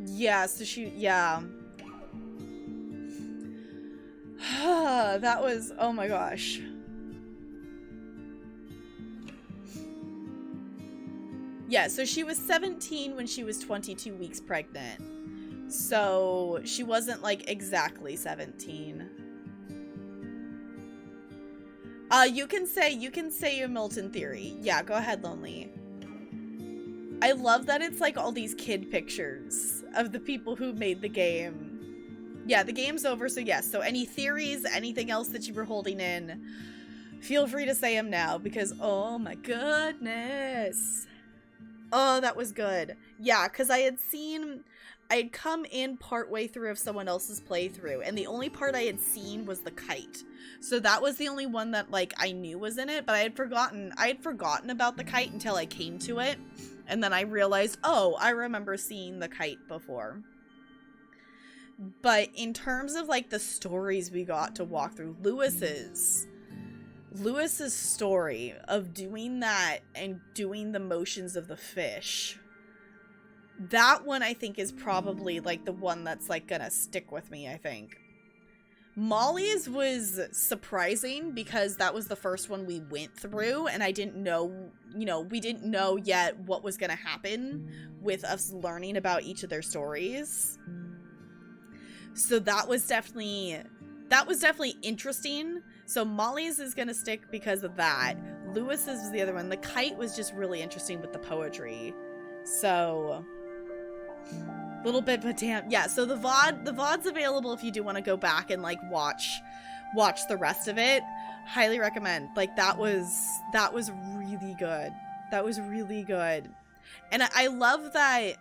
Speaker 1: Yeah, so yeah. That was, oh my gosh. Yeah, so she was 17 when she was 22 weeks pregnant. So she wasn't, like, exactly 17. You can say your Milton theory. Yeah, go ahead, Lonely. I love that it's like all these kid pictures of the people who made the game. Yeah, the game's over, so yes. So any theories, anything else that you were holding in, feel free to say them now, because oh my goodness. Oh, that was good. Yeah, because I had come in partway through of someone else's playthrough, and the only part I had seen was the kite. So that was the only one that, like, I knew was in it, but I had forgotten about the kite until I came to it. And then I realized, oh, I remember seeing the kite before. But in terms of, like, the stories we got to walk through, Lewis's story of doing that and doing the motions of the fish, that one I think is probably, like, the one that's, like, gonna stick with me, I think. Molly's was surprising because that was the first one we went through, and I didn't know, you know, we didn't know yet what was gonna happen with us learning about each of their stories. So that was definitely interesting. So Molly's is gonna stick because of that. Lewis's was the other one. The kite was just really interesting with the poetry. So, little bit, but damn, yeah. So the VOD's available if you do want to go back and, like, watch the rest of it. Highly recommend. Like, that was really good. That was really good, and I love that.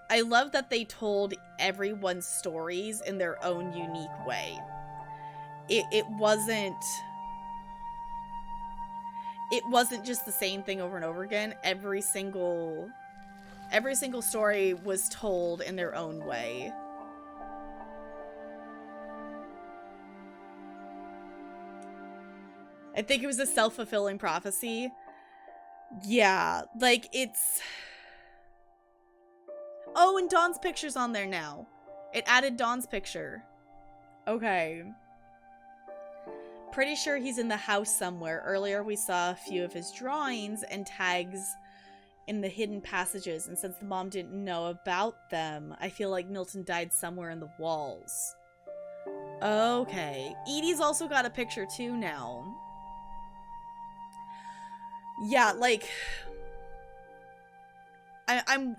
Speaker 1: I love that they told everyone's stories in their own unique way. It wasn't just the same thing over and over again. Every single story was told in their own way. I think it was a self-fulfilling prophecy. Yeah, like, it's... Oh, and Dawn's picture's on there now. It added Dawn's picture. Okay. Pretty sure he's in the house somewhere. Earlier we saw a few of his drawings and tags in the hidden passages, and since the mom didn't know about them, I feel like Milton died somewhere in the walls. Okay. Edie's also got a picture too now. Yeah, like, I'm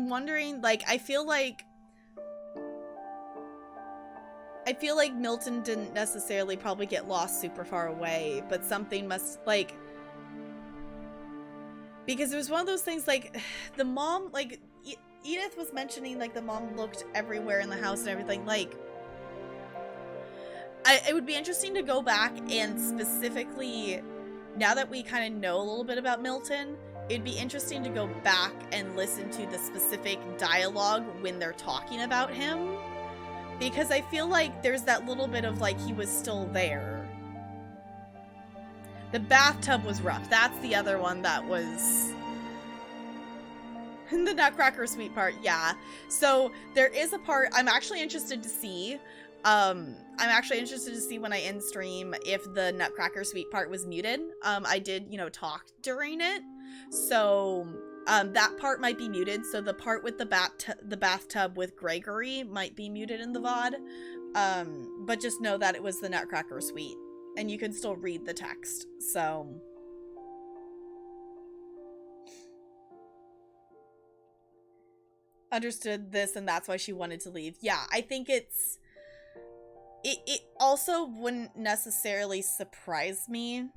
Speaker 1: wondering, like, I feel like I feel like Milton didn't necessarily probably get lost super far away, but something must, like, because it was one of those things, like, the mom, like, Edith was mentioning, like, the mom looked everywhere in the house and everything, like, it would be interesting to go back and specifically, now that we kind of know a little bit about Milton, it'd be interesting to go back and listen to the specific dialogue when they're talking about him. Because I feel like there's that little bit of, like, he was still there. The bathtub was rough. That's the other one that was... the Nutcracker Suite part, yeah. So, there is a part I'm actually interested to see. I'm actually interested to see when I end stream if the Nutcracker Suite part was muted. I did, you know, talk during it. So... that part might be muted, so the part with the bathtub with Gregory might be muted in the VOD. But just know that it was the Nutcracker Suite, and you can still read the text, so... Understood this, and that's why she wanted to leave. Yeah, I think it's... It also wouldn't necessarily surprise me,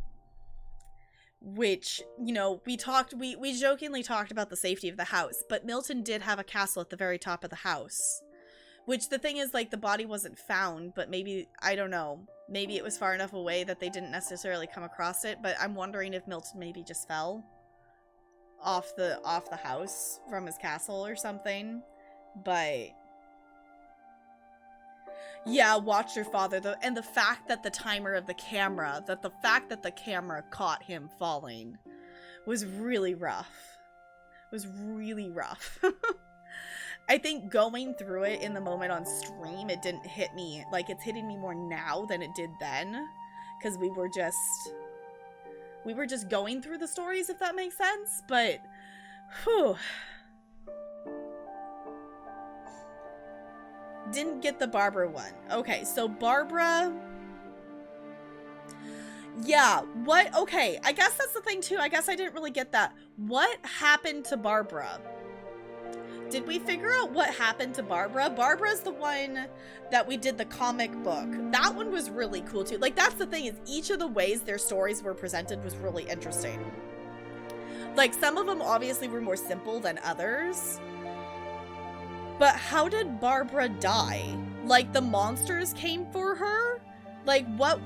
Speaker 1: which, you know, we jokingly talked about the safety of the house, but Milton did have a castle at the very top of the house, which the thing is, like, the body wasn't found, but maybe, I don't know, maybe it was far enough away that they didn't necessarily come across it, but I'm wondering if Milton maybe just fell off the house from his castle or something, but... Yeah, watch your father, though, and the fact that the timer of the camera, caught him falling was really rough. I think going through it in the moment on stream, it didn't hit me, like, it's hitting me more now than it did then, because we were just going through the stories, if that makes sense, but, whew. Didn't get the Barbara one. Okay, so Barbara... Yeah, what? Okay, I guess that's the thing, too. I guess I didn't really get that. What happened to Barbara? Did we figure out what happened to Barbara? Barbara's the one that we did the comic book. That one was really cool, too. Like, that's the thing, is each of the ways their stories were presented was really interesting. Like, some of them obviously were more simple than others. But how did Barbara die? Like, the monsters came for her? Like, what,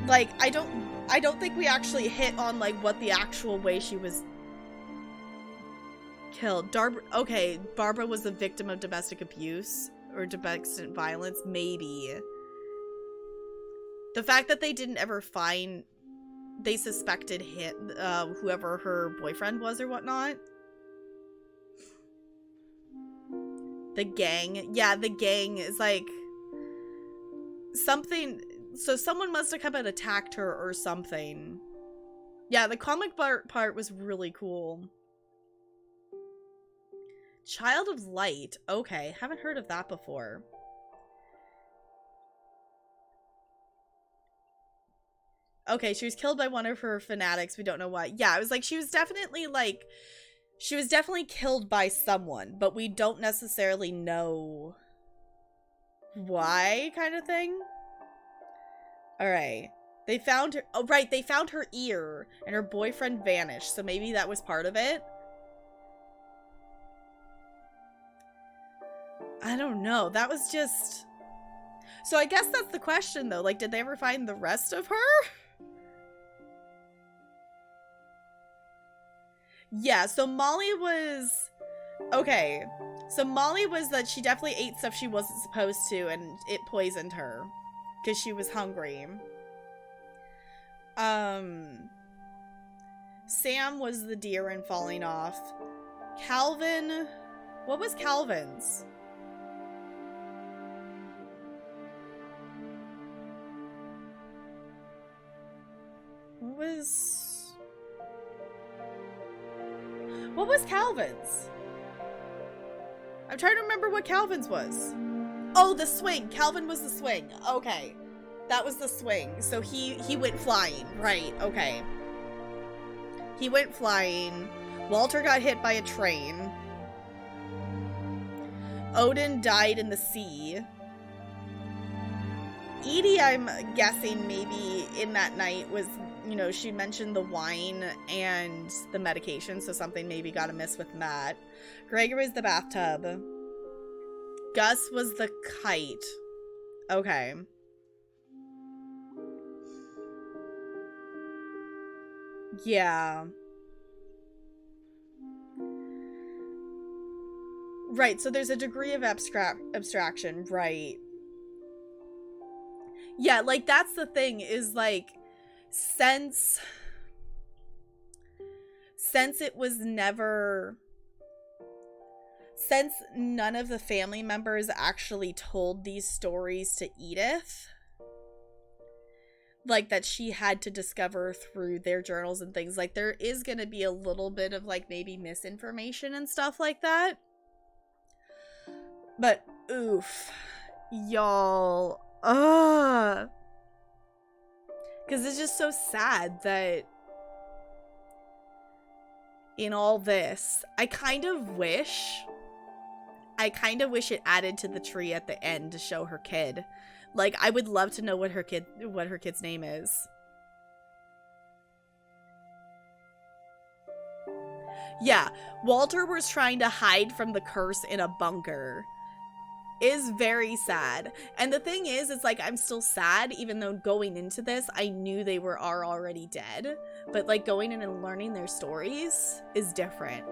Speaker 1: like, I don't think we actually hit on, like, what the actual way she was killed. Okay, Barbara was the victim of domestic abuse or domestic violence, maybe. The fact that they didn't ever find, they suspected him, whoever her boyfriend was or whatnot. The gang. Yeah, the gang is like something. So someone must have come and attacked her or something. Yeah, the comic part was really cool. Child of Light. Okay, haven't heard of that before. Okay, she was killed by one of her fanatics. We don't know why. Yeah, it was like she was definitely like... She was definitely killed by someone, but we don't necessarily know why, kind of thing. Alright. They found her... Oh, right, they found her ear, and her boyfriend vanished, so maybe that was part of it. I don't know. That was just... So I guess that's the question, though. Like, did they ever find the rest of her? Yeah, so Molly was... Okay. So Molly was that she definitely ate stuff she wasn't supposed to, and it poisoned her. Because she was hungry. Sam was the deer and falling off. Calvin... What was Calvin's? What was Calvin's? I'm trying to remember what Calvin's was. Oh, the swing. Calvin was the swing. Okay. That was the swing. So he went flying. Right. Okay. He went flying. Walter got hit by a train. Odin died in the sea. Edie, I'm guessing maybe in that night was, you know, she mentioned the wine and the medication, so something maybe got amiss with that. Gregory's the bathtub. Gus was the kite. Okay. Yeah. Right, so there's a degree of abstraction, right. Yeah, like, that's the thing, is, like, since it was never... Since none of the family members actually told these stories to Edith, like, that she had to discover through their journals and things, like, there is gonna be a little bit of, like, maybe misinformation and stuff like that. But, oof. Y'all. Ugh. Because it's just so sad that in all this, I kind of wish it added to the tree at the end to show her kid. Like, I would love to know what her kid's name is. Yeah, Walter was trying to hide from the curse in a bunker. Is very sad. And the thing is, it's like, I'm still sad, even though going into this, I knew they are already dead. But, like, going in and learning their stories is different.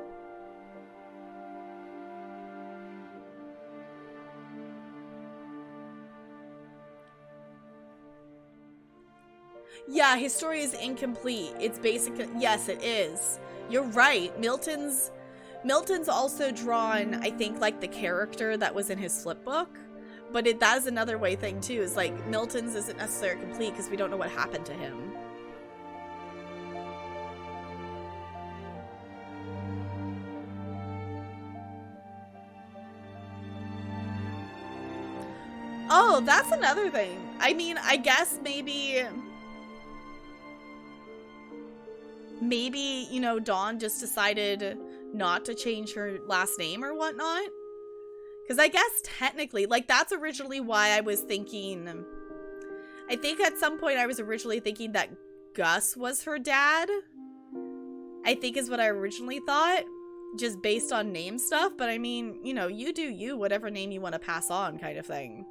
Speaker 1: Yeah, his story is incomplete. It's basically, yes, it is. You're right. Milton's also drawn, I think, like, the character that was in his flip book. But that is another way thing, too, is, like, Milton's isn't necessarily complete because we don't know what happened to him. Oh, that's another thing. I mean, I guess maybe, you know, Dawn just decided not to change her last name or whatnot. Because I guess technically, like, that's originally why I was thinking, I think at some point I was originally thinking that Gus was her dad. I think is what I originally thought, just based on name stuff. But I mean, you know, you do you, whatever name you want to pass on kind of thing.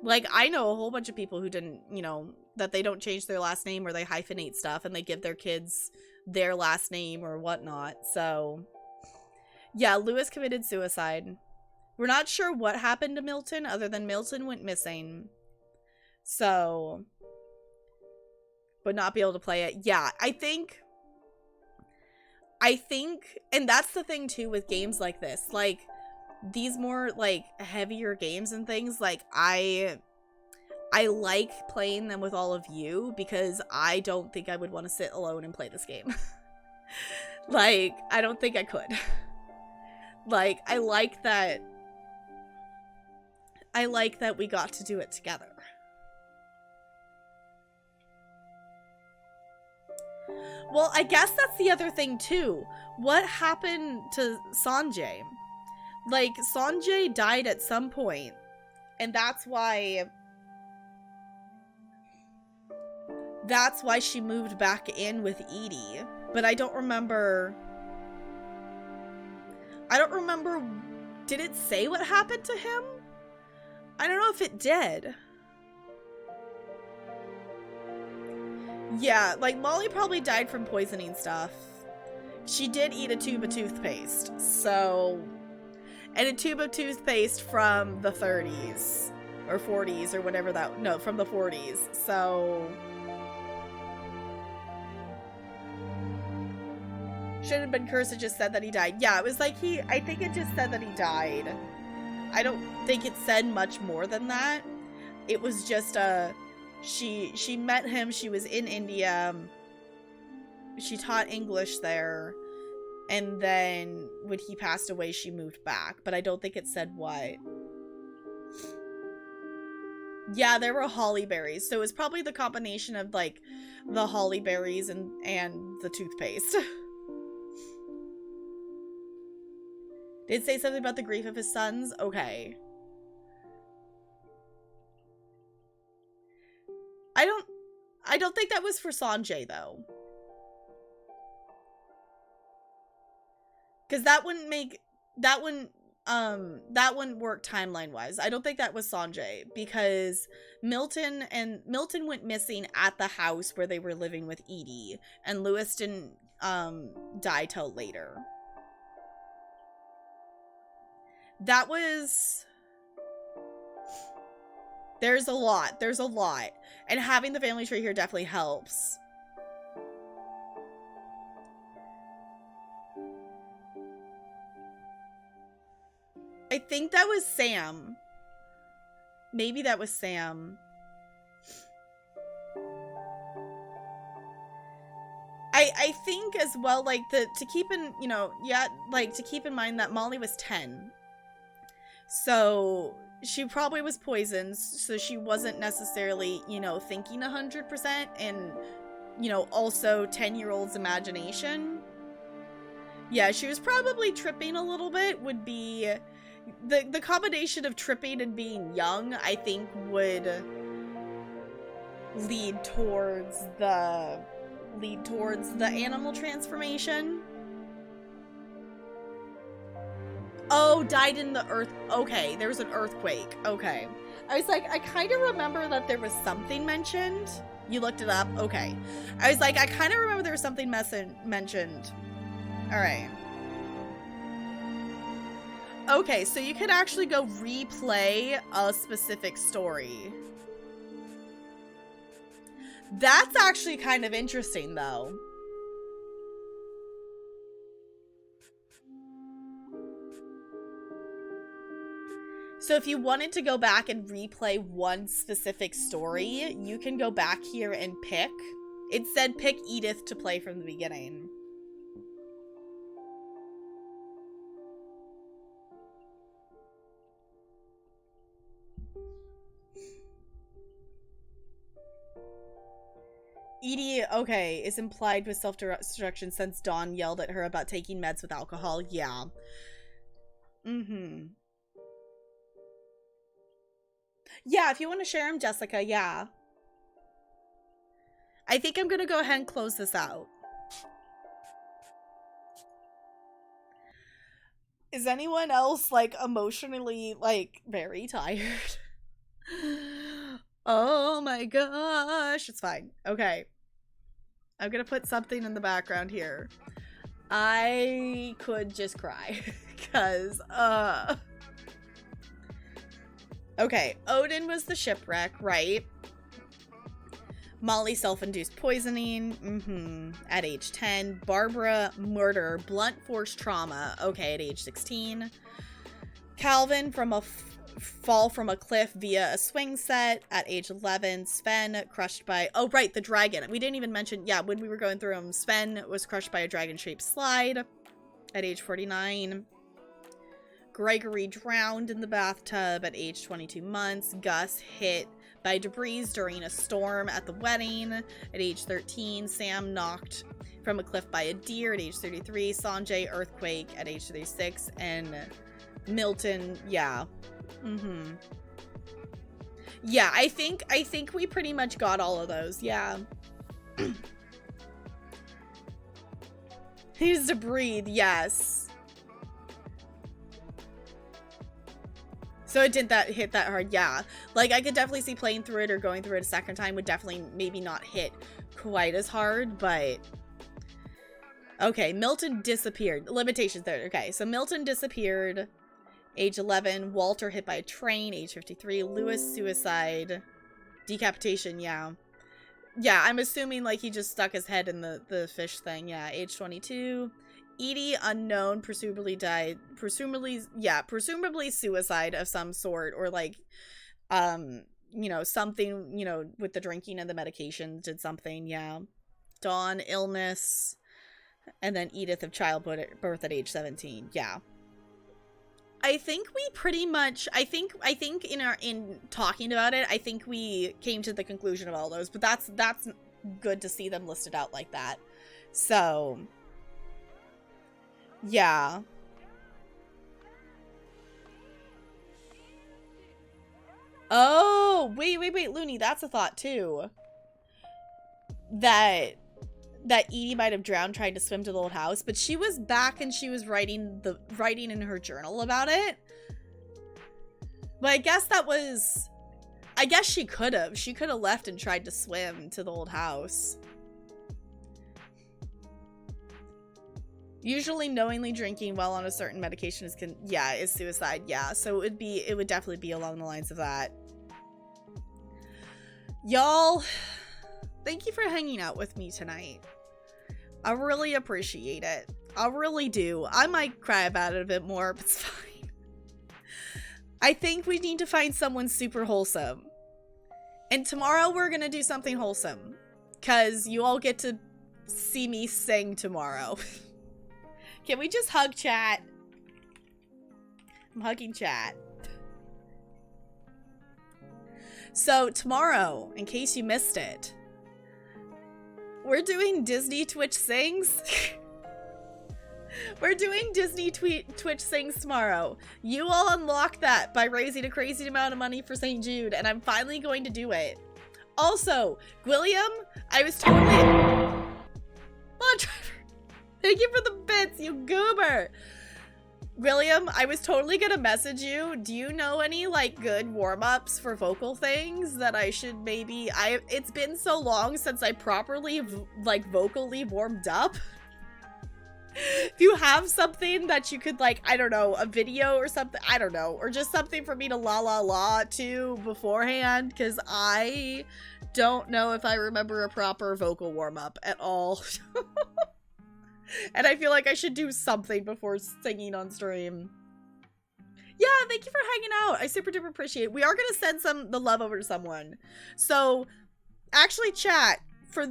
Speaker 1: Like, I know a whole bunch of people who didn't, you know, that they don't change their last name or they hyphenate stuff and they give their kids their last name or whatnot. So, yeah, Lewis committed suicide. We're not sure what happened to Milton other than Milton went missing. So, but not be able to play it. Yeah, I think, and that's the thing too with games like this. Like, these more, like, heavier games and things, like, I like playing them with all of you because I don't think I would want to sit alone and play this game. Like, I don't think I could. Like, I like that we got to do it together. Well, I guess that's the other thing too. What happened to Sanjay? Like, Sanjay died at some point, and that's why she moved back in with Edie. But I don't remember, did it say what happened to him? I don't know if it did. Yeah, like, Molly probably died from poisoning stuff. She did eat a tube of toothpaste, so... And a tube of toothpaste from the 30s. Or 40s, or whatever that... No, from the 40s, so... Shouldn't have been cursed, it just said that he died. Yeah, it was like I think it just said that he died. I don't think it said much more than that. It was just she met him, she was in India, she taught English there, and then when he passed away she moved back, but I don't think it said what. Yeah, there were holly berries, so it was probably the combination of, like, the holly berries and the toothpaste. Did it say something about the grief of his sons? Okay. I don't think that was for Sanjay though. Because that wouldn't work timeline wise. I don't think that was Sanjay, because Milton went missing at the house where they were living with Edie, and Lewis didn't die till later. That was... There's a lot. And having the family tree here definitely helps. I think that was Sam. Maybe that was Sam. I think as well, like, to keep in, you know, yeah, like, to keep in mind that Molly was 10. So she probably was poisoned, so she wasn't necessarily, you know, thinking 100%, and, you know, also 10-year-old's imagination. Yeah, she was probably tripping a little bit, would be... The combination of tripping and being young, I think, would lead towards the animal transformation. Oh, died in the earth. Okay, there was an earthquake. Okay. I was like, I kind of remember that there was something mentioned. You looked it up? Okay. I was like, I kind of remember there was something mentioned. Alright. Okay, so you could actually go replay a specific story. That's actually kind of interesting, though. So if you wanted to go back and replay one specific story, you can go back here and pick. It said pick Edith to play from the beginning. Edie, okay, is implied with self-destruction since Dawn yelled at her about taking meds with alcohol. Yeah. Yeah, if you want to share them, Jessica, yeah. I think I'm gonna go ahead and close this out. Is anyone else, like, emotionally, like, very tired? Oh my gosh. It's fine. Okay. I'm gonna put something in the background here. I could just cry. Because, okay, Odin was the shipwreck, right? Molly self-induced poisoning, at age 10. Barbara, murder, blunt force trauma, okay, at age 16. Calvin from a fall from a cliff via a swing set at age 11. Sven crushed by, oh right, the dragon. We didn't even mention, yeah, when we were going through them, Sven was crushed by a dragon-shaped slide at age 49. Gregory drowned in the bathtub at age 22 months. Gus hit by debris during a storm at the wedding at age 13. Sam knocked from a cliff by a deer at age 33. Sanjay, earthquake at age 36. And Milton, yeah. Yeah, I think we pretty much got all of those, yeah. He needs to breathe, yes. So it didn't hit that hard, yeah. Like, I could definitely see playing through it or going through it a second time would definitely maybe not hit quite as hard, but... Okay, Milton disappeared. Limitations there. Okay, so Milton disappeared. Age 11. Walter hit by a train. Age 53. Lewis suicide. Decapitation, yeah. Yeah, I'm assuming, like, he just stuck his head in the fish thing, yeah. Age 22. Edie, unknown, presumably died. Presumably suicide of some sort, or like, you know, something, you know, with the drinking and the medication did something, yeah. Dawn, illness, and then Edith of childbirth at age 17, yeah. I think we pretty much, I think in talking about it, I think we came to the conclusion of all those, but that's good to see them listed out like that. So, yeah. Oh, wait, Looney, that's a thought too. that Edie might have drowned trying to swim to the old house, but she was back and she was writing in her journal about it. But I guess she could have. She could have left and tried to swim to the old house. Usually knowingly drinking while on a certain medication is suicide. Yeah, so it would definitely be along the lines of that. Y'all, thank you for hanging out with me tonight. I really appreciate it. I really do. I might cry about it a bit more, but it's fine. I think we need to find someone super wholesome. And tomorrow we're gonna do something wholesome. Because you all get to see me sing tomorrow. Can we just hug chat? I'm hugging chat. So tomorrow, in case you missed it, we're doing Disney Twitch Sings. We're doing Disney Twitch Sings tomorrow. You all unlock that by raising a crazy amount of money for St. Jude, and I'm finally going to do it. Also, William, I was totally... Come on, Trevor. Thank you for the bits, you goober. William, I was totally gonna message you. Do you know any, like, good warm-ups for vocal things that I should maybe... It's been so long since I properly, like, vocally warmed up. If you have something that you could, like, I don't know, a video or something, I don't know, or just something for me to la la la to beforehand, because I don't know if I remember a proper vocal warm-up at all. And I feel like I should do something before singing on stream. Yeah, thank you for hanging out. I super duper appreciate it. We are gonna send the love over to someone. So, actually, chat for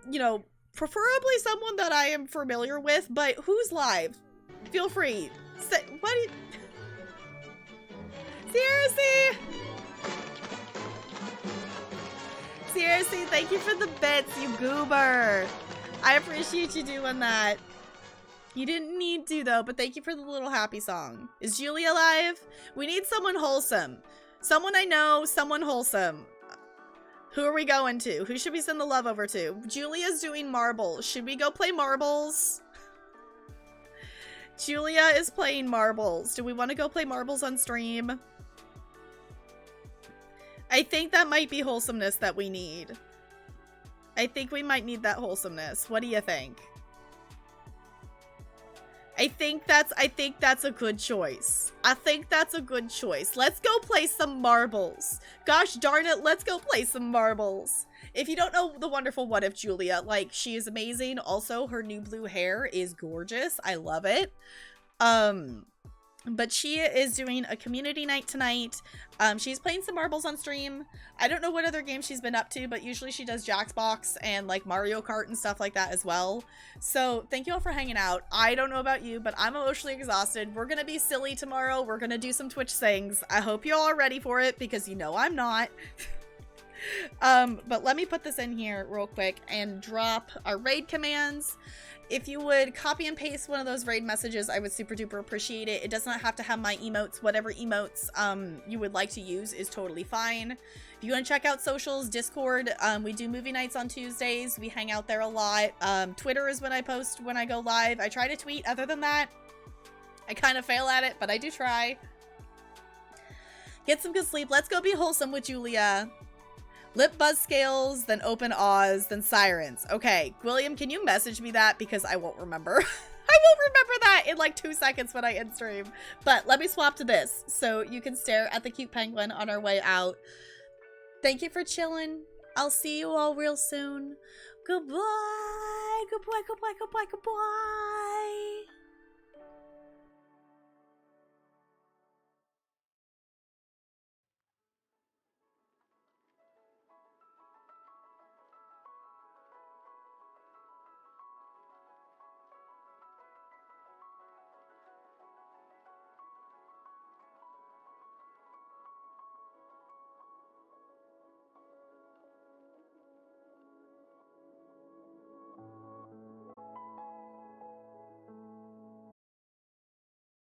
Speaker 1: you know, preferably someone that I am familiar with, but who's live? Feel free. What do you... Seriously, thank you for the bits, you goober. I appreciate you doing that. You didn't need to, though, but thank you for the little happy song. Is Julia live? We need someone wholesome. Someone I know, someone wholesome. Who are we going to? Who should we send the love over to? Julia's doing marbles. Should we go play marbles? Julia is playing marbles. Do we want to go play marbles on stream? I think that might be wholesomeness that we need. I think we might need that wholesomeness. What do you think? I think that's a good choice. I think that's a good choice. Let's go play some marbles. Gosh darn it, let's go play some marbles. If you don't know the wonderful What If Julia, like, she is amazing. Also, her new blue hair is gorgeous. I love it. But she is doing a community night tonight. She's playing some marbles on stream. I don't know what other games she's been up to, but usually she does Jackbox and like Mario Kart and stuff like that as well. So thank you all for hanging out. I don't know about you, but I'm emotionally exhausted. We're gonna be silly tomorrow. We're gonna do some Twitch Sings. I hope you all are ready for it, because you know I'm not. But let me put this in here real quick and drop our raid commands. If you would copy and paste one of those raid messages, I would super duper appreciate it. It does not have to have my emotes. Whatever emotes you would like to use is totally fine. If you want to check out socials, Discord, we do movie nights on Tuesdays. We hang out there a lot. Twitter is when I post when I go live. I try to tweet. Other than that, I kind of fail at it, but I do try. Get some good sleep. Let's go be wholesome with Julia. Lip buzz scales, then open Oz, then sirens. Okay, William, can you message me that? Because I won't remember. I won't remember that in like 2 seconds when I end stream. But let me swap to this so you can stare at the cute penguin on our way out. Thank you for chilling. I'll see you all real soon. Goodbye. Goodbye, goodbye, goodbye, goodbye.